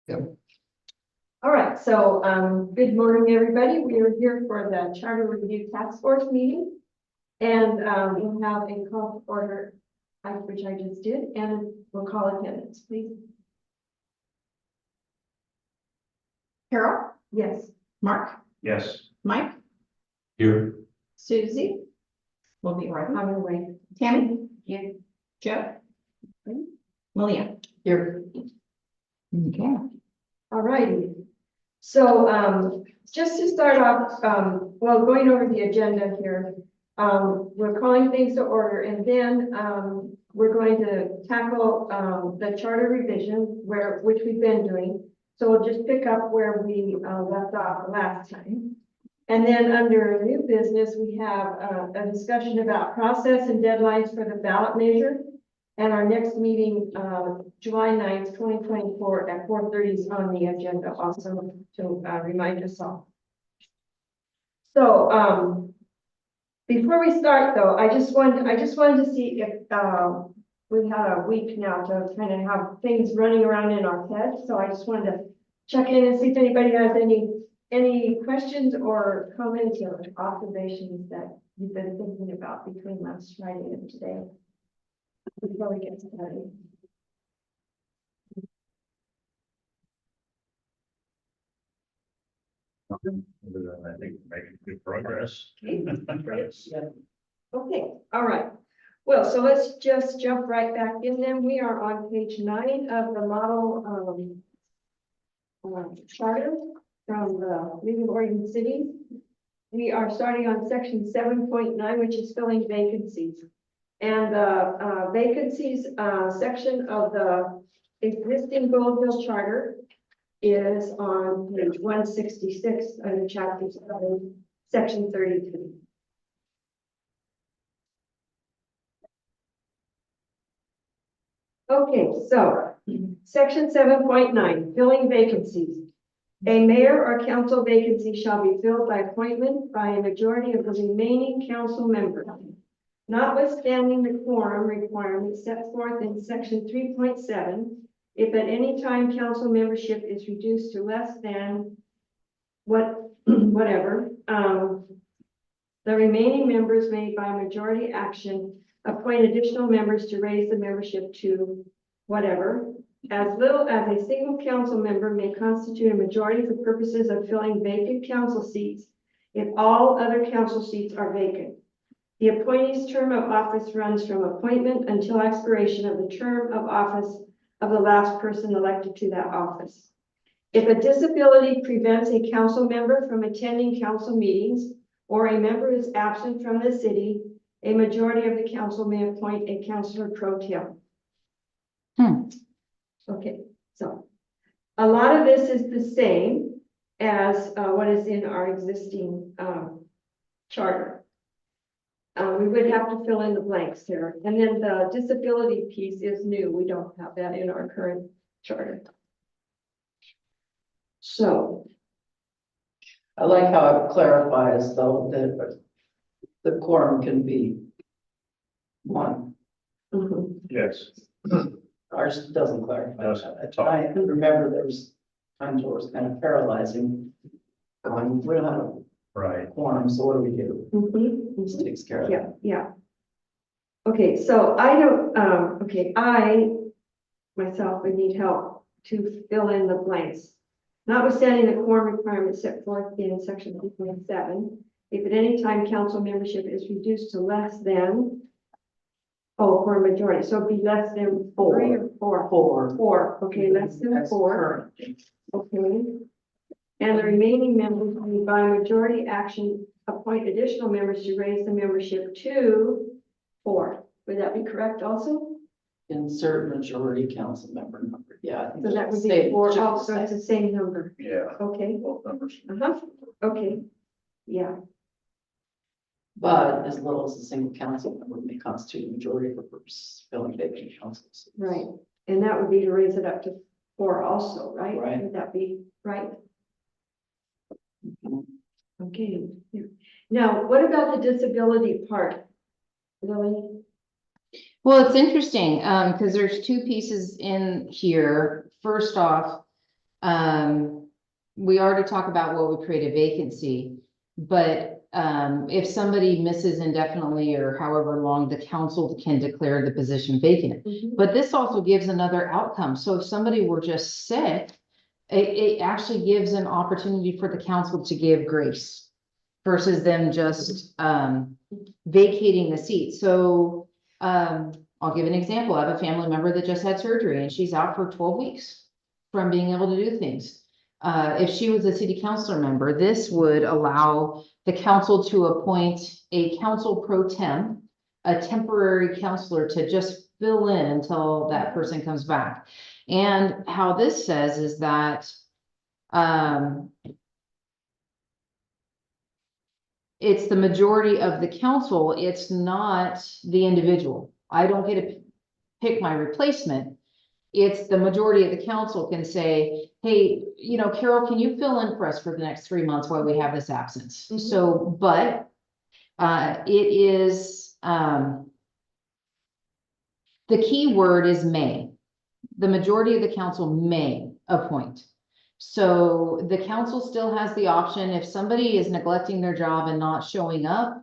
Yep. All right, so, good morning, everybody. We are here for the Charter Review Task Force meeting. And, we'll have a call to order, which I just did, and we'll call attendance, please. Carol, Yes. Mark, Yes. Mike, Here. Susie. Will be right. I'm away. Tammy, Yeah. Joe. Malia. Here. Okay. All righty. So, just to start off, well, going over the agenda here, we're calling things to order, and then, we're going to tackle, the charter revision which we've been doing. So we'll just pick up where we, left off last time. And then under new business, we have, a discussion about process and deadlines for the ballot measure. And our next meeting, July 9th, 2024 at 4:30 is on the agenda also to remind us all. So, before we start though, I just wanted to see if, we had a week now to kind of have things running around in our heads. So I just wanted to check in and see if anybody has any questions or comments or observations that you've been thinking about between last Friday and today. Before we get started. I think we're making good progress. Okay, all right. Well, so let's just jump right back in then. We are on page 9 of the model charter from the League of Oregon Cities. We are starting on section 7.9, which is filling vacancies. And the vacancies section of the existing Gold Hill Charter is on page 166 under chapter 7, section 33. Okay, so section 7.9, filling vacancies. A mayor or council vacancy shall be filled by appointment by a majority of the remaining council members, notwithstanding the quorum requirement set forth in section 3.7, if at any time council membership is reduced to less than whatever, the remaining members may by majority action appoint additional members to raise the membership to whatever, as little as a single council member may constitute a majority for purposes of filling vacant council seats if all other council seats are vacant. The appointee's term of office runs from appointment until expiration of the term of office of the last person elected to that office. If a disability prevents a council member from attending council meetings or a member is absent from the city, a majority of the council may appoint a councilor pro tem. Okay, so a lot of this is the same as what is in our existing charter. We would have to fill in the blanks there. And then the disability piece is new. We don't have that in our current charter. So. I like how it clarifies though that the quorum can be one. Yes. Ours doesn't clarify. Doesn't. I remember there was times where it was kind of paralyzing. Going, we don't have a Right. quorum, so what do we do? This This takes care of it. Yeah. Okay, so I don't, I myself would need help to fill in the blanks. Notwithstanding the quorum requirement set forth in section 3.7, if at any time council membership is reduced to less than, for a majority, so it'd be less than 3 or 4? Four. 4, okay, less than That's 4, current. okay. And the remaining members may by majority action appoint additional members to raise the membership to 4. Would that be correct also? Insert majority council member number. Yeah, I think. So that would Say be it 4 just also, the it's same. the same number, Yeah. okay? Both numbers. Okay, yeah, But as little as a single council member may constitute a majority for purposes of filling vacant council seats. right. And that would be to raise it up to 4 also, right? Right. Would that be right? Mhm. Okay. Now, what about the disability part? Lily? Well, it's interesting, because there's two pieces in here. First off, we already talked about what would create a vacancy, but, if somebody misses indefinitely or however long, the council can declare the position vacant. Mhm. But this also gives another outcome. So if somebody were just sick, it actually gives an opportunity for the council to give grace versus them just, vacating the seat. So, I'll give an example. I have a family member that just had surgery and she's out for 12 weeks from being able to do things. If she was a city councilor member, this would allow the council to appoint a council pro tem, a temporary counselor to just fill in until that person comes back. And how this says is that, it's the majority of the council, it's not the individual. I don't get to pick my replacement. It's the majority of the council can say, hey, Carol, can you fill in for us for the next 3 months while we have this absence? Mhm. So, but, it is, the key word is may. The majority of the council may appoint. So the council still has the option, if somebody is neglecting their job and not showing up,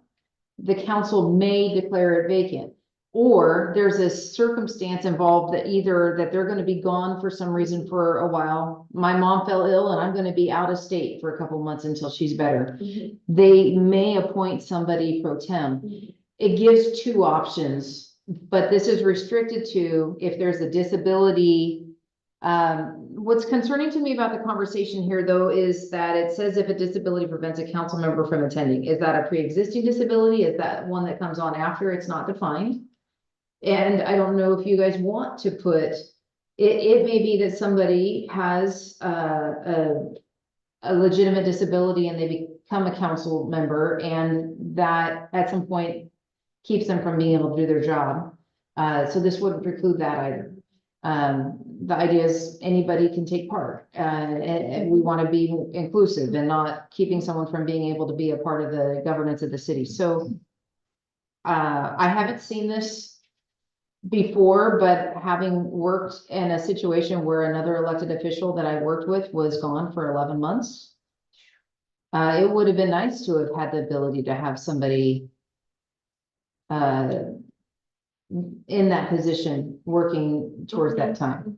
the council may declare it vacant. Or there's a circumstance involved that either that they're gonna be gone for some reason for a while. My mom fell ill and I'm gonna be out of state for a couple months until she's better. Mhm. They may appoint somebody pro tem. Mhm. It gives two options, but this is restricted to if there's a disability. What's concerning to me about the conversation here, though, is that it says if a disability prevents a council member from attending, is that a pre-existing disability? Is that one that comes on after? It's not defined. And I don't know if you guys want to put, it may be that somebody has, a legitimate disability and they become a council member and that at some point keeps them from being able to do their job. So this wouldn't preclude that either. The idea is anybody can take part, and we want to be inclusive and not keeping someone from being able to be a part of the governance of the city. So I haven't seen this before, but having worked in a situation where another elected official that I worked with was gone for 11 months, it would have been nice to have had the ability to have somebody in that position working towards that time.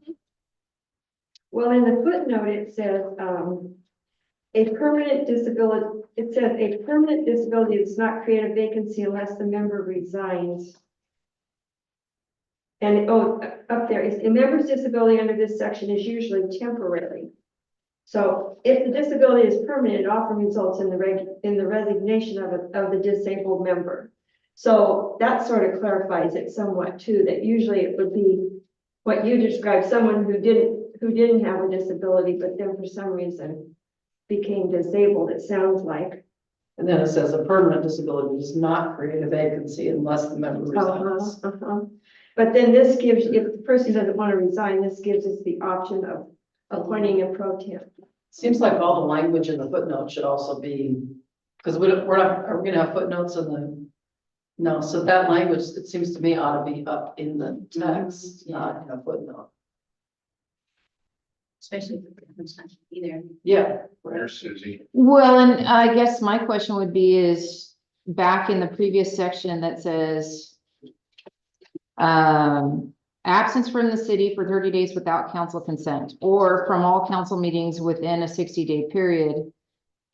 Well, in the footnote, it says, a permanent disability, it says a permanent disability does not create a vacancy unless the member resigns. And, up there is, a member's disability under this section is usually temporary. So if the disability is permanent, it often results in the resignation of the disabled member. So that sort of clarifies it somewhat too, that usually it would be what you described, someone who didn't have a disability, but then for some reason became disabled, it sounds like. And then it says a permanent disability does not create a vacancy unless the member resigns. But then this gives, if the person doesn't want to resign, this gives us the option of appointing a pro temp. Seems like all the language in the footnote should also be, because we're not, are we gonna have footnotes in the? No, so that language, it seems to me, ought to be up in the text, not in a footnote. Especially if it's not either. Yeah. There's Susie. Well, and I guess my question would be is back in the previous section that says absence from the city for 30 days without council consent or from all council meetings within a 60-day period,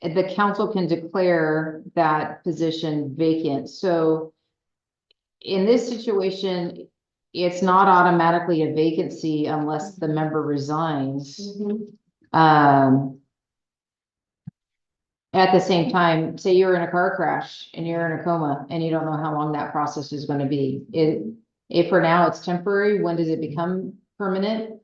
the council can declare that position vacant. So in this situation, it's not automatically a vacancy unless the member resigns. At the same time, say you're in a car crash and you're in a coma and you don't know how long that process is going to be. If for now it's temporary, when does it become permanent?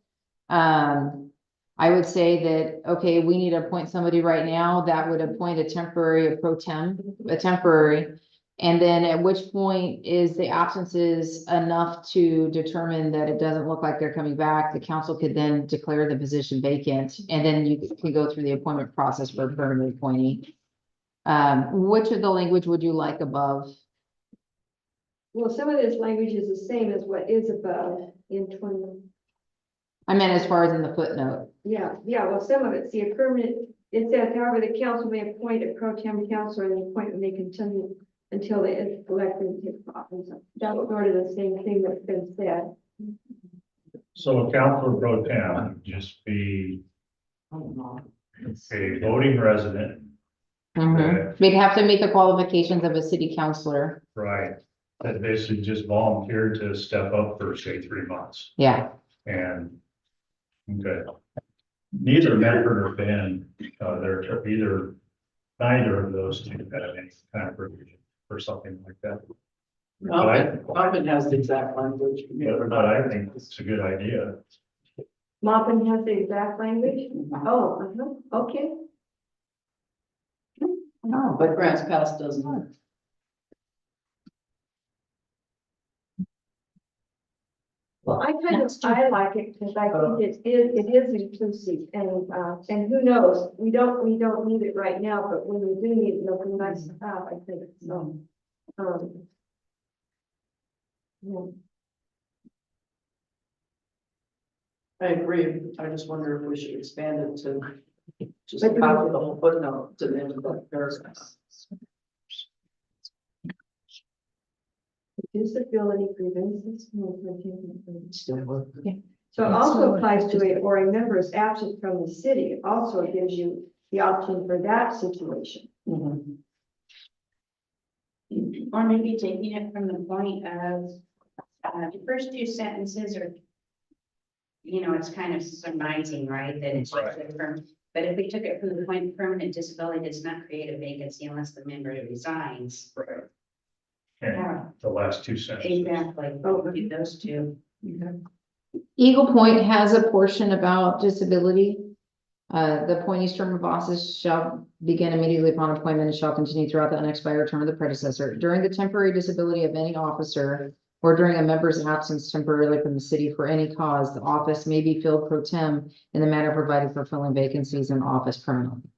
I would say that, okay, we need to appoint somebody right now that would appoint a temporary, a pro tem, a temporary. And then at which point is the absences enough to determine that it doesn't look like they're coming back? The council could then declare the position vacant, and then you can go through the appointment process for a permanent appointee. Which of the language would you like above? Well, some of this language is the same as what is above in 20. I meant as far as in the footnote. Yeah, well, some of it, see, a permanent, it says, however, the council may appoint a pro tem council, and the appointment may continue until they is elected and take office. That's sort of the same thing that's been said. So a council pro tem would just be a voting resident, They'd have to meet the qualifications of a city councillor. right? That basically just volunteered to step up for, say, 3 months. Yeah, And, okay. Neither Medford or Ben, they're neither of those two have any kind of provision for something like that. Marvin has the exact language. But I think it's a good idea. Maupin has the exact language? Oh, okay. oh, But Grants Pass doesn't. Well, I like it because I think it is inclusive and who knows, we don't need it right now, but when we do need it, it'll be nice to have, I think, so. Yeah. I agree. I just wonder if we should expand it to just copy the whole footnote to the end of the paragraph. Disability prevents So it also applies to or a member is absent from the city. It also gives you the option for that situation. Mhm. Or maybe taking it from the point of, the first two sentences are, it's kind of surmising, right, that it's Right. usually from, but if we took it from the point, permanent disability does not create a vacancy unless the member resigns. Right. And Yeah, the last two sentences. exactly. Oh, do those two. Eagle Point has a portion about disability. The appointee's term of office shall begin immediately upon appointment and shall continue throughout the unexpired term of the predecessor. During the temporary disability of any officer or during a member's absence temporarily from the city for any cause, the office may be filled pro tem in the manner provided for filling vacancies in office permanently.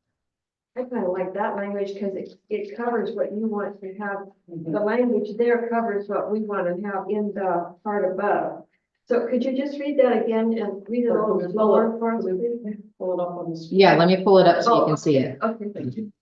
I kind of like that language because it covers what you want to have. The language there covers what we want to have in the part above. So could you just read that again and read it all slower for us, please? Pull it up on the screen. Yeah, let me pull it up so you can see it. Okay, thank you.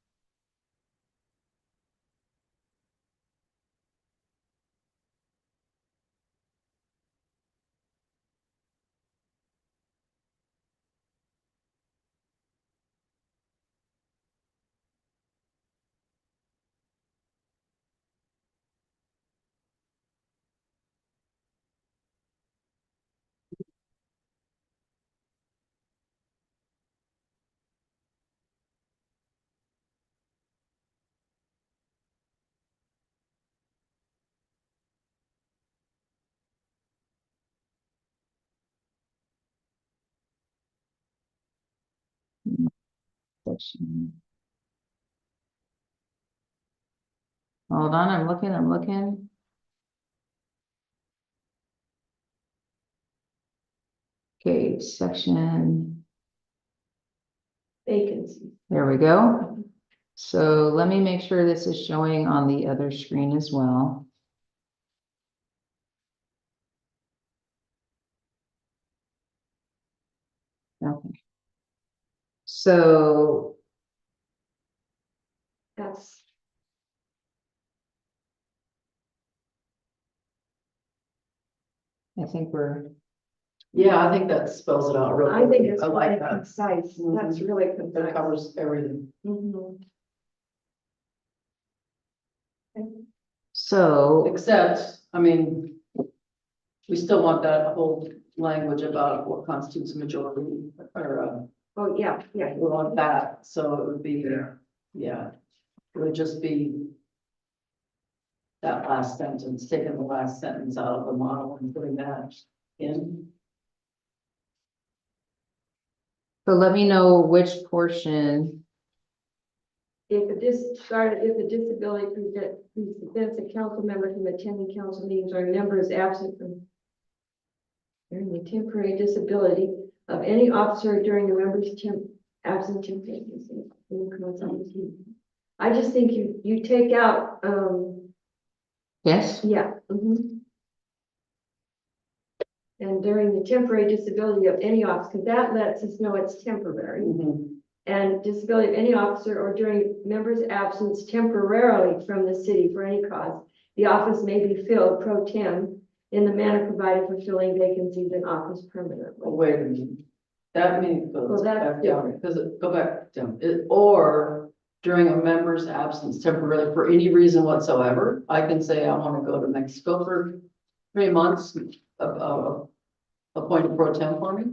Hold on, I'm looking. Okay, section, Vacancy. there we go. So let me make sure this is showing on the other screen as well. Okay. So That's, I think we're, Yeah, I think that spells it out real I think good. it's I really like that. concise. That's really That concise. covers everything. Mhm. so, Except, I mean, we still want that whole language about what constitutes a majority or, Oh, yeah. we want that. So it would be, Yeah. yeah, it would just be that last sentence, taking the last sentence out of the model and putting that in. so let me know which portion. If the disability prevents a council member from attending council meetings or a member is absent from during the temporary disability of any officer during the member's absent temporary. I just think you take out, Yes, yeah. Mhm. And during the temporary disability of any office, because that lets us know it's temporary. Mhm. And disability of any officer or during member's absence temporarily from the city for any cause, the office may be filled pro tem in the manner provided for filling vacancies in office Oh, permanently. wait a minute. That means goes Well, that's back down, because go back down, or during a member's absence temporarily for any reason whatsoever, I can say I want to go to Mexico for 3 months, appointed pro tem for me.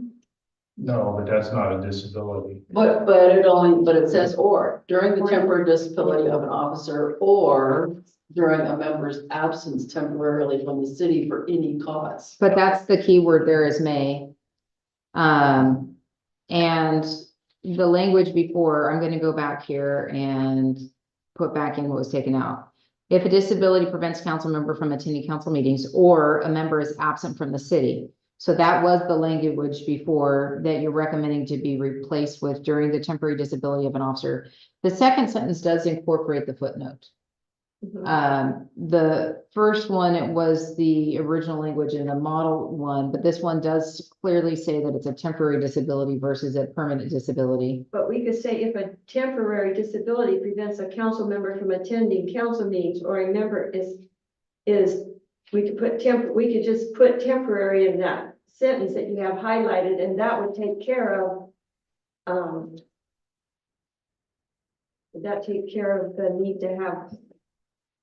No, but that's not a disability. But it says or, during the temporary disability of an officer or during a member's absence temporarily from the city for any cause. But that's the key word there is may. And the language before, I'm gonna go back here and put back in what was taken out. If a disability prevents council member from attending council meetings or a member is absent from the city. So that was the language before that you're recommending to be replaced with during the temporary disability of an officer. The second sentence does incorporate the footnote. The first one, it was the original language in the model one, but this one does clearly say that it's a temporary disability versus a permanent disability. But we could say if a temporary disability prevents a council member from attending council meetings or a member we could just put temporary in that sentence that you have highlighted, and that would take care of, would that take care of the need to have,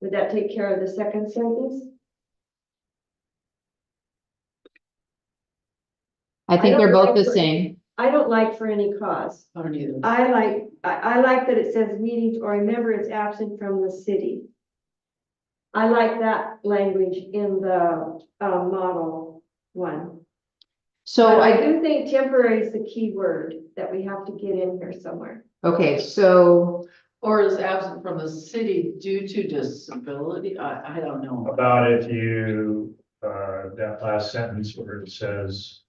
would that take care of the second sentence? I think don't they're both like the what- same. I don't like for any cause. I don't either. I like that it says meetings or a member is absent from the city. I like that language in the model one. So But I I, do think temporary is the key word that we have to get in here somewhere. okay, so Or is absent from the city due to disability? I don't know. About if you, that last sentence where it says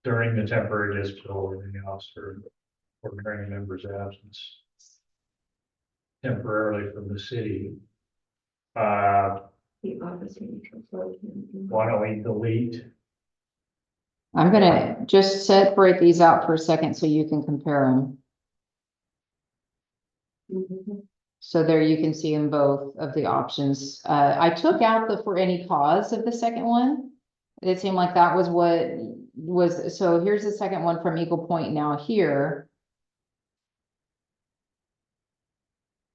during the temporary disability of the officer or during a member's absence temporarily from the city. The office may control him. Why don't we delete? I'm gonna just separate these out for a second so you can compare them. Mhm. So there you can see in both of the options. I took out the for any cause of the second one. It seemed like that was what was, so here's the second one from Eagle Point now here.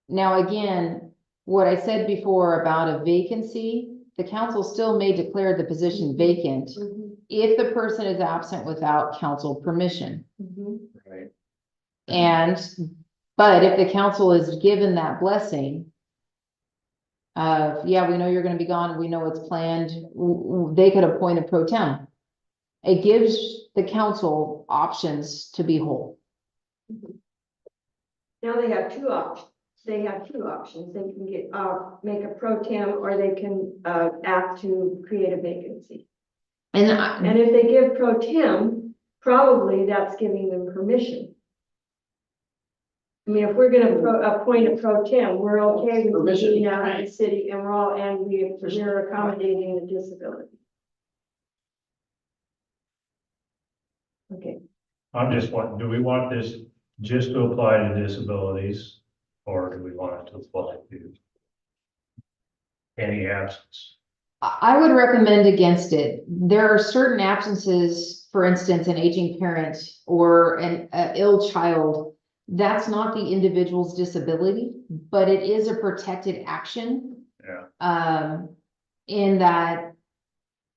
Now, again, what I said before about a vacancy, the council still may declare the position vacant Mhm. if the person is absent without council permission. Mhm. Right. And, but if the council is given that blessing, yeah, we know you're gonna be gone, we know it's planned, they could appoint a pro tem. It gives the council options to be whole. Now they have two options. They have two options. They can get, make a pro tem, or they can, act to create a vacancy. And And if they give pro tem, probably that's giving them permission. I mean, if we're gonna appoint a pro tem, we're okay with Permission, being out of the right. city, and we're accommodating the disability. Okay, I'm just wondering, do we want this just to apply to disabilities? Or do we want it to apply to any absence? I would recommend against it. There are certain absences, for instance, an aging parent or an ill child. That's not the individual's disability, but it is a protected action. Yeah. In that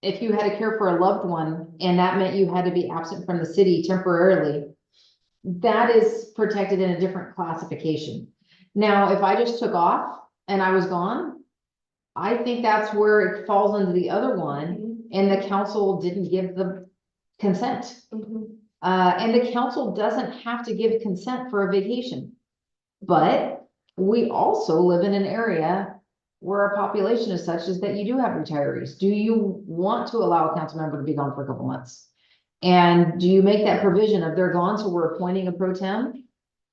if you had to care for a loved one and that meant you had to be absent from the city temporarily, that is protected in a different classification. Now, if I just took off and I was gone, I think that's where it falls into the other one, and the council didn't give the consent. Mhm. And the council doesn't have to give consent for a vacation. But we also live in an area where our population is such as that you do have retirees. Do you want to allow a council member to be gone for a couple months? And do you make that provision of they're gone, so we're appointing a pro tem?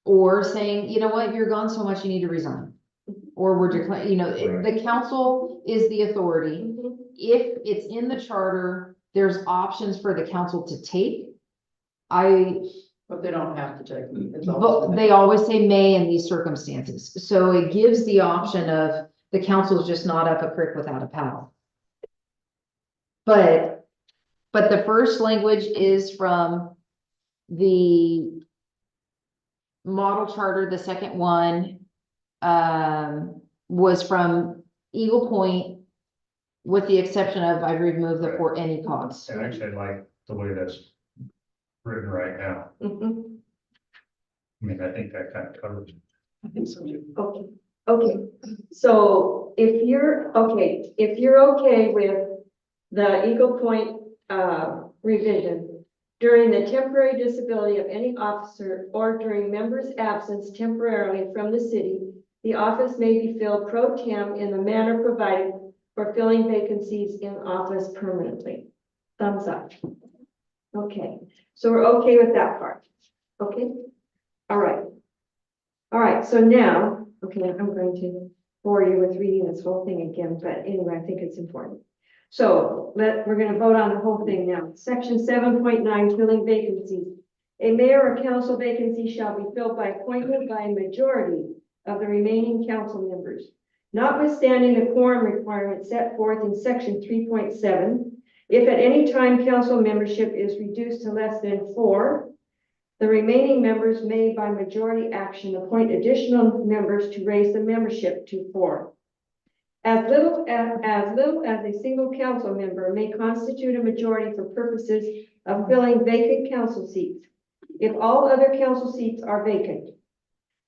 Or saying, you know what, you're gone so much, you need to resign. or we're declaring, you know, the council is the authority. Mhm. If it's in the charter, there's options for the council to take. But they don't have to take them. It's always- But they always say may in these circumstances, so it gives the option of the council is just not up a creek without a paddle. But the first language is from the model charter, the second one, was from Eagle Point, with the exception of I remove the for any cause. And actually, I like the way that's written right now. Mhm. I mean, I think that kind of covers it. I think so too. Okay, okay, so if you're okay with the Eagle Point, revision, during the temporary disability of any officer or during member's absence temporarily from the city, the office may be filled pro tem in the manner provided for filling vacancies in office permanently. Thumbs up. Okay, so we're okay with that part, okay? All right. All right, so now, okay, I'm going to bore you with reading this whole thing again, but anyway, I think it's important. So we're gonna vote on the whole thing now. Section 7.9, filling vacancies. A mayor or council vacancy shall be filled by appointment by a majority of the remaining council members. Notwithstanding the quorum requirement set forth in section 3.7, if at any time council membership is reduced to less than 4, the remaining members may, by majority action, appoint additional members to raise the membership to 4. As little as a single council member may constitute a majority for purposes of filling vacant council seats, if all other council seats are vacant.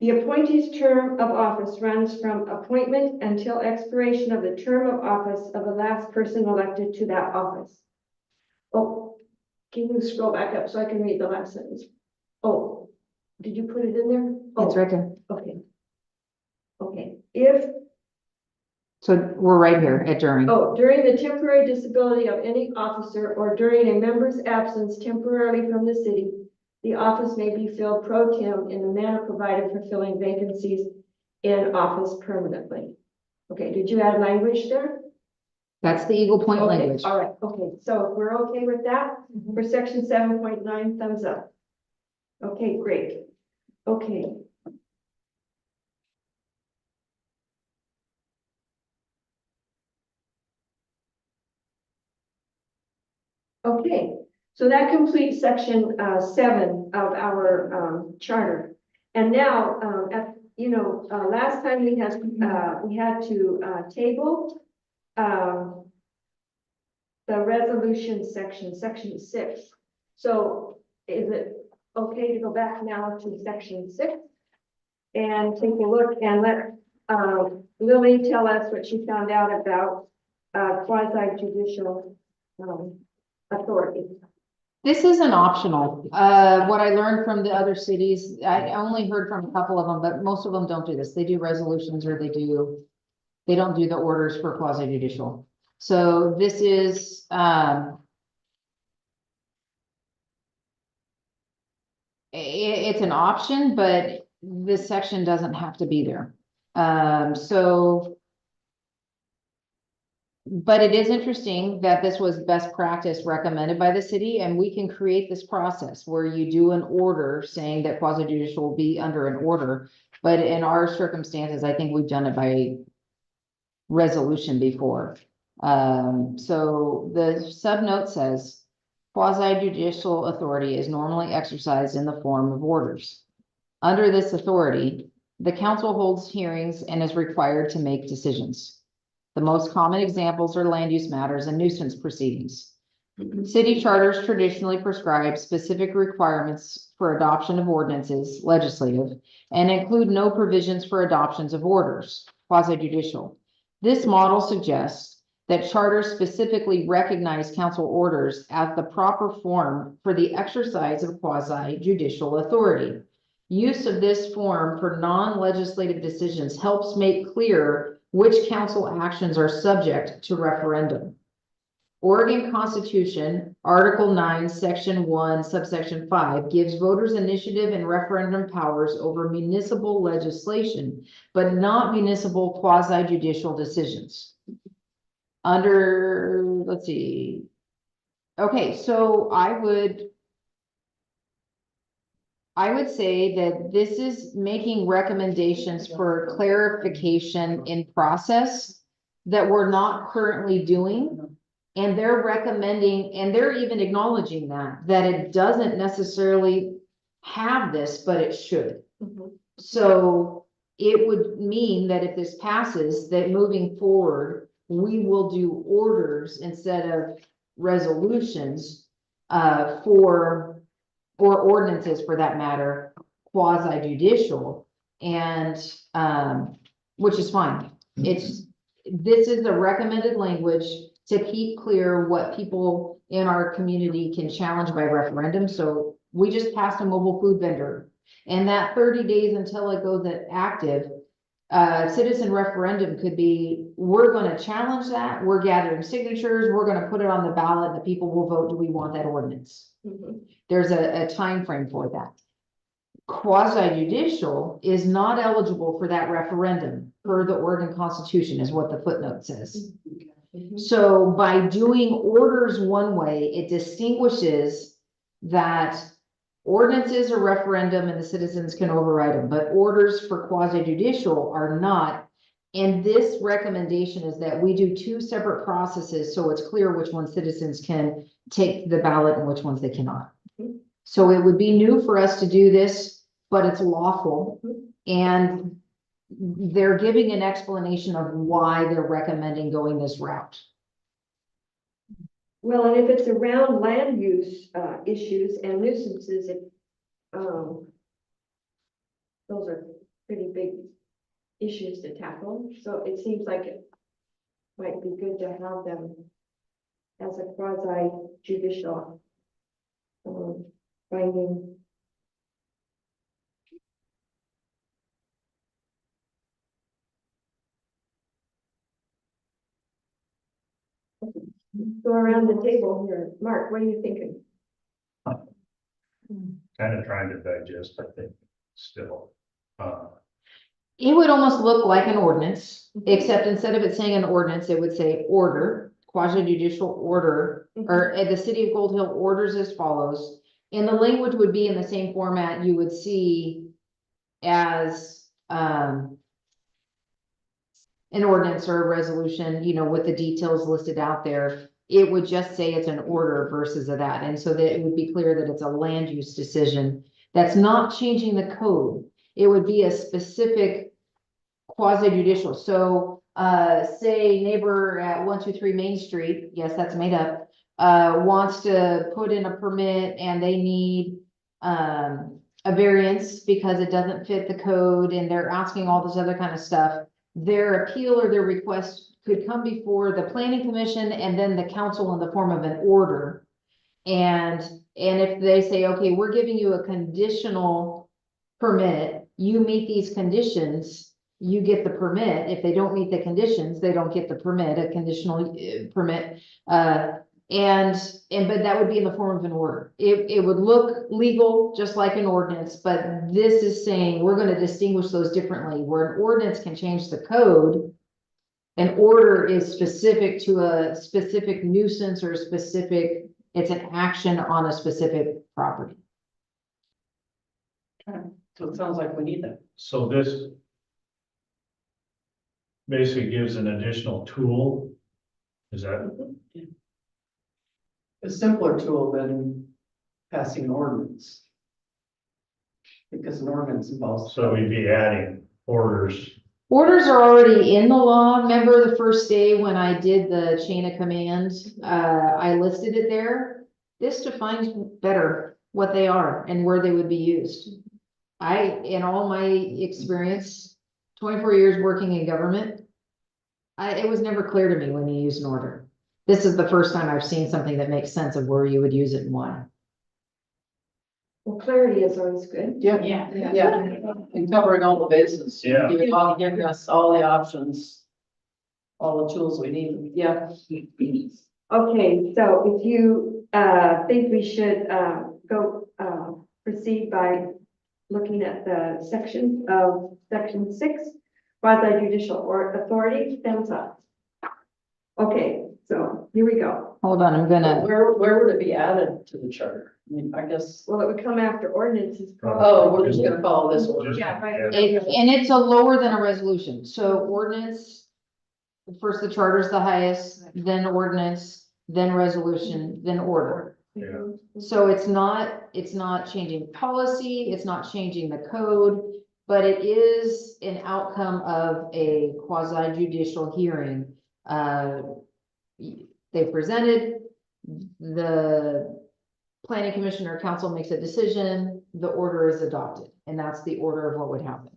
The appointee's term of office runs from appointment until expiration of the term of office of the last person elected to that office. Oh, can you scroll back up so I can read the last sentence? Oh, did you put it in there? It's Oh, right there. okay. Okay, if, So we're right here at during. during the temporary disability of any officer or during a member's absence temporarily from the city, the office may be filled pro tem in the manner provided for filling vacancies in office permanently. Okay, did you add language there? That's the Eagle Point Okay, language. all right, okay, so if we're okay with that, for section 7.9, thumbs up. Okay, great. Okay. Okay, so that completes section 7 of our charter. And now, last time we had to table the resolution section 6. So is it okay to go back now to section 6 and take a look and let Lily tell us what she found out about quasi judicial authority? This isn't optional. What I learned from the other cities, I only heard from a couple of them, but most of them don't do this. They do resolutions or they don't do the orders for quasi judicial. So this is, it's an option, but this section doesn't have to be there. But it is interesting that this was best practice recommended by the city, and we can create this process where you do an order saying that quasi judicial will be under an order. But in our circumstances, I think we've done it by resolution before. So the subnote says quasi judicial authority is normally exercised in the form of orders. Under this authority, the council holds hearings and is required to make decisions. The most common examples are land use matters and nuisance proceedings. City charters traditionally prescribe specific requirements for adoption of ordinances, legislative, and include no provisions for adoptions of orders, quasi judicial. This model suggests that charters specifically recognize council orders as the proper form for the exercise of quasi judicial authority. Use of this form for non-legislative decisions helps make clear which council actions are subject to referendum. Oregon Constitution, Article 9, Section 1, subsection 5 gives voters initiative and referendum powers over municipal legislation, but not municipal quasi judicial decisions. Under, let's see. Okay, so I would say that this is making recommendations for clarification in process that we're not currently doing. And they're recommending, and they're even acknowledging that it doesn't necessarily have this, but it should. Mhm. So it would mean that if this passes, that moving forward, we will do orders instead of resolutions or ordinances for that matter, quasi judicial, and which is fine. This is the recommended language to keep clear what people in our community can challenge by referendum. So we just passed a mobile food vendor. And that 30 days until it goes active, citizen referendum could be, we're gonna challenge that, we're gathering signatures, we're gonna put it on the ballot, and the people will vote, do we want that ordinance? Mhm. There's a time frame for that. Quasi judicial is not eligible for that referendum per the Oregon Constitution, is what the footnote says. Mhm. So by doing orders one way, it distinguishes that ordinances are referendum and the citizens can override them, but orders for quasi judicial are not. And this recommendation is that we do two separate processes, so it's clear which ones citizens can take the ballot and which ones they cannot. Mhm. So it would be new for us to do this, but it's lawful. And they're giving an explanation of why they're recommending going this route. Well, and if it's around land use issues and nuisances, those are pretty big issues to tackle. So it seems like it might be good to have them as a quasi judicial finding. Go around the table here. Mark, what are you thinking? Kind of trying to digest, I think, still. It would almost look like an ordinance, except instead of it saying an ordinance, it would say order, quasi judicial order, or the city of Gold Hill orders as follows. And the language would be in the same format you would see as an ordinance or a resolution, with the details listed out there. It would just say it's an order versus a that. And so that it would be clear that it's a land use decision that's not changing the code. It would be a specific quasi judicial. So say neighbor at 123 Main Street, yes, that's made up, wants to put in a permit and they need a variance because it doesn't fit the code and they're asking all this other kind of stuff. Their appeal or their request could come before the planning commission and then the council in the form of an order. And if they say, okay, we're giving you a conditional permit, you meet these conditions, you get the permit. If they don't meet the conditions, they don't get the permit, a conditional permit. But that would be in the form of an order. It would look legal, just like an ordinance, but this is saying we're going to distinguish those differently. Where an ordinance can change the code, an order is specific to a specific nuisance or it's an action on a specific property. So it sounds like we need that. So this basically gives an additional tool. Is that, A simpler tool than passing an ordinance. Because an ordinance involves. so we'd be adding orders. Orders are already in the law. Remember the first day when I did the chain of command, I listed it there. This defines better what they are and where they would be used. In all my experience, 24 years working in government, it was never clear to me when you use an order. This is the first time I've seen something that makes sense of where you would use it and why. Well, clarity is always good. Yeah, and covering all the bases. Yeah. Giving us all the options, all the tools we need, yeah. Okay, so if you, think we should, proceed by looking at the section of section 6, quasi judicial or authority, thumbs up. Okay, so here we go. Hold on, I'm gonna, Where would it be added to the charter? I mean, I guess, Well, it would come after ordinances. oh, we're just gonna follow this order. Just- Yeah, right. and it's a lower than a resolution, so ordinance. First, the charter's the highest, then ordinance, then resolution, then order. Yeah. So it's not changing policy, it's not changing the code, but it is an outcome of a quasi judicial hearing. They presented, the planning commission or council makes a decision, the order is adopted, and that's the order of what would happen.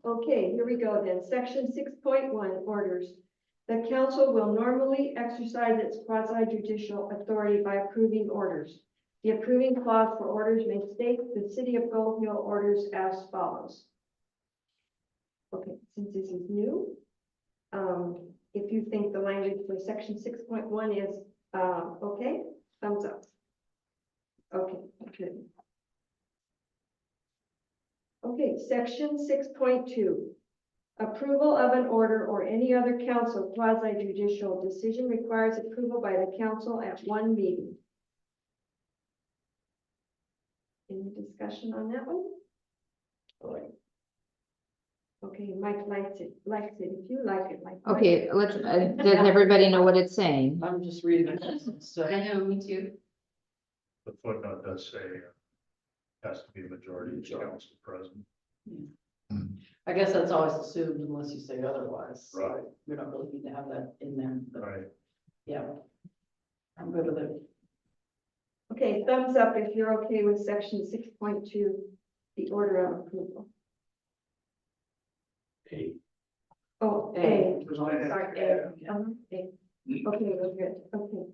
Okay, here we go then. Section 6.1 orders. The council will normally exercise its quasi judicial authority by approving orders. The approving clause for orders may state the city of Gold Hill orders as follows. Okay, since this is new, if you think the language for section 6.1 is, okay, thumbs up. Okay, good. Okay, section 6.2. Approval of an order or any other council quasi judicial decision requires approval by the council at one meeting. Any discussion on that one? Okay, Mike likes it, if you like it, Mike. Okay, let's, does everybody know what it's saying? I'm just reading it. So, know, me too. The footnote does say has to be a majority of the council present. I guess that's always assumed unless you say otherwise. So Right. We don't really need to have that in there, but Right. yeah. I'm good with it. Okay, thumbs up if you're okay with section 6.2, the order of approval. Oh, A. Sorry, A. A. Okay, we're good, okay.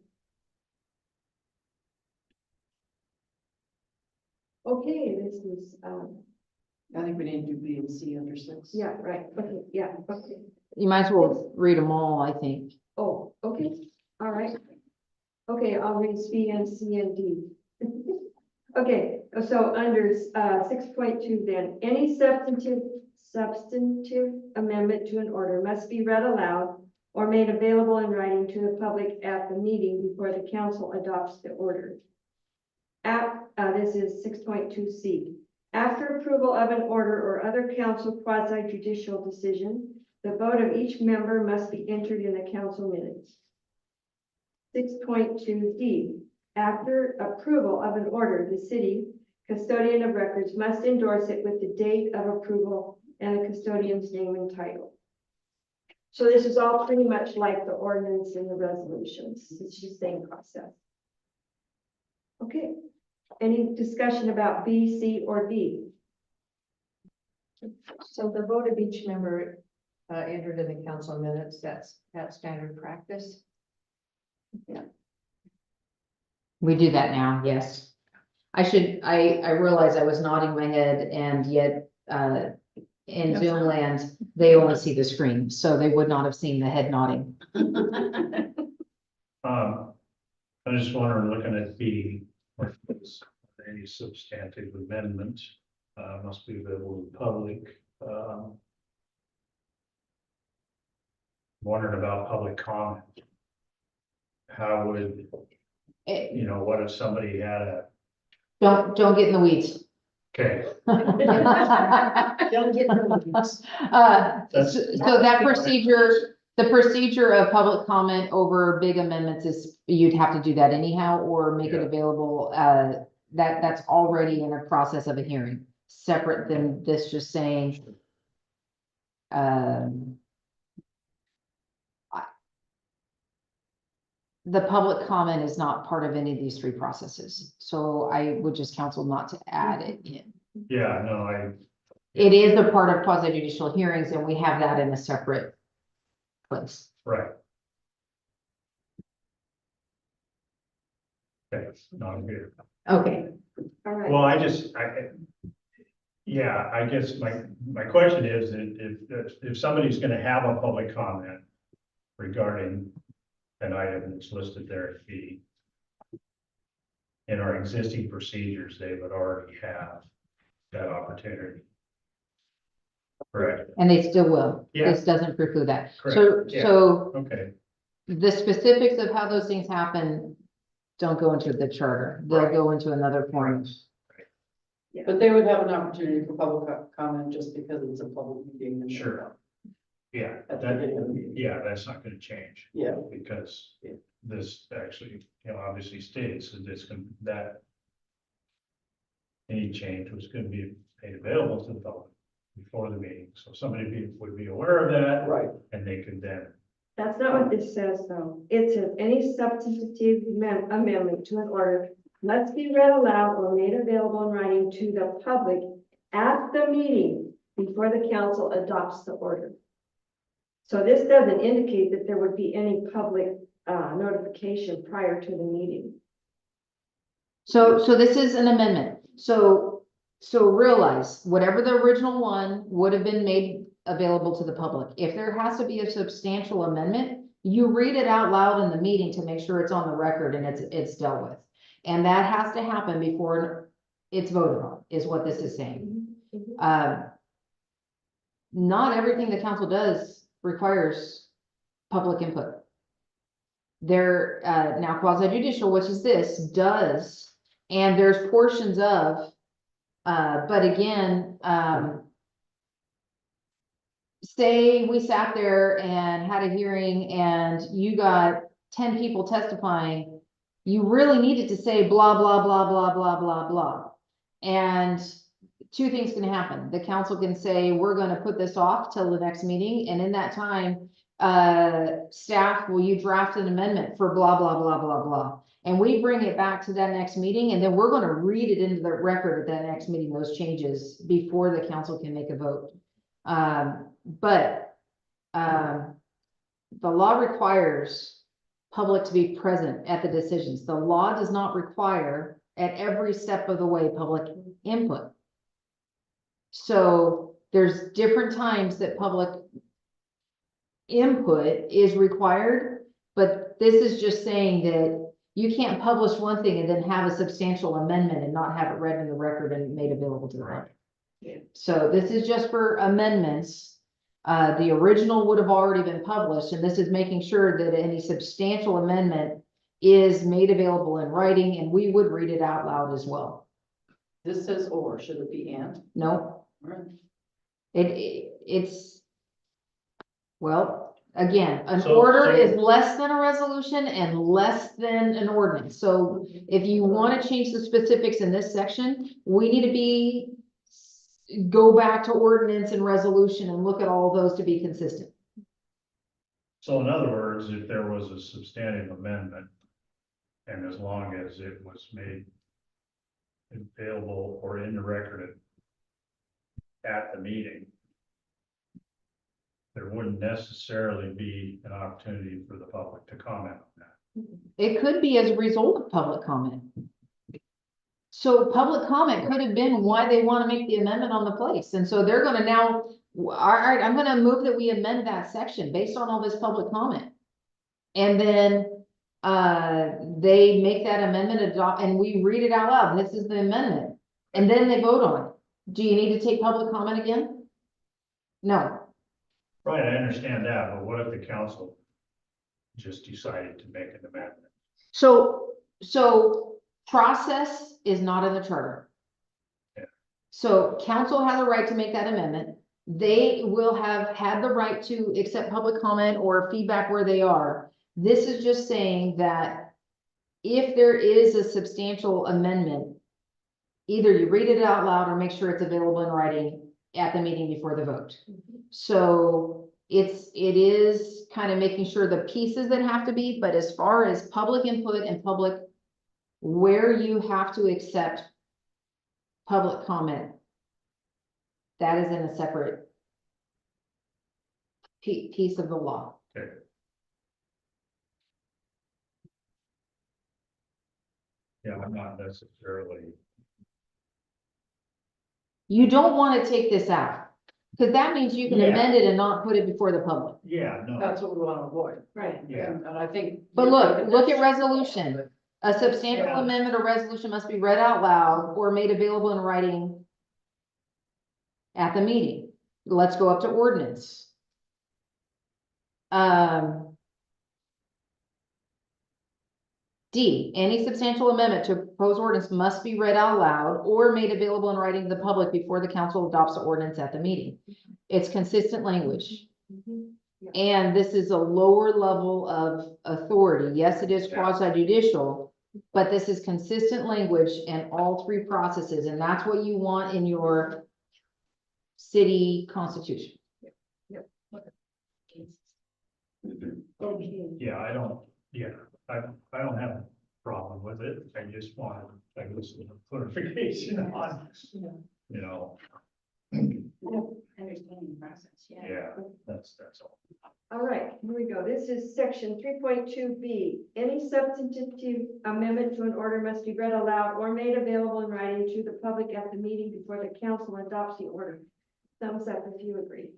Okay, this is, I think we need to do B and C under 6. yeah, right, okay, yeah, okay. You might as well read them all, I think. Oh, okay, all right. Okay, I'll read B and C and D. Okay, so under 6.2 then, any substantive amendment to an order must be read aloud or made available in writing to the public at the meeting before the council adopts the order. This is 6.2C. After approval of an order or other council quasi judicial decision, the vote of each member must be entered in the council minutes. 6.2D. After approval of an order, the city custodian of records must endorse it with the date of approval and the custodian's name and title. So this is all pretty much like the ordinance and the resolutions. It's the same process. Okay. Any discussion about B, C, or D? So the vote of each member entered in the council minutes, that's standard practice. We do that now, yes. I realize I was nodding my head and yet, in Zoom land, they only see the screen, so they would not have seen the head nodding. I just wondering, looking at B, if there's any substantive amendment, must be available to the public. Wondering about public comment. How would, Eh, what if somebody had Don't get in the weeds. okay. Don't get nervous. So that procedure, the procedure of public comment over big amendments is, you'd have to do that anyhow, or make it Yeah. available, that's already in a process of a hearing, separate than this just saying. The public comment is not part of any of these three processes, so I would just counsel not to add it in. Yeah, no, It is a part of quasi judicial hearings, and we have that in a separate place. right. Okay, not here. Okay. All right. Well, I guess my question is, if somebody's gonna have a public comment regarding an item that's listed there to be in our existing procedures, they would already have that opportunity. Correct, And they still will. Yeah. This doesn't preclude that. So, Correct, yeah. so okay, the specifics of how those things happen don't go into the charter. They'll Right. go into another form. But they would have an opportunity for public comment just because it's a public meeting. and- Sure. yeah, At the beginning of the that, meeting. yeah, that's not gonna change. Yeah. Because this actually, obviously states that this can, that any change was gonna be made available to the public before the meeting, so somebody would be aware of that, Right, and they could then, That's not what this says, though. It says any substantive amendment to an order must be read aloud or made available in writing to the public at the meeting before the council adopts the order. So this doesn't indicate that there would be any public notification prior to the meeting. So this is an amendment. So realize whatever the original one would have been made available to the public. If there has to be a substantial amendment, you read it out loud in the meeting to make sure it's on the record and it's dealt with. And that has to happen before it's voted on, is what this is saying. Not everything the council does requires public input. There, now quasi judicial, which is this, does, and there's portions of, but again, say we sat there and had a hearing and you got 10 people testifying, you really needed to say blah, blah, blah, blah, blah, blah, blah. And two things can happen. The council can say, we're gonna put this off till the next meeting, and in that time, staff, will you draft an amendment for blah, blah, blah, blah, blah. And we bring it back to that next meeting, and then we're gonna read it into the record at that next meeting, those changes, before the council can make a vote. But the law requires public to be present at the decisions. The law does not require at every step of the way public input. So there's different times that public input is required, but this is just saying that you can't publish one thing and then have a substantial amendment and not have it read in the record and made available to the public. So this is just for amendments. The original would have already been published, and this is making sure that any substantial amendment is made available in writing, and we would read it out loud as well. this says or, should it be and? No, Right. it's, well, again, an So- order so- is less than a resolution and less than an ordinance. So if you want to change the specifics in this section, we need to go back to ordinance and resolution and look at all those to be consistent. so in other words, if there was a substantive amendment, and as long as it was made available or in the record at the meeting, there wouldn't necessarily be an opportunity for the public to comment on that. It could be as a result of public comment. So public comment could have been why they want to make the amendment on the place. And so they're gonna now, all right, I'm gonna move that we amend that section based on all this public comment. And then, they make that amendment adopt, and we read it out loud, this is the amendment. And then they vote on it. Do you need to take public comment again? No. Right, I understand that, but what if the council just decided to make an amendment? So process is not in the charter. Yeah. So council has a right to make that amendment. They will have had the right to accept public comment or feedback where they are. This is just saying that if there is a substantial amendment, either you read it out loud or make sure it's available in writing at the meeting before the vote. So it is kind of making sure the pieces that have to be, but as far as public input and public, where you have to accept public comment, that is in a separate piece of the law. Okay. Yeah, I'm not necessarily, You don't want to take this out. Cause that means you can Yeah. amend it and not put it before the public. Yeah, no, That's what we want to avoid. Right. yeah, And I think. But look at resolution. A substantial Yeah. amendment or resolution must be read out loud or made available in writing at the meeting. Let's go up to ordinance. D, any substantial amendment to a proposed ordinance must be read out loud or made available in writing to the public before the council adopts the ordinance at the meeting. It's consistent language. Mhm. And this is a lower level of authority. Yes, it is quasi judicial, but this is consistent language in all three processes, and that's what you want in your city constitution. Okay. yeah, I don't have a problem with it. I just want, like, this clarification on, you know, Understanding the process, yeah. yeah, that's all. All right, here we go. This is section 3.2B. Any substantive amendment to an order must be read aloud or made available in writing to the public at the meeting before the council adopts the order. Thumbs up if you agree.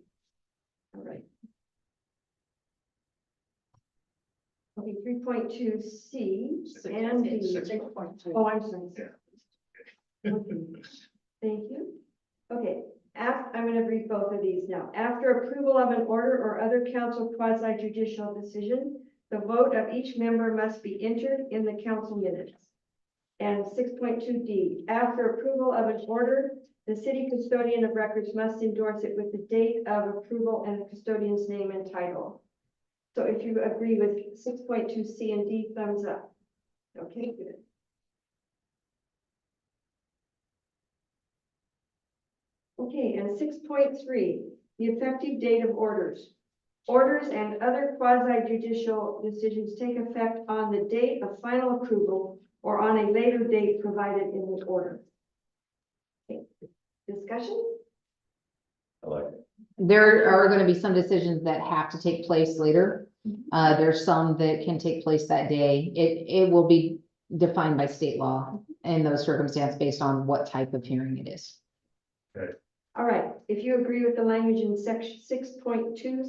All right. Okay, 3.2C and D. 6.2. Oh, I'm sorry. Yeah. Okay. Thank you. Okay, I'm going to read both of these now. After approval of an order or other council quasi judicial decision, the vote of each member must be entered in the council minutes. And 6.2D, after approval of an order, the city custodian of records must endorse it with the date of approval and the custodian's name and title. So if you agree with 6.2C and D, thumbs up. Okay, good. Okay, and 6.3, the effective date of orders. Orders and other quasi judicial decisions take effect on the date of final approval or on a later date provided in the order. Okay, discussion? I like it. There are gonna be some decisions that have to take place later. There's some that can take place that day. It will be defined by state law in those circumstances based on what type of hearing it is. All right, if you agree with the language in section 6.2,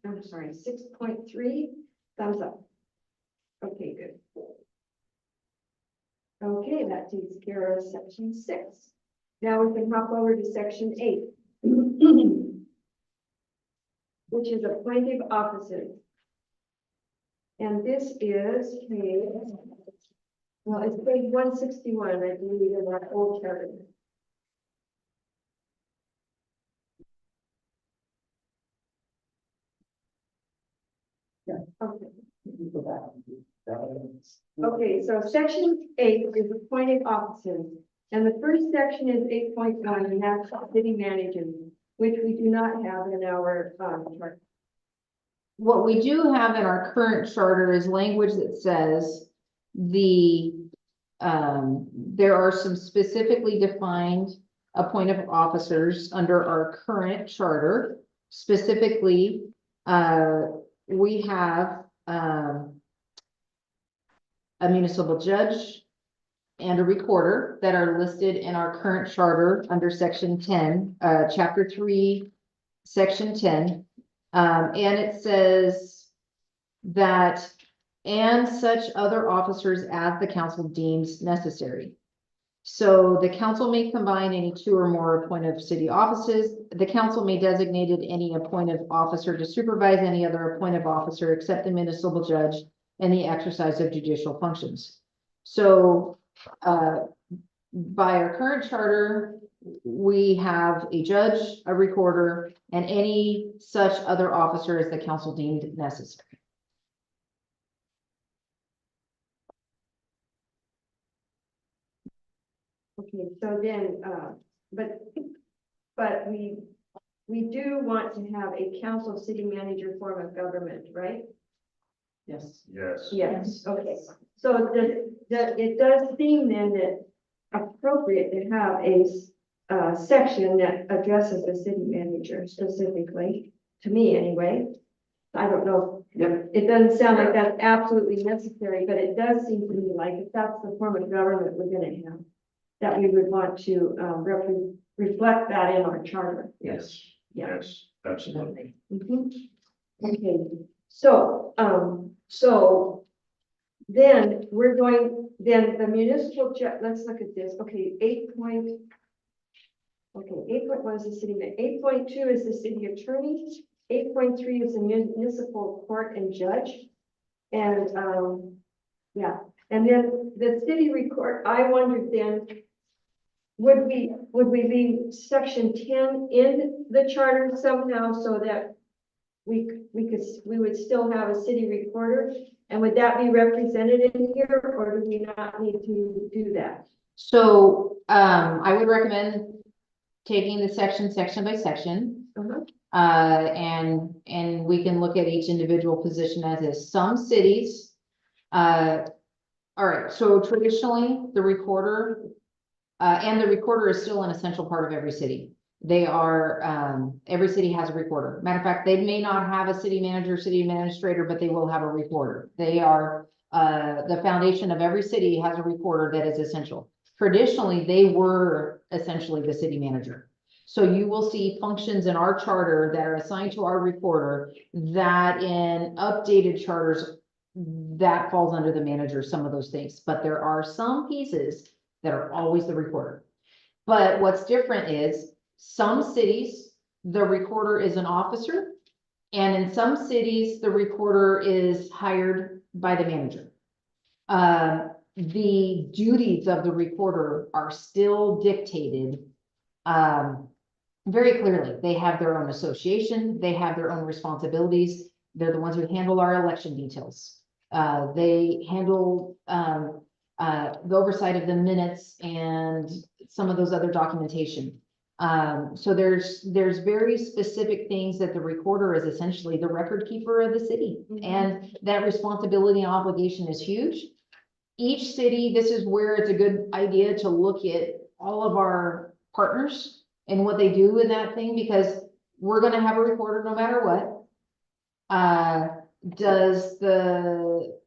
I'm sorry, 6.3, thumbs up. Okay, good. Okay, that takes care of section 6. Now we can hop over to section 8. Which is appointive officers. And this is page, well, it's page 161, I believe, in our old charter. Okay. Okay, so section 8 is appointed officers, and the first section is 8.1, and that's city manager, which we do not have in our chart. What we do have in our current charter is language that says there are some specifically defined appointed officers under our current charter. Specifically, we have a municipal judge and a recorder that are listed in our current charter under section 10, chapter 3, section 10. And it says that, and such other officers as the council deems necessary. So the council may combine any two or more appointed city offices. The council may designate any appointed officer to supervise any other appointed officer except the municipal judge and the exercise of judicial functions. So, by our current charter, we have a judge, a recorder, and any such other officer as the council deemed necessary. Okay, so then, but we do want to have a council city manager form of government, right? Yes. Yes. Yes, okay. So it does seem then that appropriate to have a section that addresses the city manager specifically, to me anyway. I don't know. Yep. It doesn't sound like that's absolutely necessary, but it does seem to me like if that's the form of government we're gonna have, that we would want to reflect that in our charter. Yes. Yeah. Yes, absolutely. Mhm. Okay, so, then we're going, then the municipal, let's look at this, okay, 8.1 is the city, 8.2 is the city attorney, 8.3 is the municipal court and judge. And, yeah, and then the city record, I wondered then, would we leave section 10 in the charter somehow so that we would still have a city recorder? And would that be represented in here, or do we not need to do that? So, I would recommend taking the section by section. Uh-huh. And we can look at each individual position as is. Some cities, all right, so traditionally, the recorder, and the recorder is still an essential part of every city. They are, every city has a recorder. Matter of fact, they may not have a city manager, city administrator, but they will have a recorder. They are, the foundation of every city has a recorder that is essential. Traditionally, they were essentially the city manager. So you will see functions in our charter that are assigned to our recorder that in updated charters, that falls under the manager, some of those things. But there are some pieces that are always the recorder. But what's different is some cities, the recorder is an officer. And in some cities, the recorder is hired by the manager. The duties of the recorder are still dictated very clearly. They have their own association, they have their own responsibilities. They're the ones who handle our election details. They handle the oversight of the minutes and some of those other documentation. So there's very specific things that the recorder is essentially the record keeper of the city. Mhm. And that responsibility and obligation is huge. Each city, this is where it's a good idea to look at all of our partners and what they do in that thing, because we're gonna have a recorder no matter what. Does the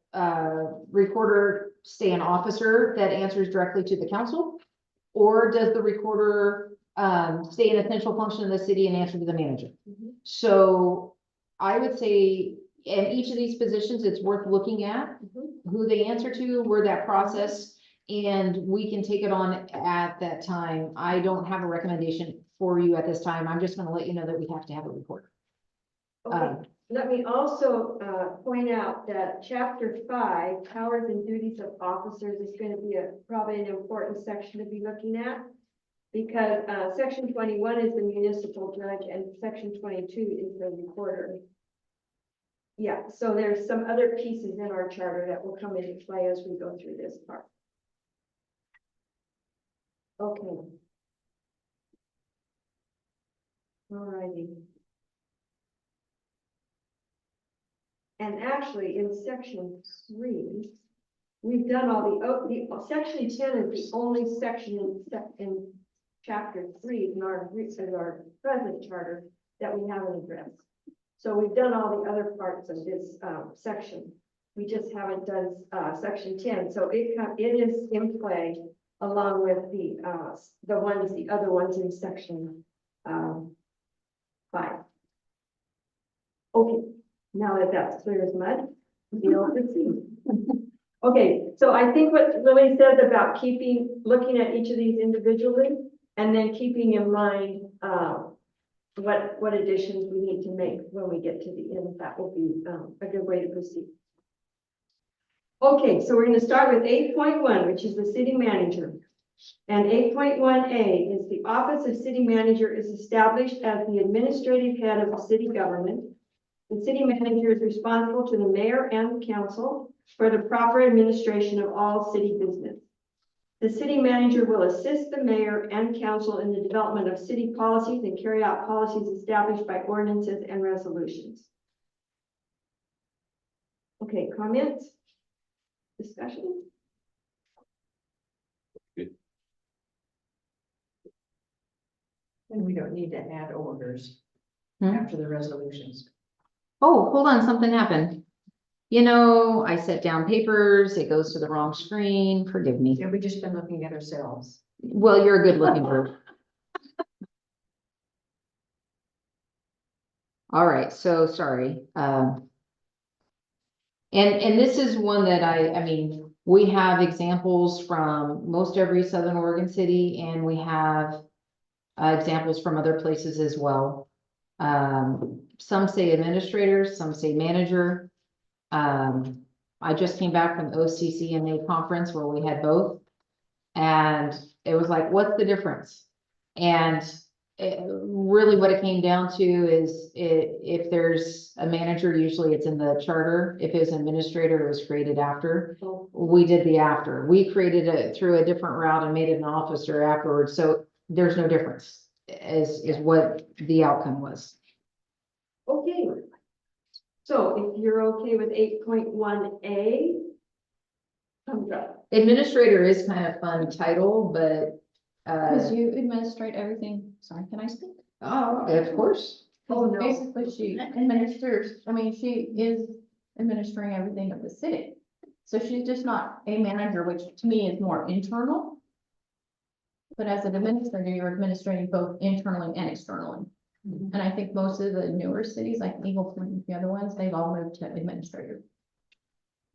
recorder stay an officer that answers directly to the council? Or does the recorder stay an essential function in the city and answer to the manager? Mhm. So I would say in each of these positions, it's worth looking at Mhm. who they answer to, where that process, and we can take it on at that time. I don't have a recommendation for you at this time. I'm just gonna let you know that we have to have a recorder. Okay, let me also point out that chapter 5, powers and duties of officers, is going to be probably an important section to be looking at. Because section 21 is the municipal judge and section 22 is the recorder. Yeah, so there's some other pieces in our charter that will come into play as we go through this part. Okay. All righty. And actually, in section 3, we've done all section 10 is the only section in chapter 3 in our present charter that we haven't addressed. So we've done all the other parts of this section. We just haven't done section 10. So it is in play along with the other ones in section 5. Okay, now that that's clear as mud, we'll proceed. Okay, so I think what Lily said about looking at each of these individually, and then keeping in mind what additions we need to make when we get to the end, that will be a good way to proceed. Okay, so we're going to start with 8.1, which is the city manager. And 8.1A is the office of city manager is established as the administrative head of the city government. The city manager is responsible to the mayor and the council for the proper administration of all city business. The city manager will assist the mayor and council in the development of city policies and carry out policies established by ordinances and resolutions. Okay, comments? Discussion? And we don't need to add orders Hmm? after the resolutions. Oh, hold on, something happened. You know, I set down papers, it goes to the wrong screen, forgive me. Yeah, we just been looking at ourselves. Well, you're a good looking bird. All right, so sorry. And this is one that I mean, we have examples from most every Southern Oregon city, and we have examples from other places as well. Some say administrators, some say manager. I just came back from the OCCMA conference where we had both. And it was like, what's the difference? And really what it came down to is if there's a manager, usually it's in the charter. If it was an administrator, it was created after. We did the after. We created it through a different route and made it an officer afterwards. So there's no difference is what the outcome was. Okay. So if you're okay with 8.1A, thumbs up. Administrator is kind of fun title, but Because you administrate everything, sorry, can I speak? oh, of course. Oh, no. Basically, she administers, I mean, she is administering everything of the city. So she's just not a manager, which to me is more internal. But as an administrator, you're administrating both internally and externally. And I think most of the newer cities, like Eagle Point and the other ones, they've all moved to administrator.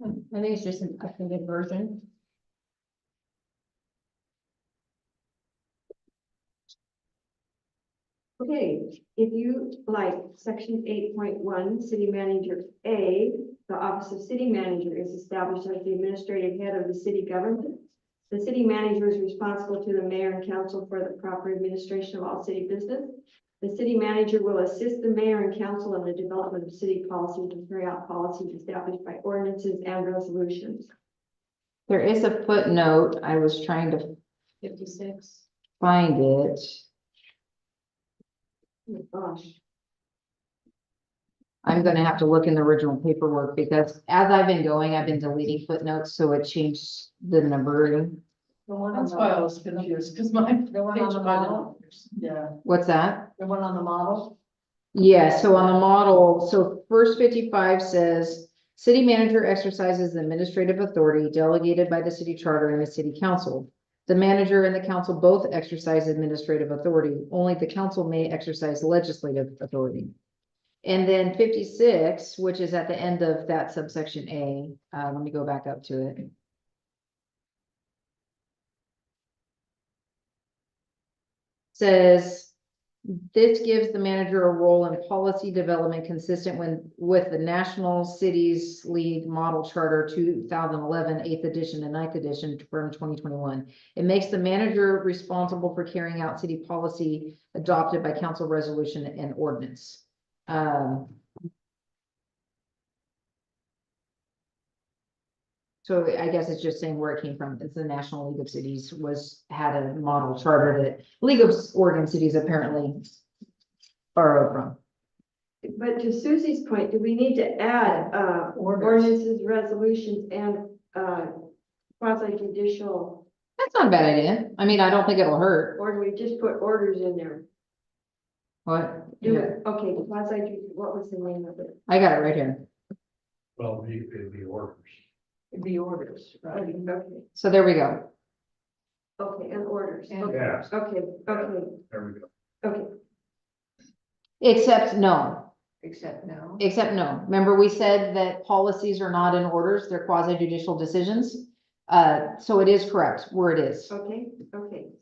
I think it's just an updated version. Okay, if you like section 8.1, city manager A, the office of city manager is established as the administrative head of the city government. The city manager is responsible to the mayor and council for the proper administration of all city business. The city manager will assist the mayor and council in the development of city policies and carry out policies established by ordinances and resolutions. There is a footnote. I was trying to 56. find it. Oh my gosh. I'm gonna have to look in the original paperwork because as I've been going, I've been deleting footnotes, so it changed the numbering. The one on That's why I the, was confused, because my. the one on the model, Yeah. What's that? the one on the model. Yeah, so on the model, so first 55 says, city manager exercises administrative authority delegated by the city charter and the city council. The manager and the council both exercise administrative authority. Only the council may exercise legislative authority. And then 56, which is at the end of that subsection A, let me go back up to it. Says, this gives the manager a role in policy development consistent with the National Cities League Model Charter 2011, 8th edition and 9th edition from 2021. It makes the manager responsible for carrying out city policy adopted by council resolution and ordinance. So I guess it's just saying where it came from. It's the National League of Cities had a model charter that League of Oregon Cities apparently borrowed from. But to Susie's point, do we need to add ordinances, resolutions, and quasi judicial, That's not a bad idea. I mean, I don't think it'll hurt. or do we just put orders in there? What? Okay, quasi, what was the name of it? I got it right here. Well, it'd be orders. It'd be orders, right? Okay, So there we go. okay, and orders. And- Okay, Yeah, okay, there we go. okay. Except no, Except no. Remember, we said that policies are not in orders, they're quasi judicial decisions. So it is correct where it is. Okay,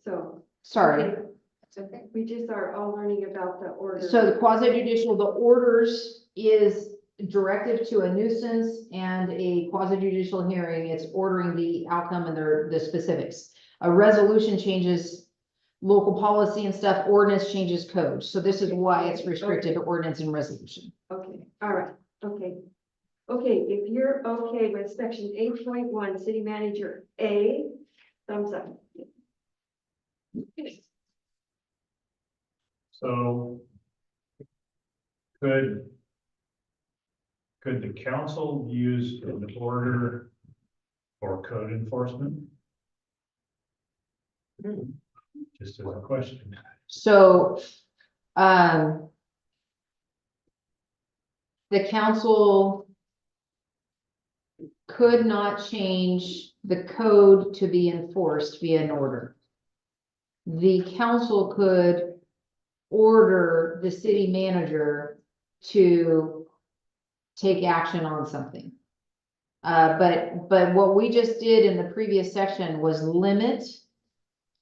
so. Sorry. okay, It's okay. we just are all learning about the order. So the quasi judicial, the orders is directive to a nuisance and a quasi judicial hearing. It's ordering the outcome and the specifics. A resolution changes local policy and stuff, ordinance changes code. So this is why it's restricted to ordinance and resolution. Okay, all right, okay. Okay, if you're okay with section 8.1, city manager A, thumbs up. So could the council use an order for code enforcement? Just as a question. So, the council could not change the code to be enforced via an order. The council could order the city manager to take action on something. But what we just did in the previous section was limit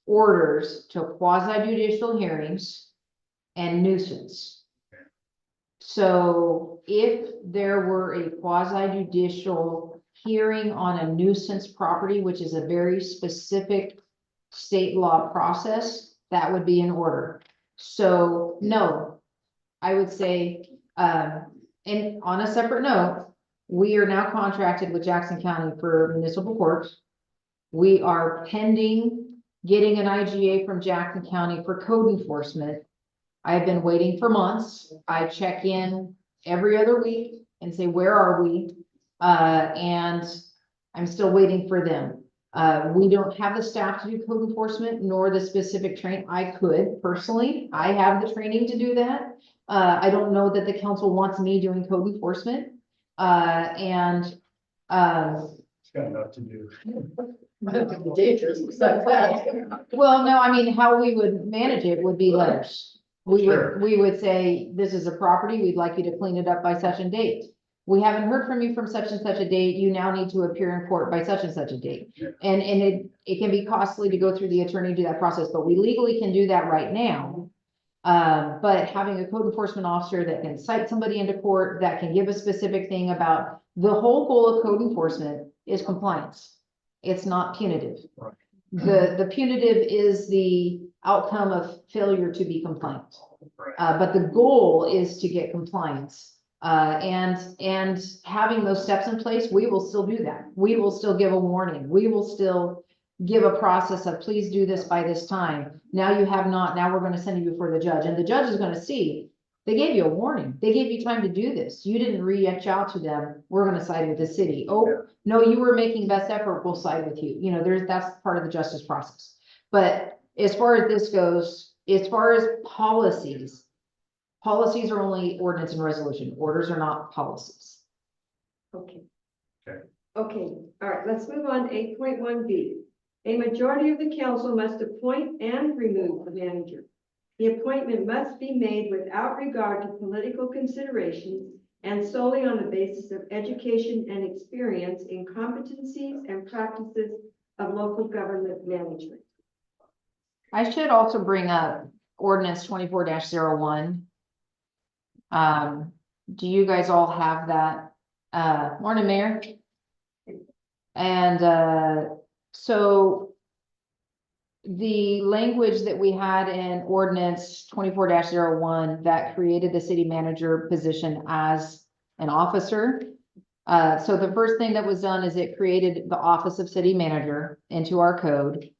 orders to quasi judicial hearings and nuisance. So if there were a quasi judicial hearing on a nuisance property, which is a very specific state law process, that would be in order. So no, I would say, and on a separate note, we are now contracted with Jackson County for municipal courts. We are pending getting an IGA from Jackson County for code enforcement. I've been waiting for months. I check in every other week and say, where are we? And I'm still waiting for them. We don't have the staff to do code enforcement nor the specific train. I could personally, I have the training to do that. I don't know that the council wants me doing code enforcement. It's got enough to do. Might be dangerous, besides that. Well, no, I mean, how we would manage it would be letters. Sure. We would say, this is a property, we'd like you to clean it up by such a date. We haven't heard from you from such and such a date, you now need to appear in court by such and such a date. Yeah. And it can be costly to go through the attorney, do that process, but we legally can do that right now. But having a code enforcement officer that can cite somebody into court, that can give a specific thing about, the whole goal of code enforcement is compliance. It's not punitive. Right. The punitive is the outcome of failure to be compliant. Right. But the goal is to get compliance. And having those steps in place, we will still do that. We will still give a warning. We will still give a process of, please do this by this time. Now you have not, now we're gonna send you before the judge, and the judge is gonna see, they gave you a warning. They gave you time to do this. You didn't reach out to them. We're gonna side with the city. Oh, no, you were making best effort. We'll side with you. You know, that's part of the justice process. But as far as this goes, as far as policies are only ordinance and resolution. Orders are not policies. Okay. Okay. Okay, all right, let's move on to 8.1B. A majority of the council must appoint and remove the manager. The appointment must be made without regard to political considerations and solely on the basis of education and experience in competencies and practices of local government management. I should also bring up ordinance 24-01. Do you guys all have that? Morning, Mayor. And, so the language that we had in ordinance 24-01 that created the city manager position as an officer. So the first thing that was done is it created the office of city manager into our code.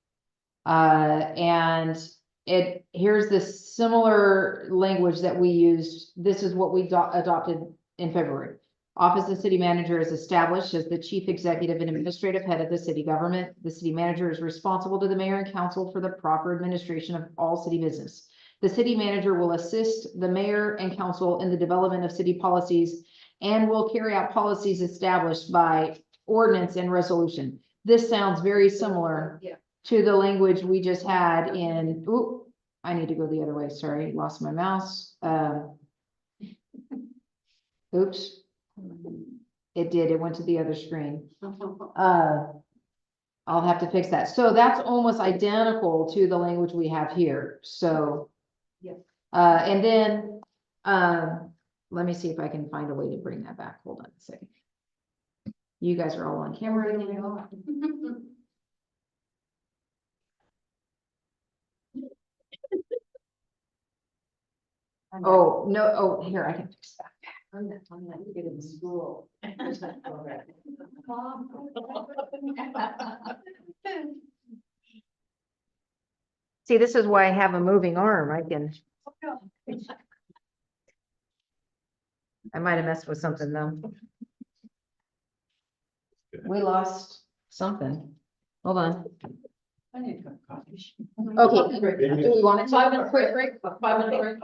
And here's the similar language that we used. This is what we adopted in February. Office of City Manager is established as the chief executive and administrative head of the city government. The city manager is responsible to the mayor and council for the proper administration of all city business. The city manager will assist the mayor and council in the development of city policies and will carry out policies established by ordinance and resolution. This sounds very similar to the language we just had in, ooh, I need to go the other way. Sorry, lost my mouse. Oops. It went to the other screen. I'll have to fix that. So that's almost identical to the language we have here. So. Yes. And then, let me see if I can find a way to bring that back. Hold on a second. You guys are all on camera. Oh, no, oh, here, I can fix that. I'm not get in school. See, this is why I have a moving arm. I might have messed with something though. We lost something. Hold on. I need to have coffee. Okay, do we want to take a quick break? 5 minute break.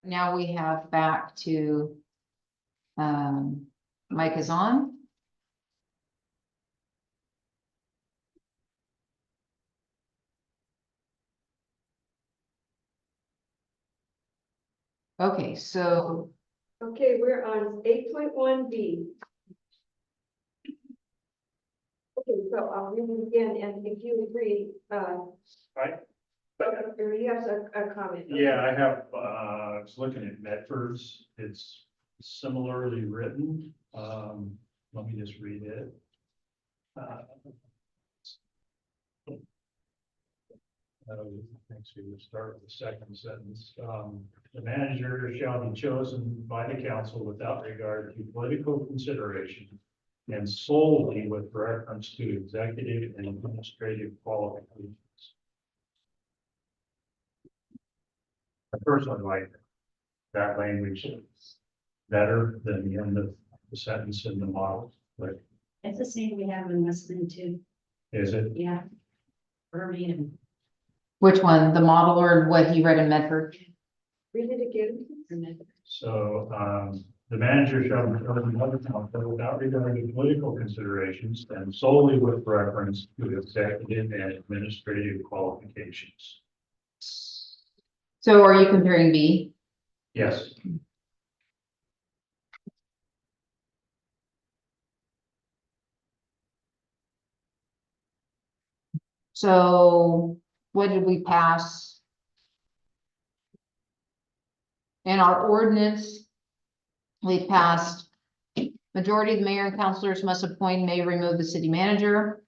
now we have back to, mic is on. Okay, so Okay, we're on 8.1B. Okay, so I'll read it again, and if you agree, Right. or you have a comment. Yeah, I have, I was looking at Medford's, it's similarly written, let me just read it. Thanks, we will start with the second sentence. The manager shall be chosen by the council without regard to political consideration and solely with reference to executive and administrative qualifications. I personally like that language better than the end of the sentence in the model, but It's the same we have in Westland too, is it? yeah. Verbatim. which one, the model or what he read in Medford? Read it again. So, the manager shall be chosen by the council without regard to political considerations and solely with reference to executive and administrative qualifications. So are you comparing B? Yes, So what did we pass? In our ordinance, we passed, majority of the mayor and councilors must appoint, may remove the city manager.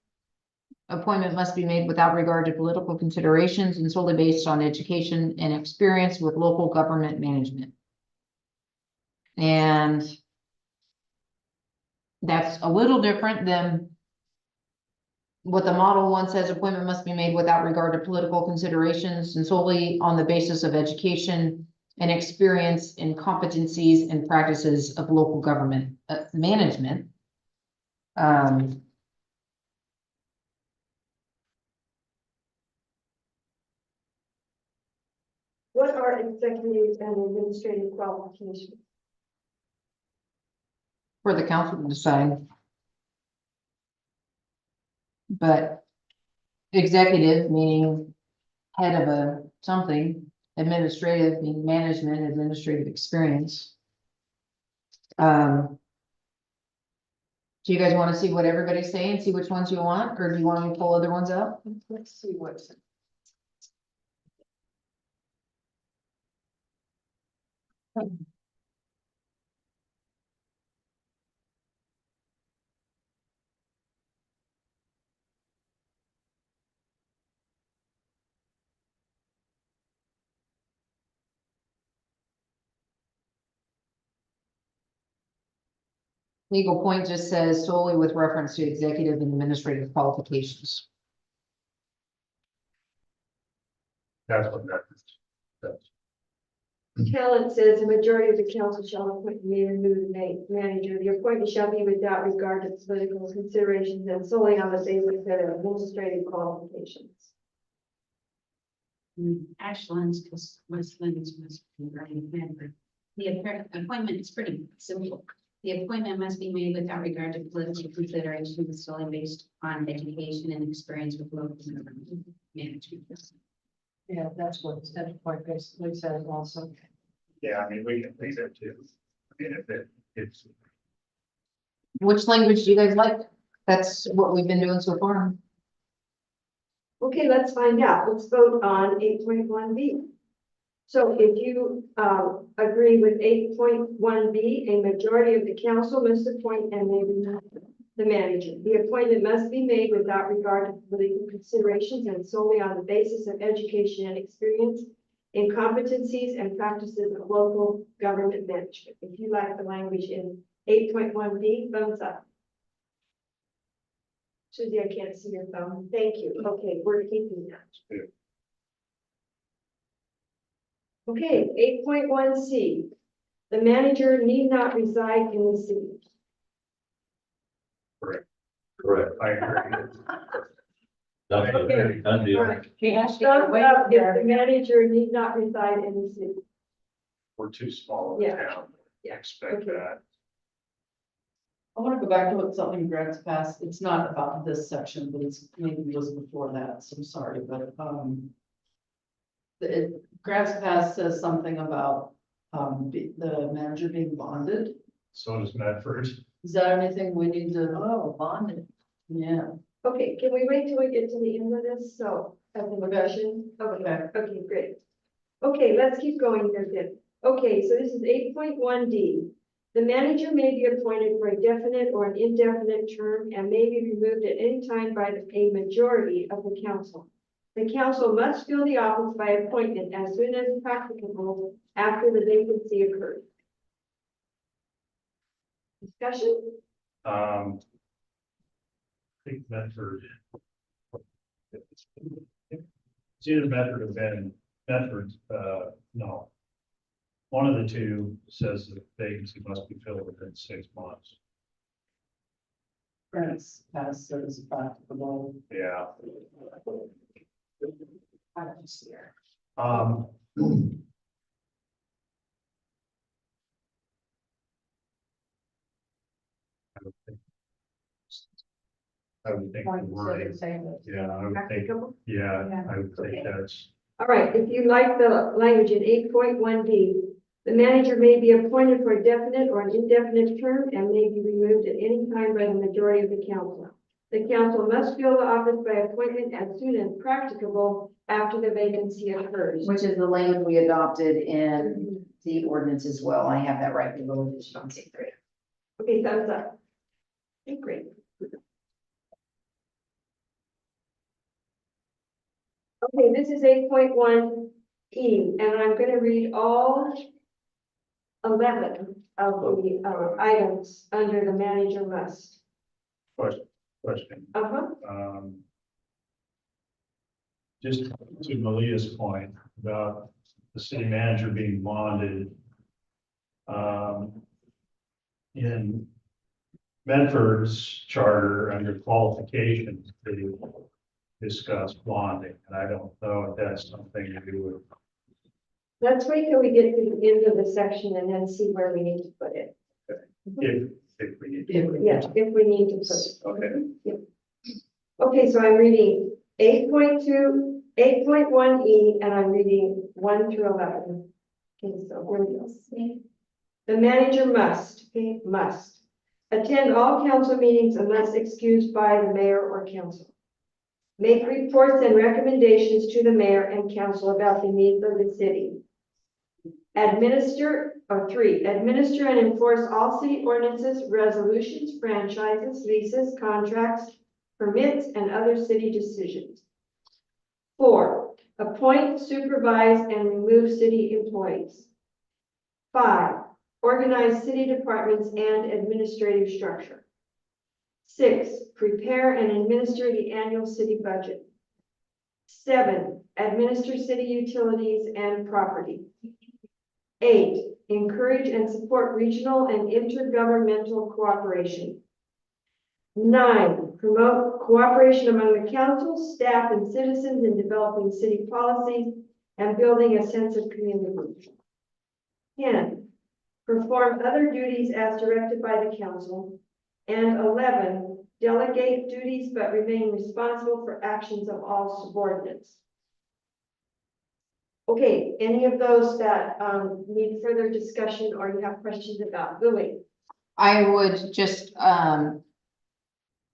Appointment must be made without regard to political considerations and solely based on education and experience with local government management. And that's a little different than what the model one says, appointment must be made without regard to political considerations and solely on the basis of education and experience in competencies and practices of local government management. What are executive and administrative qualifications? For the council to decide. But executive meaning head of a something, administrative meaning management, administrative experience. Do you guys want to see what everybody's saying, see which ones you want, or do you want me to pull other ones up? Let's see what's. Legal point just says solely with reference to executive and administrative qualifications. that's what that is. Talent says the majority of the council shall appoint and may remove the manager. The appointment shall be without regard to political considerations and solely on the basis of their administrative qualifications. Ashland's, because Westland's was regarding Medford. The appointment is pretty simple. The appointment must be made without regard to political considerations, solely based on education and experience with local government management. Yeah, that's what that point basically says also. Yeah, I mean, we can leave it too. I mean, if it's, Which language do you guys like? That's what we've been doing so far. Okay, let's find out. Let's vote on 8.1B. So if you agree with 8.1B, a majority of the council must appoint and may remove the manager. The appointment must be made without regard to political considerations and solely on the basis of education and experience in competencies and practices of local government management. If you like the language in 8.1B, thumbs up. Susie, I can't see your thumb. Thank you. Okay, we're keeping that. Okay, 8.1C. The manager need not reside in the city. correct, I agree. Okay. Done deal. All right. She has to get Thumbs away up from if there. the manager need not reside in the city. we're too small of a Yeah. town. Yeah. Expect Okay. that. I want to go back to what something Grant's passed. It's not about this section, but it's maybe was before that, so I'm sorry, but, Grant's pass says something about, the manager being bonded. So does Medford. Is that anything we need to? Oh, bonded. Yeah, Okay, can we wait till we get to the end of this? So, as a discussion? okay. Okay, great. Okay, let's keep going here then. Okay, so this is 8.1D. The manager may be appointed for a definite or an indefinite term and may be removed at any time by a majority of the council. The council must fill the office by appointment as soon as practicable after the vacancy occurs. Discussion? I think Medford. It's either Medford or Medford, no. One of the two says the vacancy must be filled within 6 months. Grant's pass says practicable. Yeah. I don't see it. Um. I would think the wording, yeah, I would think, Practicable? yeah, I would Okay. think that's, All right, if you like the language in 8.1D, the manager may be appointed for a definite or an indefinite term and may be removed at any time by the majority of the council. The council must fill the office by appointment as soon as practicable after the vacancy occurs. Which is the language we adopted in the ordinance as well. I have that right below it. Okay, great. Okay, thumbs up. Okay, great. Okay, this is 8.1E, and I'm gonna read all 11 of the items under the manager must. question. Just to Malia's point about the city manager being bonded. In Medford's charter, under qualifications, they discuss bonding, and I don't know if that's something to do with. Let's wait till we get to the end of the section and then see where we need to put it. If we need. Yeah, if we need to put it. Okay. Okay, so I'm reading 8.2, 8.1E, and I'm reading 1 through 11. Okay, so here we go. The manager must attend all council meetings unless excused by the mayor or council. Make reports and recommendations to the mayor and council about the needs of the city. Administer and enforce all city ordinances, resolutions, franchises, leases, contracts, permits, and other city decisions. 4, appoint, supervise, and remove city employees. 5, organize city departments and administrative structure. 6, prepare and administer the annual city budget. 7, administer city utilities and property. 8, encourage and support regional and intergovernmental cooperation. 9, promote cooperation among the council, staff, and citizens in developing city policies and building a sense of community. 10, perform other duties as directed by the council. And 11, delegate duties but remain responsible for actions of all subordinates. Okay, any of those that need further discussion or you have questions about? Lily? I would just, I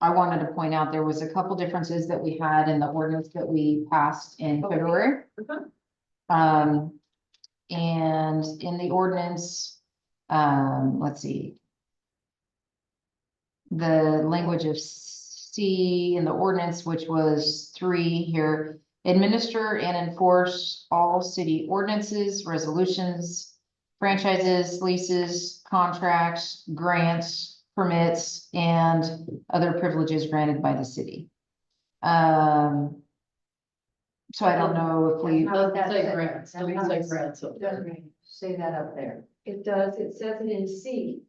wanted to point out, there was a couple differences that we had in the ordinance that we passed in Okay. February. Uh-huh. And in the ordinance, let's see. The language of C in the ordinance, which was 3 here, administer and enforce all city ordinances, resolutions, franchises, leases, contracts, grants, permits, and other privileges granted by the city. So I don't know if we, Doesn't say grants, doesn't say grants up there. Doesn't say that up there. It does, it says it in C.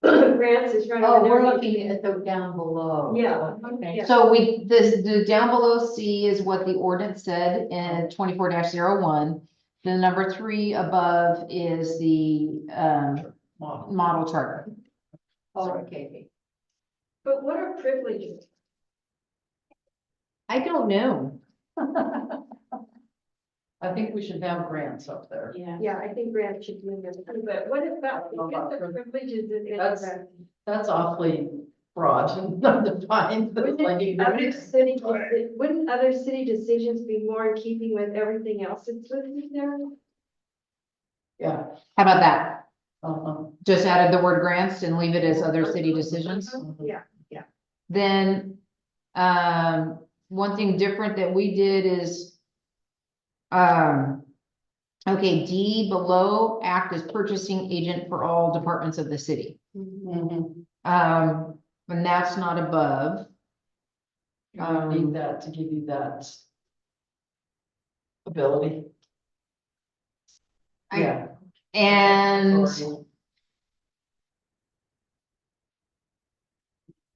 Grants is right Oh, over we're there. looking at the down below. Yeah. Okay. Yeah. so the down below C is what the ordinance said in 24-01. The number 3 above is the, Model. model charter. Oh, okay. But what are privileges? I don't know. I think we should have grants up there. Yeah. Yeah, I think Grant should do this, but what about, what the privileges in That's- that? That's awfully broad and undefined. Wouldn't other city decisions be more in keeping with everything else that's listed there? Yeah. How about that? Uh-huh. Just added the word grants and leave it as other city decisions? Yeah, Then, one thing different that we did is, okay, D below, act as purchasing agent for all departments of the city. Mhm. And that's not above. You need that to give you that ability. I- Yeah. And Authority.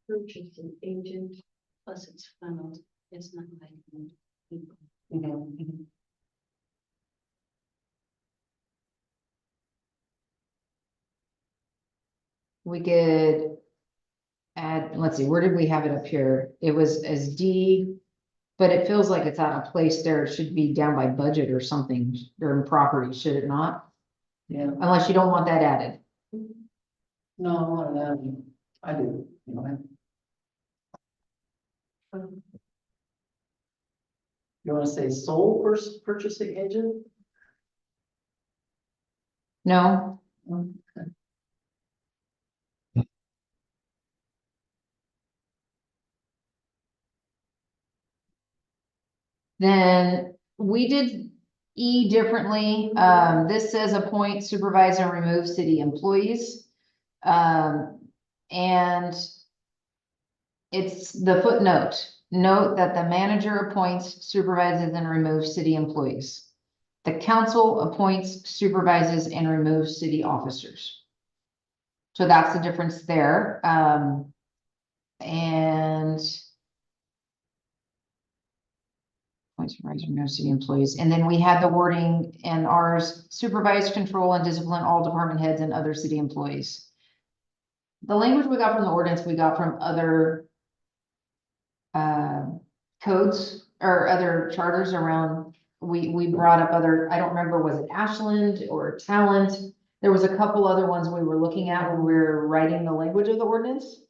purchasing agent. Plus it's funneled, it's not like. people. Mhm, mhm. we could add, let's see, where did we have it up here? It was as D, but it feels like it's out of place there. It should be down by budget or something, or in property, should it not? Yeah, Unless you don't want that added. no, I do, you know. You wanna say sole purchasing agent? No? Okay. Then we did E differently. This says appoint, supervise, and remove city employees. And it's the footnote. Note that the manager appoints, supervises, and removes city employees. The council appoints, supervises, and removes city officers. So that's the difference there. And appoints, supervise, remove city employees. And then we had the wording in ours, supervise, control, and discipline all department heads and other city employees. The language we got from the ordinance, we got from other codes or other charters around, we brought up other, I don't remember, was it Ashland or Talent? There was a couple other ones we were looking at when we were writing the language of the ordinance.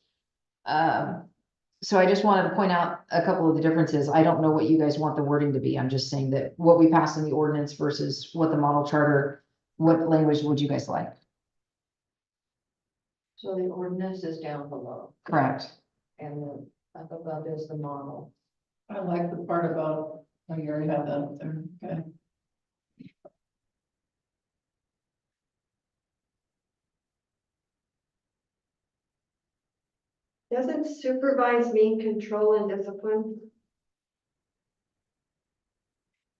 So I just wanted to point out a couple of the differences. I don't know what you guys want the wording to be. I'm just saying that what we passed in the ordinance versus what the model charter, what language would you guys like? So the ordinance is down below, Correct. and then up above is the model. I like the part about, oh, you already have that up there, okay. Doesn't supervise mean control and discipline?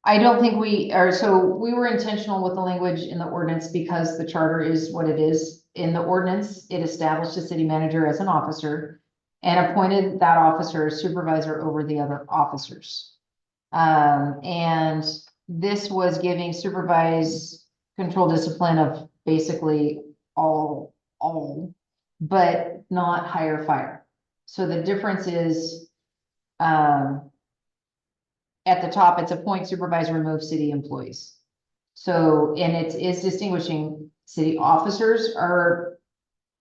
I don't think we are, so we were intentional with the language in the ordinance because the charter is what it is. In the ordinance, it established a city manager as an officer and appointed that officer as supervisor over the other officers. And this was giving supervise, control, discipline of basically all, but not hire, fire. So the difference is, at the top, it's appoint, supervise, remove city employees. So, and it's distinguishing city officers are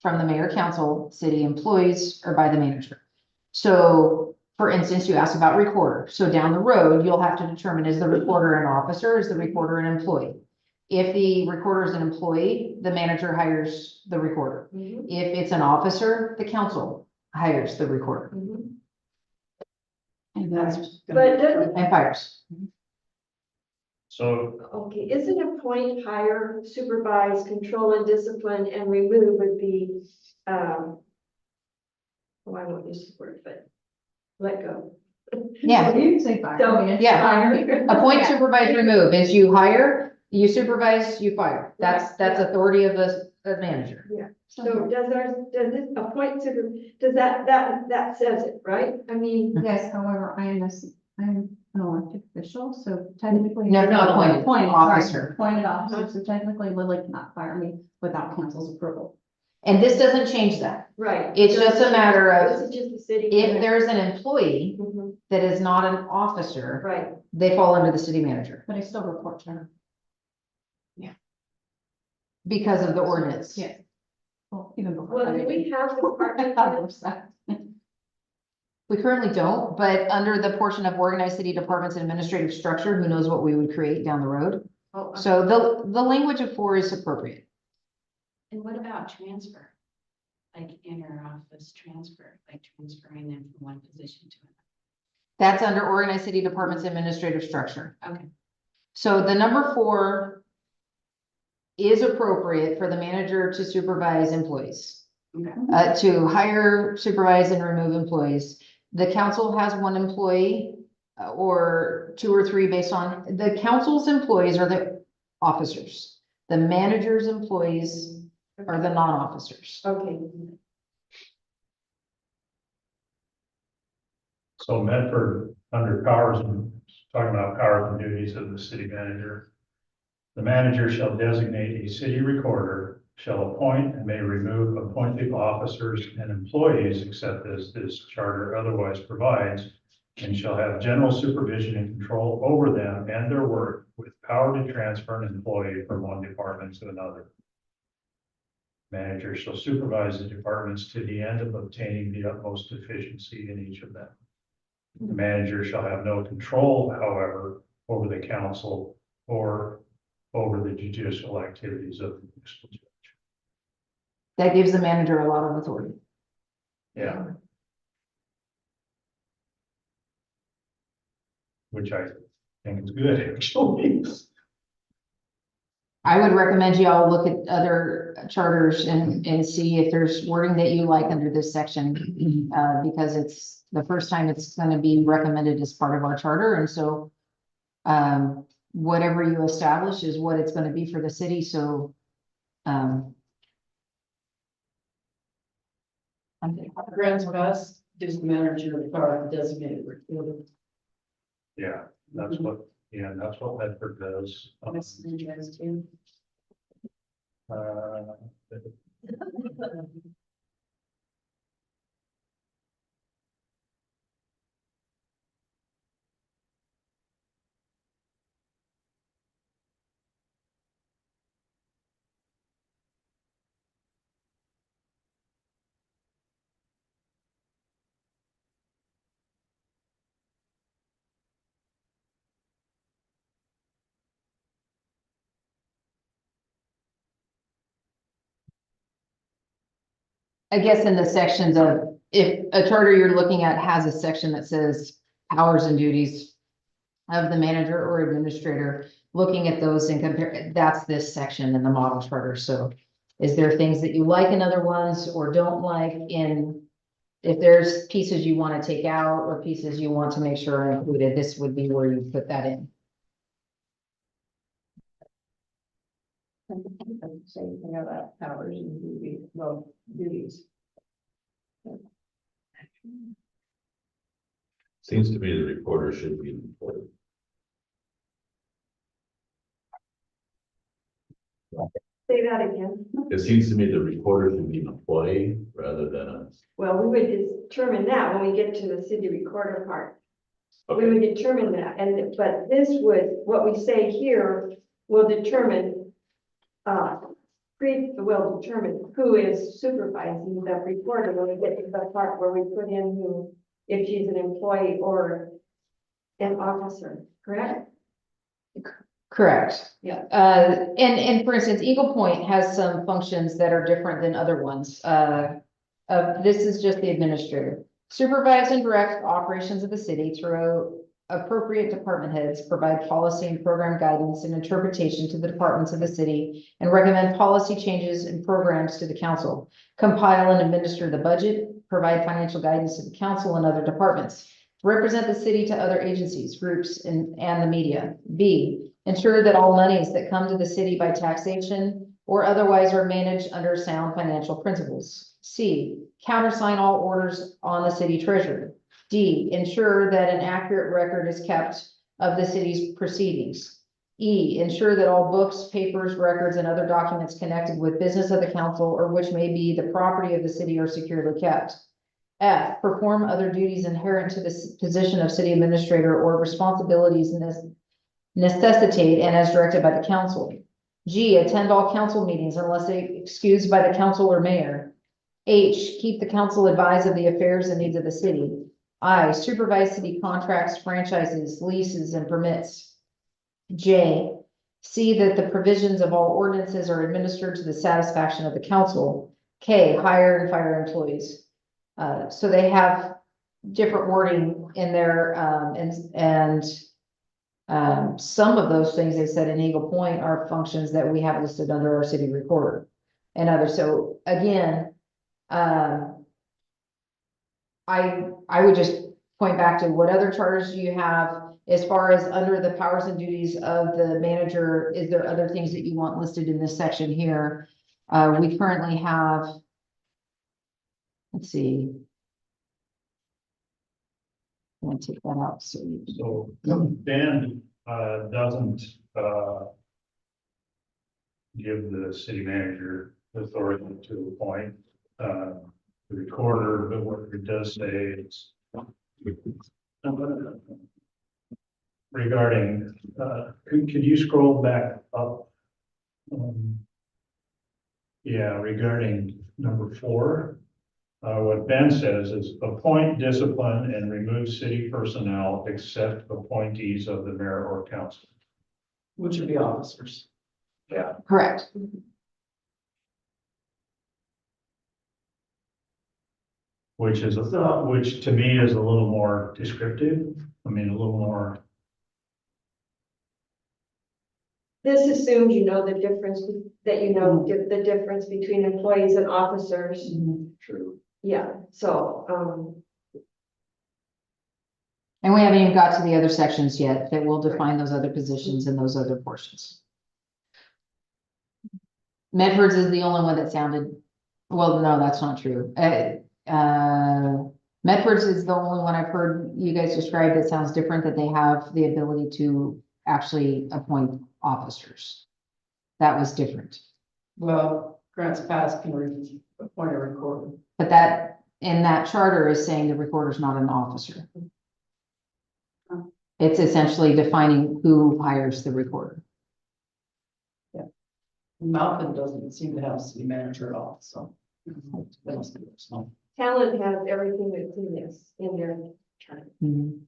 from the mayor council, city employees are by the manager. So, for instance, you asked about recorder. So down the road, you'll have to determine, is the recorder an officer, is the recorder an employee? If the recorder is an employee, the manager hires the recorder. Mhm, If it's an officer, the council hires the recorder mhm. And that's. But doesn't, and fires. So okay, isn't appoint, hire, supervise, control and discipline and remove would be, well, I won't use the word, but let go. Yeah. You can say fire. So, I mean, it's yeah. fire. Appoint, supervise, remove, is you hire, you supervise, you fire. That's authority of the manager. So does this appoint super, does that says it, right? I mean, Yes, however, I'm an elected official, so technically. No, not appointed, Appointed officer. Appointed officer, so technically Lily cannot fire me without council's approval. And this doesn't change that. Right. It's just a matter This of is just the city. if there's an employee Mhm, that is not an officer, Right, they fall under the city manager But I still report to her. because of the ordinance. Yeah. Well, even before. well, I do we have the department head? We currently don't, but under the portion of organized city departments and administrative structure, who knows what we would create down the road? Oh, So the language of 4 is appropriate. And what about transfer? Like inter-office transfer, like transferring them from one position to That's under organized city departments and administrative structure. another. Okay. So the number 4 is appropriate for the manager to supervise employees, Okay. to hire, supervise, and remove employees. The council has 1 employee or 2 or 3 based on, the council's employees are the officers. The manager's employees are the non-officers. Okay, So Medford, under powers and, talking about powers and duties of the city manager. The manager shall designate a city recorder, shall appoint and may remove appointed officers and employees except as this charter otherwise provides, and shall have general supervision and control over them and their work with power to transfer an employee from one department to another. Manager shall supervise the departments to the end of obtaining the utmost efficiency in each of them. The manager shall have no control, however, over the council or over the judicial activities of the municipal judge. That gives the manager a lot of authority. Yeah. Which I think is good, actually. I would recommend you all look at other charters and see if there's wording that you like under this section. Because it's the first time it's gonna be recommended as part of our charter, and so whatever you establish is what it's gonna be for the city, so Grants pass, gives the manager the power to designate a recorder. Yeah, that's what Medford does. That's the interest too. Uh, I guess in the sections of, if a charter you're looking at has a section that says powers and duties of the manager or administrator, looking at those and compare, that's this section in the model charter. So is there things that you like in other ones or don't like in, if there's pieces you want to take out or pieces you want to make sure are included, this would be where you put that in. Same thing about powers and duties, well, duties. Seems to me the recorder should be employed. say that again. It seems to me the recorder should be an employee rather than a. Well, we would determine that when we get to the city recorder part. We Okay, would determine that, and, but this would, what we say here will determine, will determine who is supervising the recorder when we get to the part where we put in who, if she's an employee or an officer, correct? Correct. Yeah. And for instance, Eagle Point has some functions that are different than other ones. This is just the administrator. Supervise and direct operations of the city through appropriate department heads, provide policy and program guidance and interpretation to the departments of the city, and recommend policy changes and programs to the council. Compile and administer the budget, provide financial guidance to the council and other departments. Represent the city to other agencies, groups, and the media. B, ensure that all monies that come to the city by taxation or otherwise are managed under sound financial principles. C, countersign all orders on the city treasury. D, ensure that an accurate record is kept of the city's proceedings. E, ensure that all books, papers, records, and other documents connected with business of the council or which may be the property of the city are securely kept. F, perform other duties inherent to the position of city administrator or responsibilities necessitate and as directed by the council. G, attend all council meetings unless excused by the council or mayor. H, keep the council advised of the affairs and needs of the city. I, supervise city contracts, franchises, leases, and permits. J, see that the provisions of all ordinances are administered to the satisfaction of the council. K, hire and fire employees. So they have different wording in there, some of those things they said in Eagle Point are functions that we have listed under our city recorder and others. So again, I would just point back to what other charters do you have as far as under the powers and duties of the manager? Is there other things that you want listed in this section here? We currently have, let's see. I'm gonna take that out. So Ben, doesn't, give the city manager authority to appoint, the recorder, but what it does say is regarding, could you scroll back up? Yeah, regarding number 4. What Ben says is appoint, discipline, and remove city personnel except appointees of the mayor or council. Which would be officers. Yeah. Correct. Which to me is a little more descriptive. I mean, a little more. This assumes you know the difference, that you know the difference between employees and officers. True. Yeah, so, And we haven't even got to the other sections yet that will define those other positions and those other portions. Medford's is the only one that sounded, well, no, that's not true. Medford's is the only one I've heard you guys describe that sounds different, that they have the ability to actually appoint officers. That was different. Well, Grants Pass can appoint a recorder. But that, in that charter is saying the recorder's not an officer. It's essentially defining who hires the recorder. Malcolm doesn't seem to have a city manager at all, so. that must be small. talent has everything that's in this, in their chart. Mhm.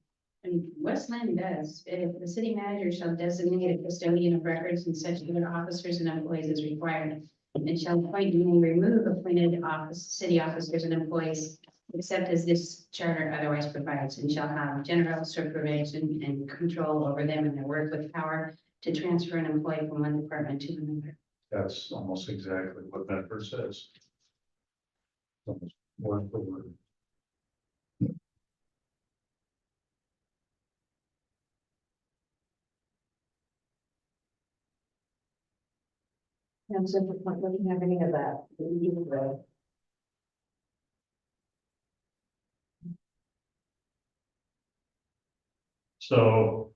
I mean, Westland does, if the city manager shall designate a custodian of records and such other officers and employees as required. And shall appoint and remove appointed city officers and employees, except as this charter otherwise provides, and shall have general supervision and control over them and their work with power to transfer an employee from one department to another. That's almost exactly what Medford says. Almost word for word. And so we don't have any of that. So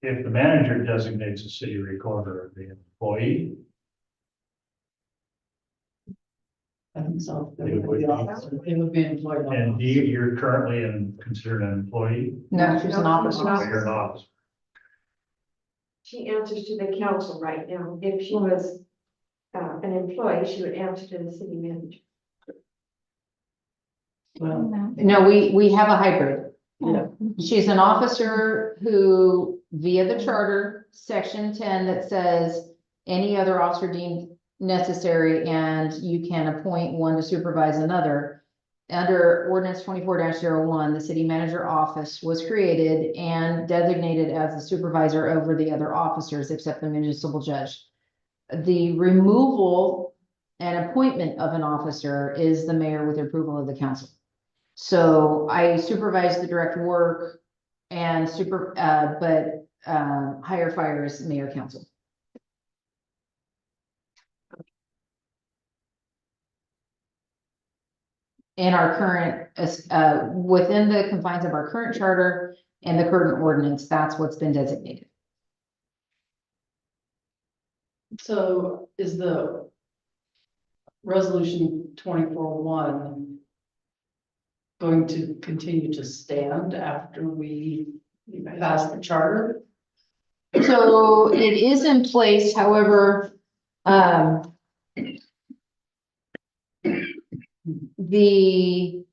if the manager designates a city recorder, the employee, I think so. It would be- It would be employed. and you're currently considered an employee, No, she's an officer. or you're an officer. She answers to the council right now. If she was an employee, she would answer to the city manager. Well, No, we have a hybrid. yeah, She's an officer who, via the charter, section 10, that says any other officer deemed necessary and you can appoint one to supervise another. Under ordinance 24-01, the city manager office was created and designated as the supervisor over the other officers except the municipal judge. The removal and appointment of an officer is the mayor with approval of the council. So I supervise the direct work and hire fire is mayor council. in our current, within the confines of our current charter and the current ordinance, that's what's been designated. So is the resolution 24-1 going to continue to stand after we pass the charter? So it is in place, however, um, the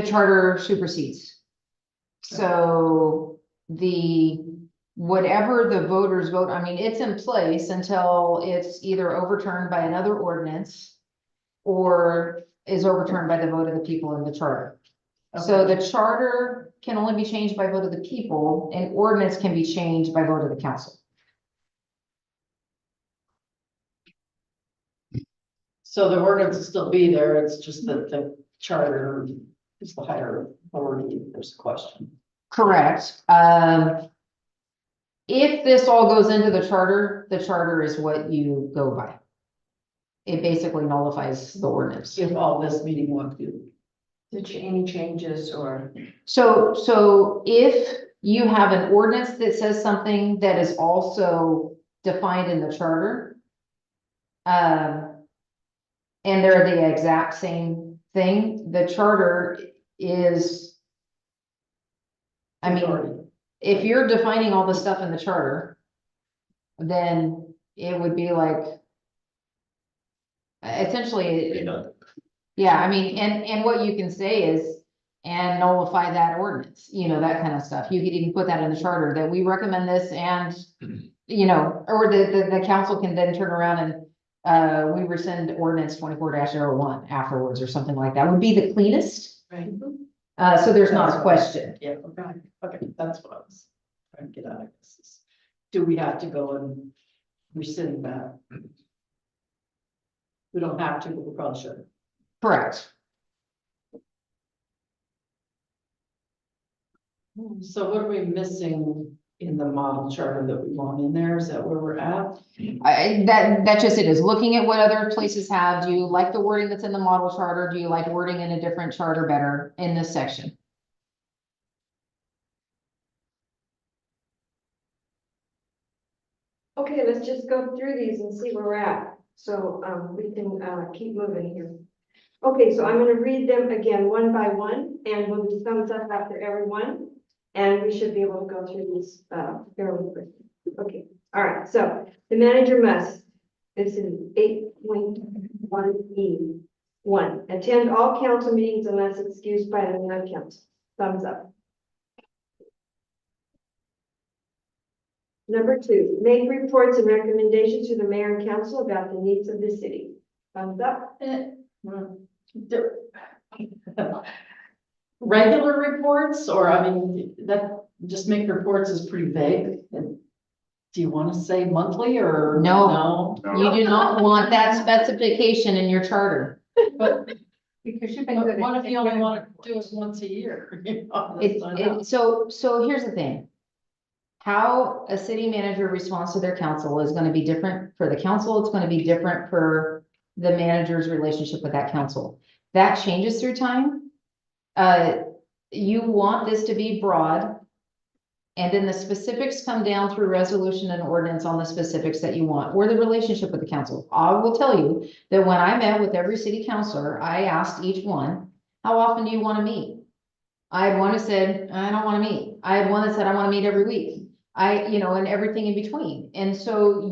charter supersedes. So whatever the voters vote, I mean, it's in place until it's either overturned by another ordinance or is overturned by the vote of the people in the charter. So the charter can only be changed by vote of the people, and ordinance can be changed by vote of the council. So the ordinance will still be there, it's just that the charter is the higher authority, if there's a question. Correct. If this all goes into the charter is what you go by. It basically nullifies the ordinance. If all this meeting went through. Any changes or? So if you have an ordinance that says something that is also defined in the charter, and they're the exact same thing, the charter is, I mean, if you're defining all the stuff in the charter, then it would be like, essentially, yeah, I mean, and what you can say is, and nullify that ordinance, you know, that kind of stuff. You could even put that in the charter that we recommend this and, you know, or the council can then turn around and we rescind ordinance 24-01 afterwards or something like that would be the cleanest. Right. So there's not a question. Yeah, okay, that's what I was trying to get out of this. Do we have to go and rescind that? We don't have to, but we probably should. Correct. So what are we missing in the model charter that we want in there? Is that where we're at? That just it is looking at what other places have. Do you like the wording that's in the model charter? Do you like wording in a different charter better in this section? Okay, let's just go through these and see where we're at. So, we can, keep moving here. Okay, so I'm gonna read them again, one by one, and we'll do thumbs up after every one. And we should be able to go through these, fairly quick. Okay, all right, so the manager must, this is 8.1E. 1, attend all council meetings unless excused by the mayor of council. Thumbs up. Number 2, make reports and recommendations to the mayor and council about the needs of the city. Thumbs up. Regular reports, or I mean, that just make reports is pretty vague. And do you want to say monthly or? No. You do not want that specification in your charter. But Because you've been good. what if you only want to do it once a year? So here's the thing. How a city manager responds to their council is gonna be different for the council, it's gonna be different for the manager's relationship with that council. That changes through time. You want this to be broad. And then the specifics come down through resolution and ordinance on the specifics that you want, or the relationship with the council. I will tell you that when I met with every city councilor, I asked each one, how often do you want to meet? I had one who said, I don't want to meet. I had one that said, I want to meet every week. And everything in between. And so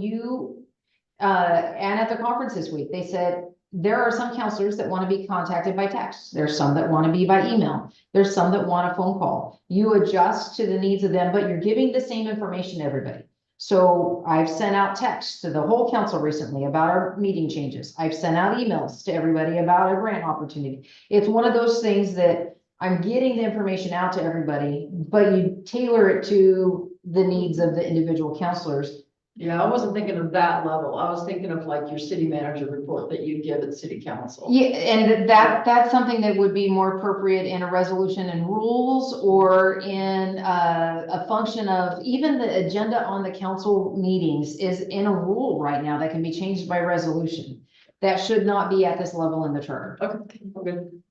and at the conference this week, they said, there are some counselors that want to be contacted by text. There's some that want to be by email. There's some that want a phone call. You adjust to the needs of them, but you're giving the same information to everybody. So I've sent out texts to the whole council recently about our meeting changes. I've sent out emails to everybody about a grant opportunity. It's one of those things that I'm getting the information out to everybody, but you tailor it to the needs of the individual counselors. Yeah, I wasn't thinking of that level. I was thinking of like your city manager report that you give at city council. Yeah, and that's something that would be more appropriate in a resolution and rules or in a function of even the agenda on the council meetings is in a rule right now that can be changed by resolution. that should not be at this level in the charter. Okay, we're good.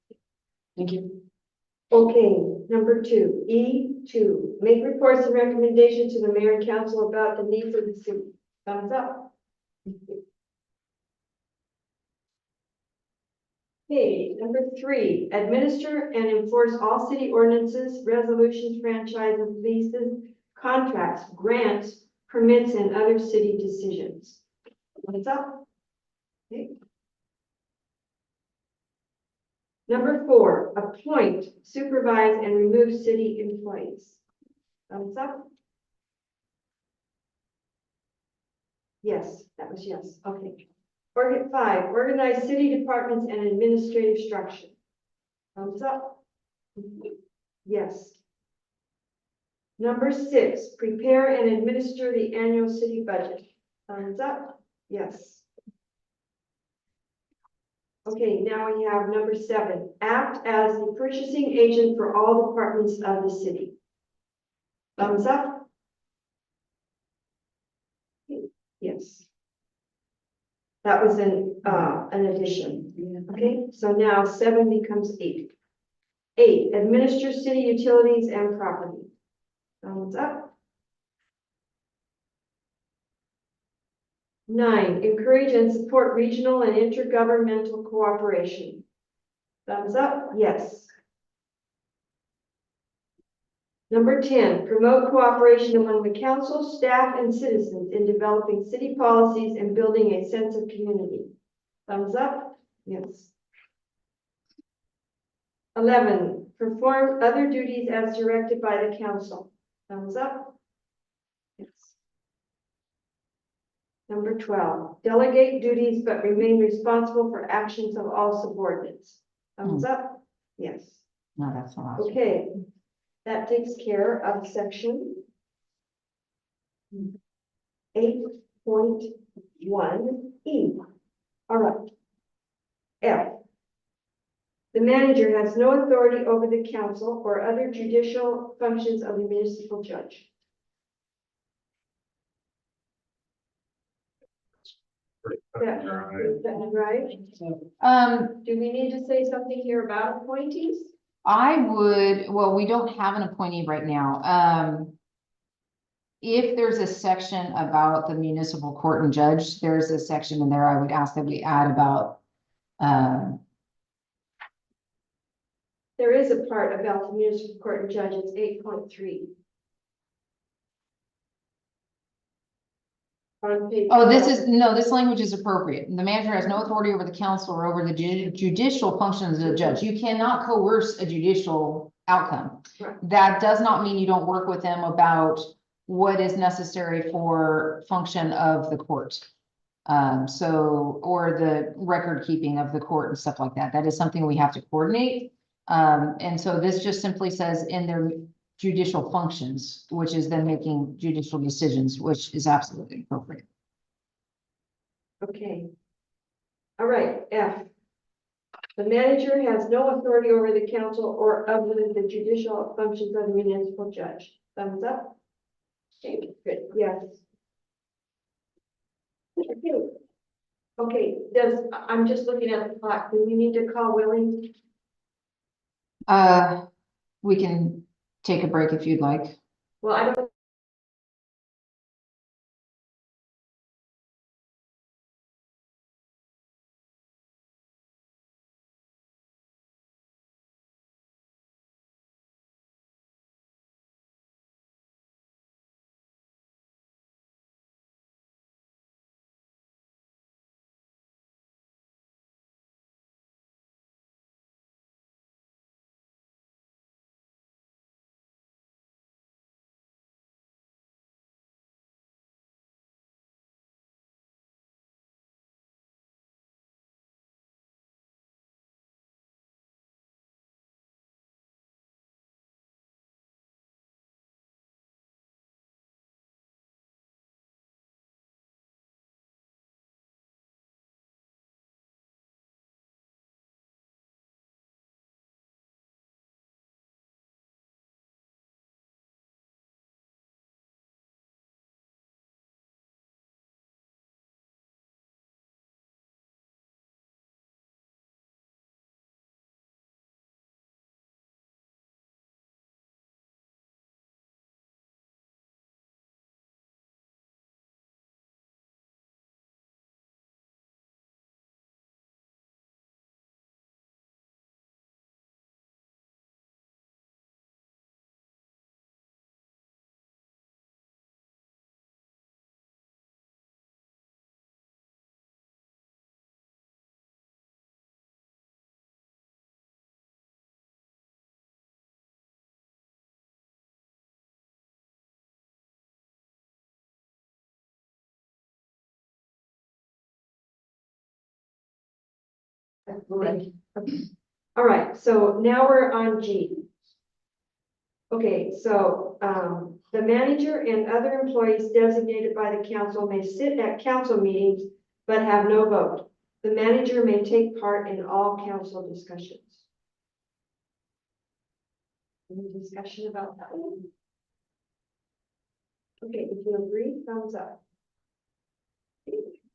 Thank you. Okay, number 2, E2, make reports and recommendations to the mayor and council about the needs of the city. Thumbs up. Okay, number 3, administer and enforce all city ordinances, resolutions, franchises, leases, contracts, grants, permits, and other city decisions. Thumbs up. Okay. Number 4, appoint, supervise, and remove city employees. Thumbs up. Yes, that was yes. Okay. 5, organize city departments and administrative structure. Thumbs up. Yes. Number 6, prepare and administer the annual city budget. Thumbs up. Yes. Okay, now we have number 7, act as the purchasing agent for all departments of the city. Thumbs up. Yes. That was an addition. Okay, so now 7 becomes 8. 8, administer city utilities and property. Thumbs up. 9, encourage and support regional and intergovernmental cooperation. Thumbs up, yes. Number 10, promote cooperation among the council, staff, and citizens in developing city policies and building a sense of community. Thumbs up, yes. 11, perform other duties as directed by the council. Thumbs up, yes. Number 12, delegate duties but remain responsible for actions of all subordinates. Thumbs up? Yes. No, that's not. Okay, that takes care of section 8.1E. All right. F. The manager has no authority over the council or other judicial functions of the municipal judge. Is that right? Do we need to say something here about appointees? I would, well, we don't have an appointee right now. If there's a section about the municipal court and judge, there's a section in there I would ask that we add about, There is a part about the municipal court and judge, it's 8.3. oh, this is, no, this language is appropriate. The manager has no authority over the council or over the judicial functions of the judge. You cannot coerce a judicial outcome. Right. That does not mean you don't work with them about what is necessary for function of the court. Or the record keeping of the court and stuff like that. That is something we have to coordinate. And so this just simply says in their judicial functions, which is then making judicial decisions, which is absolutely appropriate. Okay. All right, F. The manager has no authority over the council or over the judicial functions of the municipal judge. Thumbs up? Okay, good, yes. Okay. Okay, I'm just looking at the clock. Do we need to call Willie? We can take a break if you'd like. Well, I don't Right. Okay. All right, so now we're on G. Okay, so, the manager and other employees designated by the council may sit at council meetings but have no vote. The manager may take part in all council discussions. Any discussion about that one? Okay, if you agree, thumbs up.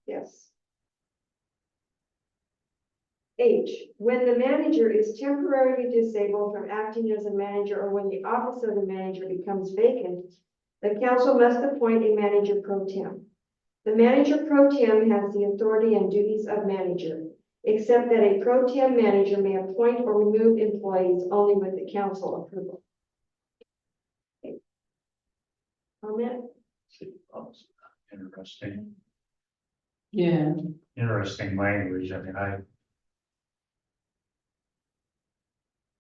Yes. H, when the manager is temporarily disabled from acting as a manager or when the office of the manager becomes vacant, the council must appoint a manager pro tem. The manager pro tem has the authority and duties of manager, except that a pro tem manager may appoint or remove employees only with the council approval. Okay. Comment? Interesting language. I mean, I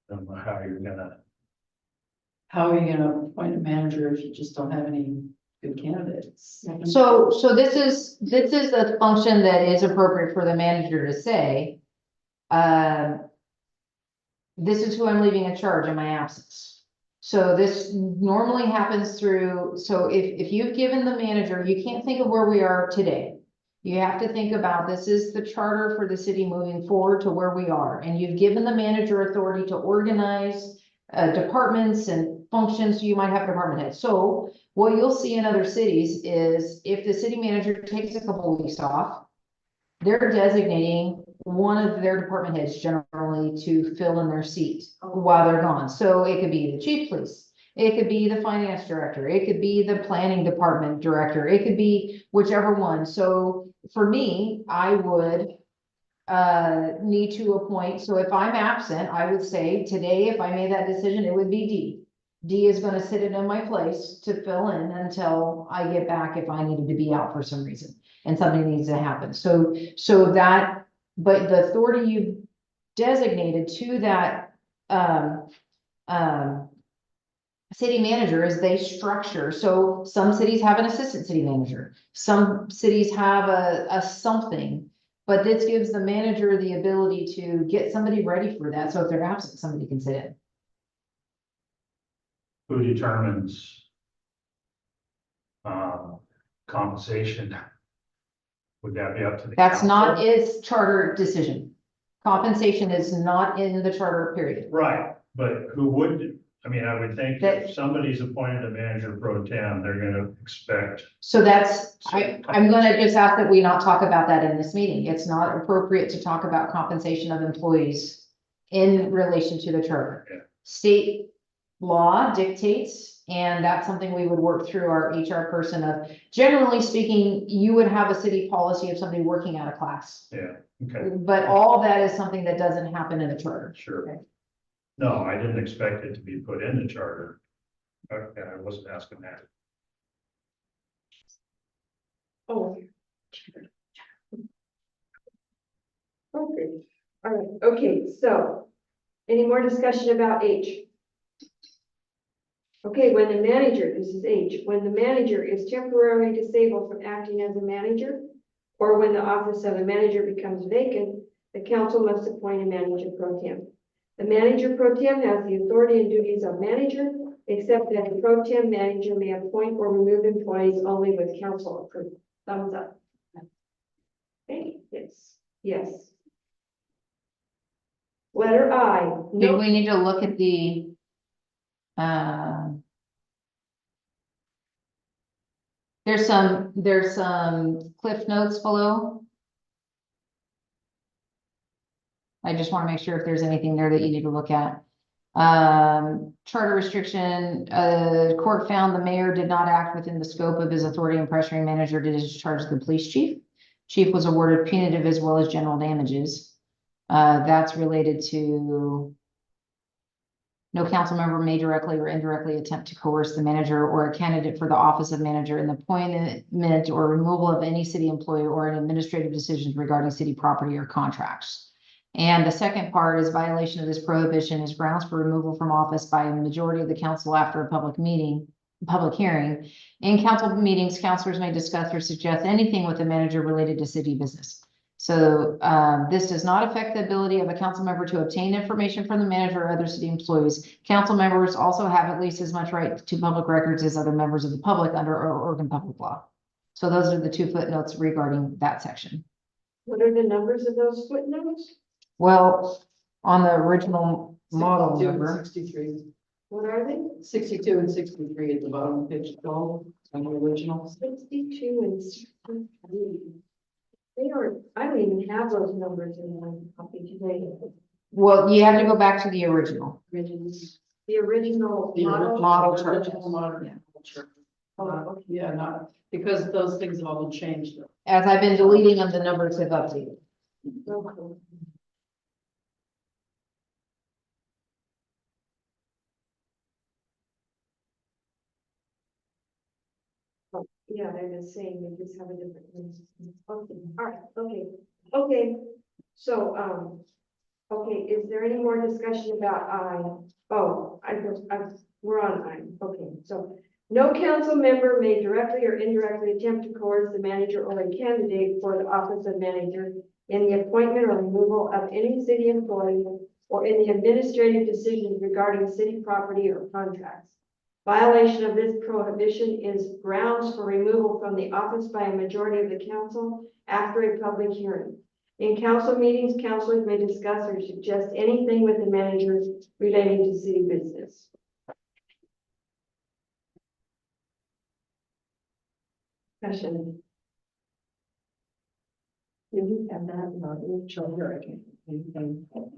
don't know how you're gonna, How are you gonna appoint a manager if you just don't have any good candidates? So this is a function that is appropriate for the manager to say, this is who I'm leaving in charge in my absence. So this normally happens through, so if you've given the manager, you can't think of where we are today. You have to think about, this is the charter for the city moving forward to where we are, and you've given the manager authority to organize departments and functions. You might have department heads. So what you'll see in other cities is if the city manager takes a couple of weeks off, they're designating one of their department heads generally to fill in their seat while they're gone. So it could be the chief of police. It could be the finance director. It could be the planning department director. It could be whichever one. So for me, I would need to appoint. So if I'm absent, I would say today, if I made that decision, it would be D. D is going to sit in my place to fill in until I get back if I needed to be out for some reason and something needs to happen. So that, but the authority you designated to that city manager is they structure. So some cities have an assistant city manager. Some cities have a something, but this gives the manager the ability to get somebody ready for that. So if they're absent, somebody can sit in. who determines compensation? Would that be up to the That's not council? its charter decision. Compensation is not in the charter period. Right, but who would, I mean, I would think That- if somebody's appointed a manager pro tem, they're gonna expect. So that's, I'm gonna just ask that we not talk about that in this meeting. It's not appropriate to talk about compensation of employees in relation to the charter. Yeah. State law dictates, and that's something we would work through our HR person of, generally speaking, you would have a city policy of somebody working out of class. Yeah, okay, But all that is something that doesn't happen in the charter. sure. No, I didn't expect it to be put in the charter. Okay, I wasn't asking that. Oh. Okay, all right, okay, so any more discussion about H? Okay, when the manager, this is H, when the manager is temporarily disabled from acting as a manager, or when the office of a manager becomes vacant, the council must appoint a manager pro tem. The manager pro tem has the authority and duties of manager, except that a pro tem manager may appoint or remove employees only with council approval. Thumbs up. Okay, yes, yes. Letter I, Do no, we need to look at the, there's some cliff notes below. I just want to make sure if there's anything there that you need to look at. Charter restriction, court found the mayor did not act within the scope of his authority and pressuring manager to discharge the police chief. Chief was awarded punitive as well as general damages. That's related to no council member may directly or indirectly attempt to coerce the manager or a candidate for the office of manager in the appointment or removal of any city employee or in administrative decisions regarding city property or contracts. And the second part is violation of this prohibition is grounds for removal from office by a majority of the council after a public hearing. In council meetings, councilors may discuss or suggest anything with the manager related to city business. So, this does not affect the ability of a council member to obtain information from the manager or other city employees. Council members also have at least as much right to public records as other members of the public under Oregon public law. So those are the two footnotes regarding that section. What are the numbers of those footnotes? Well, on the original model 62 and number, 63, What are they? 62 and 63 at the bottom of page 12, on the original. 62 and 63. They are, I don't even have those numbers in my copy today. well, you have to go back to the original. Originals. The original model. Model chart. Original modern Yeah. chart. Oh, okay. Yeah, not, because those things have all been changed. As I've been deleting them, the numbers have updated. Okay. Oh, yeah, they're the same, they just have a different name. Okay, all right, okay, so, okay, is there any more discussion about we're on I, okay, so. No council member may directly or indirectly attempt to coerce the manager or a candidate for the office of manager in the appointment or removal of any city employee or in the administrative decisions regarding city property or contracts. Violation of this prohibition is grounds for removal from the office by a majority of the council after a public hearing. In council meetings, councilors may discuss or suggest anything with the manager relating to city business. Discussion. Did we have that in our charter? I can't.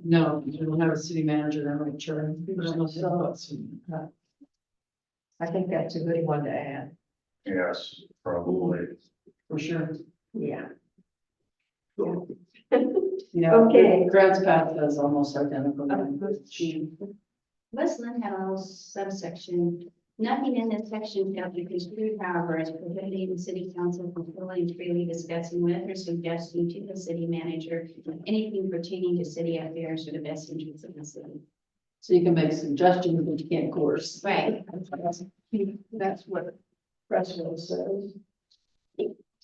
No, you don't have a city manager, they're not sure. There's no thoughts. I think that's a good one to add. Yes, probably. For sure. Yeah. Yeah. Okay. Grants path is almost identical. Westland has subsection, nothing in this section shall be construed, however, as prohibiting the city council from fully and freely discussing with or suggesting to the city manager anything pertaining to city affairs or the best interests of the city. So you can make suggestions, but you can't coerce. Right. That's what Crestwell says.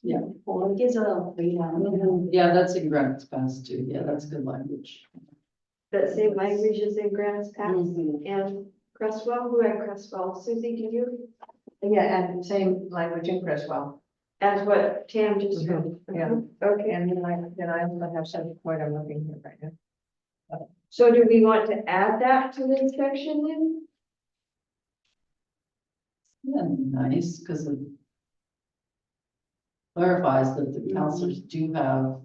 Yeah. Well, it gives a little freedom. Yeah, that's in grants pass too. Yeah, that's good language. That same language is in Grants Pass Mhm. and Crestwell, who had Crestwell? Susie, do you? Yeah, and same language in Crestwell. As what Tam just read? Yeah. Okay, And then I also have some point I'm looking here right now. so do we want to add that to this section then? Yeah, nice, because it clarifies that the councilors do have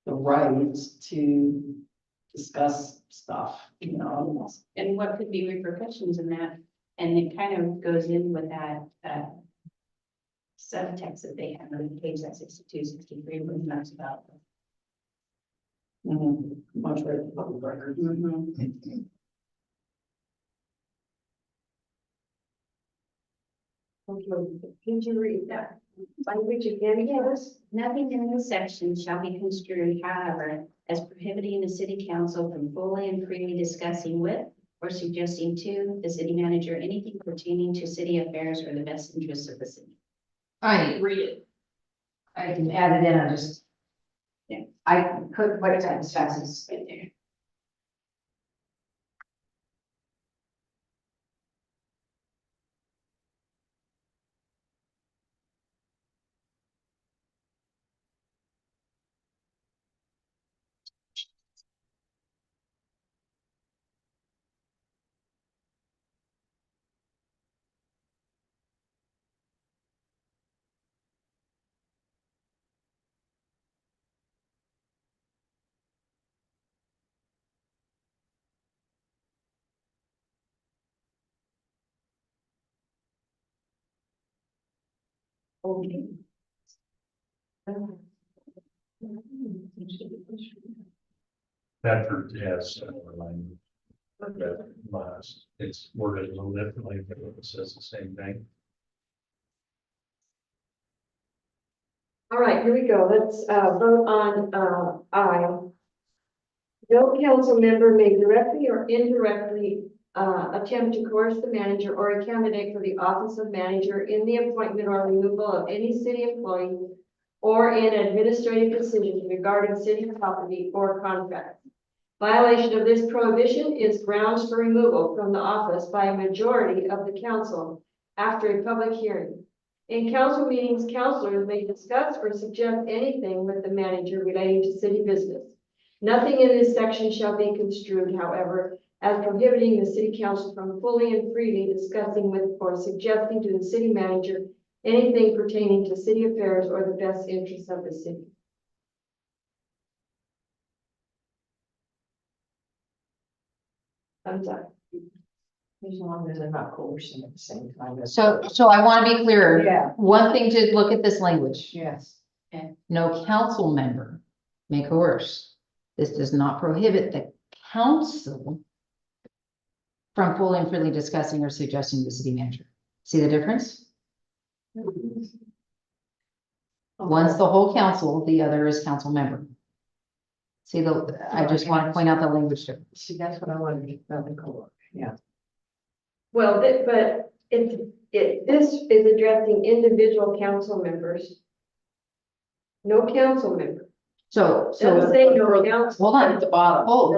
the right to discuss stuff, you know. And what could be repercussions in that? And it kind of goes in with that, subtext that they have on page 62, 63, where it talks about. Much right to public records. Okay, can you read that language again, yes? Nothing in this section shall be construed, however, as prohibiting the city council from fully and freely discussing with or suggesting to the city manager anything pertaining to city affairs or the best interests of the city. I read it. I can add it in, I just. Yeah. I could put it as fast as. Right there. Okay. Bedford has similar language. But it's worded a little differently, but it says the same thing. All right, here we go. Let's vote on I. No council member may directly or indirectly attempt to coerce the manager or a candidate for the office of manager in the appointment or removal of any city employee or in administrative decisions regarding city property or contracts. Violation of this prohibition is grounds for removal from the office by a majority of the council after a public hearing. In council meetings, councilors may discuss or suggest anything with the manager relating to city business. Nothing in this section shall be construed, however, as prohibiting the city council from fully and freely discussing with or suggesting to the city manager anything pertaining to city affairs or the best interests of the city. I'm done. As long as they're not coercing at the same time. So I want to be clear. Yeah. One thing to look at this language. Yes. No council member may coerce. This does not prohibit the council from fully and freely discussing or suggesting to the city manager. See the difference? One's the whole council, the other is council member. See I just want to point out the language difference. See, that's what I wanted to know. Yeah. Well, but this is addressing individual council members. No council member. Doesn't say no council. Hold on. At the bottom. Oh,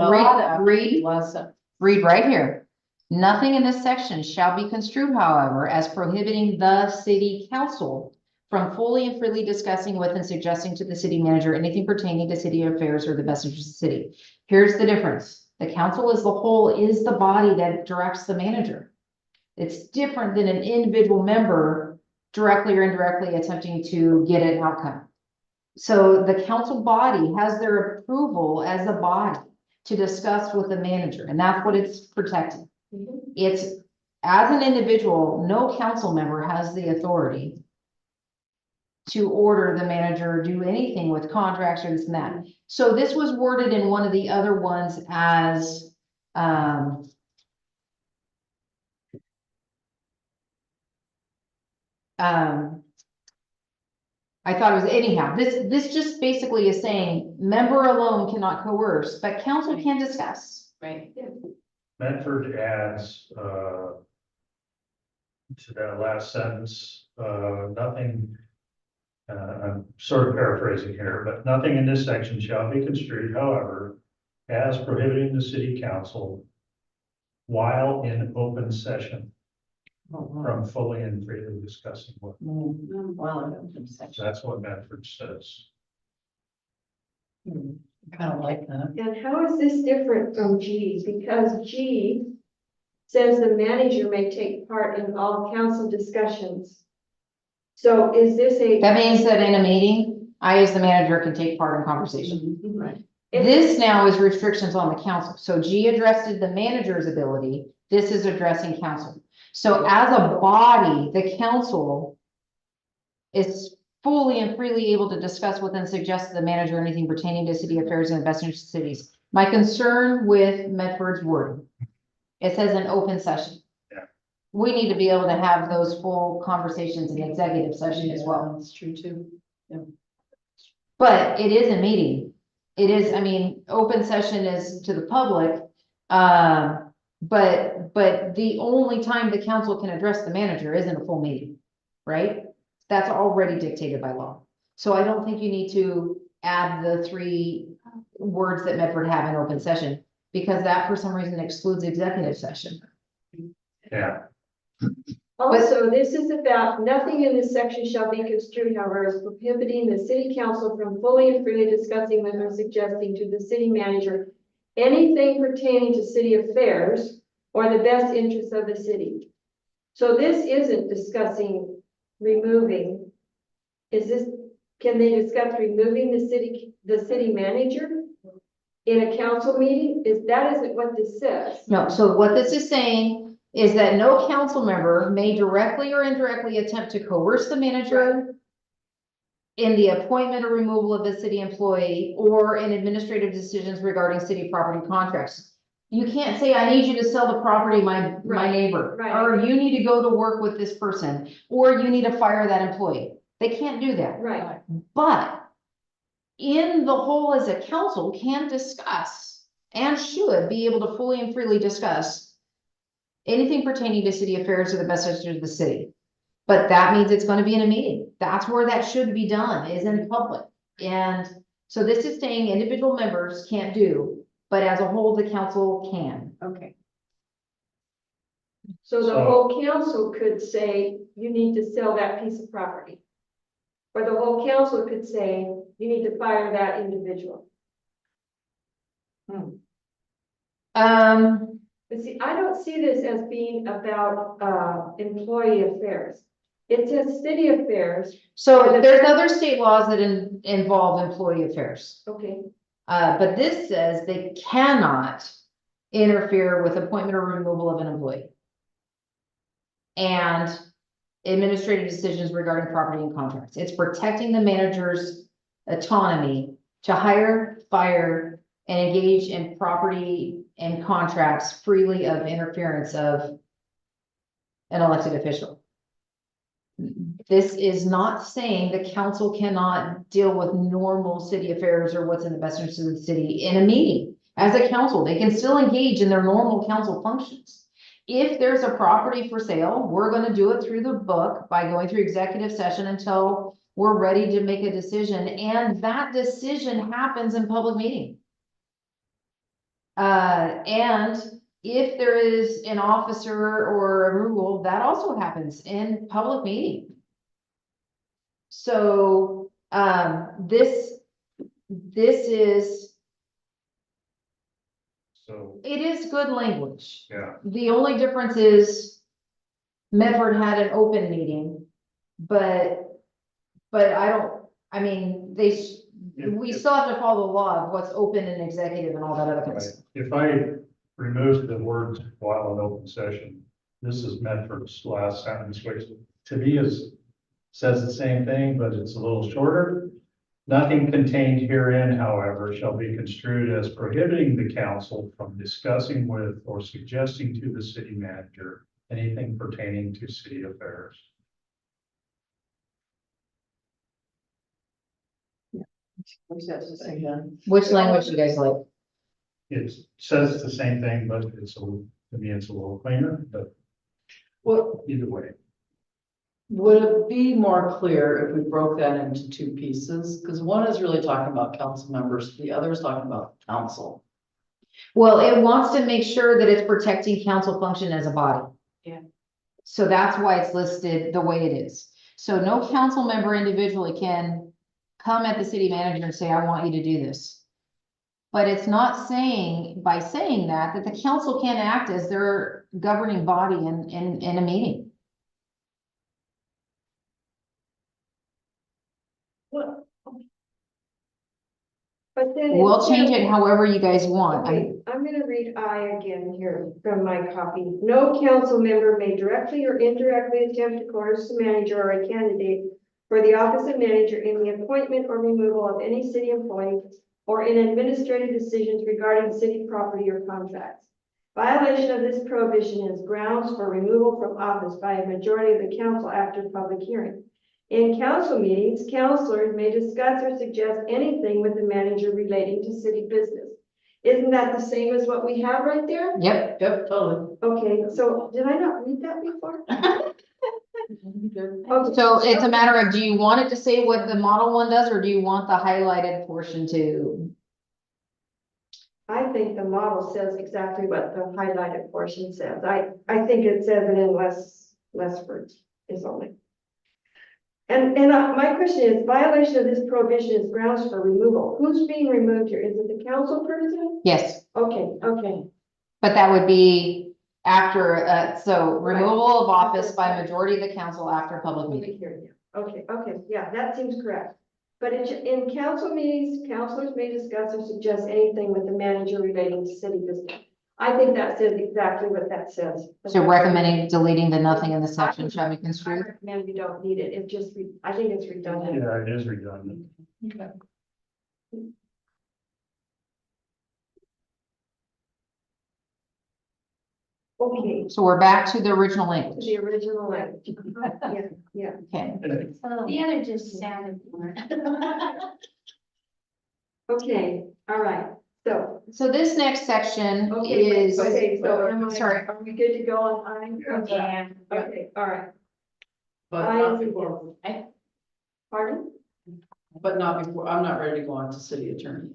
read Last sentence. Read right here. Nothing in this section shall be construed, however, as prohibiting the city council from fully and freely discussing with and suggesting to the city manager anything pertaining to city affairs or the best interest of the city. Here's the difference. The council as the whole is the body that directs the manager. It's different than an individual member directly or indirectly attempting to get an outcome. So the council body has their approval as a body to discuss with the manager, and that's what it's protecting. Mhm. It's, as an individual, no council member has the authority to order the manager do anything with contracts or this and that. So this was worded in one of the other ones as, I thought it was anyhow, this just basically is saying member alone cannot coerce, but council can discuss. Right. Medford adds, to that last sentence, nothing, I'm sort of paraphrasing here, but nothing in this section shall be construed, however, as prohibiting the city council while in open session from fully and freely discussing what, Well, that's what Medford says. kind of like that. And how is this different from G? Because G says the manager may take part in all council discussions. So is this a? That means that in a meeting, I as the manager can take part in conversation. Right. This now is restrictions on the council. So G addressed the manager's ability. This is addressing council. So as a body, the council is fully and freely able to discuss with and suggest to the manager anything pertaining to city affairs and the best interest of cities. My concern with Medford's wording, it says an open session. Yeah. We need to be able to have those full conversations in executive session as well. That's true too. But it is a meeting. It is, I mean, open session is to the public. But the only time the council can address the manager isn't a full meeting, right? That's already dictated by law. So I don't think you need to add the 3 words that Medford have in open session, because that for some reason excludes executive session. Yeah, Also, this is about nothing in this section shall be construed, however, as prohibiting the city council from fully and freely discussing with or suggesting to the city manager anything pertaining to city affairs or the best interests of the city. So this isn't discussing removing. Can they discuss removing the city manager in a council meeting? That isn't what this says. No, so what this is saying is that no council member may directly or indirectly attempt to coerce the manager in the appointment or removal of the city employee or in administrative decisions regarding city property contracts. You can't say, I need you to sell the property, my Right, neighbor, right. or you need to go to work with this person, or you need to fire that employee. They can't do that. Right. But in the whole as a council can discuss and should be able to fully and freely discuss anything pertaining to city affairs or the best interest of the city. But that means it's gonna be in a meeting. That's where that should be done, is in public. And so this is saying individual members can't do, but as a whole, the council can. Okay. So the So- whole council could say, you need to sell that piece of property. Or the whole council could say, you need to fire that individual. But see, I don't see this as being about, employee affairs. It says city affairs, So there's other state laws that involve employee affairs. okay, But this says they cannot interfere with appointment or removal of an employee. And administrative decisions regarding property and contracts. It's protecting the manager's autonomy to hire, fire, and engage in property and contracts freely of interference of an elected official. This is not saying the council cannot deal with normal city affairs or what's in the best interest of the city in a meeting. As a council, they can still engage in their normal council functions. If there's a property for sale, we're gonna do it through the book by going through executive session until we're ready to make a decision, and that decision happens in public meeting. And if there is an officer or a rule, that also happens in public meeting. So, this is, So, it is good language. yeah, The only difference is Medford had an open meeting, but I mean, we still have to follow the law of what's open and executive and all that other kind of right. stuff. If I remove the words while in open session, this is Medford's last sentence, which to me says the same thing, but it's a little shorter. Nothing contained herein, however, shall be construed as prohibiting the council from discussing with or suggesting to the city manager anything pertaining to city affairs. Which that's the same thing. Which language you guys like? It says the same thing, but to me, it's a little cleaner, but What, either way. would it be more clear if we broke that into two pieces? Because one is really talking about council members, the other is talking about council. Well, it wants to make sure that it's protecting council function as a body. Yeah. So that's why it's listed the way it is. So no council member individually can come at the city manager and say, I want you to do this. But it's not saying, by saying that the council can't act as their governing body in a meeting. but then. We'll change it however you guys want. Okay, I'm gonna read I again here from my copy. No council member may directly or indirectly attempt to coerce the manager or a candidate for the office of manager in the appointment or removal of any city employee or in administrative decisions regarding city property or contracts. Violation of this prohibition is grounds for removal from office by a majority of the council after public hearing. In council meetings, councilors may discuss or suggest anything with the manager relating to city business. Isn't that the same as what we have right there? Yep, Yep, totally. Okay, so did I not read that before? Okay, so it's a matter of, do you want it to say what the model one does, or do you want the highlighted portion to? I think the model says exactly what the highlighted portion says. I think it says it in less words is only. And my question is, violation of this prohibition is grounds for removal. Who's being removed here? Is it the council person? Yes, Okay, okay. but that would be after, so removal of office by majority of the council after public meeting. Public hearing, yeah. Okay, yeah, that seems correct. But in council meetings, councilors may discuss or suggest anything with the manager relating to city business. I think that says exactly what that says. So recommending deleting the nothing in the section I- shall be I construed. recommend we don't need it. It just, I think it's redundant. Yeah, it is redundant. Okay. Okay, So we're back to the original to language. the original language. Yeah. Okay, The other just sounded more. Okay, all right. So, so this next section okay, is, okay, so am I, sorry. are we good to go on I? Yeah. Yeah. Okay, all right. But I not see. before, Pardon? but not before, I'm not ready to go on to city attorney,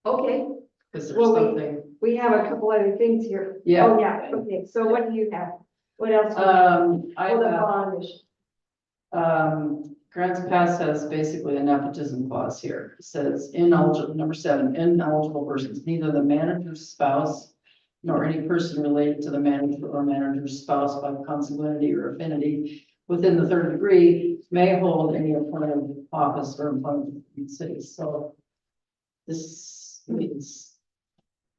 Okay, because there's Well, something, we have a couple other things here. yeah. Oh, yeah, okay, so what do you have? What else? do you have? I Oh, the have, bond issue. Grants Pass has basically a nepotism clause here. It says ineligible, number 7, ineligible persons, neither the manager's spouse nor any person related to the manager or manager's spouse by consanguinity or affinity within the 3rd degree may hold any appointed office or employment in the city. So this means.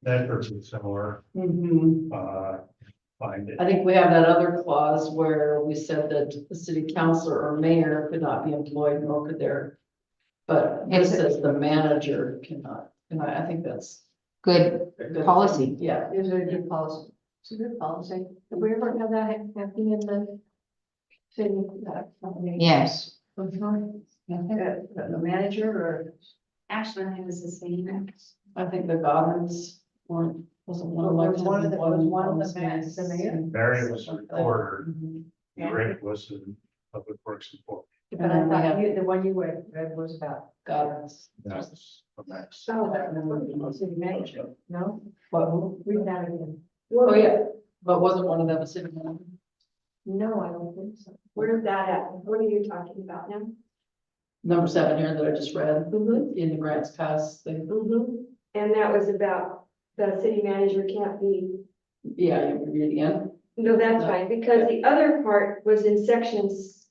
That person similar, Mhm. find it. I think we have that other clause where we said that the city councilor or mayor could not be employed, nor could their. But this says the manager cannot, and I think that's. Good a good policy. thing. Yeah, Is it a good policy? It's a good policy. Have we ever had that happen in the city? Yes. The manager or? Actually, I was the same. I think the Goddards weren't, wasn't one elected. Was one of was the mayor? Mary was a recorder, Mhm. Rick was in public works support. But And I then we thought have you, the one you read was about. Goddards. That's a mess. Oh, city manager, no? But, Read that again. oh yeah, but wasn't one of them a city manager? No, I don't think so. Where's that at? What are you talking about now? Number 7 here that I just read Mm-hmm. in the Grants Pass thing. Mm-hmm. And that was about the city manager can't be, Yeah, you can read it again. no, that's No. fine, because the other part was in section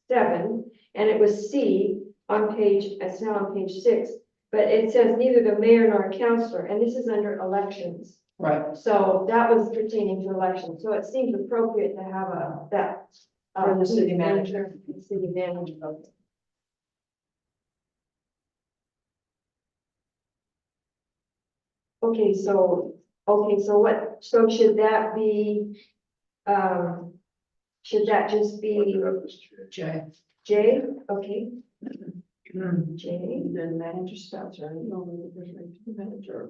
7, and it was C on page, it's now on page 6. But it says neither the mayor nor a councillor, and this is under elections. Right. So that was pertaining to elections, so it seems appropriate to have that. For the city manager. The city manager. Okay, so what, so should that be, should that just be Jay. J? Okay, J. The manager spouse or no, the manager.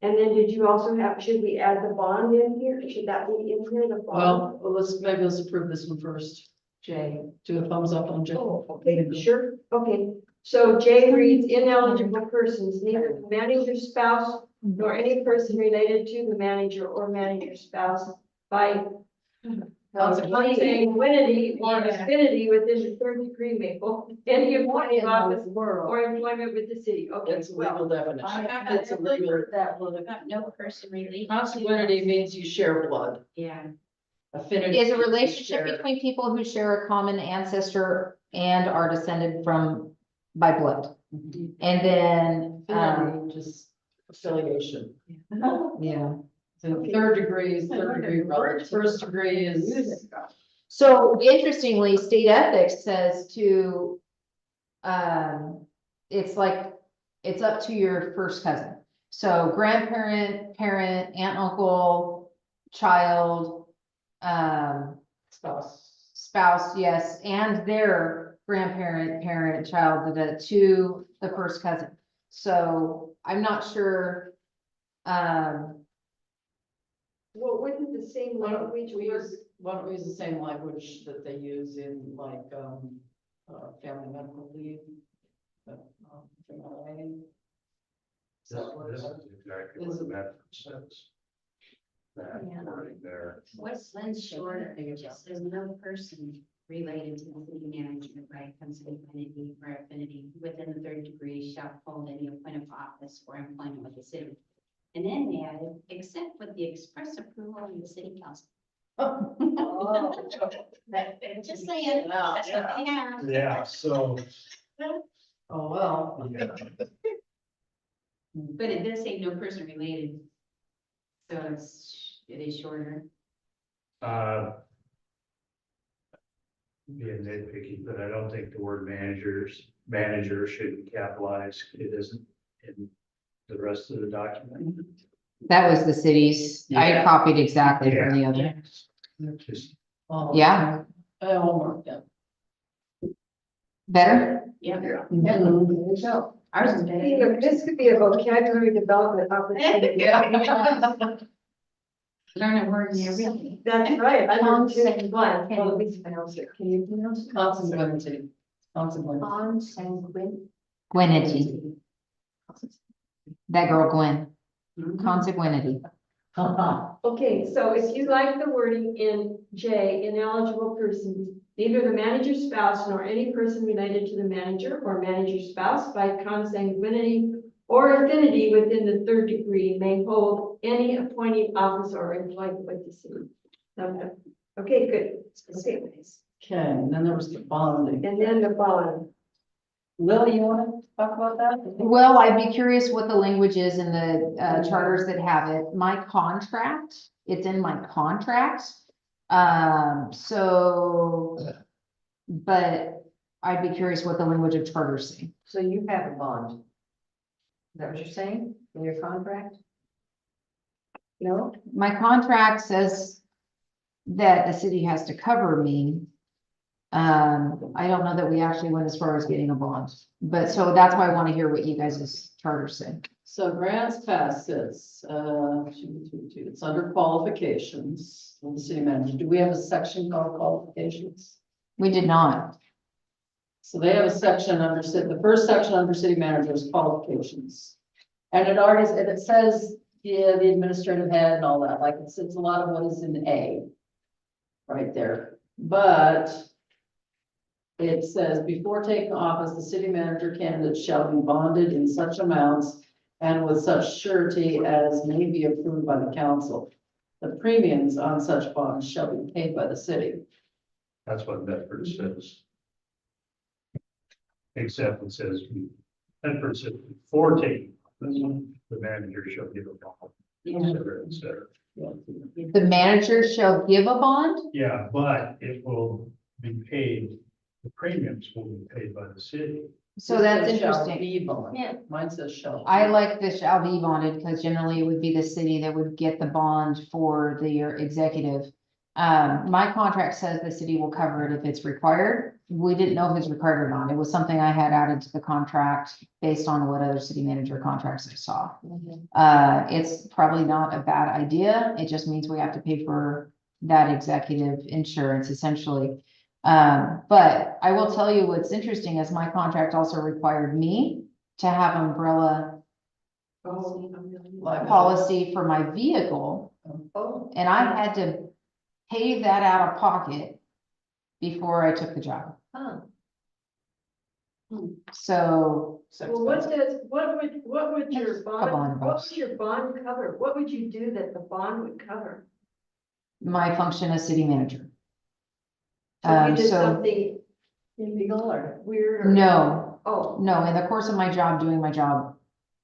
And then did you also have, should we add the bond in here? Should that be in here, the bond? Well, let's approve this one first. Jay. Do a thumbs up on Jay. Oh, okay, sure, okay. So J reads ineligible persons, neither the manager's spouse nor any person related to the manager or manager's spouse by consanguinity or affinity within the 3rd degree may hold any appointed office or employment with the city. Okay, It's a legal definition. It's a legal. About no person related. Consanguinity means you share blood. Yeah. Affinity. Is a means you relationship share- between people who share a common ancestor and are descended from by blood. Mhm. And then, Affinity, just affiliation. yeah. So 3rd degree is 3rd degree relative. 1st degree is. So interestingly, state ethics says to, it's like, it's up to your first cousin. So grandparent, parent, aunt, uncle, child, spouse, yes, and their grandparent, parent, child, to the first cousin. So I'm not sure, well, wouldn't the same language work? Why don't we use the same language that they use in like, family medical leave? FMLA? Is that what it This is? is exactly what the method says. That Yeah. wording there. What's Lynn's shorter? It just says no person related to the city manager by consanguinity or affinity within the 3rd degree shall hold any appointed office or employment with the city. And then they added, except with the express approval of the city council. Just saying, that's what they have. Yeah, so, Oh, well. yeah, But it does say no person related. So it is shorter. being nitpicky, but I don't think the word manager should be capitalized. It isn't in the rest of the document. that was the city's, I Yeah. copied exactly from the other. Just, Oh, Yeah. Homework, yeah. Better? Yeah. Mhm. Ours is better. This could be a vocabulary development opportunity. Yeah. Learn a word new, really. That's right. I learned two and one. Well, at least pronounce it. Can you pronounce it? Consanguinity. Consanguinity. Consanguine. Gwenity, that girl Gwen, consanguinity. Okay, so if you like the wording in J, ineligible persons, neither the manager's spouse nor any person related to the manager or manager's spouse by consanguinity or affinity within the third degree may hold any appointed office or employed with the city. Okay, good. Okay. Okay, and then there was the bonding. And then the bond. Lily, you want to talk about that? Well, I'd be curious what the language is in the charters that have it. My contract, it's in my contract. But I'd be curious what the language of charters say. So you have a bond. Is that what you're saying in your contract? No? My contract says that the city has to cover me. I don't know that we actually went as far as getting a bond, but so that's why I want to hear what you guys' charters say. So grants pass says, it's under qualifications of the city manager. Do we have a section called qualifications? We did not. So they have a section under, the first section under city manager is qualifications. And it already, and it says, yeah, the administrative head and all that, like it's a lot of what is in A. Right there, but it says, before taking office, the city manager candidate shall be bonded in such amounts and with such surety as may be approved by the council. The premiums on such bonds shall be paid by the city. That's what Bedford says. Except it says, Bedford says before taking, office, the manager shall give a bond, et cetera, et cetera. The manager shall give a bond? Yeah, but it will be paid, the premiums will be paid by the city. So that's It shall interesting. be bond. Yeah. Mine says shall. I like the shall be bonded because generally it would be the city that would get the bond for the executive. My contract says the city will cover it if it's required. We didn't know if it's required or not. It was something I had added to the contract based on what other city manager contracts I saw. It's probably not a bad idea. It just means we have to pay for that executive insurance essentially. But I will tell you what's interesting is my contract also required me to have umbrella policy for my vehicle. Oh, And I had to pay that out of pocket before I took the job. Huh. So well, what would your Couple bond, hundred what bucks. would your bond cover? What would you do that the bond would cover? my function as city manager. So you did So something Illegal or? weird or? no, Oh, no, in the course of my job, doing my job.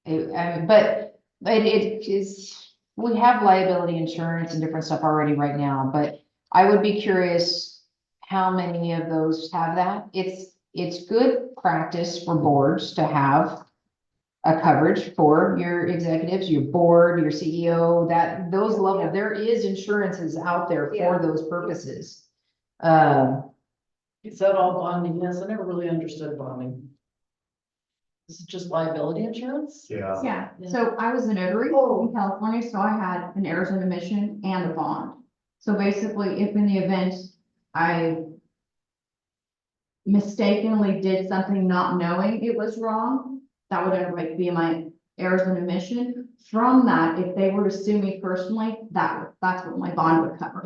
But it is, we have liability insurance and different stuff already right now, but I would be curious how many of those have that. It's good practice for boards to have a coverage for your executives, your board, your CEO, that those level, Yeah. there is insurances out there Yeah. for those purposes. Is that all bonding is? I never really understood bonding. Is it just liability insurance? Yeah. Yeah, so I was a notary in California, so I had an Arizona mission and a bond. So basically, if in the event I mistakenly did something not knowing it was wrong, that would like be my Arizona mission. From that, if they were to sue me personally, that's what my bond would cover.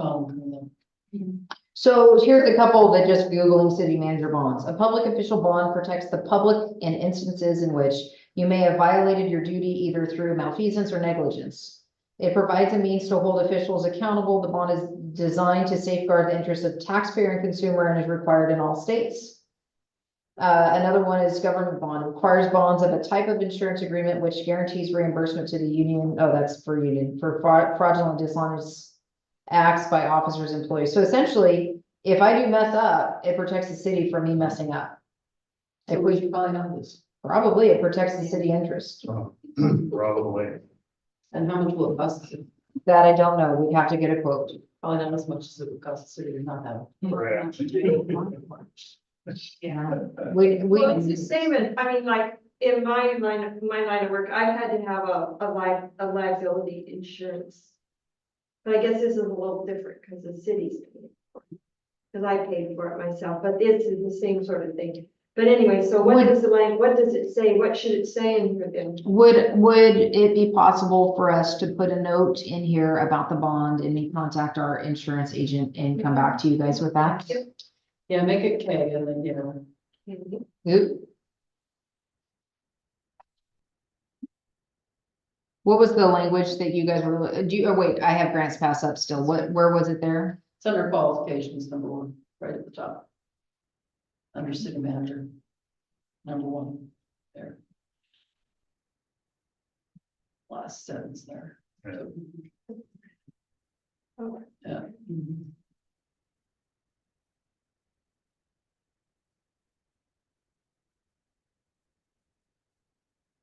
So here's a couple that just Googling city manager bonds. A public official bond protects the public in instances in which you may have violated your duty either through malfeasance or negligence. It provides a means to hold officials accountable. The bond is designed to safeguard the interests of taxpayer and consumer and is required in all states. Another one is government bond, requires bonds of a type of insurance agreement which guarantees reimbursement to the union. Oh, that's for union, for fraudulent dishonest acts by officers, employees. So essentially, if I do mess up, it protects the city from me messing up. So If we we, should probably know this. probably it protects the city interest. Probably. And how much will it cost us? That I don't know. We'd have to get a quote. Probably not as much as it would cost the city to not have. Correct. Yeah. well, it's the same, I mean, like, in my line of work, I had to have a liability insurance. But I guess this is a little different because the city's paying for it. Because I paid for it myself, but this is the same sort of thing. But anyway, so what does what does it say? What should it say in here then? Would it be possible for us to put a note in here about the bond and we contact our insurance agent and come back to you guys with that? Yeah, make it K and then, you know, Oop. What was the language that you guys were, oh wait, I have grants pass up still. Where was it there? it's under qualifications, number one, right at the top. Under city manager. Number one, there. Last sentence there. Yeah. Oh. Yeah.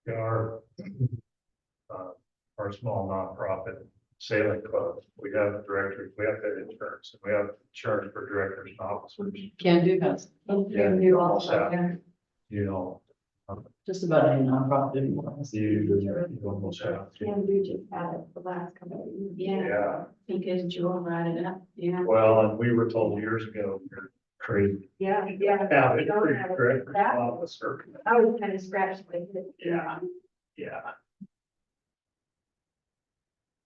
Our, our small nonprofit sailing club, we have directors, we have that insurance, and we have insurance for directors and officers. Can do has, Yeah, You almost also, have. yeah. You know, just about any nonprofit anymore. you almost have. Can do just had it the last couple of years. Yeah, Because Joel brought it up, yeah. well, and we were told years ago, you're crazy. Yeah. Have it, Don't have it. directors That- and officer. I was kind of scratched my head. Yeah. Yeah.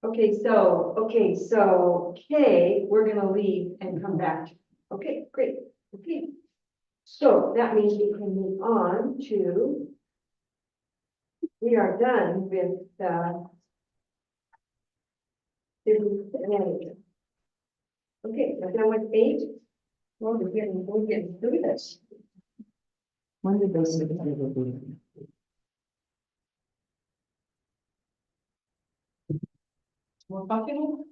Okay, so, K, we're gonna leave and come back. Okay, great, okay. So that means we can move on to. We are done with business manager. Okay, we're done with 8. Well, we're getting through this. When did they say that it would be? More popular?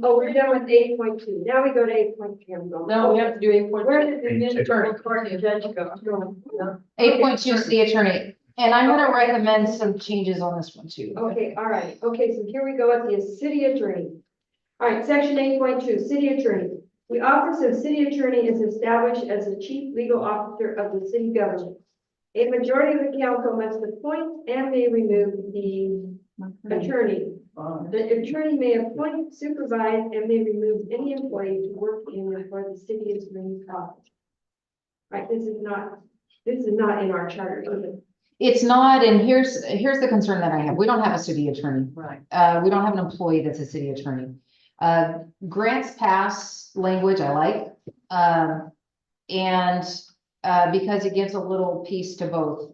Oh, we're done with 8.2. Now we go to 8.2. No, we have to do 8.2. Where did the administrative court judge go? 8.2 city attorney, and I'm gonna recommend some changes on this one too. Okay, all right. Okay, so here we go with the city attorney. All right, section 8.2, city attorney. The office of city attorney is established as the chief legal officer of the city government. A majority of the council must appoint and may remove the attorney. The attorney may appoint, supervise, and may remove any employee to work in or for the city attorney's office. Right, this is not in our charter, is it? It's not, and here's the concern that I have. We don't have a city attorney. Right. We don't have an employee that's a city attorney. Grants pass language I like. Because it gives a little piece to both.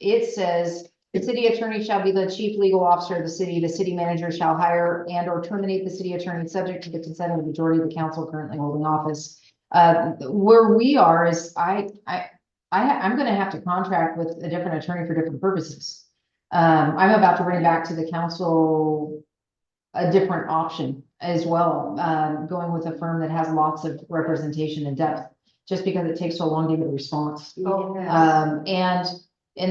It says, the city attorney shall be the chief legal officer of the city manager shall hire and or terminate the city attorney subject to the consent of the majority of the council currently holding office. Where we are is, I'm gonna have to contract with a different attorney for different purposes. I'm about to bring back to the council a different option as well, going with a firm that has lots of representation and depth, just because it takes so long to get a response. Oh, And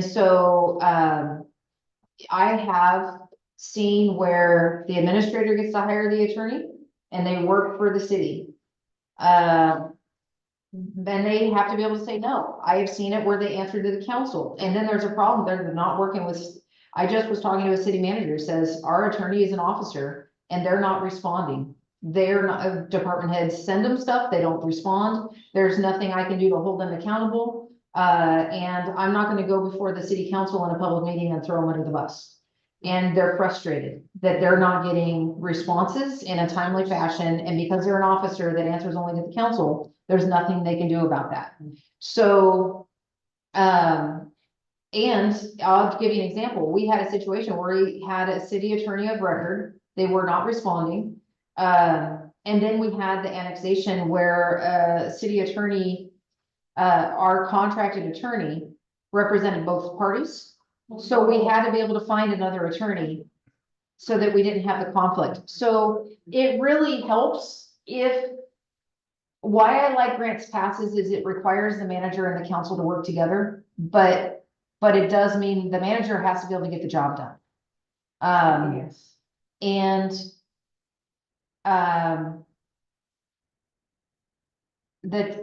so, I have seen where the administrator gets to hire the attorney and they work for the city. Then they have to be able to say no. I have seen it where they answer to the council, and then there's a problem. They're not working with. I just was talking to a city manager, says our attorney is an officer and they're not responding. They're not, department heads send them stuff, they don't respond. There's nothing I can do to hold them accountable. And I'm not gonna go before the city council in a public meeting and throw them under the bus. And they're frustrated that they're not getting responses in a timely fashion, and because they're an officer that answers only to the council, there's nothing they can do about that. So, and I'll give you an example. We had a situation where we had a city attorney of record. They were not responding. And then we had the annexation where city attorney, our contracted attorney represented both parties. So we had to be able to find another attorney so that we didn't have the conflict. So it really helps if, why I like grants passes is it requires the manager and the council to work together, but it does mean the manager has to be able to get the job done. Yes. And that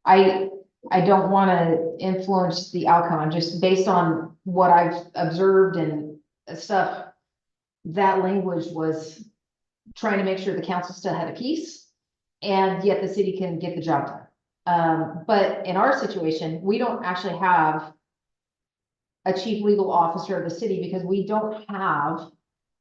I don't want to influence the outcome, just based on what I've observed and stuff. That language was trying to make sure the council still had a piece, and yet the city can get the job done. But in our situation, we don't actually have a chief legal officer of the city because we don't have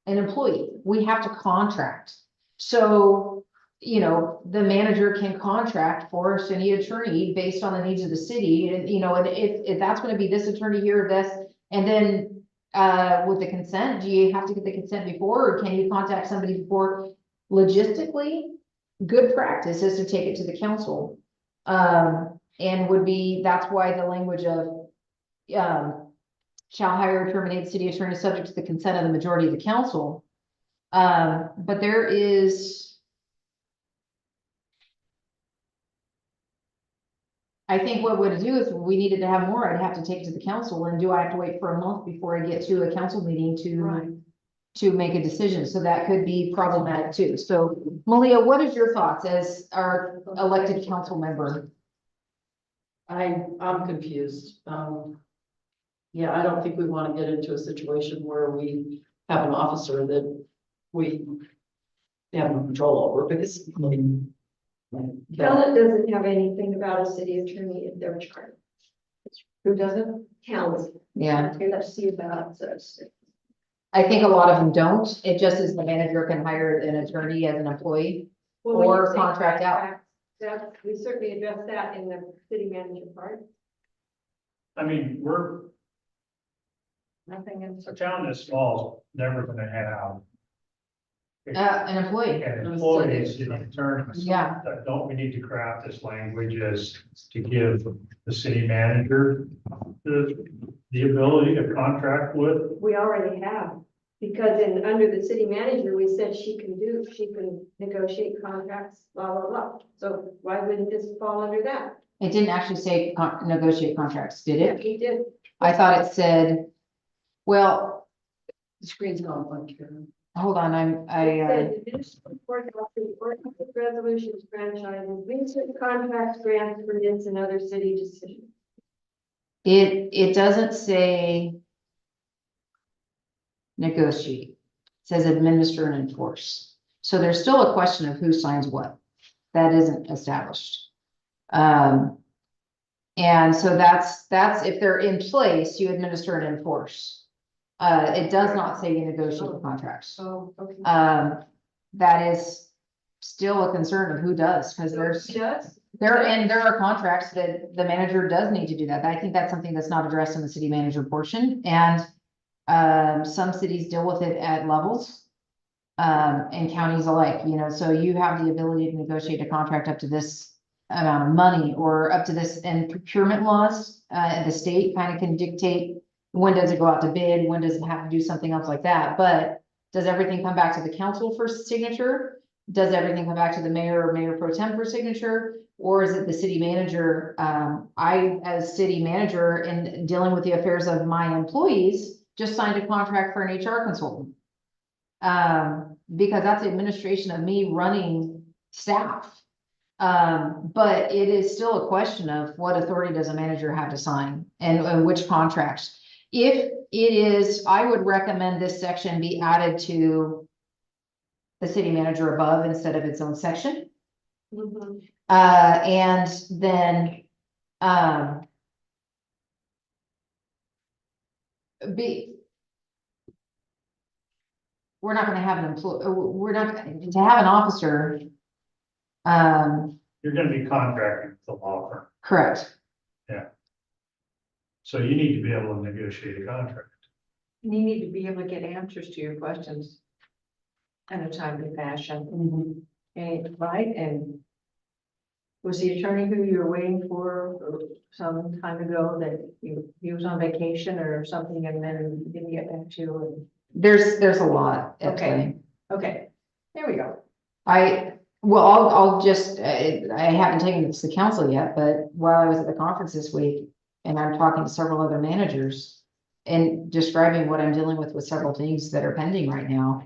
an employee. We have to contract. So, you know, the manager can contract for a city attorney based on the needs of the city. And, you know, and if that's gonna be this attorney here, this, and then with the consent, do you have to get the consent before, or can you contact somebody before? Logistically, good practice is to take it to the council. And would be, that's why the language of, shall hire or terminate city attorney subject to the consent of the majority of the council. But there is, I think what would do is we needed to have more, I'd have to take it to the council, and do I have to wait for a month before I get to a council meeting to make a decision? So that could be problematic too. So Malia, what is your thoughts as our elected council member? I'm confused. Yeah, I don't think we want to get into a situation where we have an officer that we have no control over, because. Talent doesn't have anything about a city attorney in their chart. Who doesn't? Talent. Yeah, Let's see about this. I think a lot of them don't. It just is the manager can hire an attorney as an employee. Well, when you Or say contract out. That, we certainly address that in the city manager part. I mean, Nothing in. a town this small is never gonna have An employee, an employee, city attorney. yeah. Don't we need to craft this language as to give the city manager the ability to contract with? We already have, because under the city manager, we said she can negotiate contracts, blah, blah, blah. So why wouldn't this fall under that? It didn't actually say negotiate contracts, did Yeah, it? he did. I thought it said, well, The screen's gone blank here. hold on, It said, "Administer report of the ordinance, resolutions, franchises, recent contracts, grants, permits, and other city decisions." it doesn't say negotiate. It says administer and enforce. So there's still a question of who signs what. That isn't established. And so that's, if they're in place, you administer and enforce. It does not say you negotiate the contracts. Oh, okay. That is still a concern of who does, because Does? there are contracts that the manager does need to do that. I think that's something that's not addressed in the city manager portion, and some cities deal with it at levels. And counties alike, you know, so you have the ability to negotiate a contract up to this amount of money, or up to this, and procurement laws, the state kind of can dictate when does it go out to bid, when does it have to do something else like that, but does everything come back to the council for signature? Does everything come back to the mayor or mayor pro tem for signature? Or is it the city manager? I, as city manager, in dealing with the affairs of my employees, just signed a contract for an HR consultant. Because that's the administration of me running staff. But it is still a question of what authority does a manager have to sign, and which contracts. If it is, I would recommend this section be added to the city manager above instead of its own section. Mhm. And then, we're not gonna have an employee, we're not, to have an officer. You're gonna be contracting with the law firm, Correct. so you need to be able to negotiate a contract. You need to be able to get answers to your questions in a timely fashion, and, right, and was the attorney who you were waiting for some time ago that he was on vacation or something, and then didn't get back to you? And There's a lot at Okay. play. okay, there we go. I'll just, I haven't taken this to council yet, but while I was at the conference this week, and I'm talking to several other managers and describing what I'm dealing with several things that are pending right now.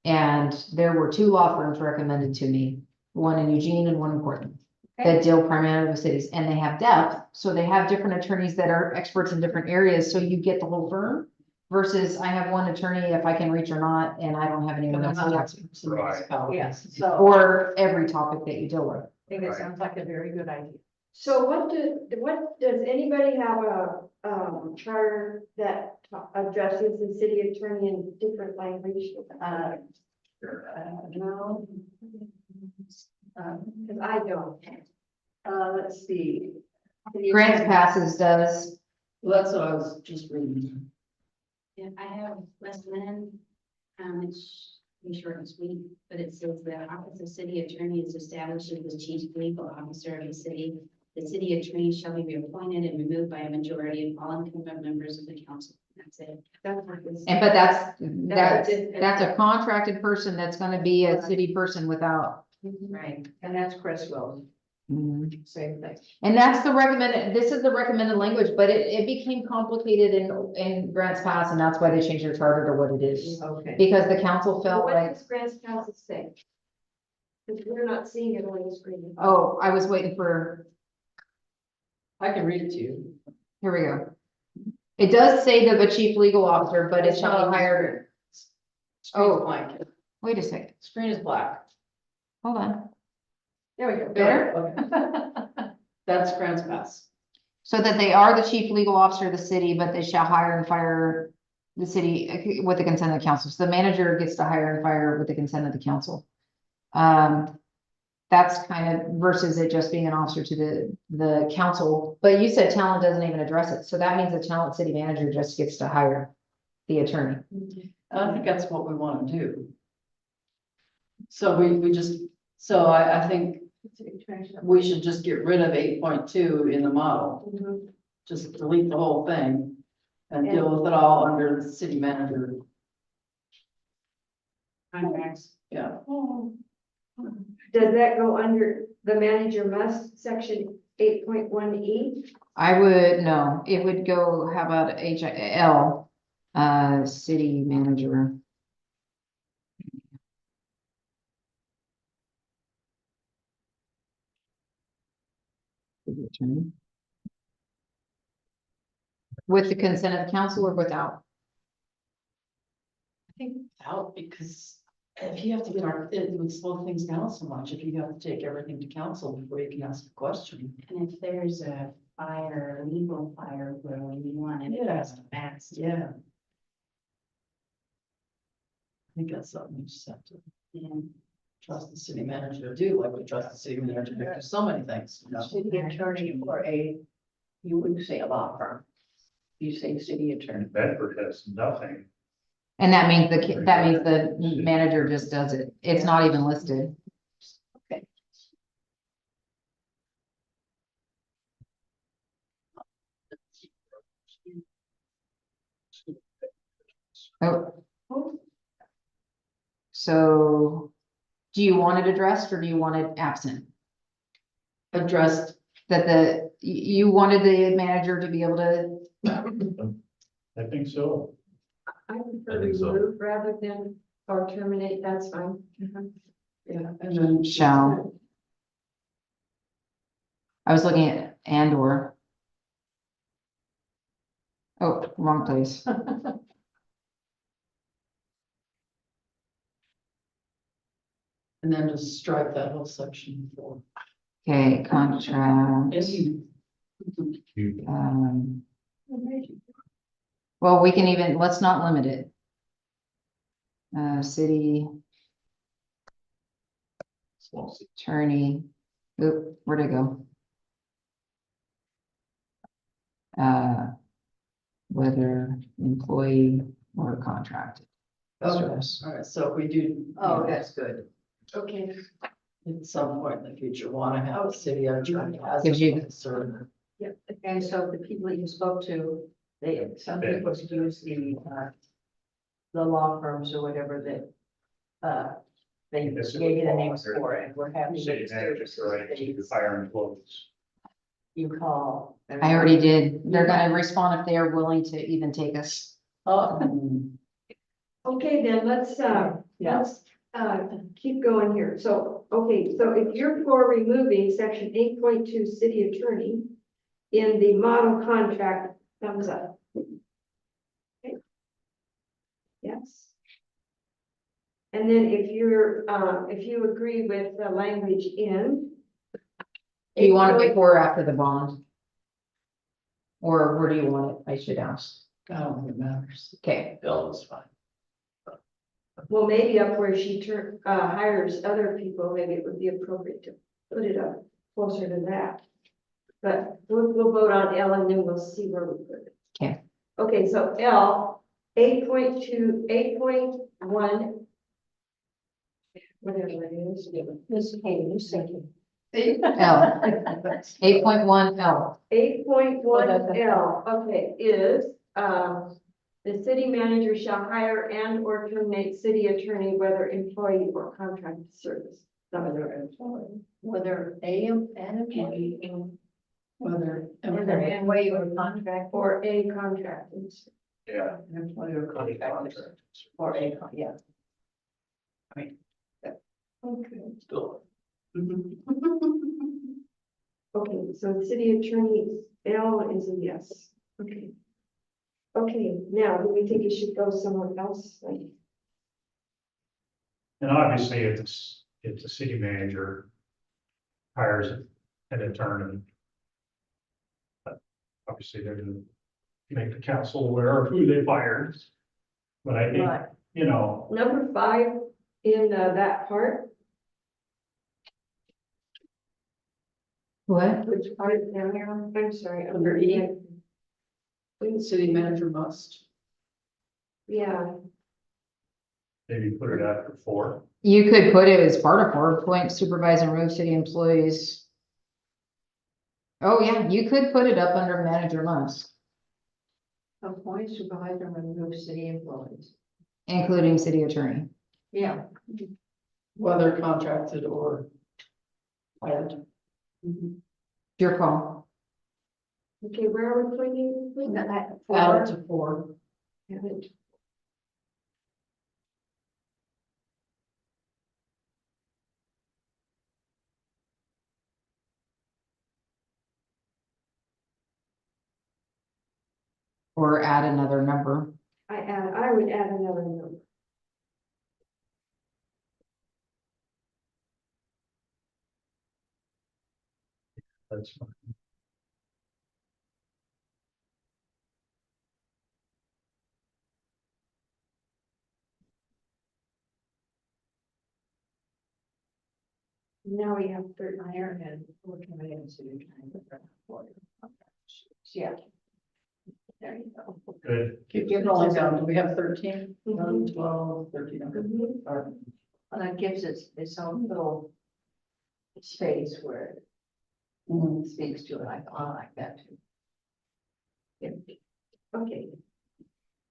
And there were 2 law firms recommended to me, one in Eugene and one in Portland. that deal primarily with cities, and they have depth, so they have different attorneys that are experts in different areas, so you get the whole firm. Versus I have one attorney if I can reach or not, and I don't have anyone else to talk to, Right. Yes, so I or every topic that you deal with. think it sounds like a very good idea. So does anybody have a, charter that addresses the city attorney in different language? No. Cause I don't. Let's see. Grants passes does, Well, that's what I was just reading. Yeah, I have West Lynn, it's pretty short and sweet, but it says the office of city attorney is established as the chief legal officer of the city. The city attorney shall be reappointed and removed by a majority of all incumbent members of the council. That's it. That's what this. and but that's a contracted person that's gonna be a city person without. Right. And that's Chris Wells, same thing. And that's the recommended, this is the recommended language, but it became complicated in Grants Pass, and that's why they changed their charter to what it is. Okay. Because the council felt What like, does Grants Council say? Because we're not seeing it on the screen. oh, I was waiting for, I can read it to you. here we go. It does say that the chief legal officer, but it's not hired, Screen's Oh. blank. wait a second, Screen is black. hold on. There we go. Better? Okay. That's Grants Pass. So that they are the chief legal officer of the city, but they shall hire and fire the city with the consent of the council. So the manager gets to hire and fire with the consent of the council. That's kind of versus it just being an officer to the council, but you said talent doesn't even address it. So that means the talent city manager just gets to hire the attorney. I think that's what we want to do. So we just, so I think we should just get rid of 8.2 in the model. Mhm. Just delete the whole thing and deal with it all under the city manager. Contracts. Yeah. Does that go under the manager must, section 8.1E? I would, no, it would go, how about HL, city manager. With the consent of the council or without? I think out because if you have to get it would slow things down so much if you have to take everything to council before you can ask a question. And if there's a fire, legal fire, where you want it Yeah. fast. Yeah. I think that's something we just have to And trust the city manager to do, like we trust the city manager to do so many things. You know? City attorney or you wouldn't say a law firm. You say city attorney. Bedford has nothing. And that means the manager just does it. It's not even listed. Okay. Oh. So, do you want it addressed or do you want it absent? Addressed, That you wanted the manager to be able to, I think so. I I prefer think so. remove rather than, or terminate, that's fine. yeah, and then. shall. I was looking at and/or. Oh, wrong place. And then just strike that whole section for. Okay, contract. You- Well, we can even, let's not limit it. City small city. attorney, oop, where'd it go? Whether employee or contracted. Okay, Service. all right, so if we do. Oh, that's good. Okay. At some point in the future, want to have a city attorney as Gives you- a concern. And so the people that you spoke to, some people use the law firms or whatever that, they This is gave you the a names law. for, and we're having. City manager's right to fire employees. You call. I already did. They're gonna respond if they are willing to even take us. Oh, Okay, then let's, Yeah. let's, keep going here. So, okay, so if you're for removing section 8.2 city attorney in the model contract, thumbs up. Okay. Yes. And then if you agree with the language in. Do you want it before or after the bond? Or where do you want it? I should ask. I don't think it matters. Okay, L is fine. Well, maybe up where she hires other people, maybe it would be appropriate to put it up closer to that. But we'll vote on L and then we'll see where we put it. Okay. Okay, so L, 8.2, 8.1. Whatever it is. This came, you second. L, 8.1 L. 8.1 L, okay, is, the city manager shall hire and or terminate city attorney, whether employee or contracted service. Whether employee, whether an employee, Whether. whether employee or contract, Or a contracted. Yeah. employee or contract, or a, yeah. Okay. Still. Okay, so city attorney, L is a yes. Okay. Okay, now, do we think it should go somewhere else? Like, And obviously, if the city manager hires an attorney, obviously they're gonna make the council aware of who they fired. But I think, Right. you know, number 5 in that part, What? which part down here? I'm sorry. Under E? Mm, City manager must. Yeah, maybe put it after 4. You could put it as part of 4, appoint, supervise, and remove city employees. Oh, yeah, you could put it up under manager must, Appoint, supervise, and remove city employees. including city attorney. Yeah. Whether contracted or hired. Your call. okay, where are we putting it? Add to 4. Haven't. Or add another number. I would add another number. That's fine. Now we have 13. Hire and working with the city attorney. Yeah. There you go. Good. Keep rolling down. Do we have 13? Mhm. 11, 12, 13, okay. Mhm. All right. And that gives it its own little space where Mhm. it speaks to it. I like that too. Okay.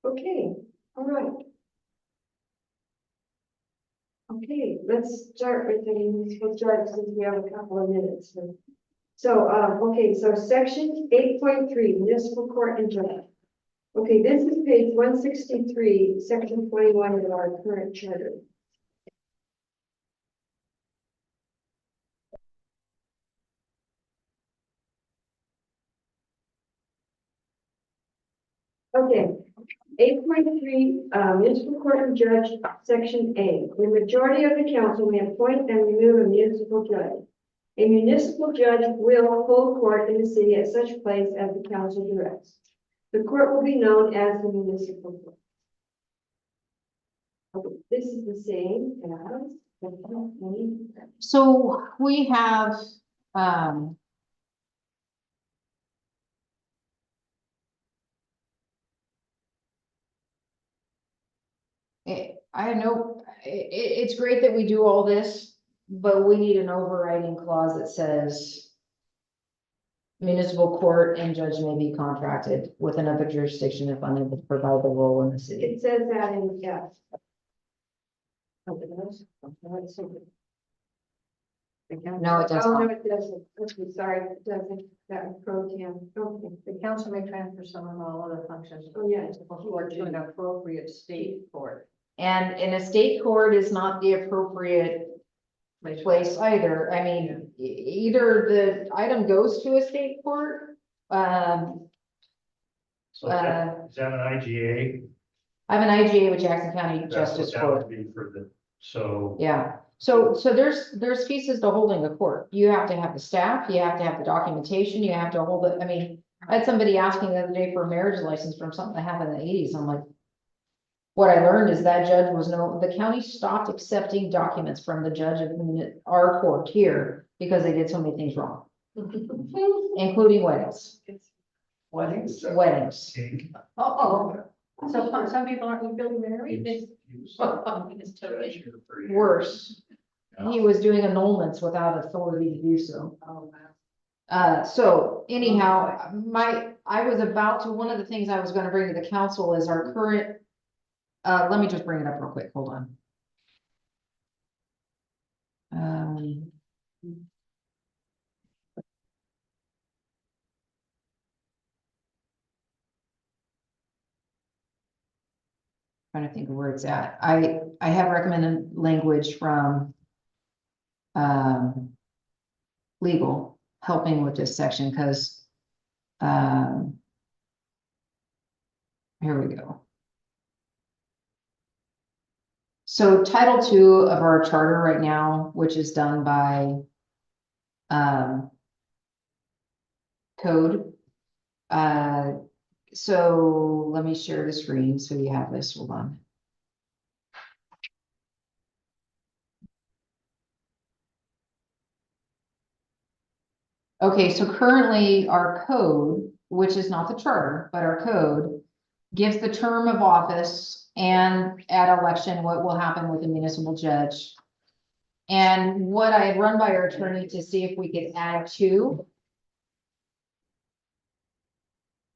Okay, all right. Okay, let's start with the municipal judge since we have a couple of minutes. So, okay, so section 8.3 municipal court and judge. Okay, this is page 163, section 21 of our current charter. Okay, 8.3, municipal court and judge, section A. The majority of the council may appoint and remove a municipal judge. A municipal judge will hold court in the city at such place as the council directs. The court will be known as the municipal court. Okay, this is the same as. So we have, I know, it's great that we do all this, but we need an overriding clause that says municipal court and judge may be contracted with another jurisdiction if unable to provide the role in the city. It says that in F. No, it does Oh, not. no, it doesn't. Okay, sorry, it doesn't. That was pro tem. Okay. The council may transfer some of all other functions. Oh, yeah. Or to an appropriate state court. And a state court is not the appropriate place either. I mean, either the item goes to a state court. So is that an IGA? I have an IGA with Jackson County That's Justice what that would Court. be for the, so. Yeah, so there's pieces to holding a court. You have to have the staff, you have to have the documentation, you have to hold it. I mean, I had somebody asking the other day for a marriage license from something that happened in the eighties. I'm like, what I learned is that judge the county stopped accepting documents from the judge of our court here because they did so many things wrong, including weddings. Weddings. Uh-oh. So some people aren't legally married. It's totally. Worse, he was doing annulments without authority to do so. Oh, wow. So anyhow, one of the things I was gonna bring to the council is our current. Let me just bring it up real quick, hold on. Trying to think of where it's at. I have recommended language from legal helping with this section, because here we go. So Title II of our charter right now, which is done by code. So let me share the screen so you have this, hold on. Okay, so currently our code, which is not the charter, but our code gives the term of office and at election, what will happen with the municipal judge. And what I had run by our attorney to see if we could add to.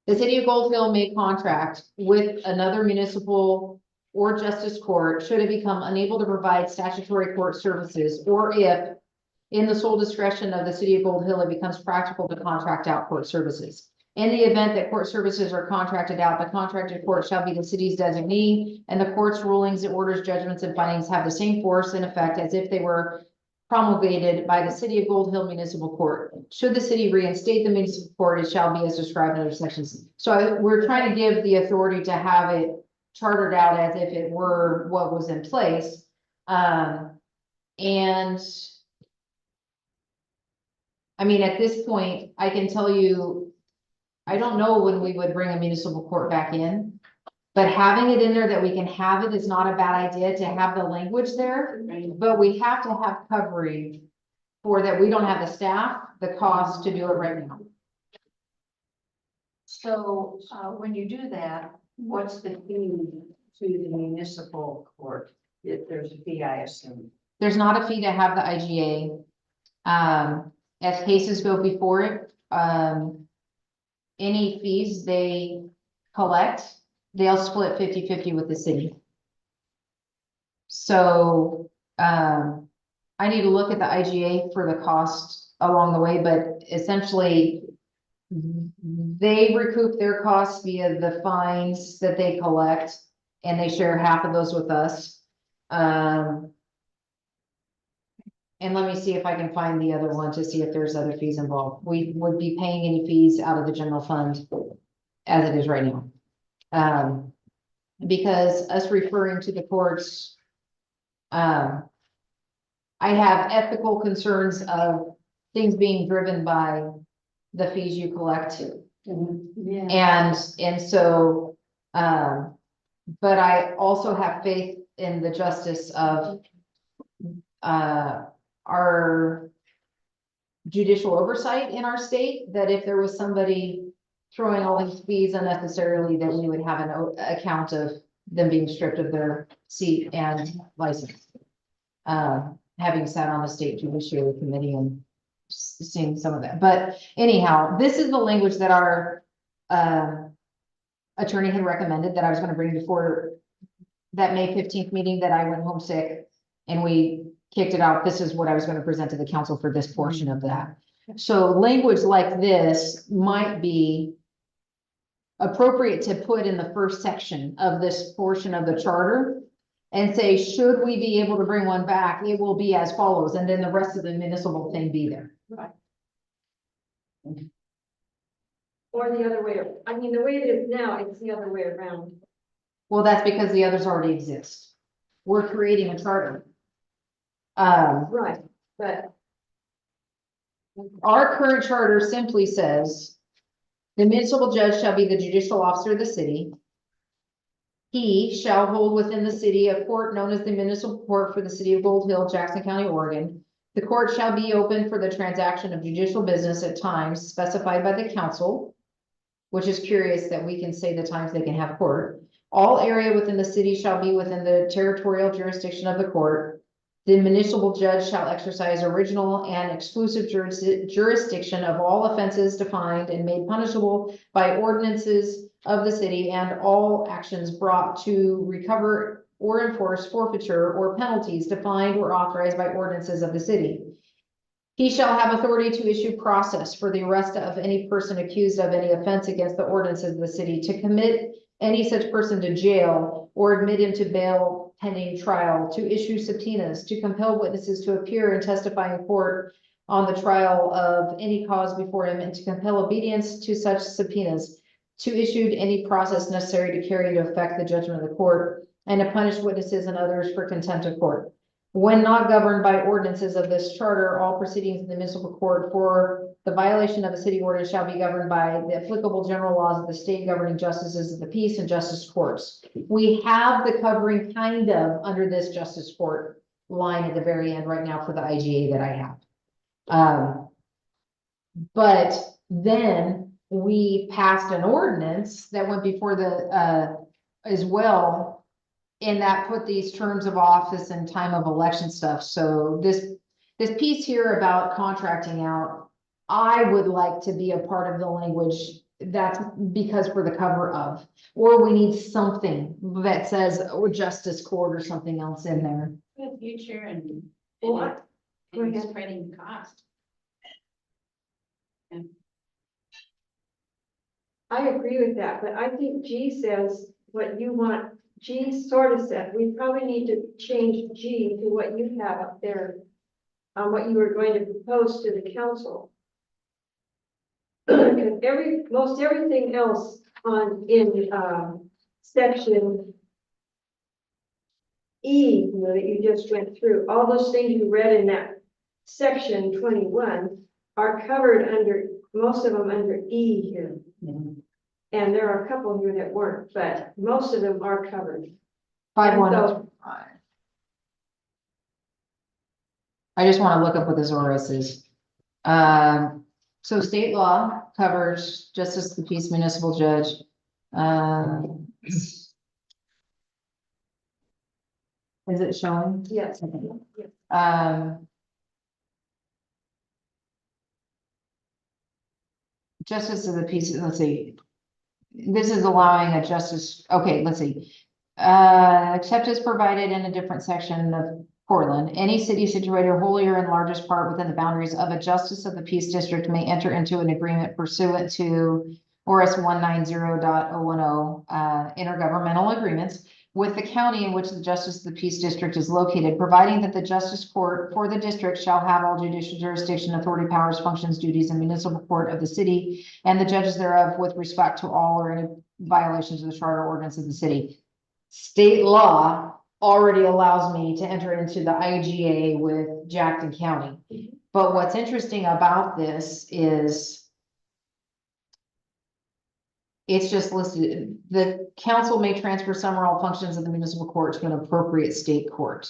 The city of Gold Hill may contract with another municipal or justice court should it become unable to provide statutory court services, or if in the sole discretion of the city of Gold Hill, it becomes practical to contract out court services. In the event that court services are contracted out, the contracted court shall be the city's designee, and the court's rulings, orders, judgments, and findings have the same force and effect as if they were promulgated by the city of Gold Hill Municipal Court. Should the city reinstate the municipal court, it shall be as described in other sections. So we're trying to give the authority to have it chartered out as if it were what was in place. And I mean, at this point, I can tell you, I don't know when we would bring a municipal court back in. But having it in there that we can have it is not a bad idea to have the language there. But we have to have coverage for that. We don't have the staff, the cost to do it right now. So, when you do that, what's the fee to the municipal court? If there's a fee, I assume. There's not a fee to have the IGA. As cases go before it, any fees they collect, they'll split 50-50 with the city. So, I need to look at the IGA for the cost along the way, but essentially they recoup their costs via the fines that they collect, and they share half of those with us. And let me see if I can find the other one to see if there's other fees involved. We would be paying any fees out of the general fund as it is right now. Because us referring to the courts, I have ethical concerns of things being driven by the fees you collect. Yeah. And so, but I also have faith in the justice of, our judicial oversight in our state, that if there was somebody throwing all these fees unnecessarily, that we would have an account of them being stripped of their seat and license. Having sat on the state judiciary committee and seeing some of that. But anyhow, this is the language that our attorney had recommended that I was going to bring before that May 15th meeting that I went home sick and we kicked it out. This is what I was going to present to the council for this portion of that. So language like this might be appropriate to put in the first section of this portion of the charter, and say, should we be able to bring one back, it will be as follows, and then the rest of the municipal thing be there. Or the other way, I mean, the way it is now, it's the other way around. Well, that's because the others already exist. We're creating a charter. Right, but Our current charter simply says, the municipal judge shall be the judicial officer of the city. He shall hold within the city a court known as the municipal court for the city of Gold Hill, Jackson County, Oregon. The court shall be open for the transaction of judicial business at times specified by the council, which is curious that we can say the times they can have court. All area within the city shall be within the territorial jurisdiction of the court. The municipal judge shall exercise original and exclusive jurisdiction of all offenses defined and made punishable by ordinances of the city, and all actions brought to recover or enforce forfeiture or penalties defined or authorized by ordinances of the city. He shall have authority to issue process for the arrest of any person accused of any offense against the ordinances of the city, to commit any such person to jail or admit him to bail pending trial, to issue subpoenas, to compel witnesses to appear and testify in court on the trial of any cause before him, and to compel obedience to such subpoenas, to issue any process necessary to carry into effect the judgment of the court, and to punish witnesses and others for contempt of court. When not governed by ordinances of this charter, all proceedings in the municipal court for the violation of a city ordinance shall be governed by the applicable general laws of the state governing justices of the peace and justice courts. We have the covering kind of under this justice court line at the very end right now for the IGA that I have. But then we passed an ordinance that went before the, as well, and that put these terms of office and time of election stuff. So this piece here about contracting out, I would like to be a part of the language that's because for the cover of, or we need something that says, or justice court or something else in there. The future and. Well, go And ahead. spreading cost. I agree with that, but I think G says what you want. G sort of said, we probably need to change G to what you have up there, what you were going to propose to the council. Because most everything else in section E, that you just went through, all those things you read in that section 21 are covered under, most of them under E here. And there are a couple here that weren't, but most of them are covered. 5105. I just want to look up what the Zoros is. So state law covers justice of the peace, municipal judge. Is it showing? Yes. Justice of the peace, let's see. This is allowing a justice, okay, let's see. Except as provided in a different section of Portland, any city situated wholly or in largest part within the boundaries of a justice of the peace district may enter into an agreement pursuant to ORS 190.010, intergovernmental agreements with the county in which the justice of the peace district is located, providing that the justice court for the district shall have all judicial jurisdiction, authority, powers, functions, duties, and municipal court of the city, and the judges thereof with respect to all or any violations of the charter ordinance of the city. State law already allows me to enter into the IGA with Jackson County. But what's interesting about this is it's just listed, the council may transfer some or all functions of the municipal court to an appropriate state court.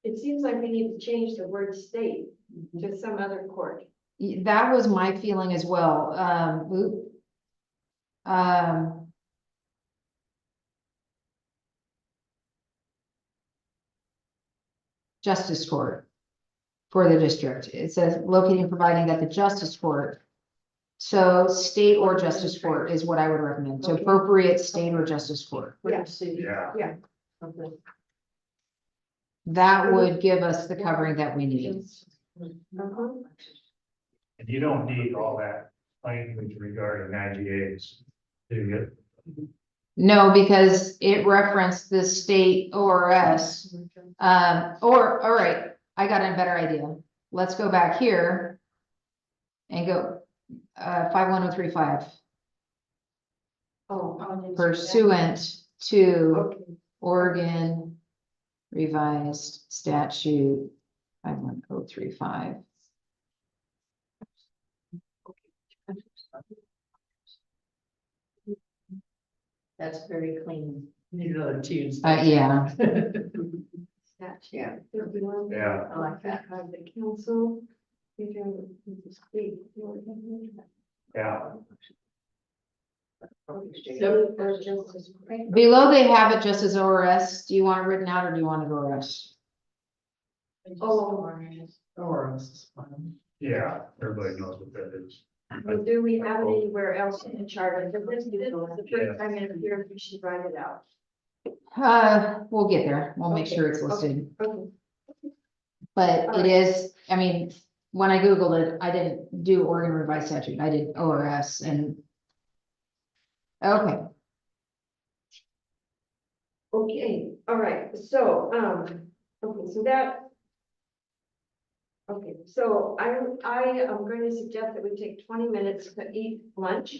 It seems like we need to change the word state to some other court. That was my feeling as well. Justice court for the district. It says locating and providing that the justice court. So state or justice court is what I would recommend, to appropriate state or justice court. Yeah. That would give us the covering that we need. Uh-huh. And you don't need all that language regarding IGAs, do you? No, because it referenced the state ORS. All right, I got a better idea. Let's go back here and go, 51035 Oh, I didn't see that. pursuant to Okay, Oregon revised statute 51035. That's very clean. These are the twos. Yeah, statute. Yeah. 31. Yeah. I like that. Of the council. Yeah, below they have it just as ORS. Do you want it written out or do you want it ORS? Oh. Or else it's fine. yeah, everybody knows what that is. Well, do we have it anywhere else in the charter? Because this is the first time in here, we should write it out. We'll get there. We'll make Okay, sure it's okay. listed. Okay. But All it right. is, I mean, when I Googled it, I didn't do Oregon revised statute. I did ORS and. Okay, Okay, all right, so, okay, so that. Okay, so I am going to suggest that we take 20 minutes to eat lunch.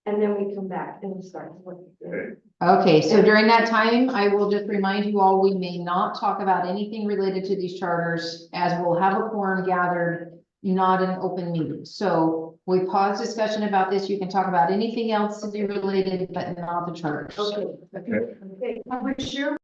And then we come back and start. okay, so during that time, I will just remind you all, we may not talk about anything related to these charters, as we'll have a quorum gathered, not an open meeting. So we pause discussion about this. You can talk about anything else to be related, but not the charters. Okay, okay, we're sure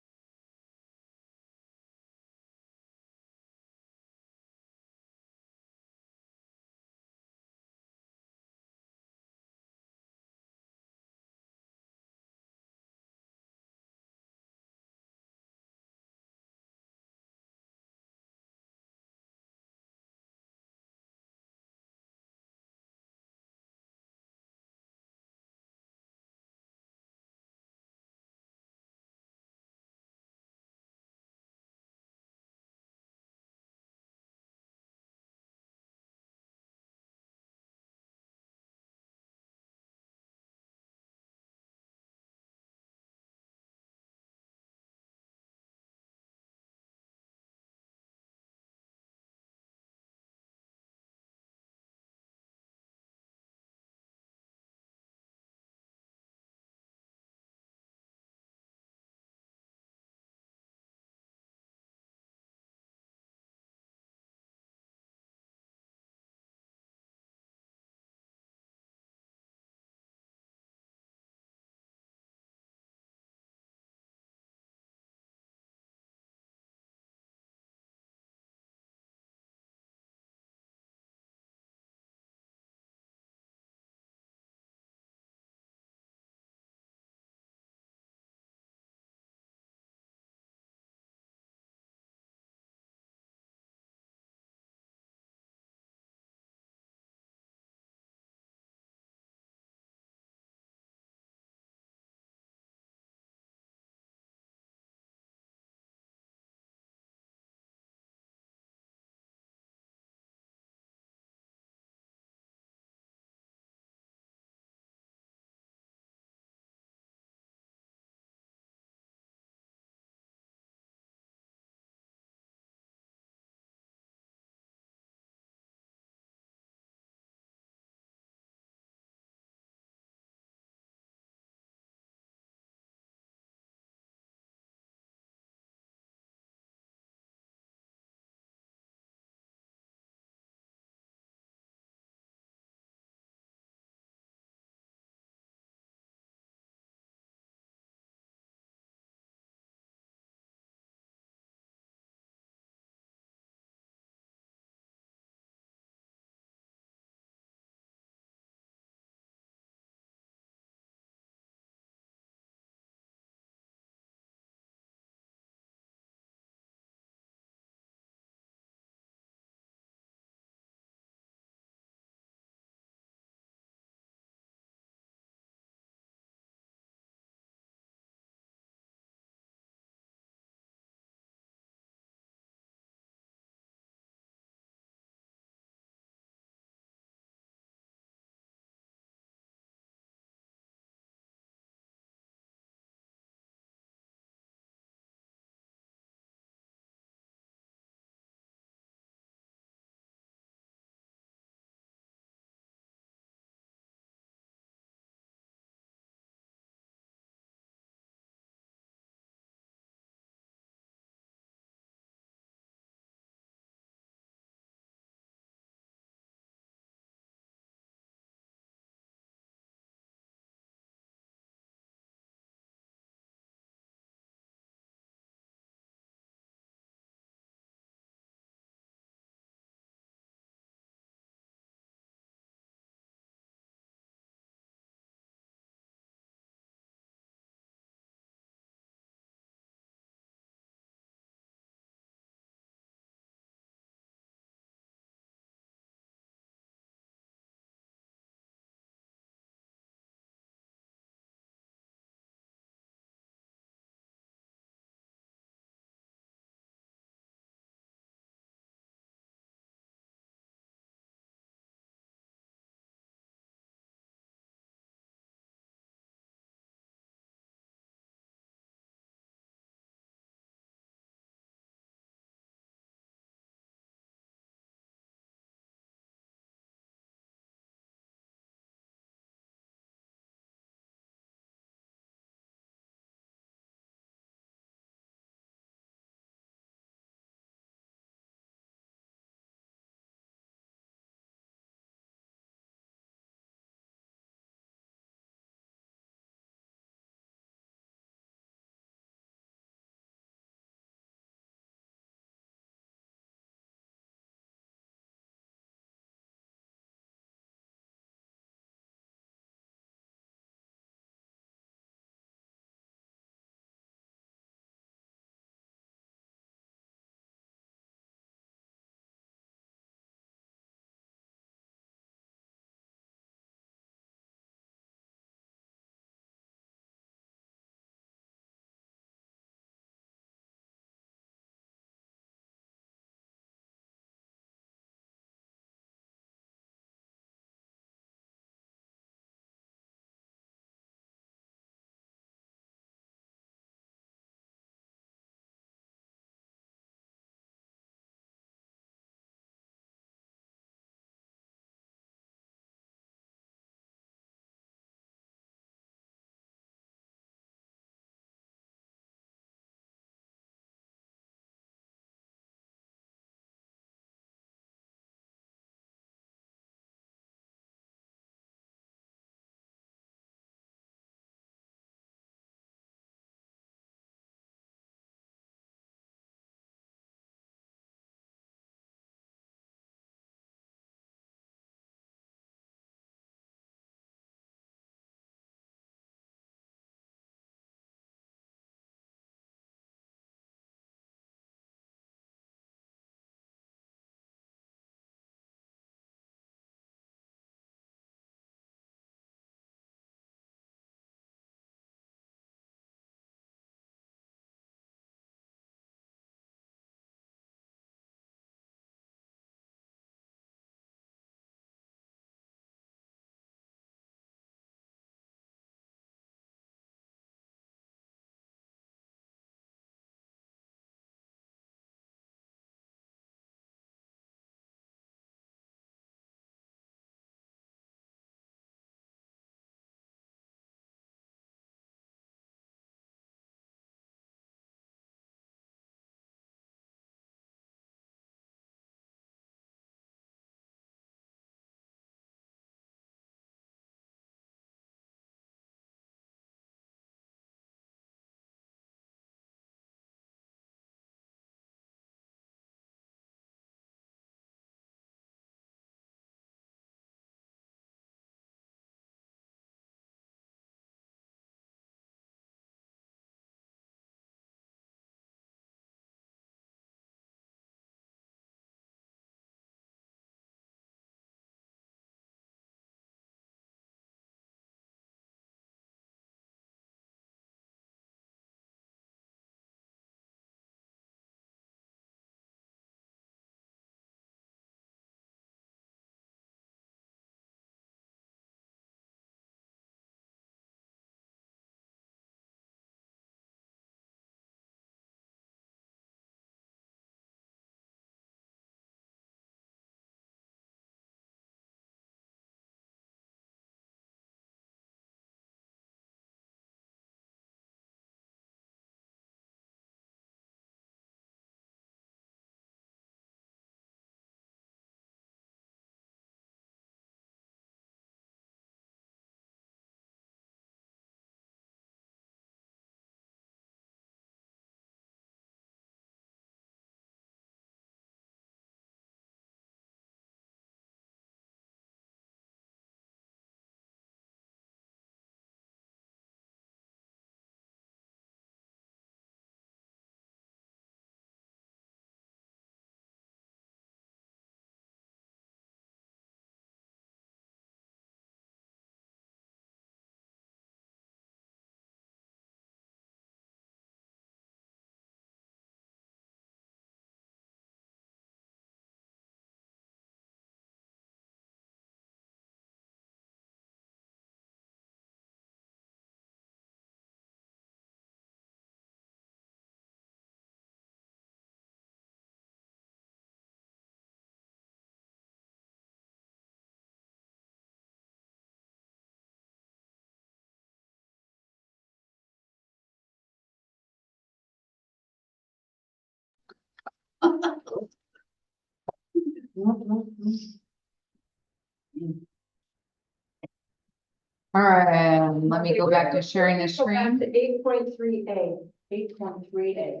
All right, let me go back to sharing the Go back screen. to 8.3A. 8.3A.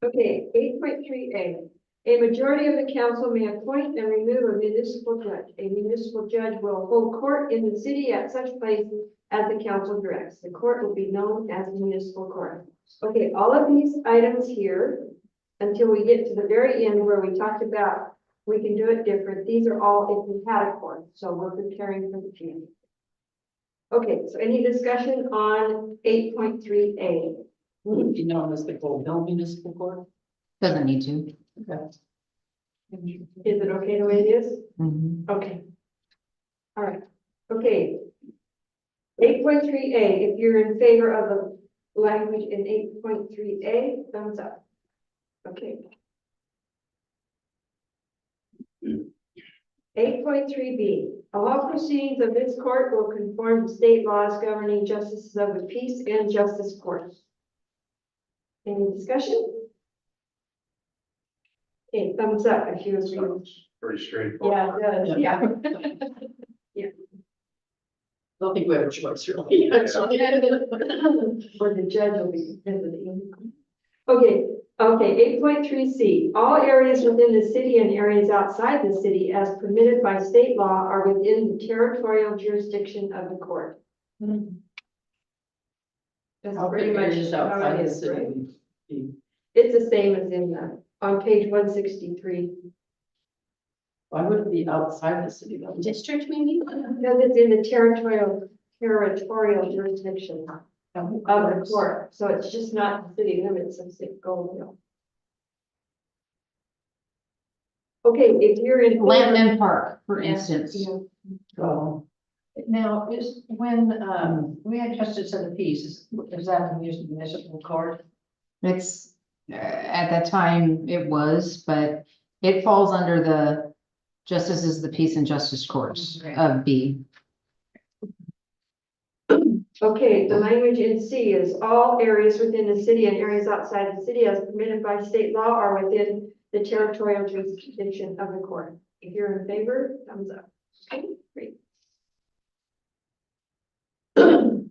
Okay, 8.3A. A majority of the council may appoint and remove a municipal judge. A municipal judge will hold court in the city at such places as the council directs. The court will be known as a municipal court. Okay, all of these items here, until we get to the very end where we talked about we can do it different. These are all if we had a court, so we're preparing for the future. Okay, so any discussion on 8.3A? Would you know as the Gold Hill Municipal Court? Doesn't need to. Okay. Is it okay the way it is? Mhm. Okay. All right, okay. 8.3A, if you're in favor of the language in 8.3A, thumbs up. Okay. 8.3B, all proceedings of this court will conform to state laws governing justices of the peace and justice courts. Any discussion? Okay, thumbs up if you agree. Sounds pretty straightforward. Yeah, it does, yeah. Don't think we have a choice, really. Or the judge will be visiting. Okay, 8.3C, all areas within the city and areas outside the city as permitted by state law are within the territorial jurisdiction of the court. That's How pretty big much areas how outside it the is, right? city? be? It's the same as in on page 163, Why would it be outside the city? though? District maybe? because it's in the territorial jurisdiction of the court, so it's just not the city limits of Gold Hill. Okay, if you're in. Landman Park, for Yeah, instance. yeah. Oh, Now, is when, we had justice of the peace, is that the municipal court? It's, at that time it was, but it falls under the Justices of the Peace and Justice Courts of B. Okay, the language in C is all areas within the city and areas outside the city as permitted by state law are within the territorial jurisdiction of the court. If you're in favor, thumbs up. Okay, great.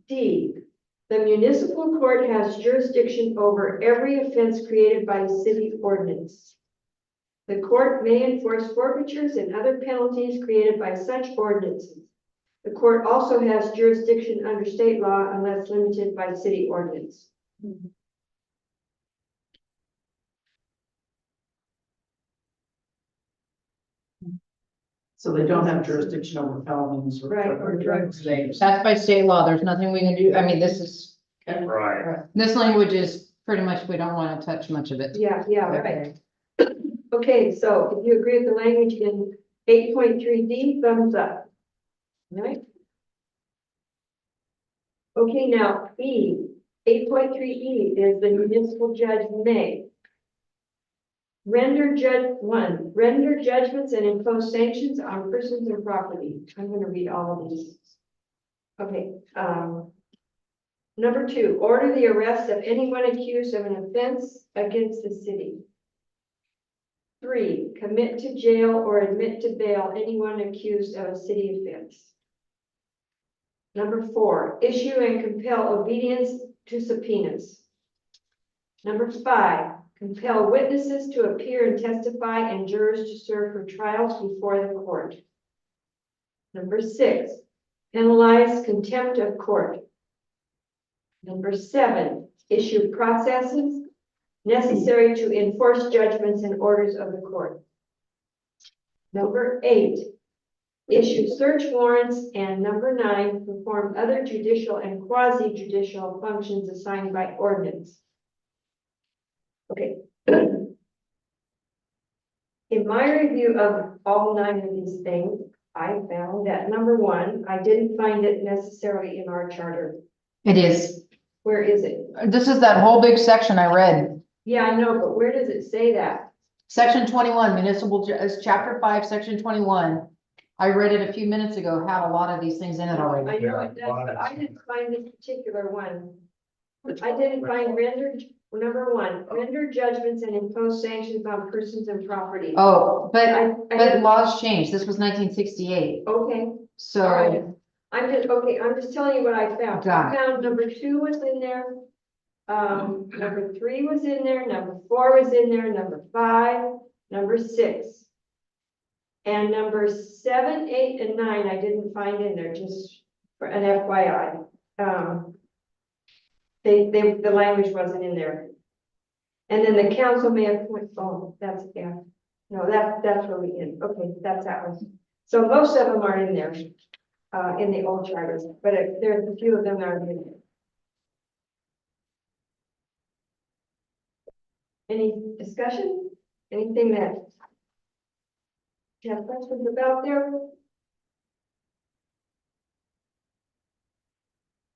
D, the municipal court has jurisdiction over every offense created by city ordinance. The court may enforce forfeitures and other penalties created by such ordinances. The court also has jurisdiction under state law unless limited by city ordinance. so they don't have jurisdiction over felonies or. Right, or drugs. That's by state law. There's nothing we can do. I mean, Right. this language is pretty much, we don't want to touch much of it. Yeah, right. Okay, so if you agree with the language in 8.3D, thumbs up. All right. Okay, now E, 8.3E is the municipal judge may render judgments and impose sanctions on persons and property. I'm going to read all of these. Okay, number 2, order the arrest of anyone accused of an offense against the city. 3, commit to jail or admit to bail anyone accused of a city offense. Number 4, issue and compel obedience to subpoenas. Number 5, compel witnesses to appear and testify and jurors to serve for trials before the court. Number 6, penalize contempt of court. Number 7, issue processes necessary to enforce judgments and orders of the court. Number 8, issue search warrants, and number 9, perform other judicial and quasi-judicial functions assigned by ordinance. Okay. In my review of all 9 of these things, I found that number 1, I didn't find it necessarily in our charter. It is. Where is it? This is that whole big section I read. Yeah, I know, but where does it say that? Section 21, municipal, chapter 5, section 21. I read it a few minutes ago, had a lot of these things in it I already. know it does, but I didn't find this particular one. I didn't find number one, render judgments and impose sanctions on persons and property. Oh, I but didn't- laws changed. This was 1968. Okay, all So, right. I'm just telling you what I found. Got I found number 2 was in there. Number 3 was in there, number 4 was in there, number 5, number 6. And number 7, 8, and 9, I didn't find in there, just for an FYI. The language wasn't in there. And then the council may appoint, oh, that's, yeah. No, that's where we end. Okay, that's that one. So most of them are in there, in the old charters, but there's a few of them that are in there. Any discussion? Anything that you have questions about there?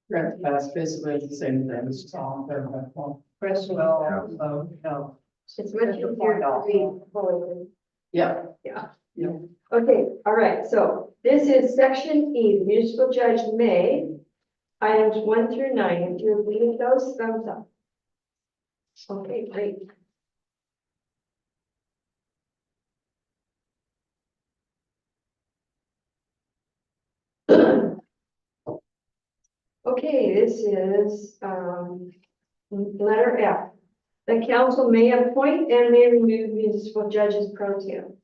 That's basically the same thing, it's just all in paragraph 1. Question? No. It's much easier to read fully. Yeah. Yeah. Yeah. Okay, all right, so this is section E, the municipal judge may, items 1 through 9, if you agree with those, thumbs up. Okay, great. Okay, this is, letter F. The council may appoint and may remove municipal judges pro tem.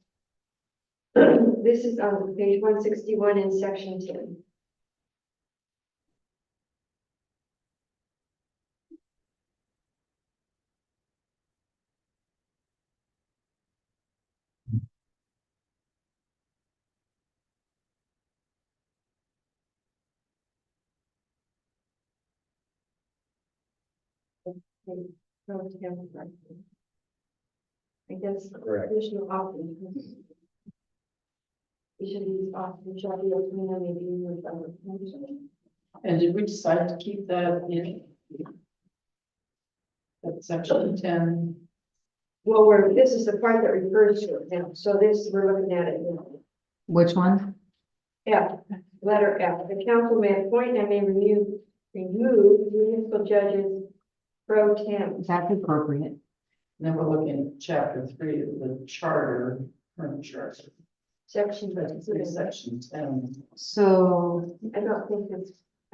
This is on page 161 in section 10. Pro tem, right. I guess Correct. additional office. Each of these offices shall be open and may be used by the council. And did we decide to keep that in? That section 10, Well, this is the part that refers to it now, so we're looking at it now. which one? F, letter F, the council may appoint and may remove municipal judges pro tem. That's appropriate. then we're looking at chapter 3 of the charter, current charter. Section, That's section 10. So I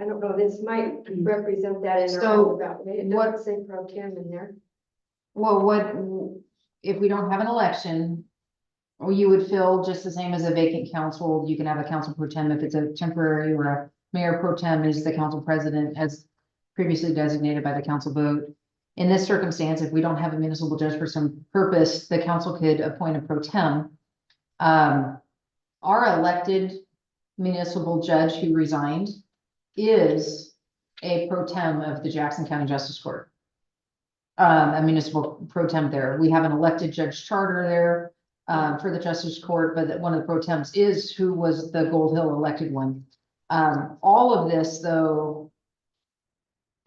don't know, this might represent that in So, our roundabout way. It what- doesn't say pro tem in there. Well, if we don't have an election, or you would fill just the same as a vacant council, you can have a council pro tem if it's a temporary, or a mayor pro tem is the council president as previously designated by the council vote. In this circumstance, if we don't have a municipal judge for some purpose, the council could appoint a pro tem. Our elected municipal judge who resigned is a pro tem of the Jackson County Justice Court. A municipal pro tem there. We have an elected judge charter there for the Justice Court, but one of the pro tems is who was the Gold Hill elected one. All of this, though,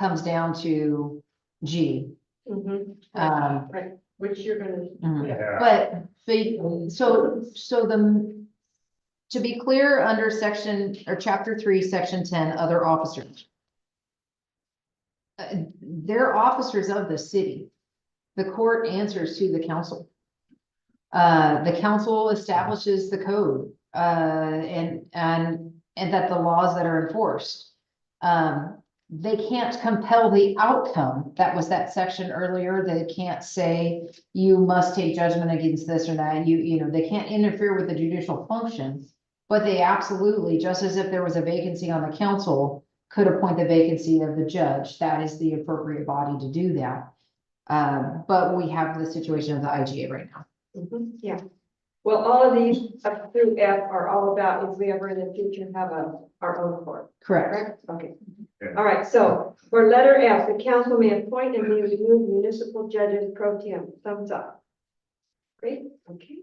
comes down to G. Right, which you're gonna, Mhm. Yeah. But, to be clear, under section, or chapter 3, section 10, other officers. They're officers of the city. The court answers to the council. The council establishes the code, and that the laws that are enforced. They can't compel the outcome. That was that section earlier. They can't say you must take judgment against this or that. They can't interfere with the judicial function. But they absolutely, just as if there was a vacancy on the council, could appoint the vacancy of the judge. That is the appropriate body to do that. But we have the situation of the IGA right now. yeah. Well, all of these up through F are all about if we ever in the future have our own court. Correct. Correct? Okay. Yeah. All right, so for letter F, the council may appoint and may remove municipal judges pro tem. Thumbs up. Great, okay.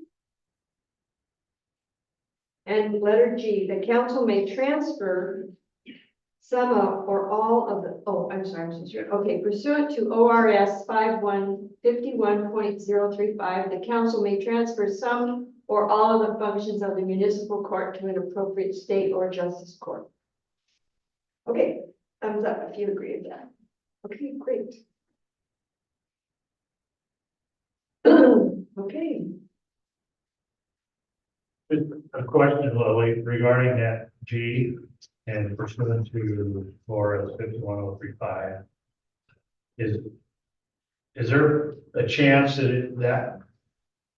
And letter G, the council may transfer some of or all of the, I'm sorry, okay, pursuant to ORS 5151.035, the council may transfer some or all of the functions of the municipal court to an appropriate state or justice court. Okay, thumbs up if you agree with that. Okay, great. Okay, A question, Lily, regarding that G and pursuant to Florida 51035. Is there a chance that that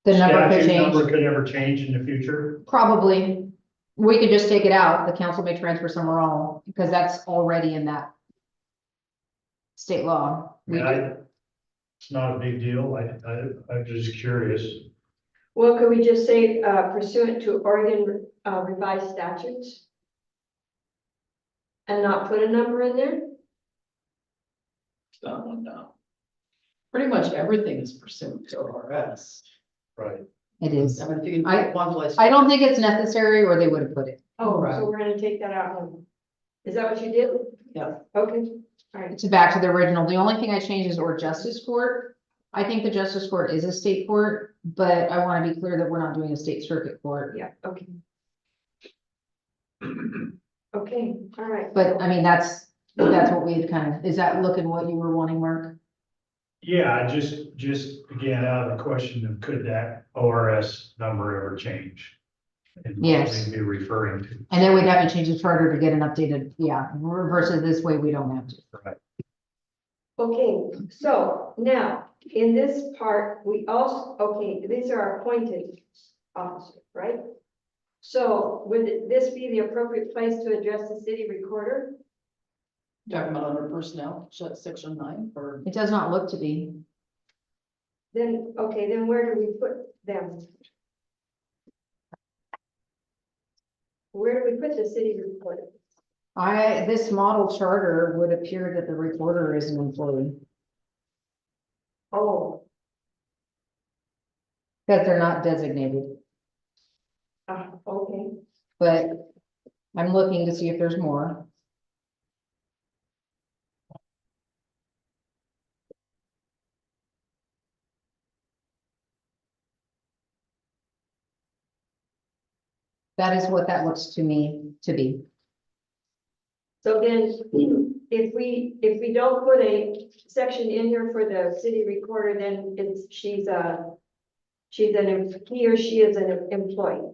The number could statute number change, could ever change in the future? probably. We could just take it out. The council may transfer somewhere else, because that's already in that state law. I mean, it's not a big deal. I'm just curious. well, could we just say pursuant to Oregon revised statutes? And not put a number in there? That one down. Pretty much everything is pursuant to ORS. Right. It is. I mean, if you can I- put one place. I don't think it's necessary, or they would have put it. Oh, Right. so we're gonna take that out. Huh? Is that what you did? Yeah. Okay, all right. It's back to the original. The only thing I changed is or justice court. I think the justice court is a state court, but I want to be clear that we're not doing a state circuit court. Yeah, okay. Okay, all right. But I mean, that's what we had kind of, is that looking what you were wanting, Mark? Yeah, just again, out of the question of could that ORS number ever change? And what Yes. we'd be referring to. And then we'd have to change the charter to get an updated, yeah, versus this way, we don't have to. Right. Okay, so now, in this part, we also, okay, these are appointed officers, right? So would this be the appropriate place to address the city recorder? Talking about under personnel, section 9, or It does not look to be. Then, okay, then where do we put them? Where do we put the city recorder? This model charter would appear that the recorder is an employee, Oh, that they're not designated, okay. but I'm looking to see if there's more. That is what that looks to me to be. So then, if we don't put a section in here for the city recorder, then he or she is an employee.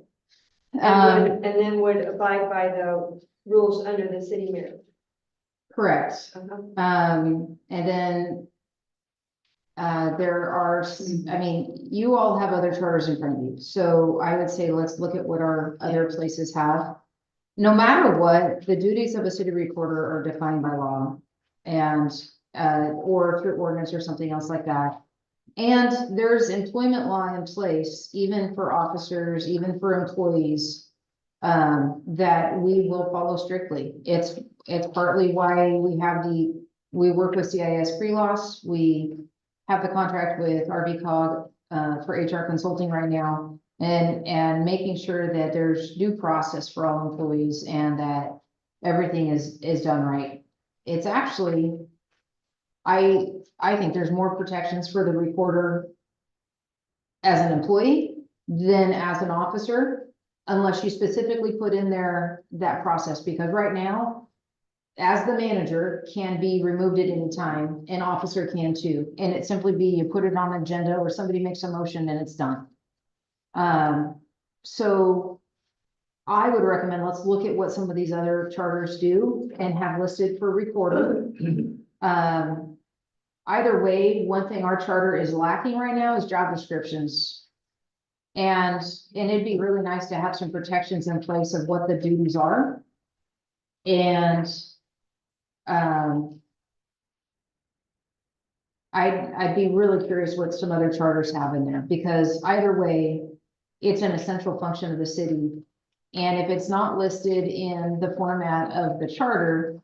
And then would abide by the rules under the city mayor. Correct. Uh-huh. And then there are, I mean, you all have other charters in front of you, so I would say let's look at what our other places have. No matter what, the duties of a city recorder are defined by law and, or through ordinance or something else like that. And there's employment law in place, even for officers, even for employees, that we will follow strictly. It's partly why we work with CIS Pre-Loss. We have the contract with RVCOG, for HR consulting right now. And making sure that there's due process for all employees and that everything is done right. It's actually, I think there's more protections for the recorder as an employee than as an officer, unless you specifically put in there that process, because right now, as the manager can be removed at any time, an officer can too, and it simply be you put it on an agenda or somebody makes a motion and it's done. So I would recommend, let's look at what some of these other charters do and have listed for recorder. Either way, one thing our charter is lacking right now is job descriptions. And it'd be really nice to have some protections in place of what the duties are. And, I'd be really curious what some other charters have in there, because either way, it's an essential function of the city. And if it's not listed in the format of the charter,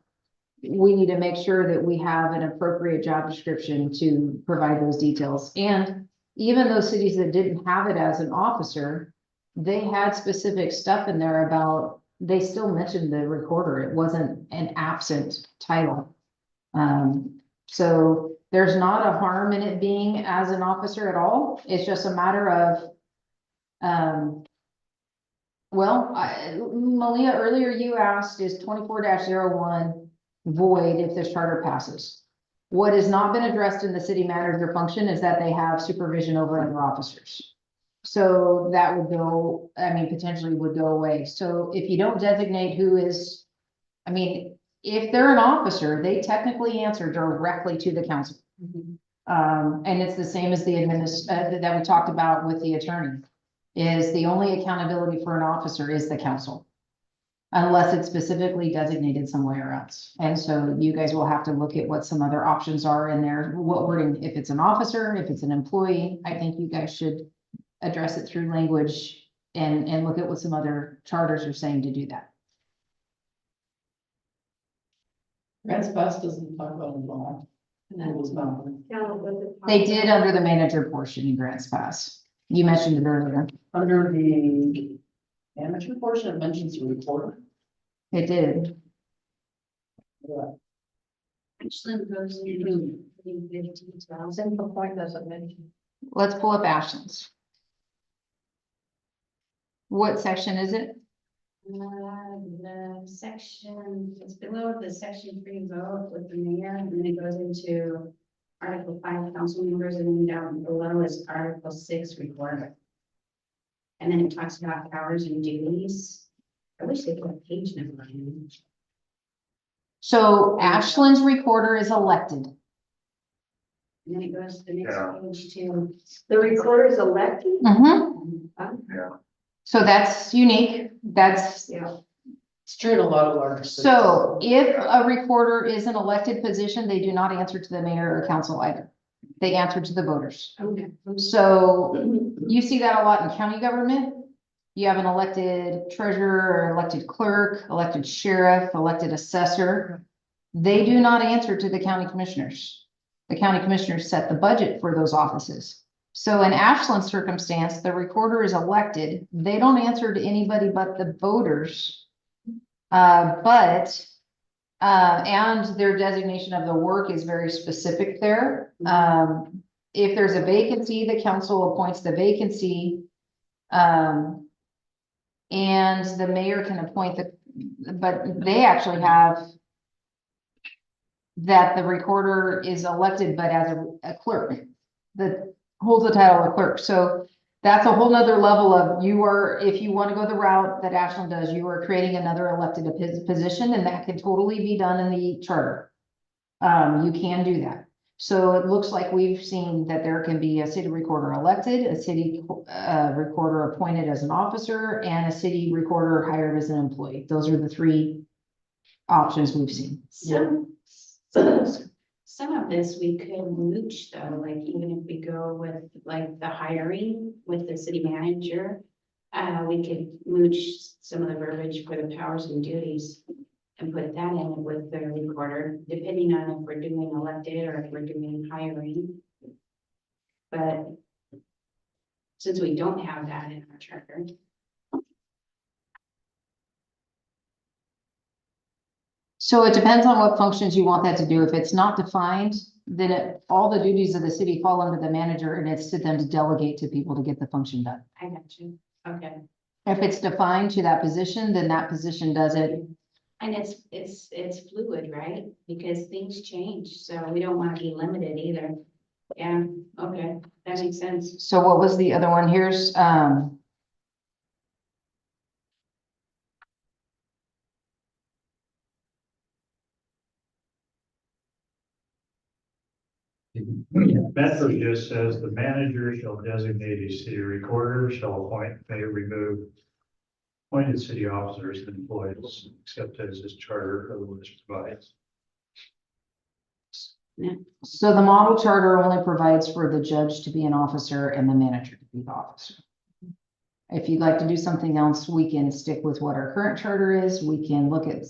we need to make sure that we have an appropriate job description to provide those details. And even those cities that didn't have it as an officer, they had specific stuff in there about, they still mentioned the recorder. It wasn't an absent title. So there's not a harm in it being as an officer at all. It's just a matter of Well, Malia, earlier you asked, is 24-01 void if this charter passes? What has not been addressed in the city manager function is that they have supervision over other officers. So that would go, I mean, potentially would go away. So if you don't designate who is, I mean, if they're an officer, they technically answer directly to the council. And it's the same as the that we talked about with the attorney, is the only accountability for an officer is the council. Unless it's specifically designated somewhere else. And so you guys will have to look at what some other options are in there, what wording, if it's an officer, if it's an employee, I think you guys should address it through language and look at what some other charters are saying to do that. Grants Pass doesn't talk about it all. And it was not. They did under the manager portion in Grants Pass. You mentioned it earlier. Under the manager portion, it mentions the recorder. It did. Actually, goes into 15,000. Simple point doesn't mention. Let's pull up Ashland's. What section is it? The section, it's below the section 3 vote with the mayor, and then it goes into Article 5 council members, and then down below is Article 6 recorder. And then it talks about powers and duties. I wish they put a page number in. So Ashland's recorder is elected. And then it goes to the next Yeah. page to. The recorder is elected? Yeah. So that's unique. That's, Yeah. It's true in a lot of large. cities. so if a recorder is an elected position, they do not answer to the mayor or council either. They answer to the voters. Okay. So you see that a lot in county government. You have an elected treasurer, or elected clerk, elected sheriff, elected assessor. They do not answer to the county commissioners. The county commissioners set the budget for those offices. So in Ashland's circumstance, the recorder is elected. They don't answer to anybody but the voters. And their designation of the work is very specific there. If there's a vacancy, the council appoints the vacancy. And the mayor can appoint but they actually have that the recorder is elected, but as a clerk that holds the title of clerk. So that's a whole nother level of if you want to go the route that Ashland does, you are creating another elected position, and that can totally be done in the charter. You can do that. So it looks like we've seen that there can be a city recorder elected, a city recorder appointed as an officer, and a city recorder hired as an employee. Those are the three options we've seen. Some of this we could mooch though, like even if we go with like the hiring with the city manager. We could mooch some of the verbiage for the powers and duties and put that in with the recorder, depending on if we're doing elected or if we're doing hiring. But since we don't have that in our charter. So it depends on what functions you want that to do. If it's not defined, then all the duties of the city fall under the manager, and it's to them to delegate to people to get the function done. I got you. Okay. If it's defined to that position, then that position does it. And it's fluid, right? Because things change, so we don't want to be limited either. Yeah, okay, that makes sense. So what was the other one? Here's, Metro just says the manager shall designate a city recorder, shall appoint, may remove appointed city officers and employees, except as his charter otherwise provides. so the model charter only provides for the judge to be an officer and the manager to be the officer. If you'd like to do something else, we can stick with what our current charter is. We can look at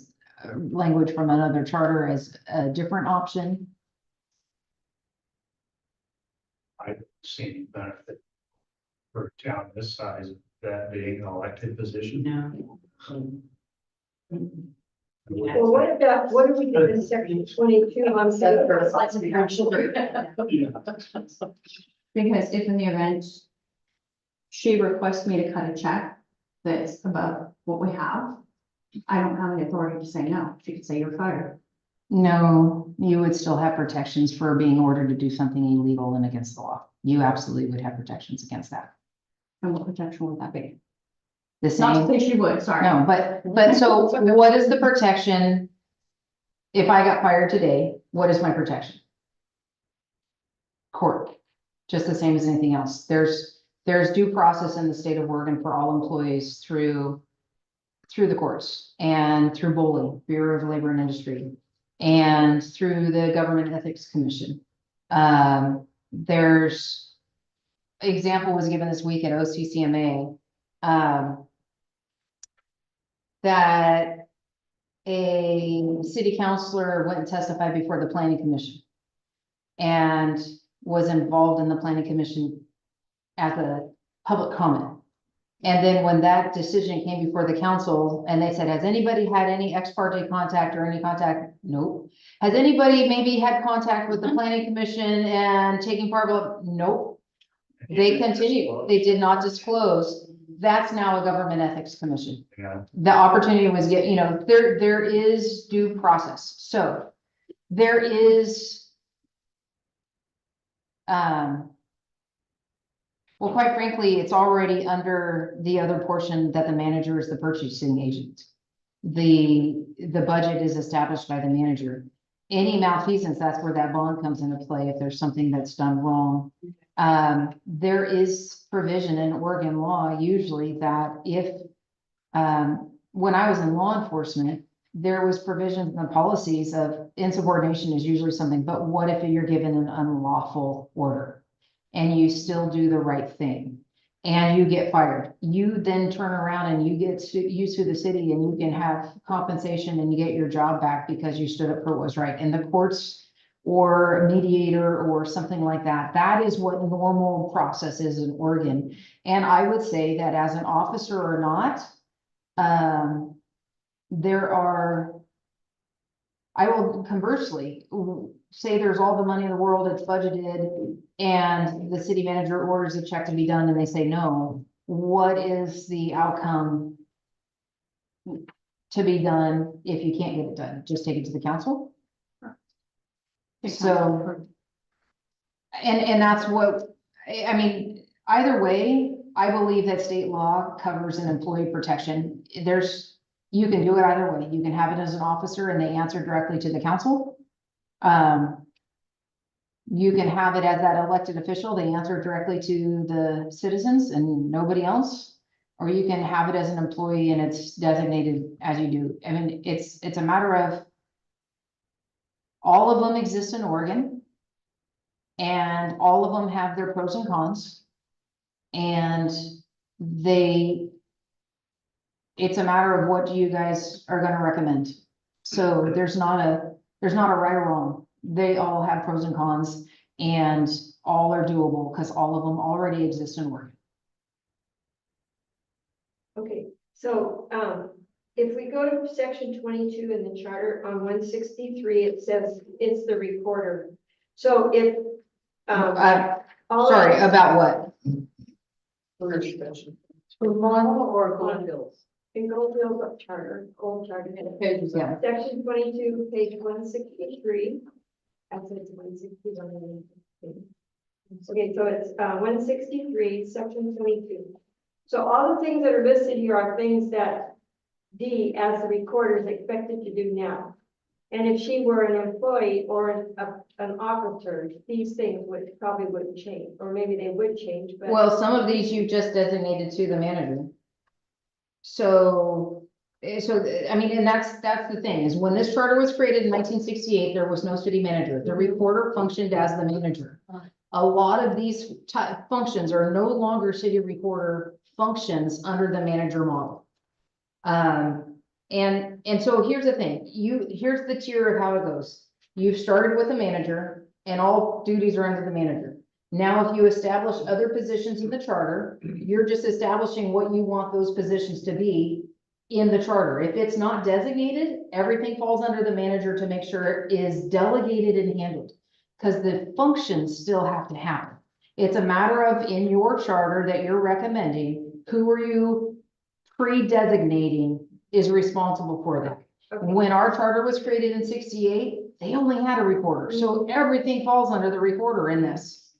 language from another charter as a different option. I've seen benefit for a town this size, that being an elected position. No. Well, what do we do in section 22 on safety? Because if in the event she requests me to cut a check that's above what we have, I don't have the authority to say no. She could say you're fired. No, you would still have protections for being ordered to do something illegal and against the law. You absolutely would have protections against that. And what protection would that be? The Not to same, say she would, sorry. no, but so what is the protection? If I got fired today, what is my protection? Court, just the same as anything else. There's due process in the state of Oregon for all employees through the courts and through BOLI, Bureau of Labor and Industry, and through the Government Ethics Commission. There's example was given this week at OCCMA, that a city councilor went and testified before the planning commission and was involved in the planning commission as a public comment. And then when that decision came before the council and they said, has anybody had any ex parte contact or any contact? Nope. Has anybody maybe had contact with the planning commission and taking part of? Nope. They continued. They did not disclose. That's now a government ethics commission. Yeah. The opportunity was there is due process. So there is, well, quite frankly, it's already under the other portion that the manager is the purchasing agent. The budget is established by the manager. Any malfeasance, that's where that bond comes into play if there's something that's done wrong. There is provision in Oregon law usually that if, when I was in law enforcement, there was provisions in the policies of insubordination is usually something, but what if you're given an unlawful order and you still do the right thing and you get fired? You then turn around and you sue the city and you can have compensation and you get your job back because you stood up for what was right. And the courts or a mediator or something like that, that is what normal process is in Oregon. And I would say that as an officer or not, I will conversely say there's all the money in the world, it's budgeted, and the city manager orders a check to be done and they say no. What is the outcome to be done if you can't get it done? Just take it to the council? So, and that's what, I mean, either way, I believe that state law covers an employee protection. You can do it either way. You can have it as an officer and they answer directly to the council. You can have it as that elected official, they answer directly to the citizens and nobody else. Or you can have it as an employee and it's designated as you do. I mean, it's a matter of all of them exist in Oregon. And all of them have their pros and cons. And it's a matter of what you guys are gonna recommend. So there's not a right or wrong. They all have pros and cons and all are doable because all of them already exist in Oregon. Okay, so, if we go to section 22 in the charter on 163, it says it's the recorder. So if, all of Sorry, us- about what? For model or gold bills? In gold bills of charter, gold charter. Yeah. Section 22, page 163. Actually, it's 161. Okay, so it's 163, section 22. So all the things that are listed here are things that Dee, as the recorder, is expected to do now. And if she were an employee or an officer, these things probably wouldn't change, or maybe they would change, but. Well, some of these you just designated to the manager. So, I mean, and that's the thing, is when this charter was created in 1968, there was no city manager. The recorder functioned as the manager. A lot of these functions are no longer city recorder functions under the manager model. And so here's the thing, here's the tier of how it goes. You've started with a manager and all duties are under the manager. Now, if you establish other positions in the charter, you're just establishing what you want those positions to be in the charter. If it's not designated, everything falls under the manager to make sure it is delegated and handled. Because the functions still have to happen. It's a matter of in your charter that you're recommending, who are you pre-designating is responsible for that? Okay. When our charter was created in 68, they only had a recorder, so everything falls under the recorder in this.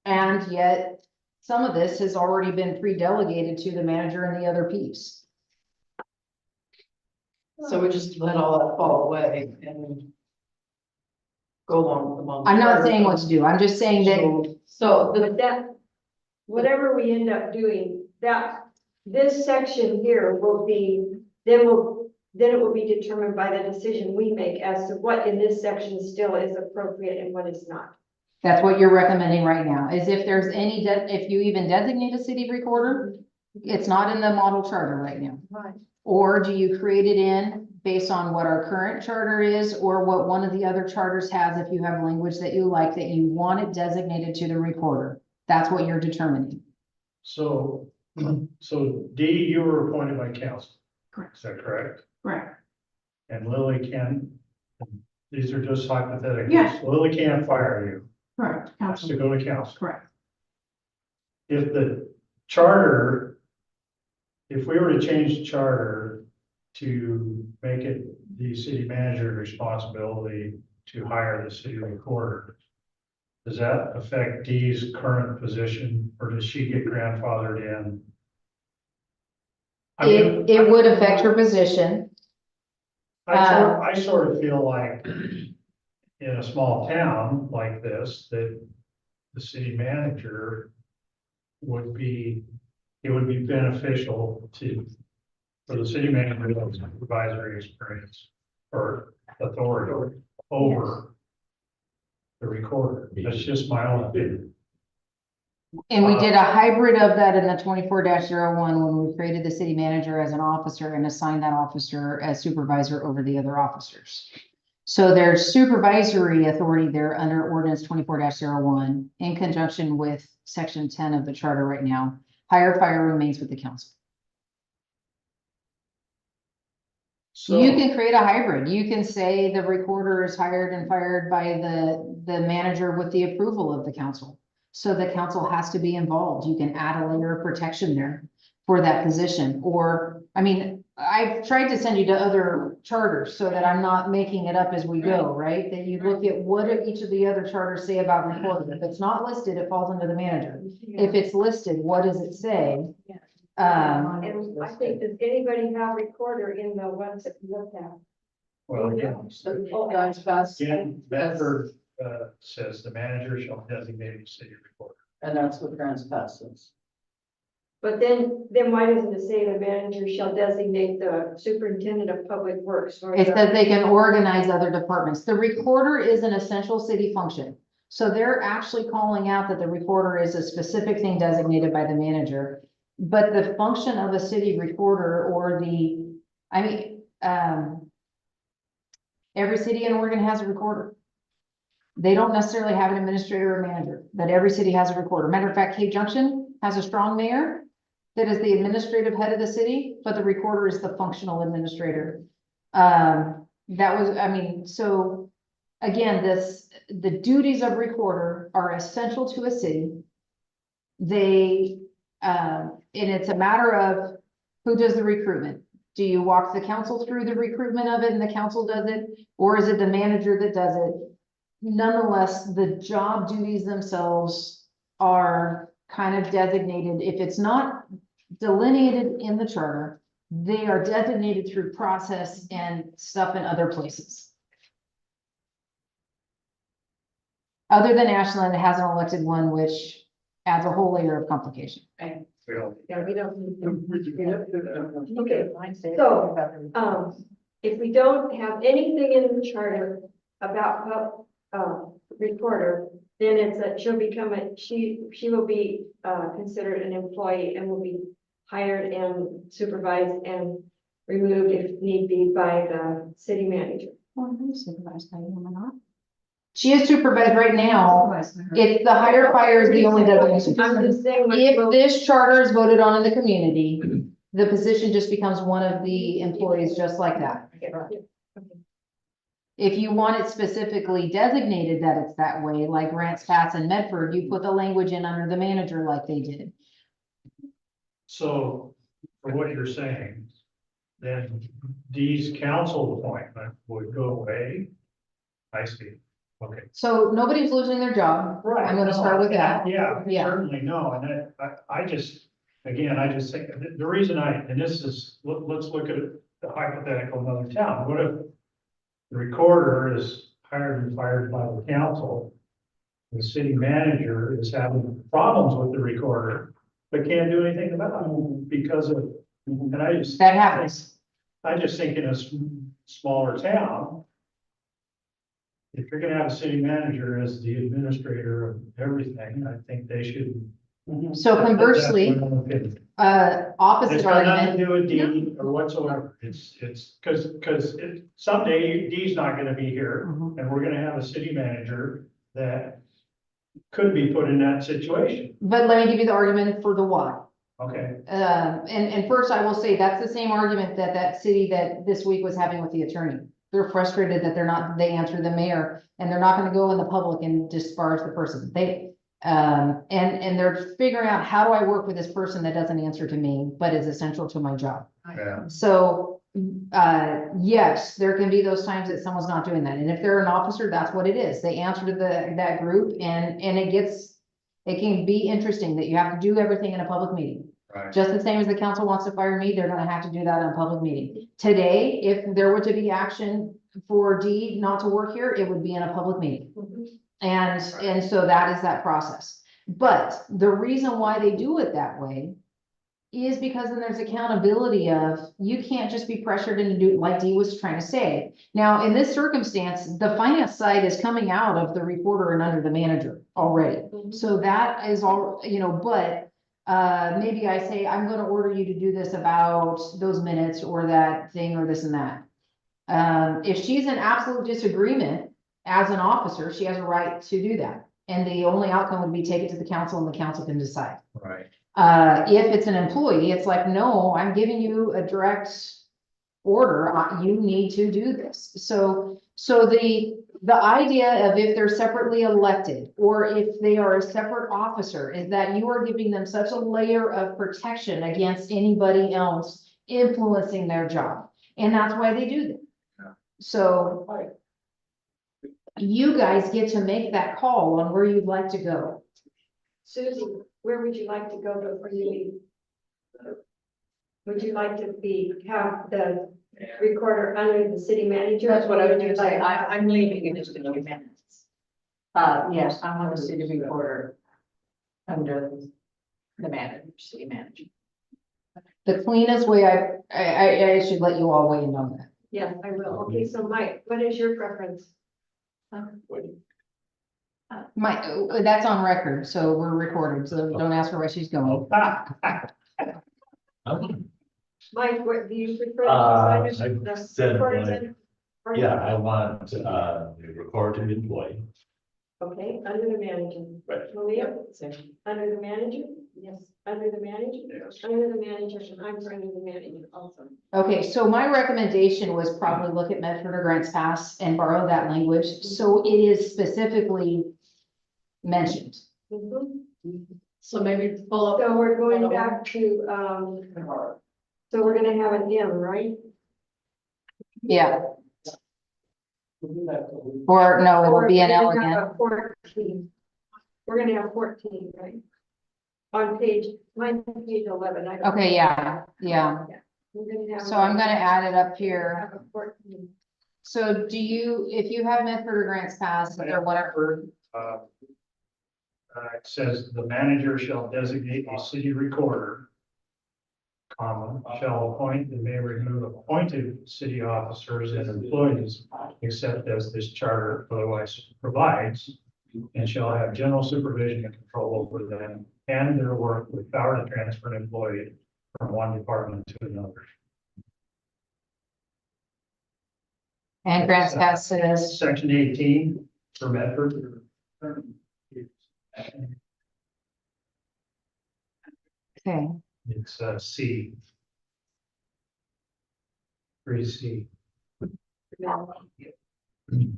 And yet, some of this has already been pre-delegated to the manager and the other piece. So we just let all that fall away and go along with the month. I'm not saying what to do, I'm just saying that, So the, But that, whatever we end up doing, that, this section here will be, then it will be determined by the decision we make as to what in this section still is appropriate and what is not. that's what you're recommending right now, is if there's any, if you even designate a city recorder, it's not in the model charter right now. Right. Or do you create it in based on what our current charter is, or what one of the other charters has, if you have language that you like, that you want it designated to the recorder? That's what you're determining. So, so D, you were appointed by council. Correct. Is that correct? Correct. And Lily can, these are just hypotheticals. Yeah. Lily can't fire you, Correct. has to go to council. Correct. If the charter, if we were to change the charter to make it the city manager's responsibility to hire the city recorder, does that affect Dee's current position, or does she get grandfathered in? I mean, It would affect her position. I sort of feel like in a small town like this, that the city manager would be, it would be beneficial for the city manager to have supervisory experience or authority over the recorder. That's just my own opinion. And we did a hybrid of that in the 24-01 when we created the city manager as an officer and assigned that officer as supervisor over the other officers. So there's supervisory authority there under ordinance 24-01 in conjunction with section 10 of the charter right now. Hire fire remains with the council. So, You can create a hybrid. You can say the recorder is hired and fired by the manager with the approval of the council. So the council has to be involved. You can add a layer of protection there for that position. Or, I mean, I've tried to send you to other charters so that I'm not making it up as we go, right? That you look at what do each of the other charters say about recorder. If it's not listed, it falls under the manager. If it's listed, what does it say? And I think, does anybody have recorder in the ones that you looked at? well, again, Guys, fast, again, Bedford, says the manager shall designate the city recorder. and that's what trans passes. But then why doesn't it say the manager shall designate the superintendent of public works? Or It the- says they can organize other departments. The recorder is an essential city function. So they're actually calling out that the recorder is a specific thing designated by the manager. But the function of a city recorder or every city in Oregon has a recorder. They don't necessarily have an administrator or manager, but every city has a recorder. Matter of fact, Cape Junction has a strong mayor that is the administrative head of the city, but the recorder is the functional administrator. So again, the duties of recorder are essential to a city. And it's a matter of who does the recruitment. Do you walk the council through the recruitment of it and the council does it? Or is it the manager that does it? Nonetheless, the job duties themselves are kind of designated. If it's not delineated in the charter, they are designated through process and stuff in other places. Other than Ashland, it has an elected one, which adds a whole layer of complication. Well, Yeah, we don't need them. Okay, So, if we don't have anything in the charter about, recorder, then she will be, considered an employee and will be hired and supervised and removed if need be by the city manager. She is supervised right now. It's the hire fire is the only designation. I'm just saying. If this charter is voted on in the community, the position just becomes one of the employees just like that. If you want it specifically designated that it's that way, like Grants Pass and Medford, you put the language in under the manager like they did. So for what you're saying, then D's council appointment would go away. I see. Okay. So nobody's losing their job. I'm gonna no, start with that. Yeah, Yeah. certainly, no, and I just, again, I just think, the reason and this is, let's look at the hypothetical in another town. What if the recorder is hired and fired by the council? The city manager is having problems with the recorder, but can't do anything about it because of, and I just. That happens. I just think in a smaller town, if you're gonna have a city manager as the administrator of everything, I think they should. So conversely, That's my opinion. opposite It's got nothing argument. to do with D or whatsoever. It's, because someday D's not gonna be here Mhm. and we're gonna have a city manager that could be put in that situation. But let me give you the argument for the why. Okay, And first I will say that's the same argument that that city that this week was having with the attorney. They're frustrated that they answer the mayor and they're not gonna go in the public and disparage the person. And they're figuring out, how do I work with this person that doesn't answer to me, but is essential to my job? yeah, So, yes, there can be those times that someone's not doing that. And if they're an officer, that's what it is. They answer to that group and it can be interesting that you have to do everything in a public meeting. right. Just the same as the council wants to fire me, they're gonna have to do that in a public meeting. Today, if there were to be action for D not to work here, it would be in a public meeting. And so that is that process. But the reason why they do it that way is because then there's accountability of, you can't just be pressured into do, like Dee was trying to say. Now, in this circumstance, the finance side is coming out of the reporter and under the manager already. So that is all, but maybe I say, I'm gonna order you to do this about those minutes or that thing or this and that. If she's in absolute disagreement as an officer, she has a right to do that. And the only outcome would be take it to the council and the council can decide. Right. If it's an employee, it's like, no, I'm giving you a direct order, you need to do this. So the idea of if they're separately elected, or if they are a separate officer, is that you are giving them such a layer of protection against anybody else influencing their job. And that's why they do that. Yeah. So you guys get to make that call on where you'd like to go. Susie, where would you like to go before you leave? Would you like to have the recorder under the city manager? That's what I was Or would you gonna say, like- I'm leaving in just a few minutes. Yes, I want the city recorder under the manager, city manager. The cleanest way I should let you all weigh in on that. Yes, I will. Okay, so Mike, what is your preference? That's on record, so we're recorded, so don't ask her where she's going. Mike, what do you prefer? I The said, recording like, center? Or- Yeah, I want, the record to be employee. Okay, under the manager. Right. Malia, under the manager? Yes. Under the manager? Yes. Under the manager, and I'm for under the manager also. Okay, so my recommendation was probably look at Medford or Grants Pass and borrow that language, so it is specifically mentioned. So maybe pull up. So we're going back to, so we're gonna have an M, right? Yeah. Or no, it will be an Or L we're gonna again. have 14. We're gonna have 14, right? On mine's page 11. I don't- Okay, yeah. We're gonna have. So I'm gonna add it up here. Have a 14. So if you have Medford or Grants Pass or whatever, It says the manager shall designate a city recorder, comma, shall appoint and may remove appointed city officers and employees, except as this charter otherwise provides, and shall have general supervision and control over them and their work with power to transfer an employee from one department to another. and Grants Pass says, Section 18 for Medford. okay, It's C. 3C. Thank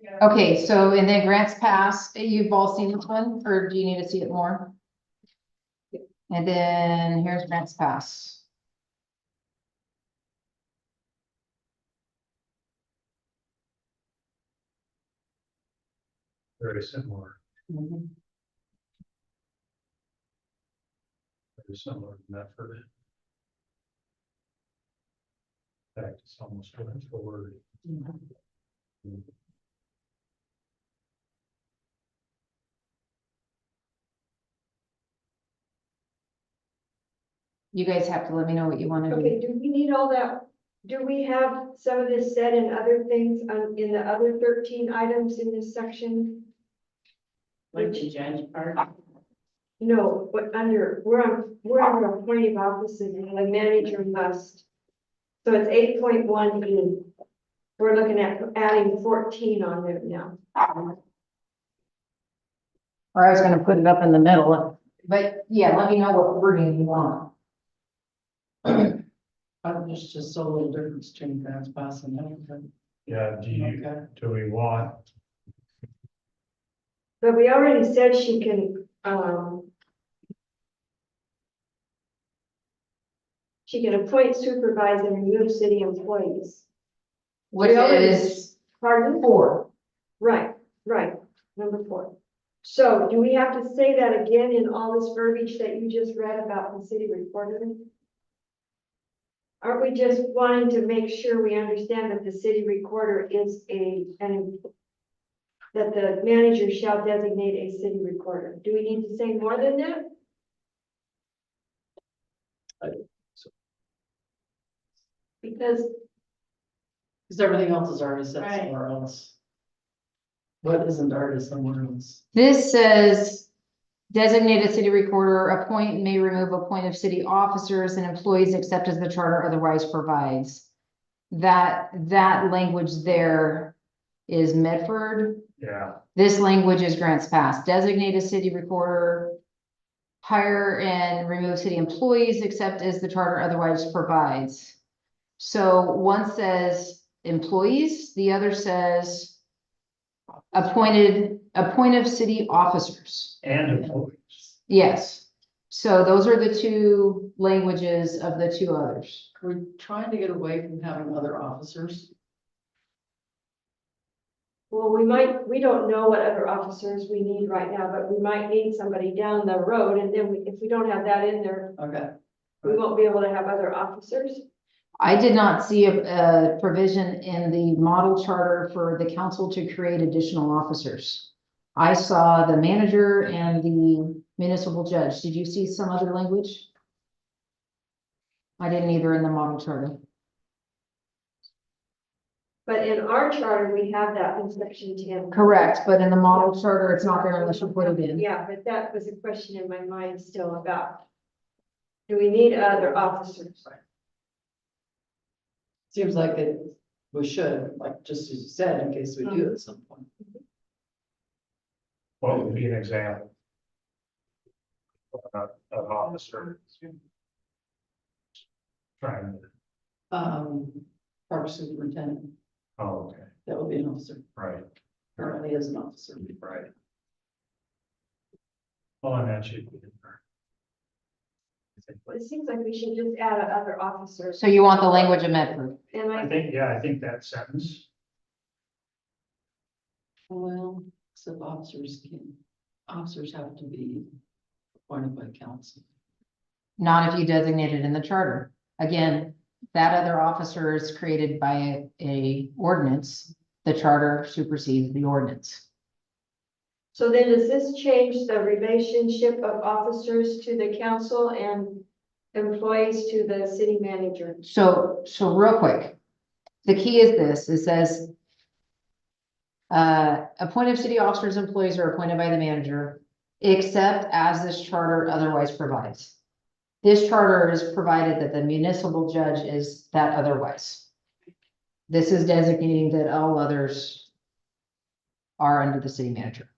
you. Okay, so, and then grants pass, you've all seen this one, or do you need to see it more? And then here's grants pass. Very similar, Mhm. very similar to Medford. In fact, it's almost word for word. You guys have to let me know what you want to do. Okay, do we need all that? Do we have some of this said in other things, in the other 13 items in this section? Like the judge part. No, but we're under appointing offices and the manager must. So it's 8.1E. We're looking at adding 14 on there now. Or I was gonna put it up in the middle, but yeah, let me know what wording you want. There's just so little difference between grants pass and everything. Yeah, Okay. do we want, But we already said she can appoint, supervise, and remove city employees. Which We already- is Pardon? 4. Right, number 4. So do we have to say that again in all this verbiage that you just read about the city recorder? Aren't we just wanting to make sure we understand that the city recorder is that the manager shall designate a city recorder? Do we need to say more than that? Because Because everything else is already said Right. somewhere else. What isn't already somewhere else? This says designate a city recorder, appoint and may remove appointed city officers and employees except as the charter otherwise provides. That language there is Medford. yeah, This language is grants pass. Designate a city recorder, hire and remove city employees except as the charter otherwise provides. So one says employees, the other says appointed city officers. and employees. Yes. So those are the two languages of the two others. We're trying to get away from having other officers. well, we don't know what other officers we need right now, but we might need somebody down the road, and then if we don't have that in there, Okay. we won't be able to have other officers. I did not see a provision in the model charter for the council to create additional officers. I saw the manager and the municipal judge. Did you see some other language? I didn't either in the model charter. But in our charter, we have that in section 10. Correct, but in the model charter, it's not there unless you put it in. Yeah, but that was a question in my mind still about, do we need other officers? Seems like we should, like, just as you said, in case we do at some point. What would be an example? An officer. Trying to, Park superintendent, oh, okay, that would be an officer, right, currently is an officer. right. Well, and that should be in there. It seems like we should just add other officers. So you want the language of Medford? And I think that sentence, Well, so officers have to be appointed by council. Not if you designate it in the charter. Again, that other officer is created by a ordinance. The charter supersedes the ordinance. so then does this change the relationship of officers to the council and employees to the city manager? So real quick, the key is this, it says appointed city officers, employees are appointed by the manager, except as this charter otherwise provides. This charter is provided that the municipal judge is that otherwise. This is designating that all others are under the city manager.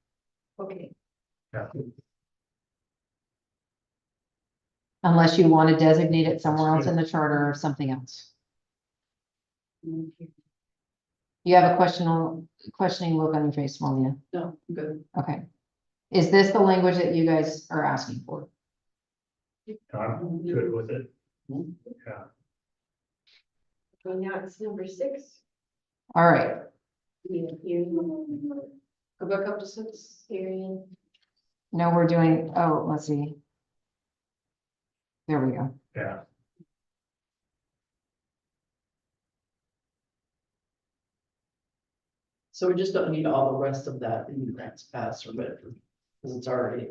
Okay, yeah, Unless you want to designate it somewhere else in the charter or something else. You have a questioning look on your face, Malia. No, good. Okay. Is this the language that you guys are asking for? I'm good with it. Yeah. Okay, now it's number 6. All right, Go back up to 6. no, we're doing, oh, let's see. There we go. Yeah. So we just don't need all the rest of that in grants pass or whatever, because it's already.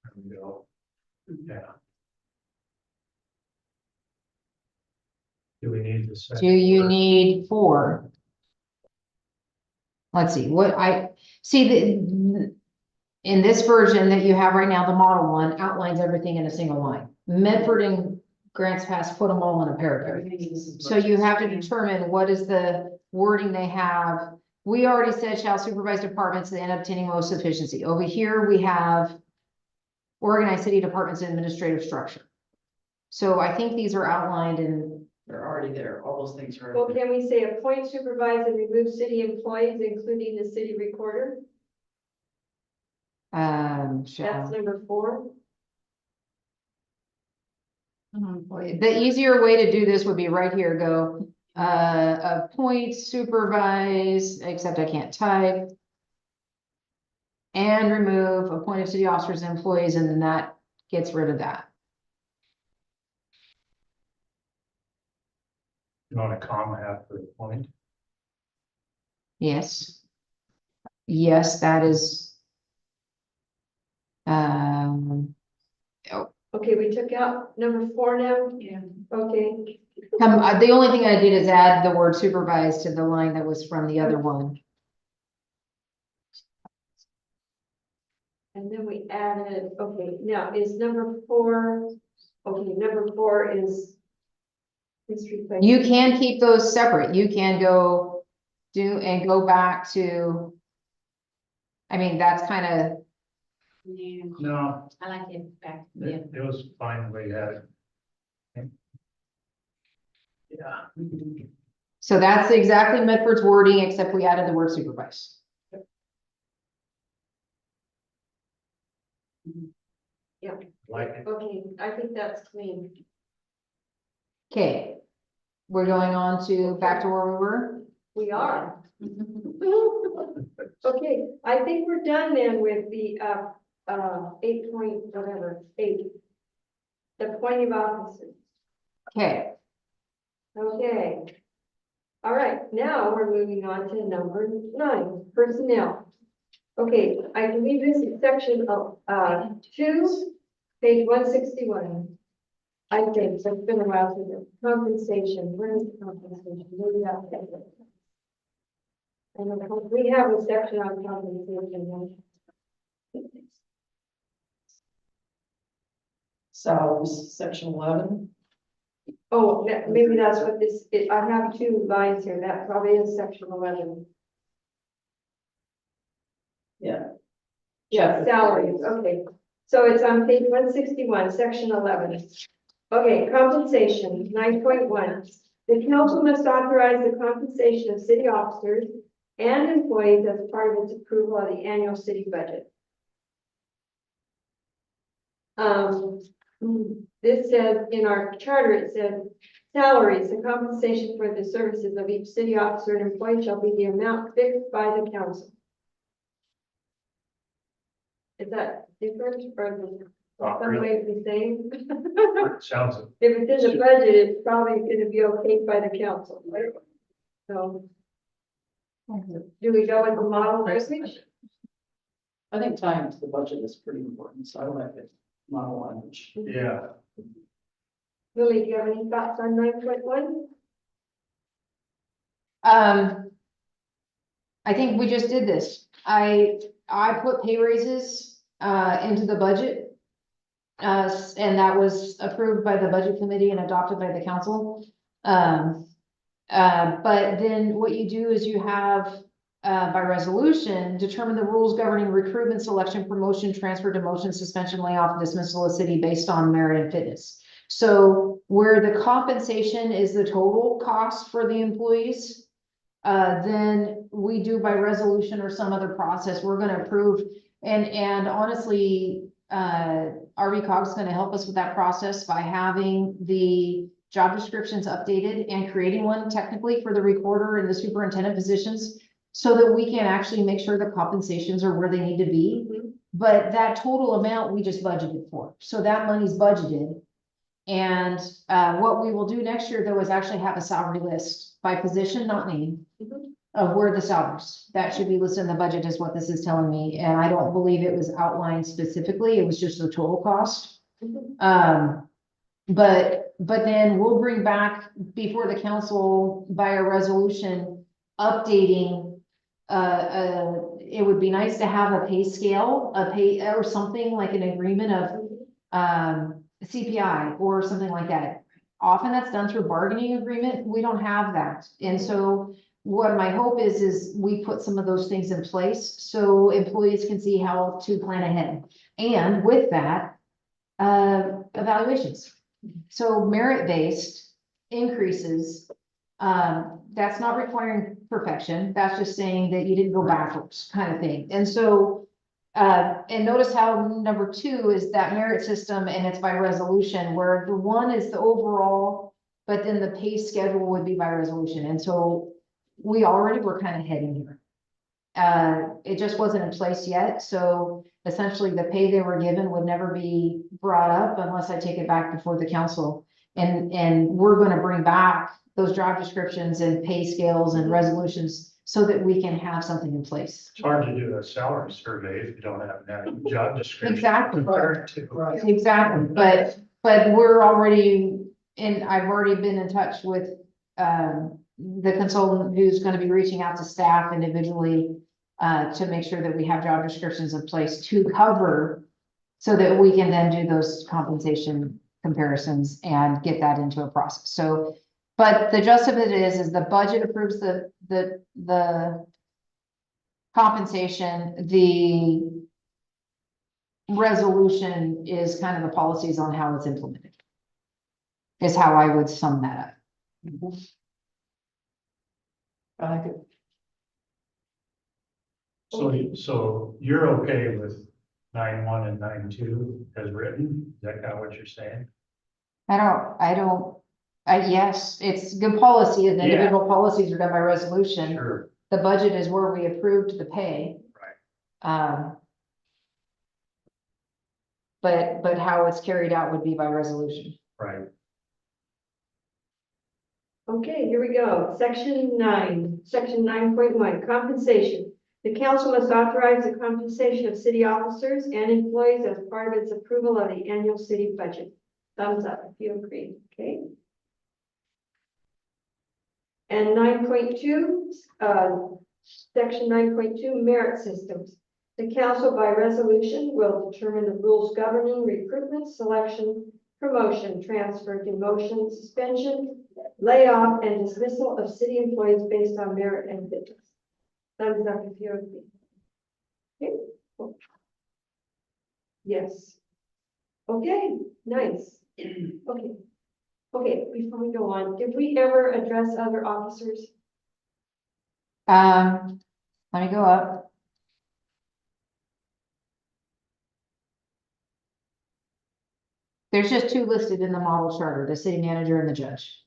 There we go. Yeah. Do we need the second? Do you word? need 4? Let's see, what I, see the, in this version that you have right now, the model one outlines everything in a single line. Medford and Grants Pass put them all in a paragraph. So you have to determine what is the wording they have. We already said shall supervise departments that end up obtaining most efficiency. Over here, we have organized city departments and administrative structure. So I think these are outlined in, They're already there, all those things are. Well, can we say appoint, supervise, and remove city employees, including the city recorder? That's shall. number 4. The easier way to do this would be right here, go, appoint, supervise, except I can't type. And remove appointed city officers and employees, and then that gets rid of that. You want a comma after the point? Yes. Yes, that is. Okay, we took out number 4 now? Yeah. Okay, The only thing I did is add the word supervise to the line that was from the other one. and then we added, okay, now is number 4, okay, number 4 is. Replaced. You can keep those separate. You can go do and go back to. I mean, that's kind of, Yeah, No, I like it back. Yeah. it was fine the way you had it. Yeah. so that's exactly Medford's wording, except we added the word supervise. Like it. Okay, I think that's clean. Okay. We're going on to back to where we were. We are. Okay, I think we're done then with the, 8 point, whatever, 8. The appointing of officers. Okay, Okay. All right, now we're moving on to number 9, personnel. Okay, I believe this is section of, 2, page 161. I think, so it's been a while to the compensation, where is the compensation? Maybe that's it. And we have a section on compensation. Salaries, section 11. Oh, maybe that's what this, I have 2 lines here, that probably is section 11. Yeah. Yeah, salaries, okay. So it's on page 161, section 11. Okay, compensation, 9.1. The council must authorize the compensation of city officers and employees as part of its approval of the annual city budget. This says, in our charter, it says, salaries, the compensation for the services of each city officer and employee shall be the amount fixed by the council. Is that different or Not some really. way to be saying? Sounds, If it's in the budget, it's probably gonna be okay by the council, right? So. Do we go with the model language? I think tying to the budget is pretty important, so I like it, model language. yeah. Lily, do you have any thoughts on 9.1? I think we just did this. I put pay raises, into the budget. And that was approved by the budget committee and adopted by the council. But then what you do is you have, by resolution, determine the rules governing recruitment, selection, promotion, transfer, demotion, suspension, layoff, dismissal of city based on merit and fitness. So where the compensation is the total cost for the employees, then we do by resolution or some other process, we're gonna approve. And honestly, RV Cog's gonna help us with that process by having the job descriptions updated and creating one technically for the recorder and the superintendent positions, so that we can actually make sure the compensations are where they need to be. But that total amount we just budgeted for, so that money's budgeted. And, what we will do next year though is actually have a salary list by position, not name, of where the salaries, that should be listed in the budget is what this is telling me, and I don't believe it was outlined specifically, it was just the total cost. But then we'll bring back before the council by a resolution updating. It would be nice to have a pay scale, a pay or something like an agreement of, CPI or something like that. Often that's done through bargaining agreement. We don't have that. And so what my hope is we put some of those things in place so employees can see how to plan ahead. And with that, evaluations. So merit-based increases, that's not requiring perfection. That's just saying that you didn't go backwards kind of thing. And so, and notice how number 2 is that merit system and it's by resolution, where the 1 is the overall, but then the pay schedule would be by resolution. And so we already were kind of heading here. It just wasn't in place yet. So essentially the pay they were given would never be brought up unless I take it back before the council. And we're going to bring back those job descriptions and pay scales and resolutions so that we can have something in place. It's hard to do a salary survey if you don't have that job description. Exactly. Compared to. Right. Exactly, but we're already, and I've already been in touch with, the consultant who's gonna be reaching out to staff individually, to make sure that we have job descriptions in place to cover, so that we can then do those compensation comparisons and get that into a process. So, but the gist of it is the budget approves the compensation, the resolution is kind of the policies on how it's implemented. Is how I would sum that up. I like it. So you're okay with 9.1 and 9.2 as written? Is that kind of what you're saying? Yes, it's good policy and Yeah. individual policies are done by resolution. Sure. The budget is where we approved the pay. Right. But how it's carried out would be by resolution. Right. Okay, here we go. Section 9.1, compensation. The council must authorize the compensation of city officers and employees as part of its approval of the annual city budget. Thumbs up if you agree, okay? And 9.2, section 9.2, merit systems. The council by resolution will determine the rules governing recruitment, selection, promotion, transfer, demotion, suspension, layoff, and dismissal of city employees based on merit and fitness. Thumbs up if you agree. Okay. Cool. Yes. Okay, nice. Okay. Okay, before we go on, did we ever address other officers? Let me go up. There's just 2 listed in the model charter, the city manager and the judge.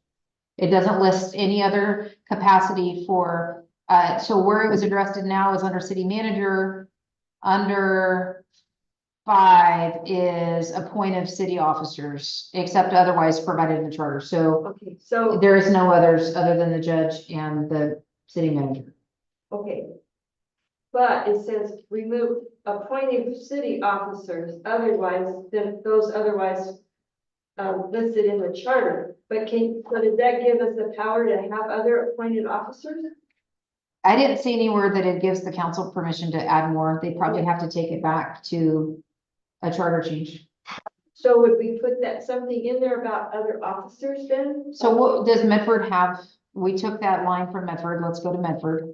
It doesn't list any other capacity for, so where it was addressed in now is under city manager. Under 5 is appointed city officers, except otherwise provided in the charter. So Okay, so, there is no others other than the judge and the city manager. okay. But it says remove appointed city officers, otherwise, than those otherwise listed in the charter. But so does that give us the power to have other appointed officers? I didn't see anywhere that it gives the council permission to add more. They probably have to take it back to a charter change. So would we put that something in there about other officers then? So what does Medford have? We took that line from Medford. Let's go to Medford.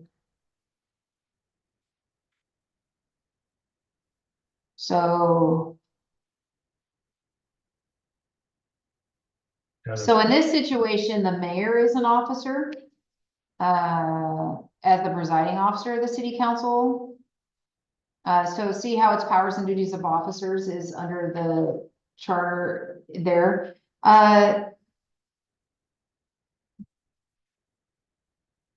So So in this situation, the mayor is an officer. As the presiding officer of the city council. So see how its powers and duties of officers is under the charter there.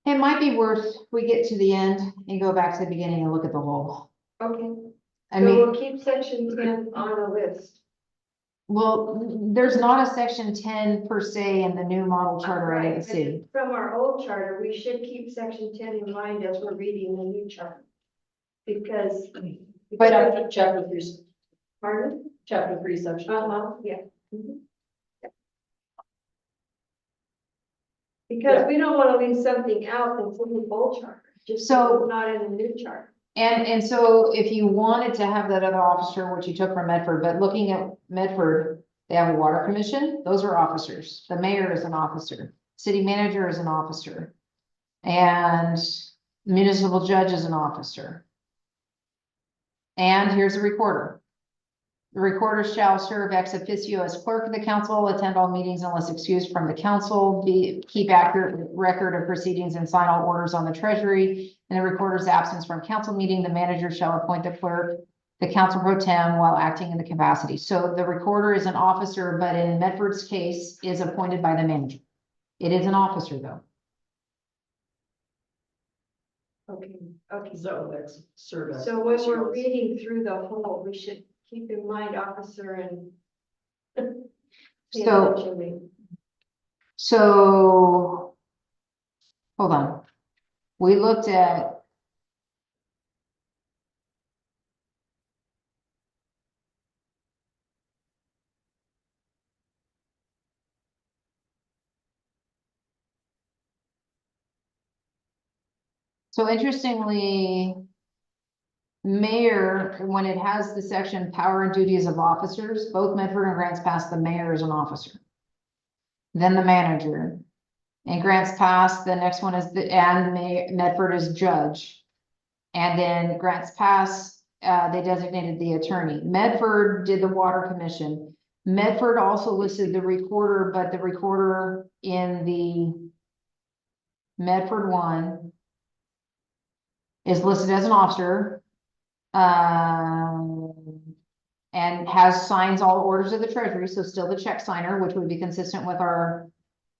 It might be worth, we get to the end and go back to the beginning and look at the whole. Okay, I so mean, we'll keep section 10 on the list. well, there's not a section 10 per se in the new model charter I didn't Right, see. and from our old charter, we should keep section 10 in mind as we're reading the new charter. Because. But chapter 3, Pardon? chapter 3, section. Yeah. Mhm. Because we don't want to leave something out that's in the old charter, just so So- it's not in the new charter. And so if you wanted to have that other officer, which you took from Medford, but looking at Medford, they have a water commission, those are officers. The mayor is an officer, city manager is an officer. And municipal judge is an officer. And here's a recorder. The recorder shall serve ex officio as clerk of the council, attend all meetings unless excused from the council, keep accurate record of proceedings and sign all orders on the treasury. In the recorder's absence from council meeting, the manager shall appoint the clerk, the council pro tem while acting in the capacity. So the recorder is an officer, but in Medford's case is appointed by the manager. It is an officer though. Okay. So that's service. So when we're reading through the whole, we should keep in mind officer and. pay So- attention. So, hold on. We looked at. So interestingly, mayor, when it has the section power and duties of officers, both Medford and Grants Pass, the mayor is an officer. Then the manager. And Grants Pass, the next one is Medford is judge. And then Grants Pass, they designated the attorney. Medford did the water commission. Medford also listed the recorder, but the recorder in the Medford one is listed as an officer. And has signs all orders of the treasury, so still the check signer, which would be consistent with our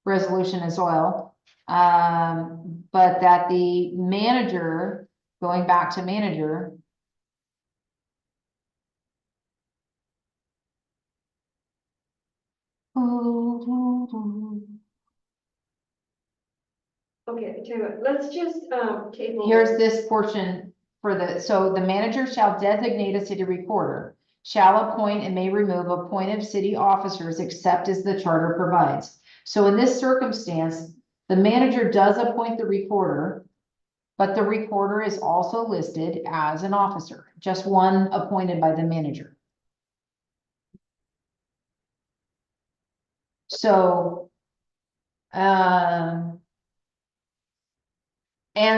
resolution as well. But that the manager, going back to manager. Okay, I tell you what, let's just, table. Here's this portion for so the manager shall designate a city recorder, shall appoint and may remove appointed city officers except as the charter provides. So in this circumstance, the manager does appoint the recorder, but the recorder is also listed as an officer, just one appointed by the manager. So, and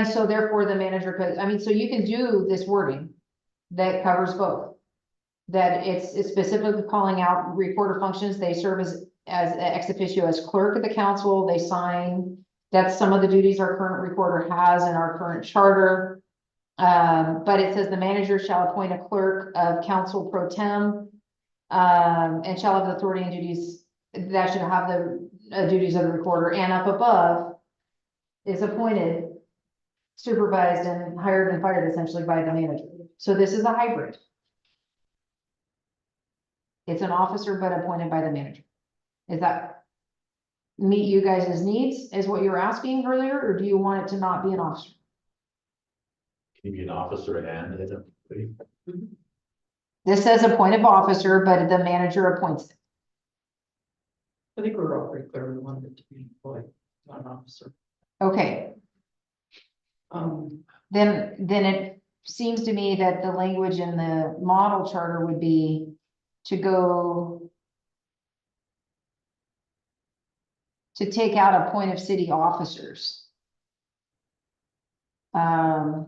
so therefore the manager could, I mean, so you can do this wording that covers both. That it's specifically calling out recorder functions, they serve as ex officio as clerk of the council, they sign. That's some of the duties our current recorder has in our current charter. But it says the manager shall appoint a clerk of council pro tem. And shall have the authority and duties, that should have the duties of the recorder, and up above is appointed, supervised and hired and fired essentially by the manager. So this is a hybrid. It's an officer, but appointed by the manager. Is that meet you guys' needs, is what you were asking earlier, or do you want it to not be an officer? Can you be an officer and an employee? This says appointed officer, but the manager appoints it. I think we're all pretty clear, we wanted it to be employed, not an officer. Okay, then it seems to me that the language in the model charter would be to go to take out a point of city officers. And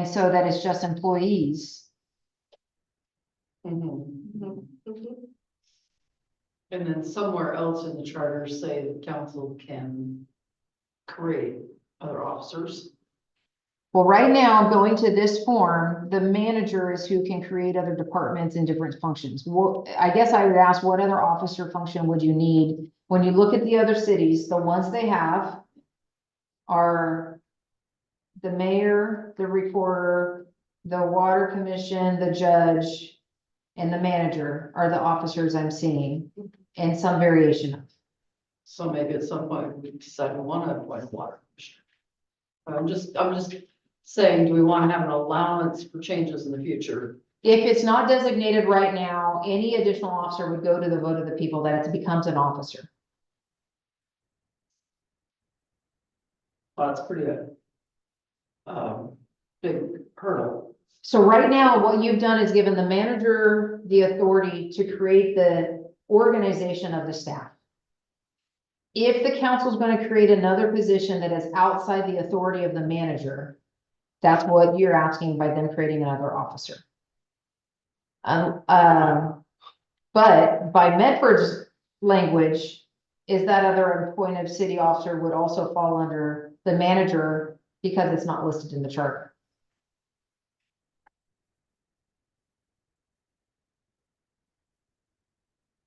so that it's just employees. mhm. Mhm, mhm. And then somewhere else in the charter, say the council can create other officers. Well, right now, going to this form, the manager is who can create other departments and different functions. Well, I guess I would ask, what other officer function would you need? When you look at the other cities, the ones they have are the mayor, the recorder, the water commission, the judge, and the manager are the officers I'm seeing, and some variation of. So maybe at some point we decide we want to appoint a water commissioner. I'm just saying, do we want to have an allowance for changes in the future? If it's not designated right now, any additional officer would go to the vote of the people that it becomes an officer. That's pretty big hurdle. So right now, what you've done is given the manager the authority to create the organization of the staff. If the council is going to create another position that is outside the authority of the manager, that's what you're asking by them creating another officer. But by Medford's language, is that other appointed city officer would also fall under the manager because it's not listed in the charter.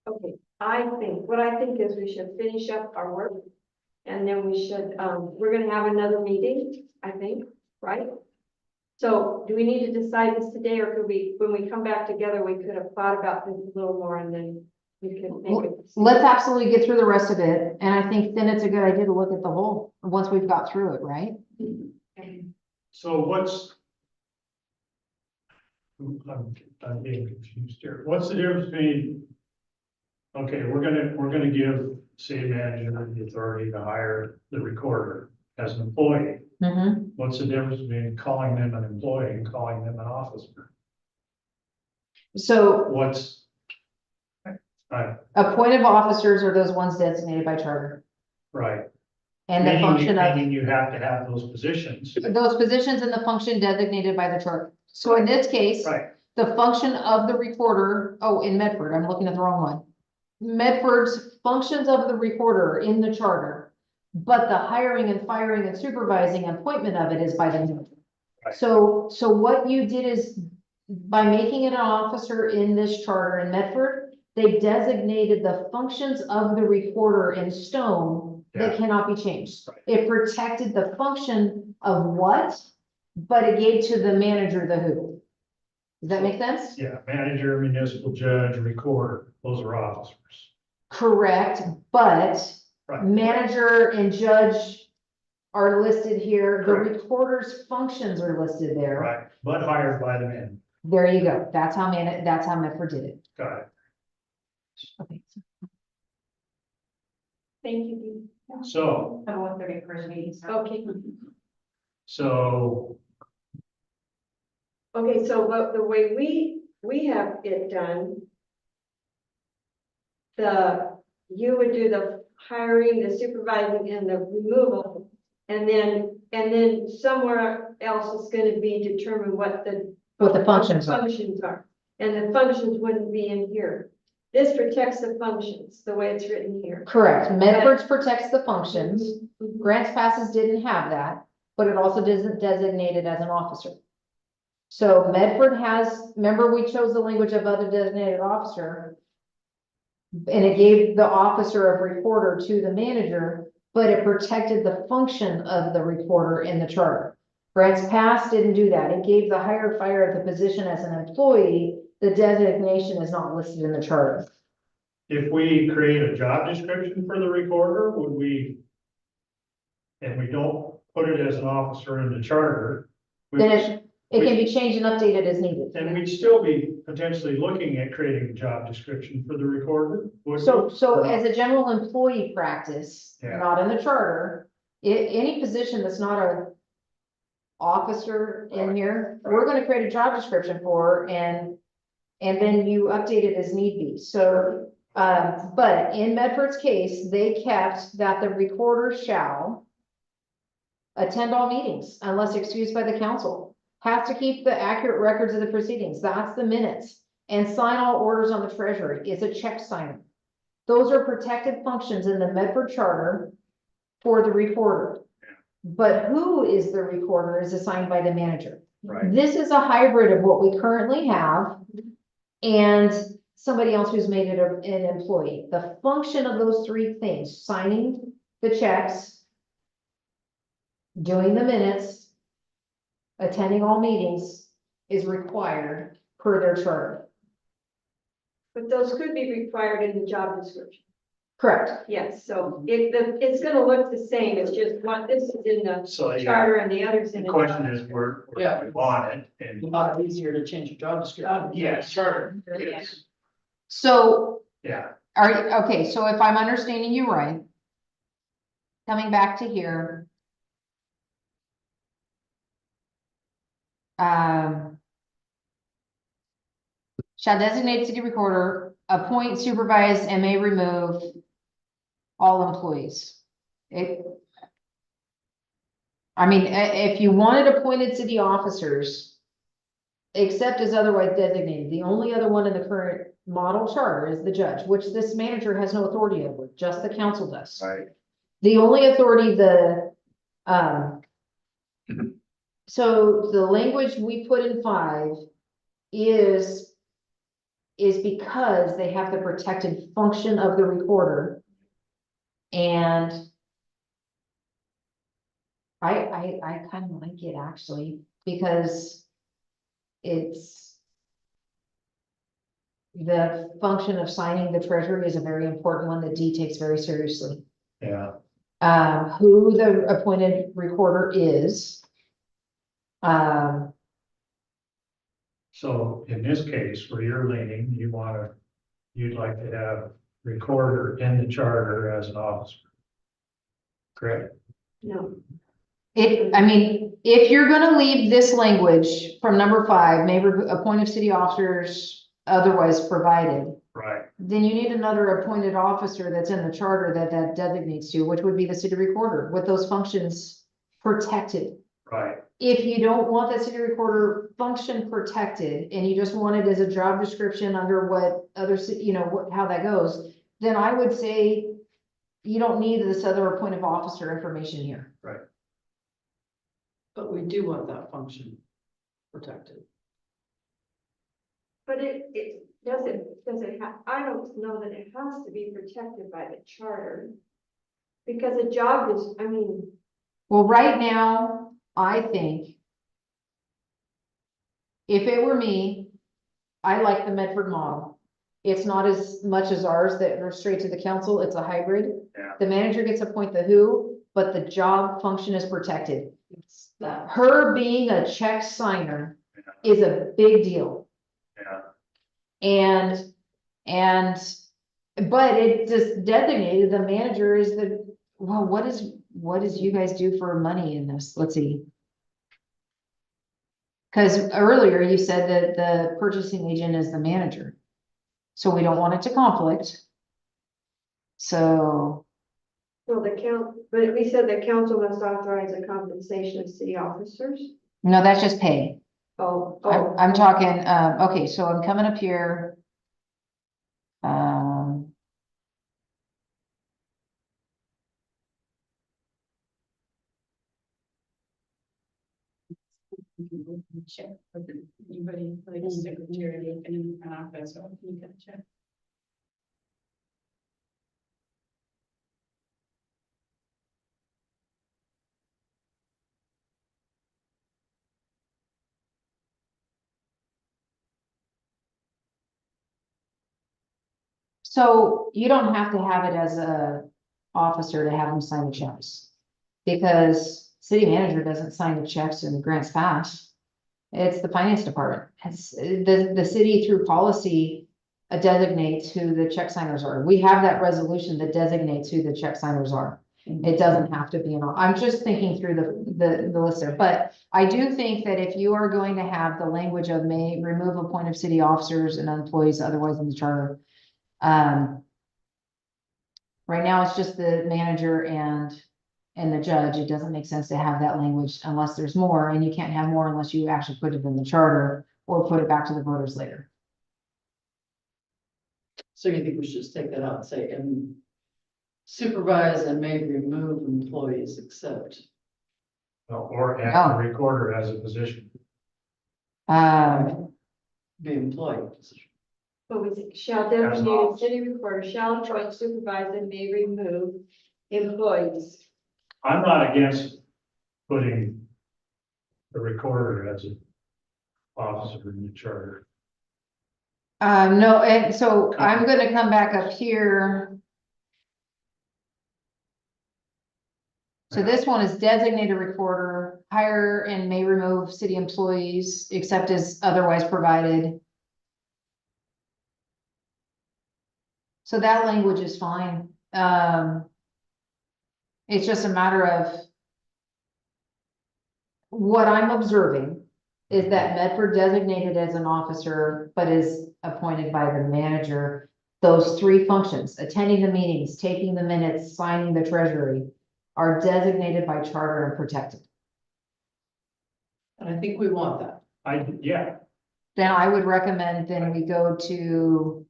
Okay, what I think is we should finish up our work. And then we should, we're gonna have another meeting, I think, right? So do we need to decide this today, or could we, when we come back together, we could have thought about this a little more and then we could make it. Let's absolutely get through the rest of it, and I think then it's a good idea to look at the whole, once we've got through it, right? So I'm being confused here. What's the difference between, okay, we're gonna give city manager the authority to hire the recorder as an employee. Mhm. What's the difference between calling them an employee and calling them an officer? So What's? appointed officers are those ones designated by charter, Right. and the function of Meaning you have to have those positions. those positions and the function designated by the charter. So in this case, Right, the function of the recorder, oh, in Medford, I'm looking at the wrong one. Medford's functions of the recorder are in the charter, but the hiring and firing and supervising and appointment of it is by the manager. Right. So what you did is, by making it an officer in this charter in Medford, they designated the functions of the recorder in stone that Yeah. cannot be changed. Right. It protected the function of what, but it gave to the manager the who. Does that make sense? yeah, manager, municipal judge, recorder, those are officers. Correct, but Right. manager and judge are listed here. The Correct. recorder's functions are listed there. Right, but hired by the man. There you go. That's how Medford did it. Got it. Okay. Thank you, Dee. So, I want 31st meeting. Okay, so, okay, so the way we have it done. You would do the hiring, the supervising and the removal. And then somewhere else is gonna be determined what the Functions are. functions are. And the functions wouldn't be in here. This protects the functions, the way it's written here. Correct. Medford's protects the functions. Mhm. Grants passes didn't have that, but it also doesn't designate it as an officer. So Medford has, remember, we chose the language of other designated officer. And it gave the officer of recorder to the manager, but it protected the function of the recorder in the charter. Grants past didn't do that. It gave the hire fire of the position as an employee. The designation is not listed in the charter. if we create a job description for the recorder, would we? And we don't put it as an officer in the charter. Then it can be changed and updated as needed. And we'd still be potentially looking at creating a job description for the recorder. wouldn't we? So as a general employee practice, Yeah. not in the charter, any position that's not a officer in Right. here, we're gonna create a job description for, and then you update it as need be. So, but in Medford's case, they kept that the recorder shall attend all meetings unless excused by the council, has to keep the accurate records of the proceedings, that's the minutes, and sign all orders on the treasury, is a check signer. Those are protected functions in the Medford Charter for the recorder. But who is the recorder is assigned by the manager. Right, This is a hybrid of what we currently have and somebody else who's made it an employee. The function of those three things, signing the checks, doing the minutes, attending all meetings is required per their charter. But those could be required in the job description. Correct. Yes, so it's gonna look the same, it's just one, this is in the so yeah, charter and the others in the the. question is where Yeah. we want it, and A lot easier to change your job description. yes, Charter. yes, So yeah, okay, so if I'm understanding you right, coming back to here. Shall designate city recorder, appoint, supervise, and may remove all employees. I mean, if you wanted appointed city officers, except as otherwise designated, the only other one in the current model charter is the judge, which this manager has no authority over, just the council does. right, The only authority so the language we put in 5 is because they have the protected function of the recorder. And I kind of like it actually, because it's the function of signing the treasury is a very important one that Dee takes very seriously. yeah, Who the appointed recorder is. so in this case, where you're leaning, you'd like to have recorder in the charter as an officer. Correct? No, I mean, if you're gonna leave this language from number 5, may appoint of city officers otherwise provided, Right, then you need another appointed officer that's in the charter that designates to, which would be the city recorder, with those functions protected. right, If you don't want that city recorder function protected, and you just want it as a job description under what other, how that goes, then I would say you don't need this other appointed officer information here. But we do want that function protected. but it doesn't have, I don't know that it has to be protected by the charter. Because a job is, I mean, Well, right now, I think if it were me, I like the Medford model. It's not as much as ours that are straight to the council. It's a hybrid. Yeah. The manager gets to appoint the who, but the job function is protected. It's that. Her being a check signer is a big deal. yeah, But it just designated the manager is what does you guys do for money in this? Let's see. Cause earlier you said that the purchasing agent is the manager. So we don't want it to conflict. So, well, but we said the council must authorize the compensation of city officers. no, that's just pay. Oh, I'm talking, okay, so I'm coming up here. Check with anybody, like a secretary in an office, or you can check. So you don't have to have it as a officer to have them sign the checks. Because city manager doesn't sign the checks and grants pass. It's the finance department. It's the city through policy designates who the check signers are. We have that resolution that designates who the check signers are. It doesn't have to be I'm just thinking through the list there, but I do think that if you are going to have the language of may remove appointed city officers and employees otherwise in the charter. Right now, it's just the manager and the judge. It doesn't make sense to have that language unless there's more, and you can't have more unless you actually put it in the charter or put it back to the voters later. So you think we should just take that out and say, and supervise and may remove employees except. Or have the recorder as a position. Be employed. But we shall designate city recorder shall appoint, supervise, and may remove employees. I'm not against putting the recorder as an officer in the charter. No, and so I'm gonna come back up here. So this one is designated recorder, hire and may remove city employees except as otherwise provided. So that language is fine. It's just a matter of what I'm observing is that Medford designated as an officer, but is appointed by the manager. Those three functions, attending the meetings, taking the minutes, signing the treasury, are designated by charter and protected. And I think we want that. Yeah, Then I would recommend then we go to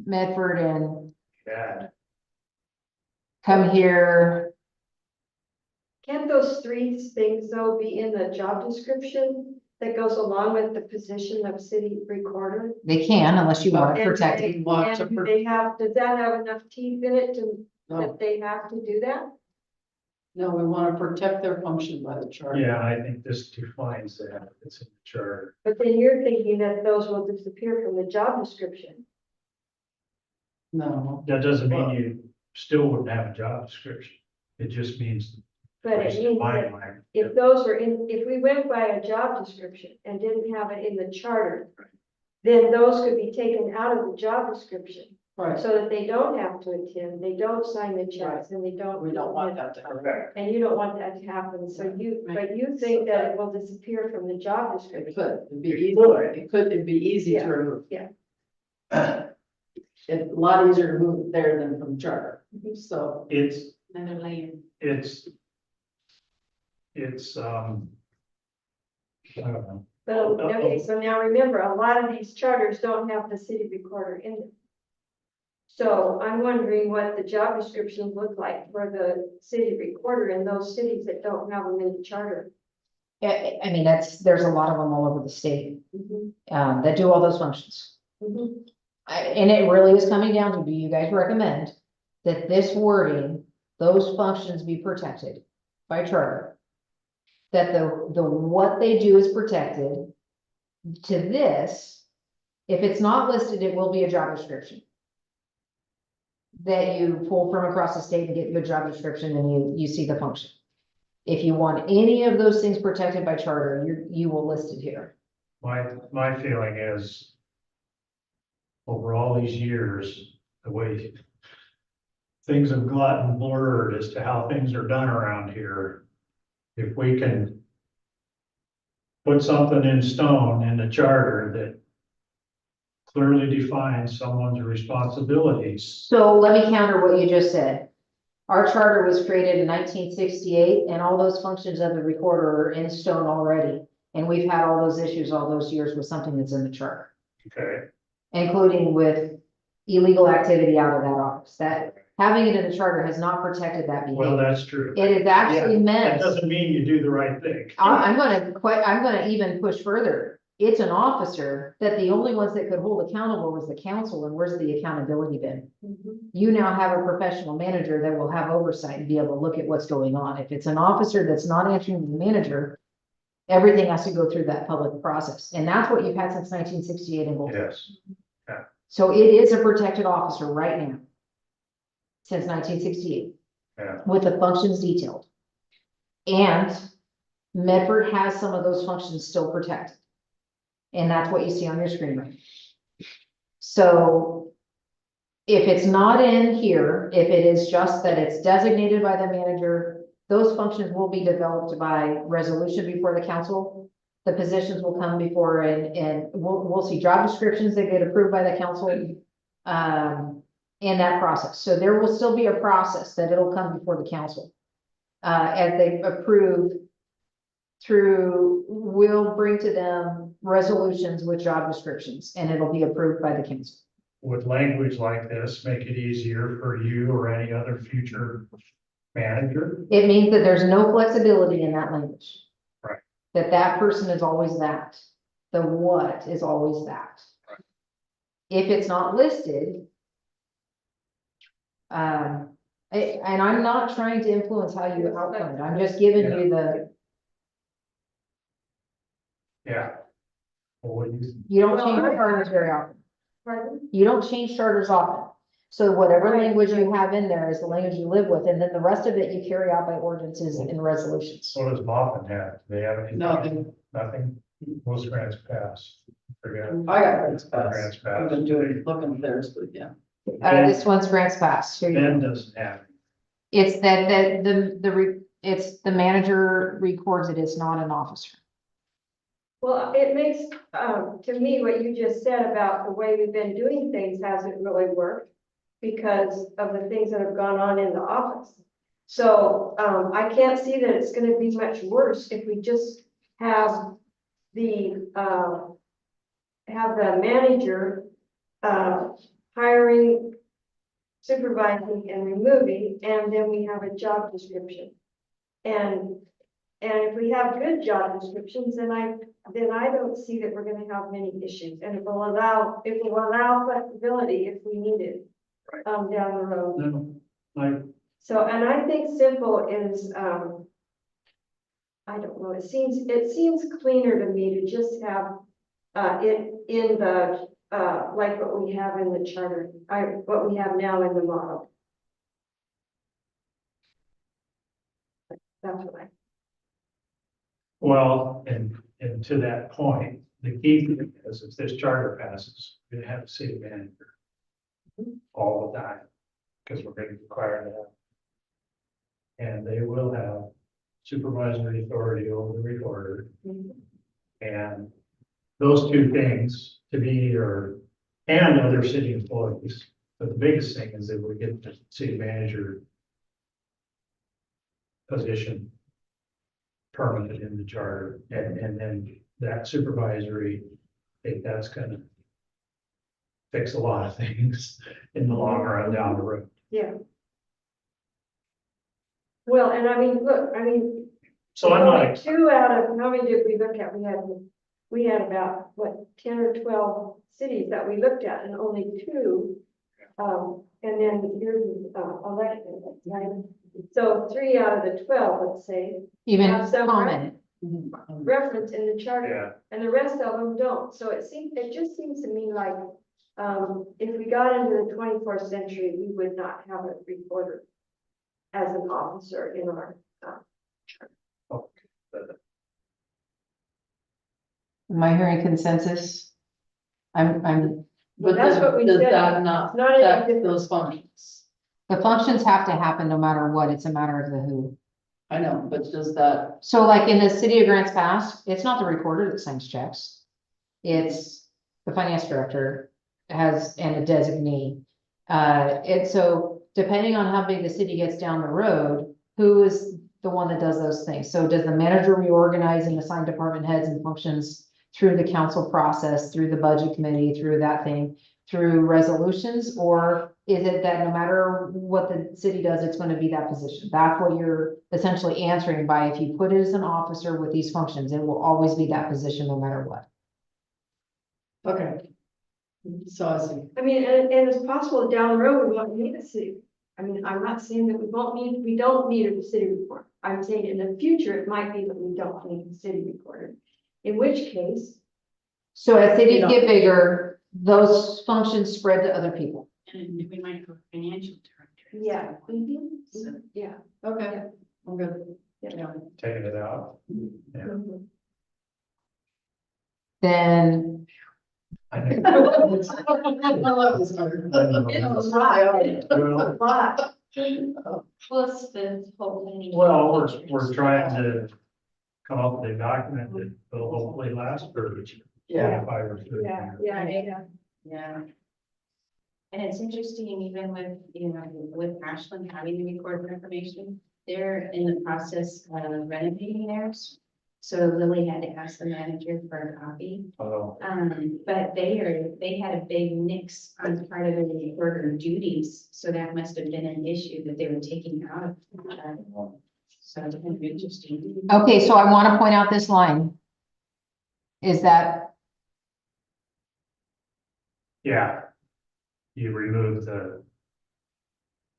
Medford and come here. Can't those three things though be in the job description that goes along with the position of city recorder? They can unless you want it And protected. they- Want to and they have, does that have enough teeth in it to, No, that they have to do that? no, we want to protect their function by the charter. yeah, I think this defines that. It's in the charter. But then you're thinking that those will disappear from the job description. No, That doesn't mean you still wouldn't have a job description. It just means. But it means that if those were in, if we went by a job description and didn't have it in the charter, then those could be taken out of the job description right, so that they don't have to attend, they don't sign the checks, and they don't. we don't want that to happen. And you don't want that to happen, so you, but you think that it will disappear from the job It description. could, it'd be easy, it'd be easy to remove. Yeah. It's a lot easier to move it there than from charter, so. It's, Another layer. it's, I don't know. But, okay, so now remember, a lot of these charters don't have the city recorder in them. So I'm wondering what the job descriptions look like for the city recorder in those cities that don't have them in the charter. I mean, there's a lot of them all over the state, Mhm, that do all those functions. mhm. And it really is coming down to, do you guys recommend that this wording, those functions be protected by charter? That the what they do is protected. To this, if it's not listed, it will be a job description. That you pull from across the state and get you a job description and you see the function. If you want any of those things protected by charter, you will list it here. My feeling is over all these years, the way things have gotten blurred as to how things are done around here. If we can put something in stone in the charter that clearly defines someone's responsibilities. So let me counter what you just said. Our charter was created in 1968 and all those functions of the recorder are in stone already. And we've had all those issues all those years with something that's in the charter, Okay, including with illegal activity out of that office. That having it in the charter has not protected that well, behavior. that's true. It is actually That meant, doesn't mean you do the right thing. I'm gonna even push further. It's an officer that the only ones that could hold accountable was the council, and where's the accountability been? Mhm. You now have a professional manager that will have oversight and be able to look at what's going on. If it's an officer that's not answering the manager, everything has to go through that public process, and that's what you've had since 1968 in Bolton. Yes, So it is a protected officer right now. Since 1968. Yeah. With the functions detailed. And Medford has some of those functions still protected. And that's what you see on your screen right now. So if it's not in here, if it is just that it's designated by the manager, those functions will be developed by resolution before the council. The positions will come before and we'll see job descriptions that get approved by the council. In that process. So there will still be a process that it'll come before the council. As they approve we'll bring to them resolutions with job descriptions and it'll be approved by the council. would language like this make it easier for you or any other future manager? It means that there's no flexibility in that language. Right. That person is always that. The what is always that. Right. If it's not listed. And I'm not trying to influence how you outcome it, I'm just giving you the, Yeah. Well, what do you? you don't Well, change I- charters very often. Pardon? You don't change charters often. So whatever Right, language you right. have in there is the language you live with, and then the rest of it you carry out by ordinances and resolutions. So does Moffett have? Do they have any? Nothing. Nothing? Most grants pass. Forget. I got grants Grants pass. I've pass. been looking at theirs, but yeah. This one's grants pass. Here you go. Ben doesn't have. It's that it's the manager records it, it's not an officer. Well, it makes, to me, what you just said about the way we've been doing things hasn't really worked because of the things that have gone on in the office. So, I can't see that it's gonna be much worse if we just have the manager, hiring, supervising and removing, and then we have a job description. And if we have good job descriptions, then I don't see that we're gonna have many issues, and it will allow flexibility if we need it. Down the road. No, So, and I think simple is, I don't know, it seems cleaner to me to just have, it in the, like what we have in the charter, what we have now in the model. That's what I. well, and to that point, the key thing is if this charter passes, we have a city manager. All the time, because we're going to require that. And they will have supervisory authority over the recorder. And those two things to me are, and other city employees, but the biggest thing is that we get the city manager position permanent in the charter, and then that supervisory, I think that's gonna fix a lot of things in the long run down the road. Yeah. Well, and I mean, look, So I'm only not, two out of, how many did we look at? We had about, what, 10 or 12 cities that we looked at, and only two. And then here's, election, right? So 3 out of the 12, let's say, Even Have some comment. reference in the charter. yeah, And the rest of them don't. So it just seems to me like, if we got into the 24th century, we would not have a reporter as an officer in our, Am I hearing consensus? I'm, But That's then what we does said. that not It's not any affect different. those functions? the functions have to happen no matter what, it's a matter of the who. I know, but does that, So like in the city of Grants Pass, it's not the recorder that signs checks. It's the finance director and a designee. And so depending on how big the city gets down the road, who is the one that does those things? So does the manager reorganize and assign department heads and functions through the council process, through the budget committee, through that thing, through resolutions? Or is it that no matter what the city does, it's going to be that position? That's what you're essentially answering by, if you put it as an officer with these functions, it will always be that position no matter what. okay. So I see. I mean, and it's possible down the road, we won't need a city. I mean, I'm not saying that we don't need a city recorder. I'm saying in the future, it might be that we don't need a city recorder. In which case, So as cities You know- get bigger, those functions spread to other people. And we might have a financial director. yeah. So- Yeah. Okay, I'm good. Yeah. Yeah. taking it out. Yeah. Mhm. Then I think. It's Well, But Plus the whole thing. Well, we're trying to come up with a document that will hopefully last for Yeah, 25 or 30 yeah, years. Yeah. And it's interesting, even with, with Ashland having the recorded information, they're in the process of renovating theirs. So Lily had to ask the manager for a copy. Oh, But they had a big nix on part of the order of duties, so that must have been an issue that they were taking out of. the charter. So it's kind of interesting. Okay, so I want to point out this line. Is that, yeah. You remove the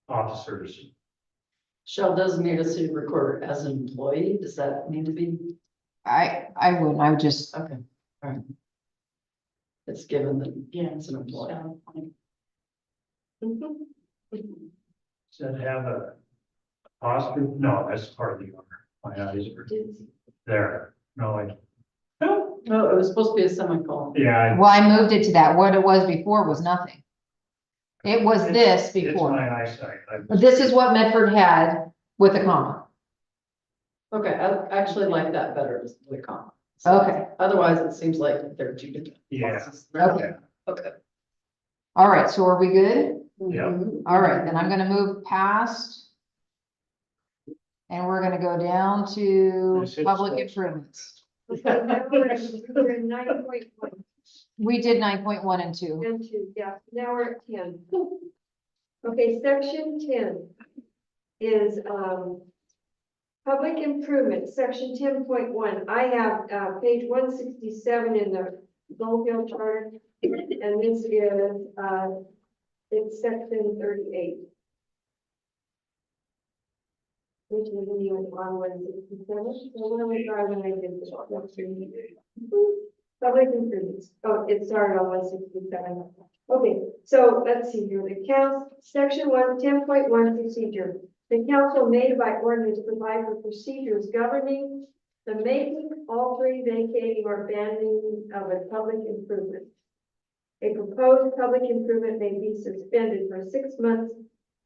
officers. Shall designate a city recorder as an employee, does that need to be? I wouldn't, I would just, Okay, all right. It's given that Yeah. it's an employee. Mhm. Does that have a apostrophe? No, that's part of the owner. My eyes are there. No, No, it was supposed to be a semicolon. yeah. well, I moved it to that. What it was before was nothing. It was this It's before. my eyesight. This is what Medford had with the comma. Okay, I actually like that better as the comma. So Okay, otherwise, it seems like they're two different. Yeah. clauses. Okay. Okay. all right, so are we good? Yeah. Mhm. All right, then I'm gonna move past. And we're gonna go down to Nice hit public stuff. improvements. Okay, now we're in 9.1. We did 9.1 and 2. And 2, yeah, now we're at 10. Okay, section 10 is, public improvement, section 10.1. I have, page 167 in the Gold Hill Charter, and this is, it's section 38. Which is the new on 167, so when we try when I did this. Public improvements, oh, it started on 167. Okay, so let's see here, the council, section 10.1 procedure. The council may by ordinance provide for procedures governing the making, altering, vacating, or abandoning of a public improvement. A proposed public improvement may be suspended for 6 months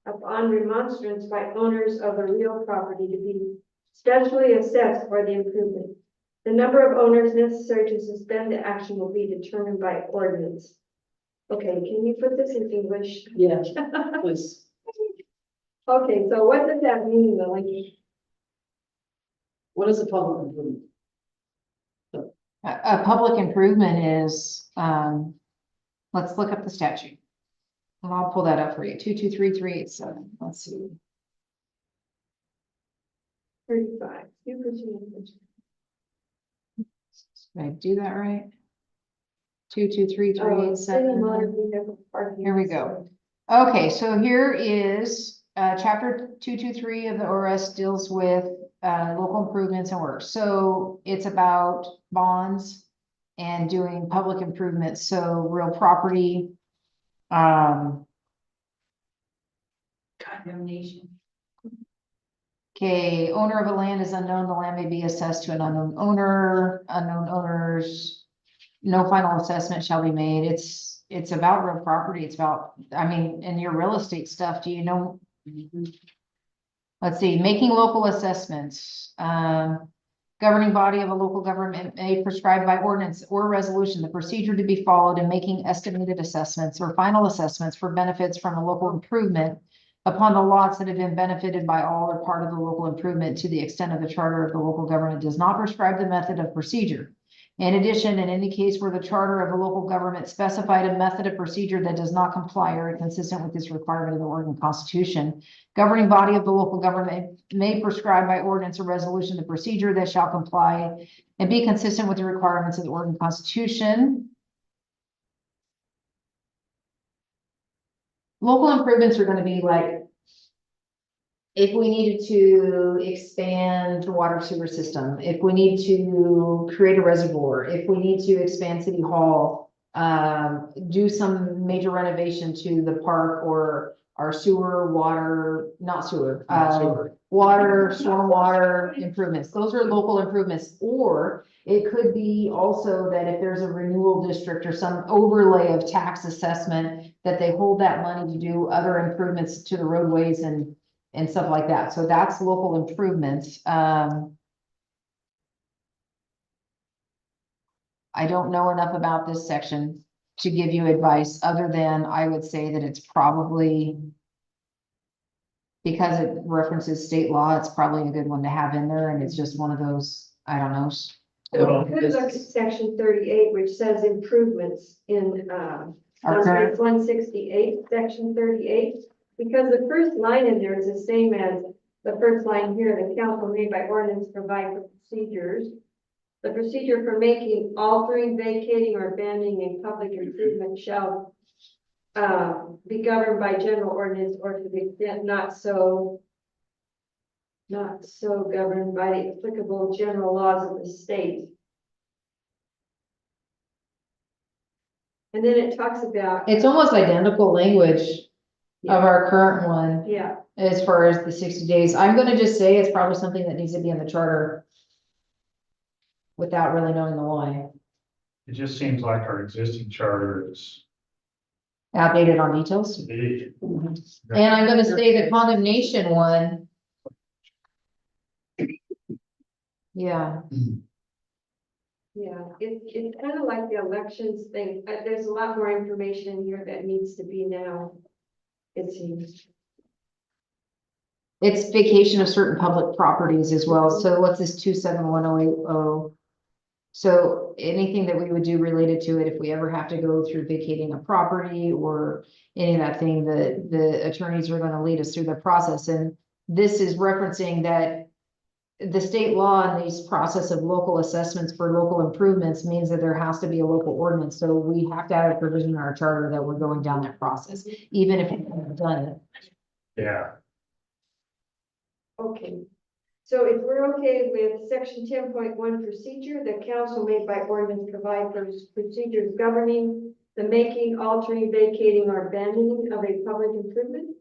upon remonstrance by owners of the real property to be specially assessed for the improvement. The number of owners necessary to suspend the action will be determined by ordinance. Okay, can you put this in English? Yeah, please. Okay, so what does that mean, Lily? What is a public improvement? A public improvement is, let's look up the statute. And I'll pull that up for you, 2233887, let's see. 35. You proceed. Did I do that right? City 2233887. motor vehicle parking. Here we go. Okay, so here is, chapter 223 of the ORS deals with, local improvements and works. So it's about bonds and doing public improvements, so real property. Condemnation. Okay, owner of a land is unknown, the land may be assessed to an unknown owner, unknown owners. No final assessment shall be made. It's about real property. It's about, I mean, in your real estate stuff, do you know? Let's see, making local assessments, governing body of a local government may prescribe by ordinance or resolution the procedure to be followed in making estimated assessments or final assessments for benefits from a local improvement upon the lots that have been benefited by all or part of the local improvement to the extent of the charter of the local government does not prescribe the method of procedure. In addition, in any case where the charter of the local government specified a method of procedure that does not comply or inconsistent with this requirement of the Oregon Constitution, governing body of the local government may prescribe by ordinance or resolution the procedure that shall comply and be consistent with the requirements of the Oregon Constitution. Local improvements are gonna be like, if we needed to expand the water sewer system, if we need to create a reservoir, if we need to expand City Hall, do some major renovation to the park or our sewer, water, not sewer, water, stormwater improvements. Those are local improvements. Or it could be also that if there's a renewal district or some overlay of tax assessment, that they hold that money to do other improvements to the roadways and stuff like that. So that's local improvements. I don't know enough about this section to give you advice, other than I would say that it's probably, because it references state law, it's probably a good one to have in there, and it's just one of those I don't know. Well, Could look at section 38, which says improvements in, Our on current- page 168, section 38. Because the first line in there is the same as the first line here, the council may by ordinance provide for procedures. The procedure for making, altering, vacating, or abandoning a public improvement shall be governed by general ordinance or to the extent not so governed by the applicable general laws of the state. And then it talks about, It's almost identical language of our current one yeah, as far as the 60 days. I'm gonna just say it's probably something that needs to be in the charter without really knowing the why. it just seems like our existing charter is Outdated on details. big. And I'm gonna say the condemnation one. Yeah, yeah, it's kind of like the elections thing. There's a lot more information here that needs to be now, it seems. it's vacation of certain public properties as well. So what's this 271080? So anything that we would do related to it, if we ever have to go through vacating a property or any of that thing, the attorneys are gonna lead us through the process. And this is referencing that the state law and these process of local assessments for local improvements means that there has to be a local ordinance. So we have to have a provision in our charter that we're going down that process, even if we haven't done it. Yeah, Okay, so if we're okay with section 10.1 procedure, the council may by ordinance provide for procedures governing the making, altering, vacating, or abandoning of a public improvement.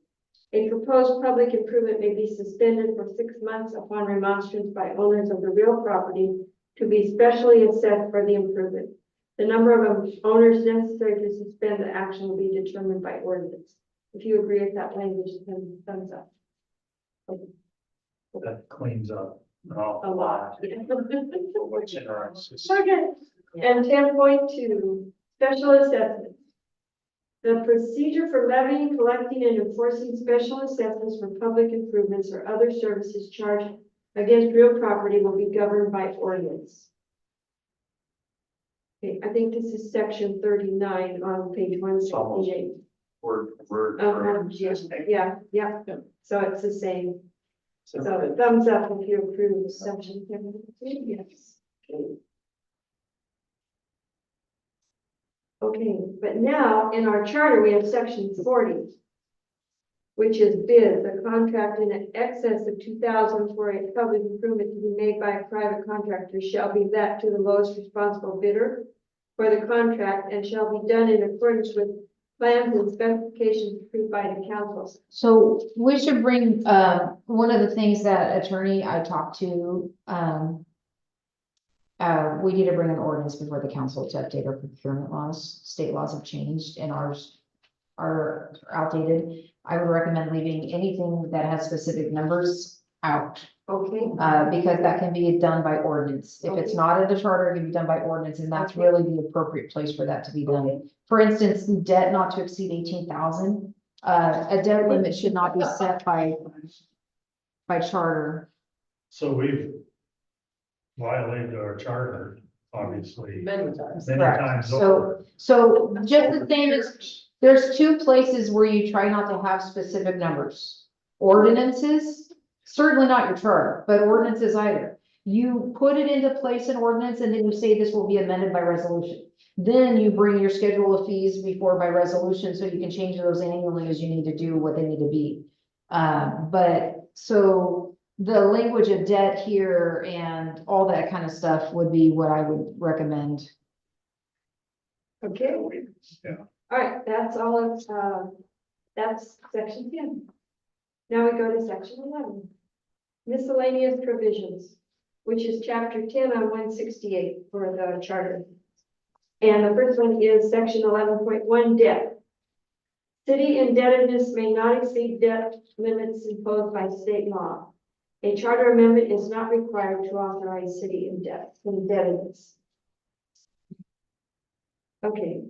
A proposed public improvement may be suspended for 6 months upon remonstrance by owners of the real property to be specially assessed for the improvement. The number of owners necessary to suspend the action will be determined by ordinance. If you agree with that language, then thumbs up. that cleans up an awful A lot. What's in our system. Okay, and 10.2, special assessments. The procedure for levying, collecting, and enforcing special assessments for public improvements or other services charged against real property will be governed by ordinance. Okay, I think this is section 39 on page 168. Word for word. Yeah, so it's the same. So thumbs up if you approve section 10. Yes. Okay. Okay, but now in our charter, we have section 40, which is bid, the contract in excess of 2,000 for a public improvement to be made by a private contractor shall be let to the lowest responsible bidder for the contract and shall be done in accordance with plans and specifications approved by the council. So we should bring, one of the things that attorney I talked to, we need to bring an ordinance before the council to update our procurement laws. State laws have changed and ours are outdated. I would recommend leaving anything that has specific numbers out, Okay, because that can be done by ordinance. If it's not in the charter, it can be done by ordinance, and that's really the appropriate place for that to be done. For instance, debt not to exceed 18,000. A debt limit should not be set by charter. So we've violated our charter, obviously, Many times. many Correct. times So, over. so just the same as, there's two places where you try not to have specific numbers. Ordinances, certainly not your charter, but ordinances either. You put it into place in ordinance and then you say this will be amended by resolution. Then you bring your schedule of fees before by resolution, so you can change those annually as you need to do what they need to be. But so the language of debt here and all that kind of stuff would be what I would recommend. okay. Yeah. All right, that's all of, that's section 10. Now we go to section 11. Miscellaneous provisions, which is chapter 10 on 168 for the charter. And the first one is section 11.1 debt. City indebtedness may not exceed debt limits imposed by state law. A charter amendment is not required to authorize city indebtedness. Okay.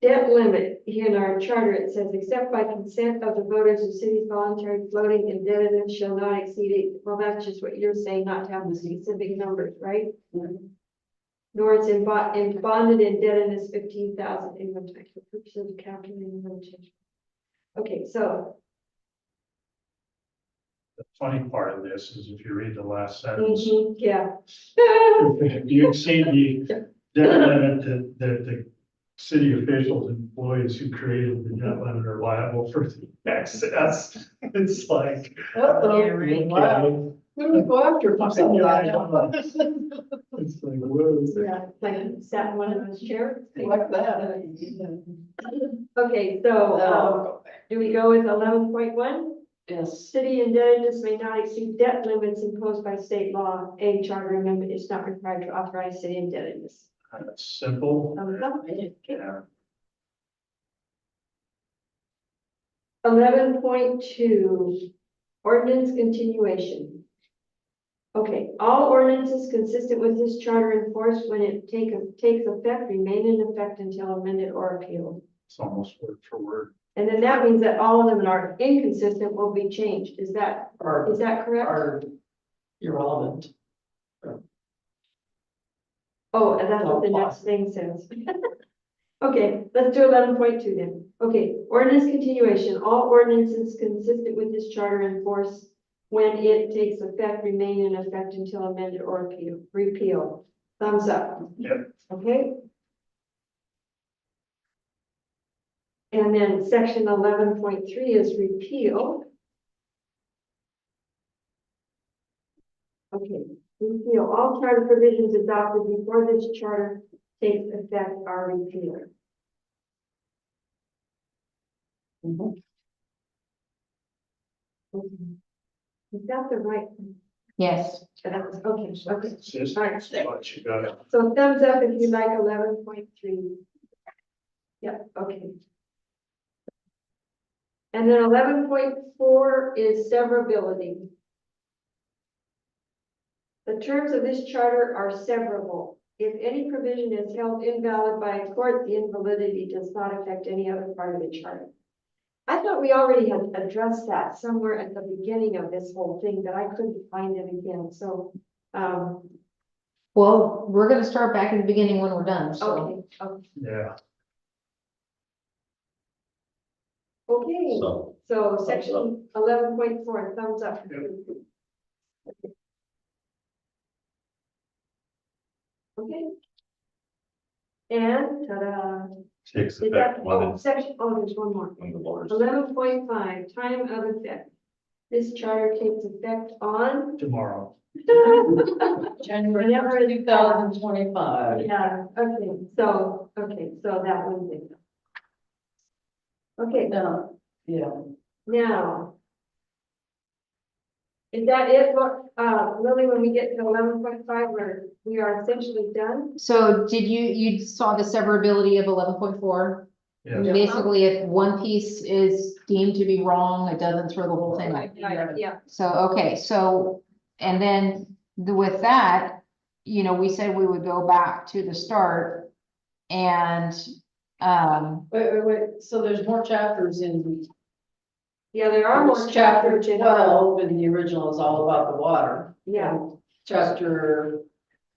debt limit, in our charter, it says, except by consent of the voters, the city's voluntary floating indebtedness shall not exceed it. Well, that's just what you're saying, not to have the specific numbers, right? Nor it's in bonded indebtedness 15,000 income tax for purposes of calculating limitation. Okay, so, The funny part of this is if you read the last sentence, yeah. if you exceed the debt limit that the city officials, and employees who created the debt limit are liable for the excess, it's like. Uh-oh. Yeah, right. Wow. Who would go after something like that? It's like, whoa. Yeah, like sat in one of those chairs. Like that. Okay, so, do we go with 11.1? Yes. City indebtedness may not exceed debt limits imposed by state law. A charter amendment is not required to authorize city indebtedness. That's simple. Thumbs up. Yeah. 11.2, ordinance continuation. Okay, all ordinances consistent with this charter enforced when it takes effect remain in effect until amended or appealed. It's almost word for word. And then that means that all of them that are inconsistent will be changed. Is that Are, correct? are irrelevant. Oh, and that's what the next thing says. Okay, let's do 11.2 then. Okay, ordinance continuation. All ordinances consistent with this charter enforced when it takes effect remain in effect until amended or repealed. Thumbs up. Yep. Okay. And then section 11.3 is repeal. Okay, repeal. All charter provisions adopted before this charter takes effect are repealed. Mhm. Okay. Is that the right? Yes. Okay, okay. It's just, All right. but you got it. So thumbs up if you like 11.3. Yep, okay. And then 11.4 is severability. The terms of this charter are severable. If any provision is held invalid by a court, the invalidity does not affect any other part of the charter. I thought we already had addressed that somewhere at the beginning of this whole thing, but I couldn't find it again, so, Well, we're gonna start back at the beginning when we're done, so. okay, Yeah. okay. So, So section 11.4, thumbs up. Okay. And ta-da. takes Is effect that, when it's section, there's one more. on the waters. 11.5, time of effect. This charter takes effect on. Tomorrow. January Whenever it's 2025. Yeah, okay, so that one's it. Okay, No, yeah. now. Is that it, Lily, when we get to 11.5, we are essentially done? So did you saw the severability of 11.4? Yes. Basically, if one piece is deemed to be wrong, it doesn't throw the whole thing out. Yeah. So, okay, so, and then with that, you know, we said we would go back to the start and, Wait, so there's more chapters in. Yeah, there are more There's chapter chapters in. 12, and the original is all about the water. Yeah. Chapter,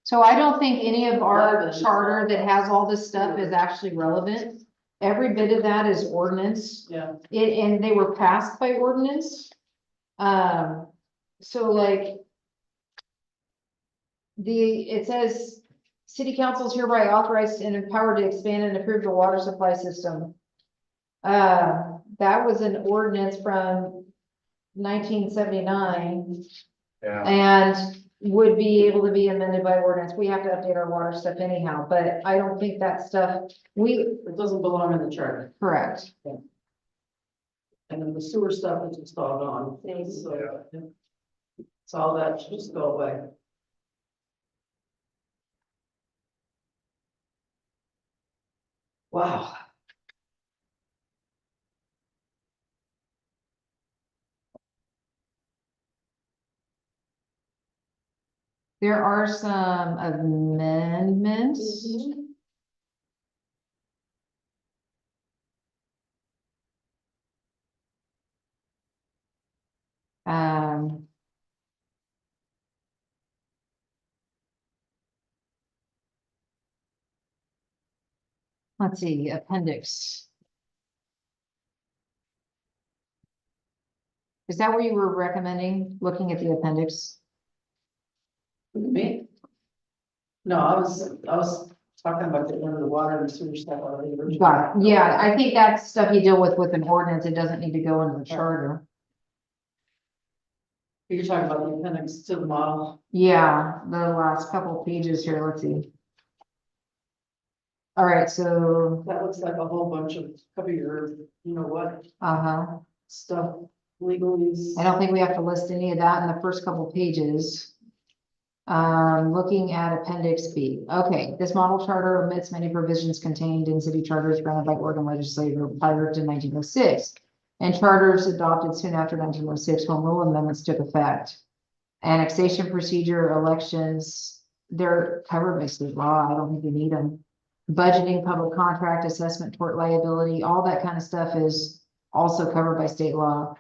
so I don't think any of our 11. charter that has all this stuff is actually relevant. Every bit of that is ordinance. yeah, And they were passed by ordinance. So like. It says, city council is hereby authorized and empowered to expand and improve the water supply system. That was an ordinance from 1979 Yeah. and would be able to be amended by ordinance. We have to update our water stuff anyhow, but I don't think that stuff, it doesn't belong in the charter. correct. And then the sewer stuff is just all gone. So, yeah. So all that should just go away. Wow. There are some amendments. Mhm. let's see, appendix. Is that where you were recommending, looking at the appendix? Me? No, I was talking about the under the water and sewer stuff already. Got it. Yeah, I think that's stuff you deal with an ordinance. It doesn't need to go into the charter. You're talking about the appendix to the model. Yeah, the last couple pages here, let's see. All right, so, That looks like a whole bunch of cover your, you know what, stuff, legalese. I don't think we have to list any of that in the first couple pages. Looking at appendix B. Okay, this model charter omits many provisions contained in city charters granted by Oregon legislature prior to 1906. And charters adopted soon after 1906 home rule amendments took effect. Annexation procedure, elections, they're covered by state law. I don't think you need them. Budgeting, public contract, assessment, tort liability, all that kind of stuff is also covered by state law.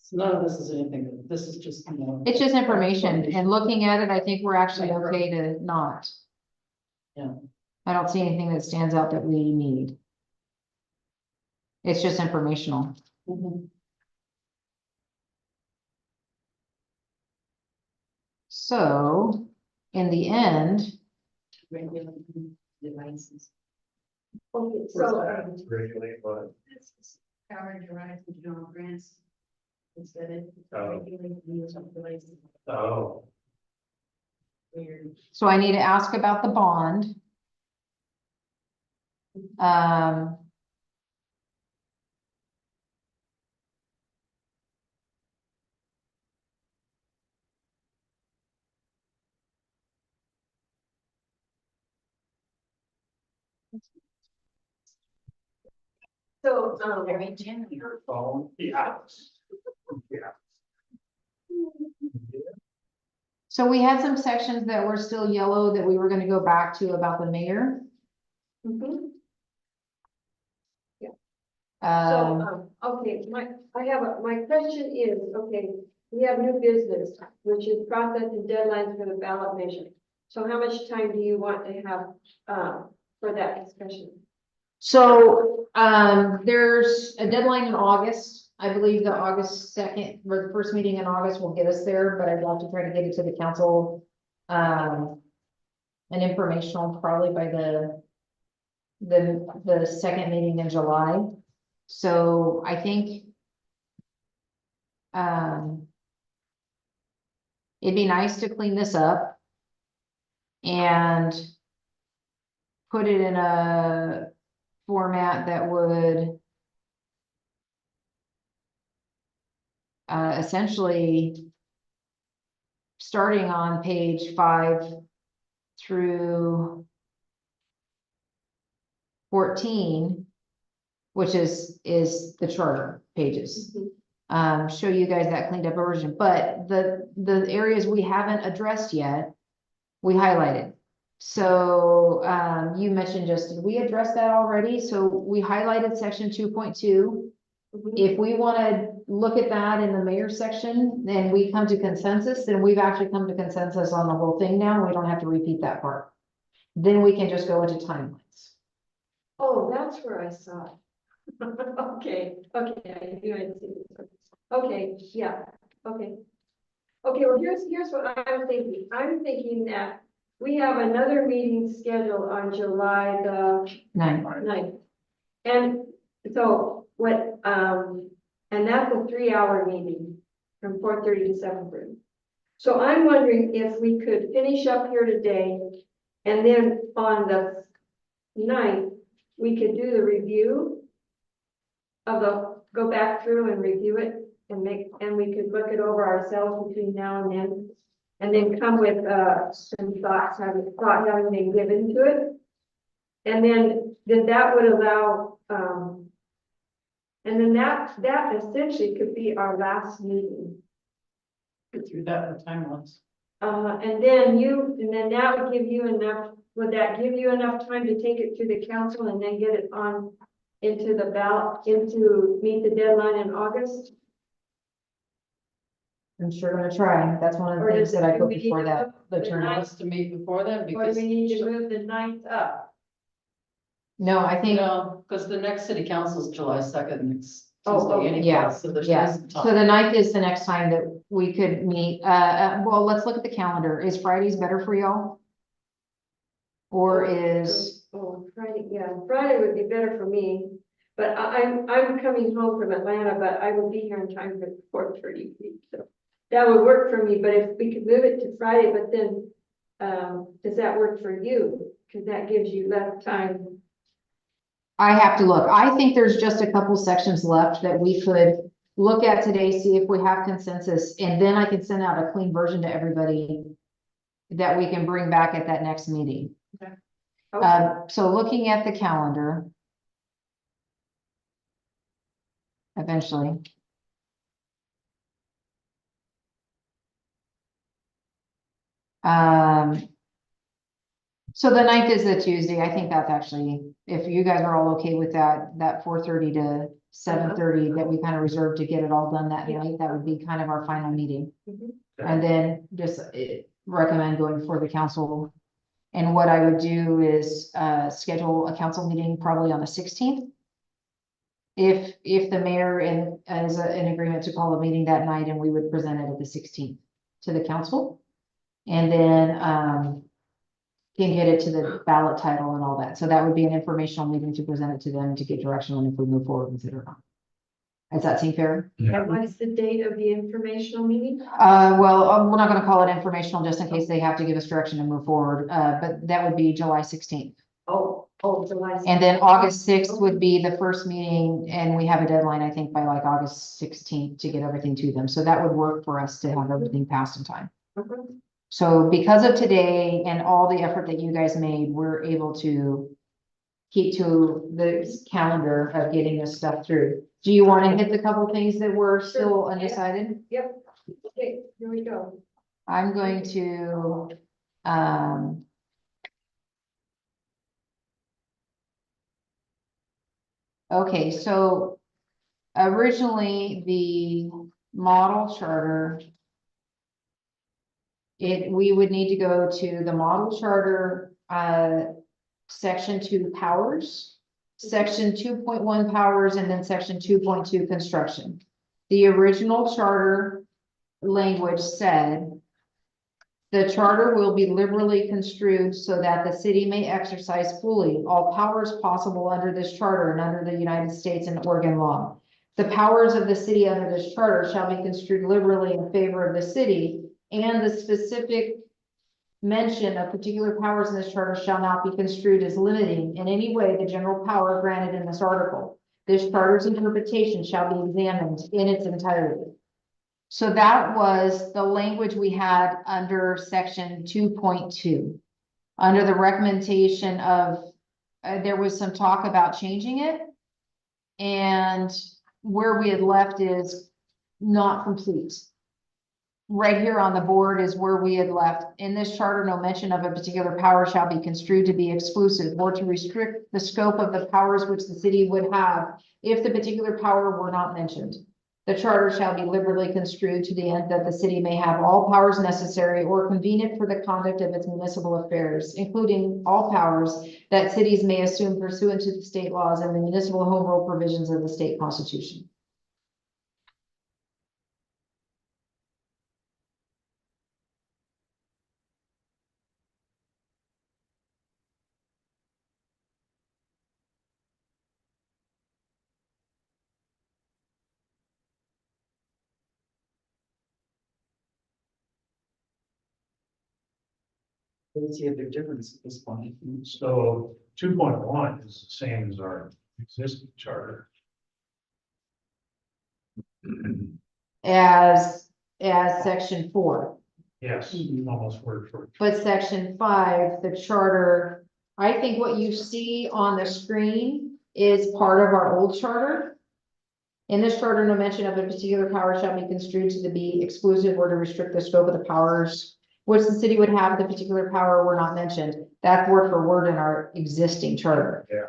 So none of this is anything, this is just, you know. It's just information, and looking at it, I think we're actually okay to not. Yeah. I don't see anything that stands out that we need. It's just informational. Mhm. So, in the end, Regular devices. Okay, so, Regulate, but, Power derived from general grants. Instead of Oh. regulating the use of devices. oh, Weird. so I need to ask about the bond. so, Very general. your phone, yeah. Yeah. So we had some sections that were still yellow that we were gonna go back to about the mayor. mhm. Um, Okay, my question is, okay, we have new business, which is process and deadlines for the ballot measure. So how much time do you want to have, for that discussion? so, there's a deadline in August. I believe the August 2nd, or the first meeting in August will get us there, but I'd like to try to get it to the council. An informational probably by the second meeting in July. So I think it'd be nice to clean this up and put it in a format that would essentially starting on page 5 through 14, which is the charter pages. Show you guys that cleaned up version, but the areas we haven't addressed yet, we highlighted. So, you mentioned just, did we address that already? So we highlighted section 2.2. If we want to look at that in the mayor section, then we come to consensus, then we've actually come to consensus on the whole thing now. We don't have to repeat that part. Then we can just go into timelines. Oh, that's where I saw it. Okay, I see this. Okay, yeah, okay. Okay, well, here's what I'm thinking. I'm thinking that we have another meeting scheduled on July the 9th. And so what, and that's a 3-hour meeting from 4:30 to 7:30. So I'm wondering if we could finish up here today and then on the 9th, we could do the review of go back through and review it and we could look it over ourselves between now and then come with, some thoughts, having been given to it. And then that would allow, and then that essentially could be our last meeting. Get through that with timelines. And then that would give you enough, would that give you enough time to take it to the council and then get it on into the ballot, meet the deadline in August? I'm sure gonna try. That's one of the Or things does that I it- put do we before need that, the the turnout. Wants to meet before then Or do because. we need to move the 9th up? No, I think, Because the next city council is July 2nd, next Oh, Tuesday anyway, yeah, so there's yeah. some So time. the 9th is the next time that we could meet. Well, let's look at the calendar. Is Fridays better for y'all? Or is, Oh, Friday, yeah, Friday would be better for me, but I'm coming home from Atlanta, but I will be here in time for 4:30, so. That would work for me, but if we could move it to Friday, but then, does that work for you? Cause that gives you less time. I have to look. I think there's just a couple sections left that we could look at today, see if we have consensus, and then I can send out a clean version to everybody that we can bring back at that next meeting. Okay. So looking at the calendar. Eventually. So the 9th is the Tuesday. I think that's actually, if you guys are all okay with that 4:30 to 7:30 that we kind of reserved to get it all done that Yeah. night, that would be kind of our final meeting. Mhm. And then just recommend going for the council. And what I would do is schedule a council meeting probably on the 16th. If the mayor is in agreement to call a meeting that night, and we would present it at the 16th to the council. And then can get it to the ballot title and all that. So that would be an informational meeting to present it to them to get direction on if we move forward with it or not. Does that seem fair? And what's the date of the informational meeting? Well, we're not gonna call it informational just in case they have to give us direction to move forward, but that would be July 16th. July. And then August 6th would be the first meeting, and we have a deadline, I think, by like August 16th to get everything to them. So that would work for us to have everything passed in time. Okay. So because of today and all the effort that you guys made, we're able to keep to the calendar of getting this stuff through. Do you want to hit the couple things that were still undecided? Yep. Okay, here we go. I'm going to, okay, so originally the model charter, we would need to go to the model charter, section 2 powers, section 2.1 powers, and then section 2.2 construction. The original charter language said, the charter will be liberally construed so that the city may exercise fully all powers possible under this charter and under the United States and Oregon law. The powers of the city under this charter shall be construed liberally in favor of the city, and the specific mention of particular powers in this charter shall not be construed as limiting in any way the general power granted in this article. This charter's interpretation shall be examined in its entirety. So that was the language we had under section 2.2. Under the recommendation of, there was some talk about changing it. And where we had left is not complete. Right here on the board is where we had left. In this charter, no mention of a particular power shall be construed to be exclusive or to restrict the scope of the powers which the city would have if the particular power were not mentioned. The charter shall be liberally construed to the end that the city may have all powers necessary or convenient for the conduct of its municipal affairs, including all powers that cities may assume pursuant to the state laws and the municipal home rule provisions of the state constitution. I don't see a big difference at this point. So 2.1 is the same as our existing charter. As section 4. Yes, almost word for word. But section 5, the charter, I think what you see on the screen is part of our old charter. In this charter, no mention of a particular power shall be construed to be exclusive or to restrict the scope of the powers which the city would have if the particular power were not mentioned. That's word for word in our existing charter. Yeah.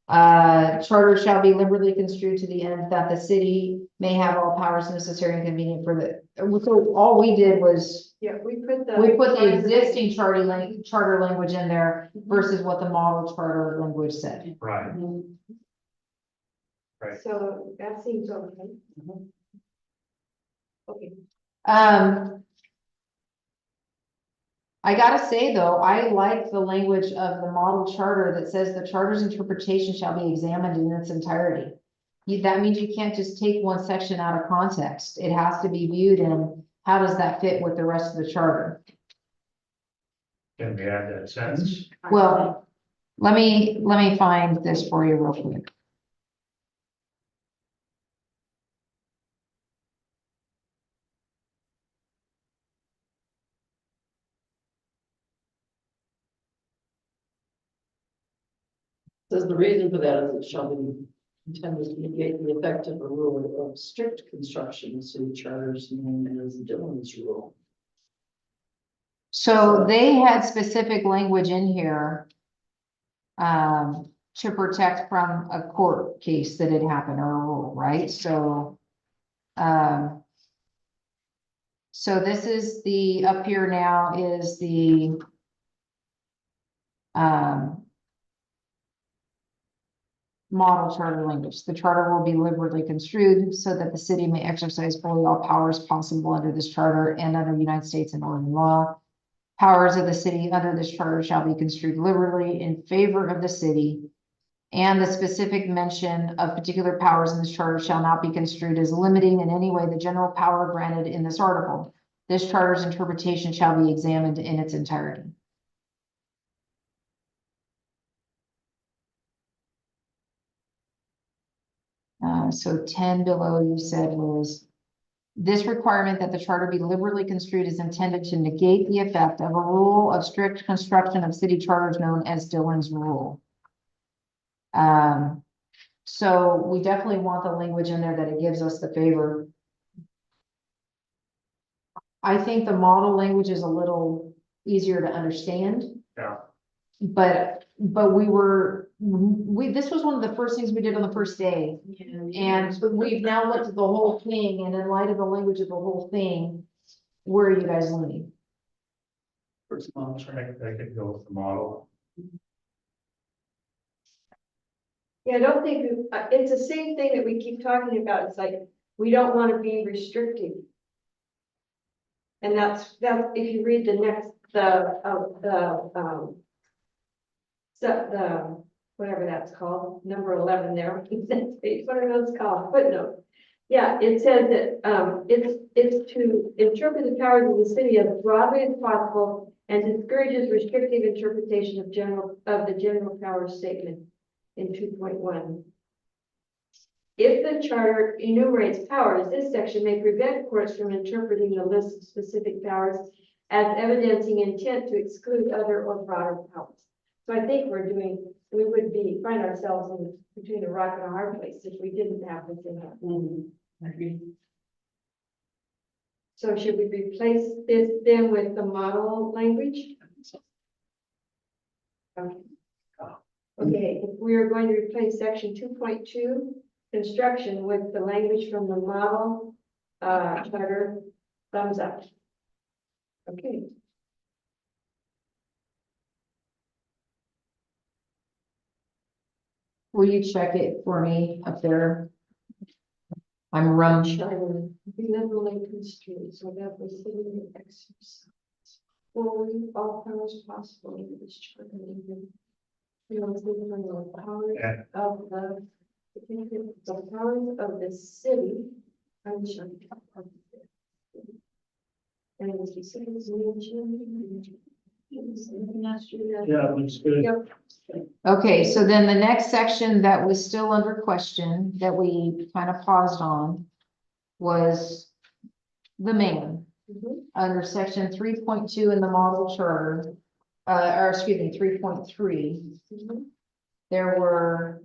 Charter shall be liberally construed to the end that the city may have all powers necessary and convenient for so all we did was Yeah, we put the existing charter language in there versus what the model charter language said. Right, So that seems okay. Okay, I gotta say though, I like the language of the model charter that says the charter's interpretation shall be examined in its entirety. That means you can't just take one section out of context. It has to be viewed in, how does that fit with the rest of the charter? can we add that sentence? Well, let me find this for you real quick. Says the reason for that is it shall be intended to negate the effect of a rule of strict construction of city charters known as Dillon's rule. So they had specific language in here to protect from a court case that had happened or a rule, right? So so this is the, up here now is the model charter language. The charter will be liberally construed so that the city may exercise fully all powers possible under this charter and under United States and Oregon law. Powers of the city under this charter shall be construed liberally in favor of the city. And the specific mention of particular powers in this charter shall not be construed as limiting in any way the general power granted in this article. This charter's interpretation shall be examined in its entirety. So 10 below you said was, this requirement that the charter be liberally construed is intended to negate the effect of a rule of strict construction of city charters known as Dillon's rule. So we definitely want the language in there that it gives us the favor. I think the model language is a little easier to understand. Yeah. But this was one of the first things we did on the first day. And we've now looked at the whole thing, and in light of the language of the whole thing, where are you guys leaning? First model charter. I could go with the model. yeah, I don't think, it's the same thing that we keep talking about. It's like, we don't want to be restrictive. And that's, if you read the next, whatever that's called, number 11 there, what are those called? Footnote. Yeah, it says that, it's to interpret the powers of the city as broadly as possible and discourages restrictive interpretation of the general powers statement in 2.1. If the charter enumerates powers, this section may prevent courts from interpreting the list of specific powers as evidencing intent to exclude other or broader powers. So I think we would find ourselves between a rock and a hard place if we didn't have this in there. I agree. So should we replace this then with the model language? Okay. Okay, if we are going to replace section 2.2, construction, with the language from the model charter, thumbs up. Okay. Will you check it for me up there? I'm rum. Charter be liberally construed so that the city may exercise fully all powers possible in this charter. The powers Yeah. of the powers of the city. I'm sure. And as you said, it's mentioned. Yeah, looks good. Yep. Okay, so then the next section that was still under question that we kind of paused on was the man. Mhm. Under section 3.2 in the model charter, or excuse me, 3.3, Mhm. there were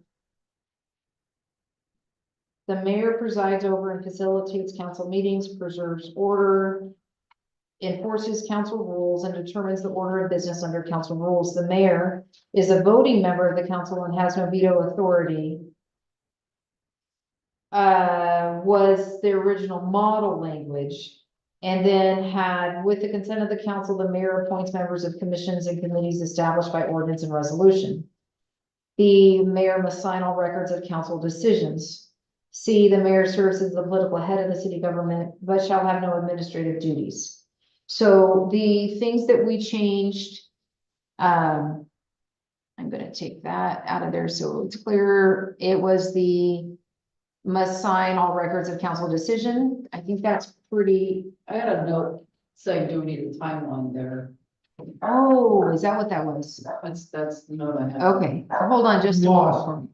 the mayor presides over and facilitates council meetings, preserves order. enforces council rules and determines the order of business under council rules. The mayor is a voting member of the council and has no veto authority. Was the original model language. And then had, with the consent of the council, the mayor appoints members of commissions and committees established by ordinance and resolution. The mayor must sign all records of council decisions. C, the mayor serves as the political head of the city government, but shall have no administrative duties. So the things that we changed, I'm gonna take that out of there so it's clear. It was the must sign all records of council decision. I think that's pretty, I had a note saying, do we need a timeline there? oh, is that what that was? That's the note I have. Okay, hold on just a moment for me.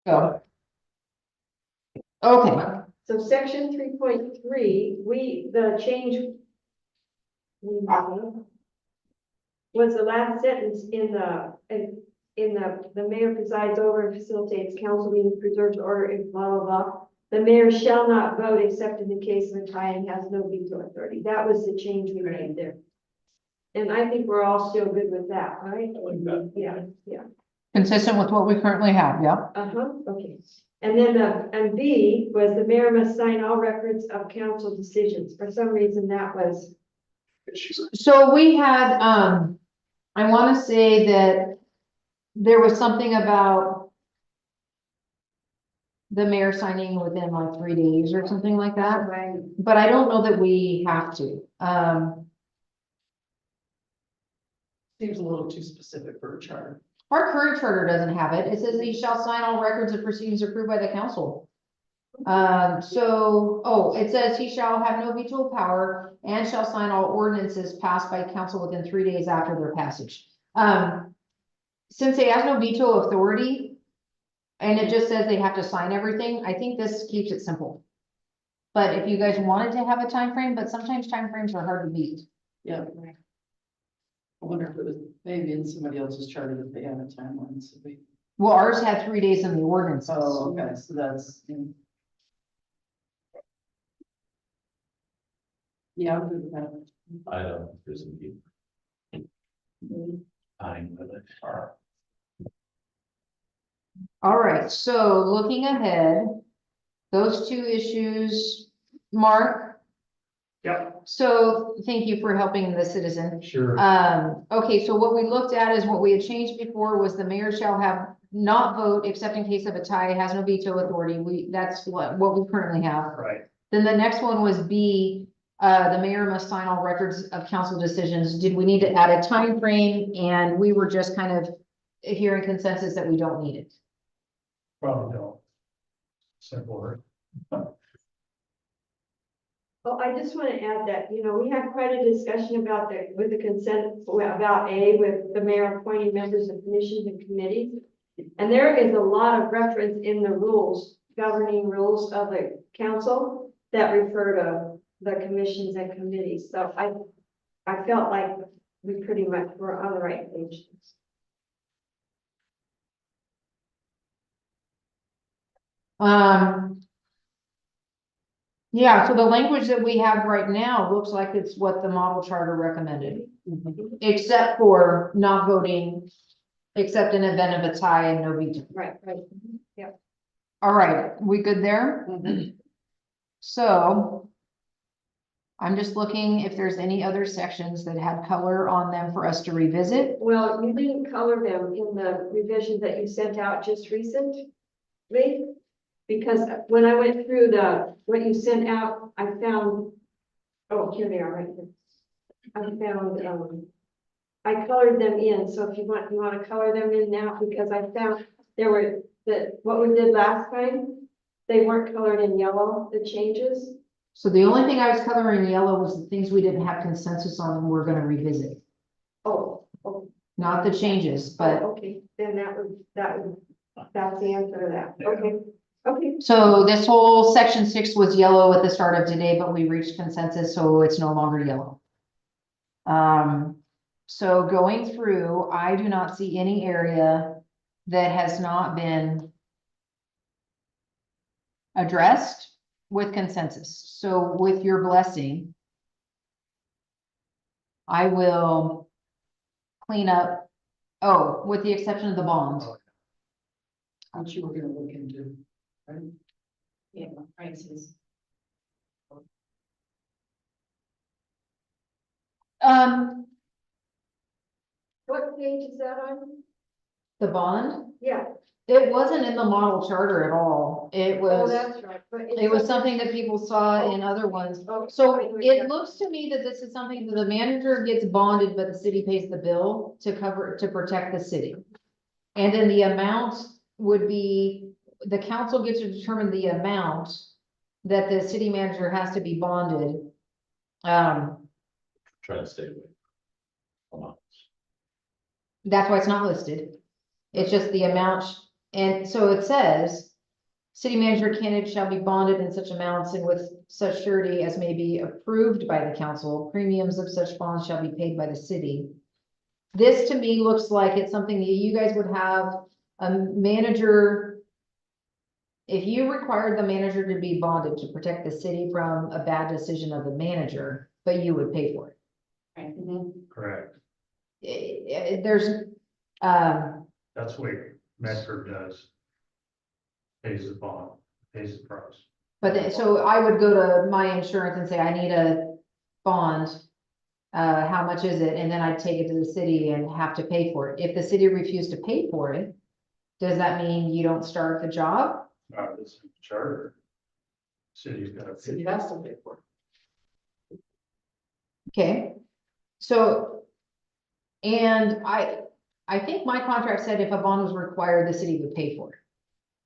Go. Okay, So section 3.3, the change was the last sentence in the mayor presides over and facilitates council meetings, preserves order, and blah, blah, blah. The mayor shall not vote except in the case of a tie and has no veto authority. That was the change we made there. And I think we're all still good with that, right? Yeah. consistent with what we currently have, yeah. Okay. And then, and B was the mayor must sign all records of council decisions. For some reason, that was, So we had, I wanna say that there was something about the mayor signing within like 3 days or something like that, right, but I don't know that we have to. Seems a little too specific for a charter. Our current charter doesn't have it. It says that he shall sign all records of proceedings approved by the council. It says he shall have no veto power and shall sign all ordinances passed by council within 3 days after their passage. Since he has no veto authority and it just says they have to sign everything, I think this keeps it simple. But if you guys wanted to have a time frame, but sometimes time frames are hard to meet. Yeah. I wonder if it was maybe in somebody else's charter that they had a timeline, so we. Well, ours had 3 days in the ordinances. Oh, okay, so that's. Yeah, I'm good with that. I don't, there's a time with it. All right, so looking ahead, those two issues, Mark, Yep, so thank you for helping the citizen. sure. Okay, so what we looked at is what we had changed before was the mayor shall have not vote except in case of a tie, has no veto authority. That's what we currently have. Right. Then the next one was B, the mayor must sign all records of council decisions. Did we need to add a time frame? And we were just kind of hearing consensus that we don't need it. Probably don't. Simpler. well, I just want to add that, we had quite a discussion about with the consent, about A, with the mayor appointing members of commissions and committees. And there is a lot of reference in the rules, governing rules of the council that refer to the commissions and committees. So I felt like we pretty much were on the right page. Yeah, so the language that we have right now looks like it's what the model charter recommended, except for not voting, except in event of a tie and no veto. Right, right. All right, we good there? So I'm just looking if there's any other sections that had color on them for us to revisit. Well, you didn't color them in the revision that you sent out just recently. Because when I went through what you sent out, I found, oh, here they are right here. I found, I colored them in, so if you want to color them in now, because I found there were, what we did last time, they weren't colored in yellow, the changes. So the only thing I was coloring yellow was the things we didn't have consensus on and we're gonna revisit, Oh, not the changes, but. okay, then that's the answer to that, okay, okay. So this whole section 6 was yellow at the start of today, but we reached consensus, so it's no longer yellow. So going through, I do not see any area that has not been addressed with consensus. So with your blessing, I will clean up, oh, with the exception of the bond. Which you were gonna look into, right? Yeah, prices. What page is that on? The bond, Yeah, it wasn't in the model charter at all. It oh, was, that's right. But it was something that people saw in other ones. So it looks to me that this is something that the manager gets bonded, but the city pays the bill to cover, to protect the city. And then the amount would be, the council gets to determine the amount that the city manager has to be bonded. Try to stay away. Come on. That's why it's not listed. It's just the amount, and so it says, city manager candidate shall be bonded in such amounts and with such surety as may be approved by the council. Premiums of such bonds shall be paid by the city. This to me looks like it's something that you guys would have a manager. If you required the manager to be bonded to protect the city from a bad decision of the manager, but you would pay for it. Right. Correct. There's, That's what Medford does. Pays the bond, pays the price. but so I would go to my insurance and say, I need a bond. How much is it? And then I'd take it to the city and have to pay for it. If the city refused to pay for it, does that mean you don't start the job? This charter. City's got to City pay. has to pay for it. Okay, so. And I think my contract said if a bond was required, the city would pay for it.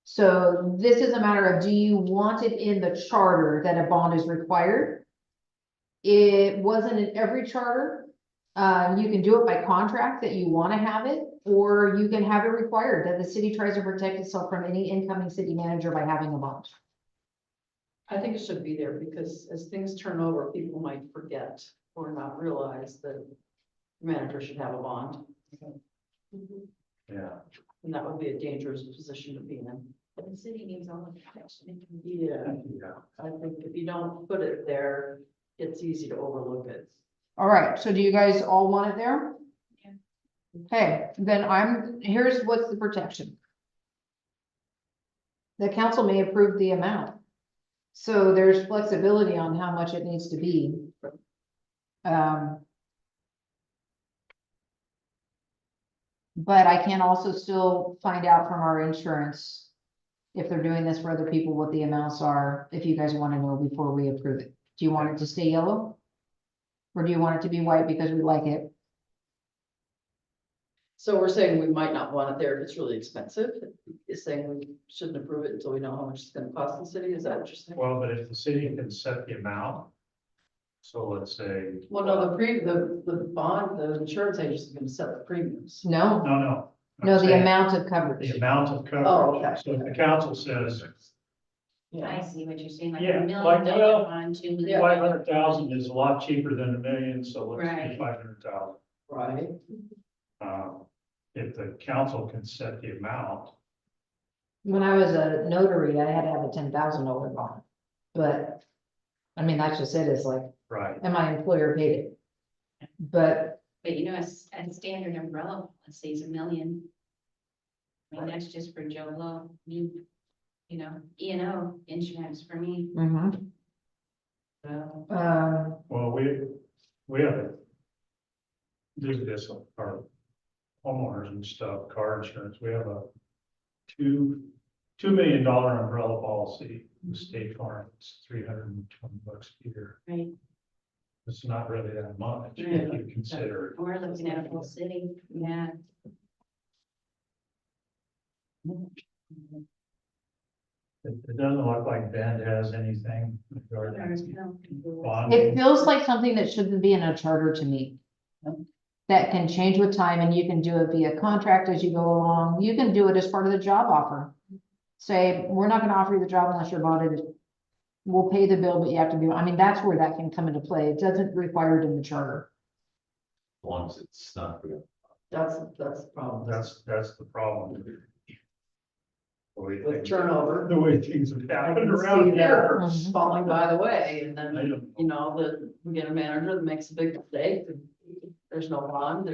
So this is a matter of, do you want it in the charter that a bond is required? It wasn't in every charter. You can do it by contract that you want to have it, or you can have it required that the city tries to protect itself from any incoming city manager by having a bond. I think it should be there because as things turn over, people might forget or not realize that the manager should have a bond. Yeah. And that would be a dangerous position to be in. But the city needs all of the protection. Yeah, Yeah. I think if you don't put it there, it's easy to overlook it. All right, so do you guys all want it there? Yeah. Okay, then here's what's the protection. The council may approve the amount. So there's flexibility on how much it needs to be. But I can also still find out from our insurance, if they're doing this for other people, what the amounts are, if you guys want to know before we approve it. Do you want it to stay yellow? Or do you want it to be white because we like it? So we're saying we might not want it there if it's really expensive. Is saying we shouldn't approve it until we know how much it's gonna cost the city. Is that what you're saying? Well, but if the city can set the amount. So let's say. Well, no, the bond, the insurance agent is gonna set the premiums. No, No. no, I'm the saying amount of coverage. The amount of Oh, okay. coverage. So if the council says I see what you're saying, like Yeah, a million like, well, dollar bond, 2 million. 500,000 is a lot cheaper than $1 million, so let's Right. do 500,000. Right. If the council can set the amount, When I was a notary, I had to have a $10,000 bond, but I mean, that's just it, is like, Right. and my employer paid it. But, But you know, a standard umbrella policy is $1 million. I mean, that's just for Joe Blow, you know, E&O insurance for me, so. Well, we have, this, our homeowners and stuff, car insurance, we have a $2 million umbrella policy, with State Farm, it's $320 a year. Right. It's not really that much, if you consider it. We're looking at a whole city, yeah. It doesn't look like Bend has anything regarding There's no- it bonding. feels like something that shouldn't be in a charter to me. That can change with time, and you can do it via contract as you go along. You can do it as part of the job offer. Say, we're not gonna offer you the job unless you're bonded. We'll pay the bill, but you have to be, I mean, that's where that can come into play. It doesn't require it in the charter. As long as it's not real. That's the problem. That's the problem. The way With things- turnover. The way things have I happened can around see here. that Mhm. falling by the way, and I then, don't- you know, we get a manager that makes a big mistake, and there's no bond,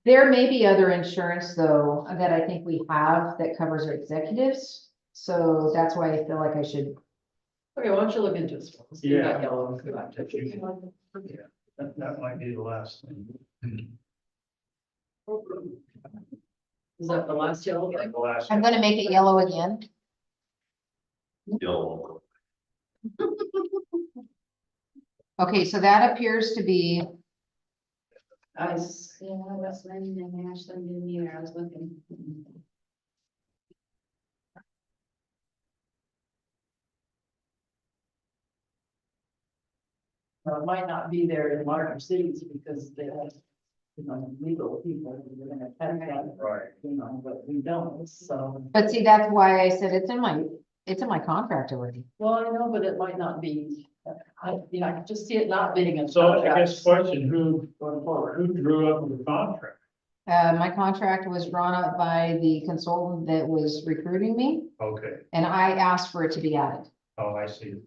There may be other insurance though, that I think we have that covers our executives. So that's why I feel like I should, Okay, why don't you look into this? Let's do that Yeah. yellow and come back to If you it. can. That might be the last thing. Is that the last yellow thing? The last. I'm gonna make it yellow again. Yellow. Okay, so that appears to be, Nice. Yeah, West Lynn and Ashland didn't either, I was looking. It might not be there in larger cities because they have, you know, legal people, they're gonna have that, Right. you know, but we don't, so. but see, that's why I said it's in my contract already. Well, I know, but it might not be, you know, I can just see it not being a. So I guess question, Going forward. who drew up the contract? My contract was drawn up by the consultant that was recruiting me, Okay, and I asked for it to be added. oh, I see.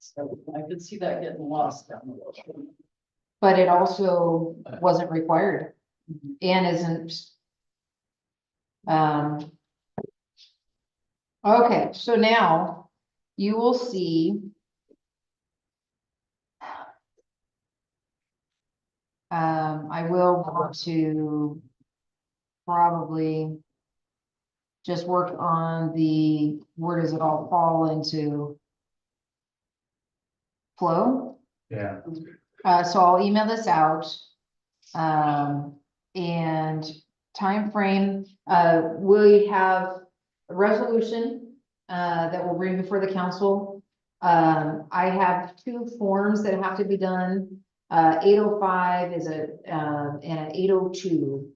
So I could see that getting lost down the road. But it also wasn't required and isn't. Okay, so now you will see. I will want to probably just work on the, where does it all fall into flow? Yeah, So I'll email this out. And timeframe, we have a resolution, that we'll bring before the council. I have 2 forms that have to be done. 805 is and an 802.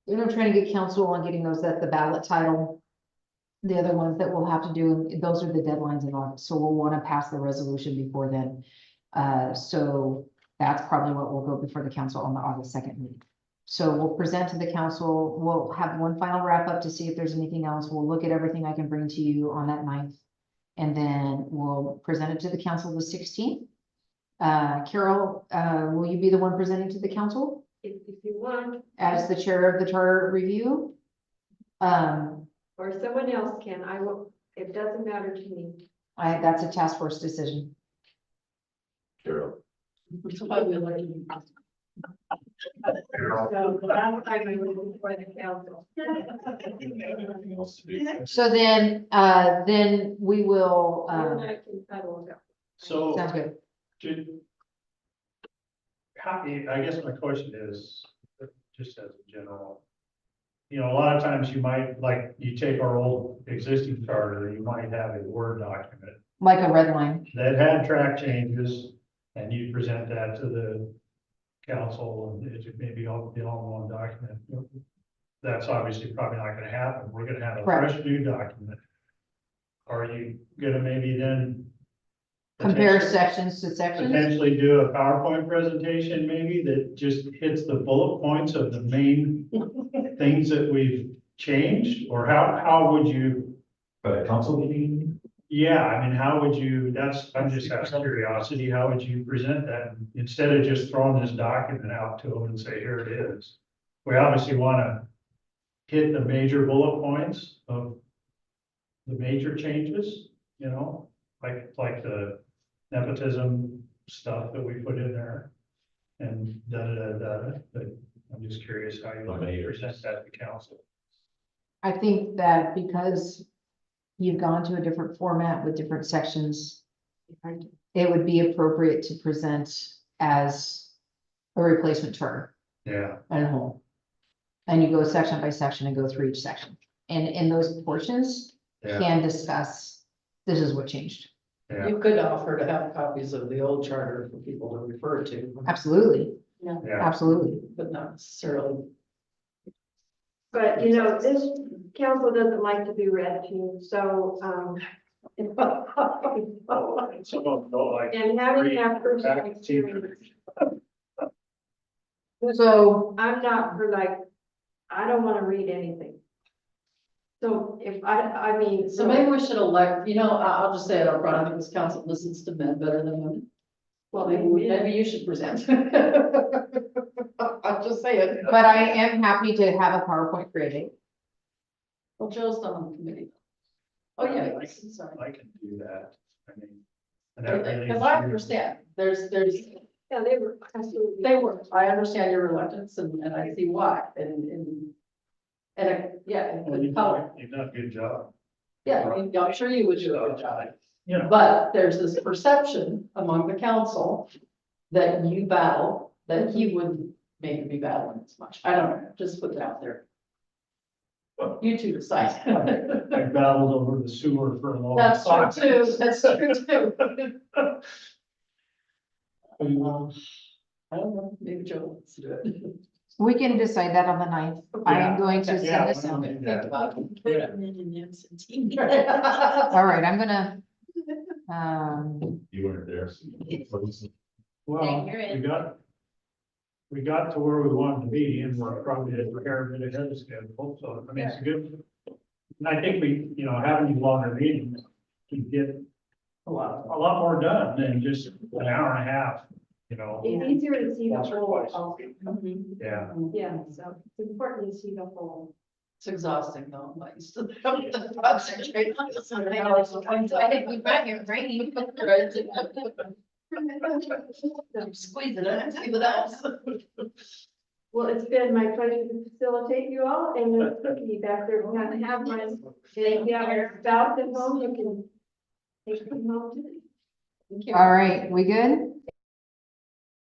And I'm trying to get council on getting those at the ballot title. The other ones that we'll have to do, those are the deadlines in August, so we'll want to pass the resolution before then. So that's probably what will go before the council on the August 2nd meeting. So we'll present to the council, we'll have one final wrap up to see if there's anything else. We'll look at everything I can bring to you on that 9th. And then we'll present it to the council the 16th. Carol, will you be the one presenting to the council If you want, as the chair of the charter review? or someone else can, I will, it doesn't matter to me. That's a task force decision. Carol. So I will let you. So the last time I was before the council. Anything else to do? So then we will, You and I can settle it. so. sounds good. I guess my question is, just as a general. You know, a lot of times you might, like, you take our old existing charter, you might have a Word document Like a red line. that had track changes. And you present that to the council and it may be all in one document. That's obviously probably not gonna happen. We're gonna have a Correct. fresh new document. Are you gonna maybe then? Compare sections to sections. Potentially do a PowerPoint presentation maybe that just hits the bullet points of the main things that we've changed? Or how would you, By the council meeting? Yeah, I mean, how would you, I'm just out of curiosity, how would you present that? Instead of just throwing this document out to them and say, here it is. We obviously wanna hit the major bullet points of the major changes, you know, like the nepotism stuff that we put in there. And but I'm just curious how you want to present that to council. I think that because you've gone to a different format with different sections, it would be appropriate to present as a replacement charter Yeah, as a whole. And you go section by section and go through each section. And in those portions, yeah, can discuss, this is what changed. yeah, You could offer to have copies of the old charter for people to refer to, Absolutely, yeah. absolutely. but not necessarily. But, you know, this council doesn't like to be read to, so, Some of them don't like. and having read that personal back to experience, So, I'm not for like, I don't wanna read anything. So if I mean. So maybe we should elect, I'll just say it up front, I think this council listens to men better than women. Well, maybe you should present. I'll just say it. but I am happy to have a PowerPoint created. Well, Joe's not on the committee. Oh, yeah, I yes, sorry. I can do that, I mean. and that really Because is- I understand, there's, Yeah, they were absolutely. they were, I understand your reluctance and I see why, yeah, Well, and color. you've done a good job. Yeah, I'm sure you would do a good job. You know, But there's this perception among the council that you battle, that he wouldn't maybe be battling as much. I don't know, just put it out there. You two decide. I battled over the sewer for a long That's time. true too, that's true too. I don't know, maybe Joe wants to do it. We can decide that on the 9th. I am going to Yeah, send this why don't out. we do that? Think about it. All right, I'm gonna, You weren't there. Well, you're in. we got to where we wanted to be and we're probably a fair bit ahead of schedule, so I mean, it's good. And I think we, having these longer meetings can get a lot more done than just an hour and a half, It's easier to see the Once or whole. twice. also. yeah. Yeah, so it's important to see the whole. It's exhausting though, I'm used to concentrate on this. I think we brought your brain. I'm squeezing it, see what else. Well, it's been my pleasure to facilitate you all and there's cookie back there. We're gonna have one. And if you have a spouse at home, you can take them home too. all right, we good?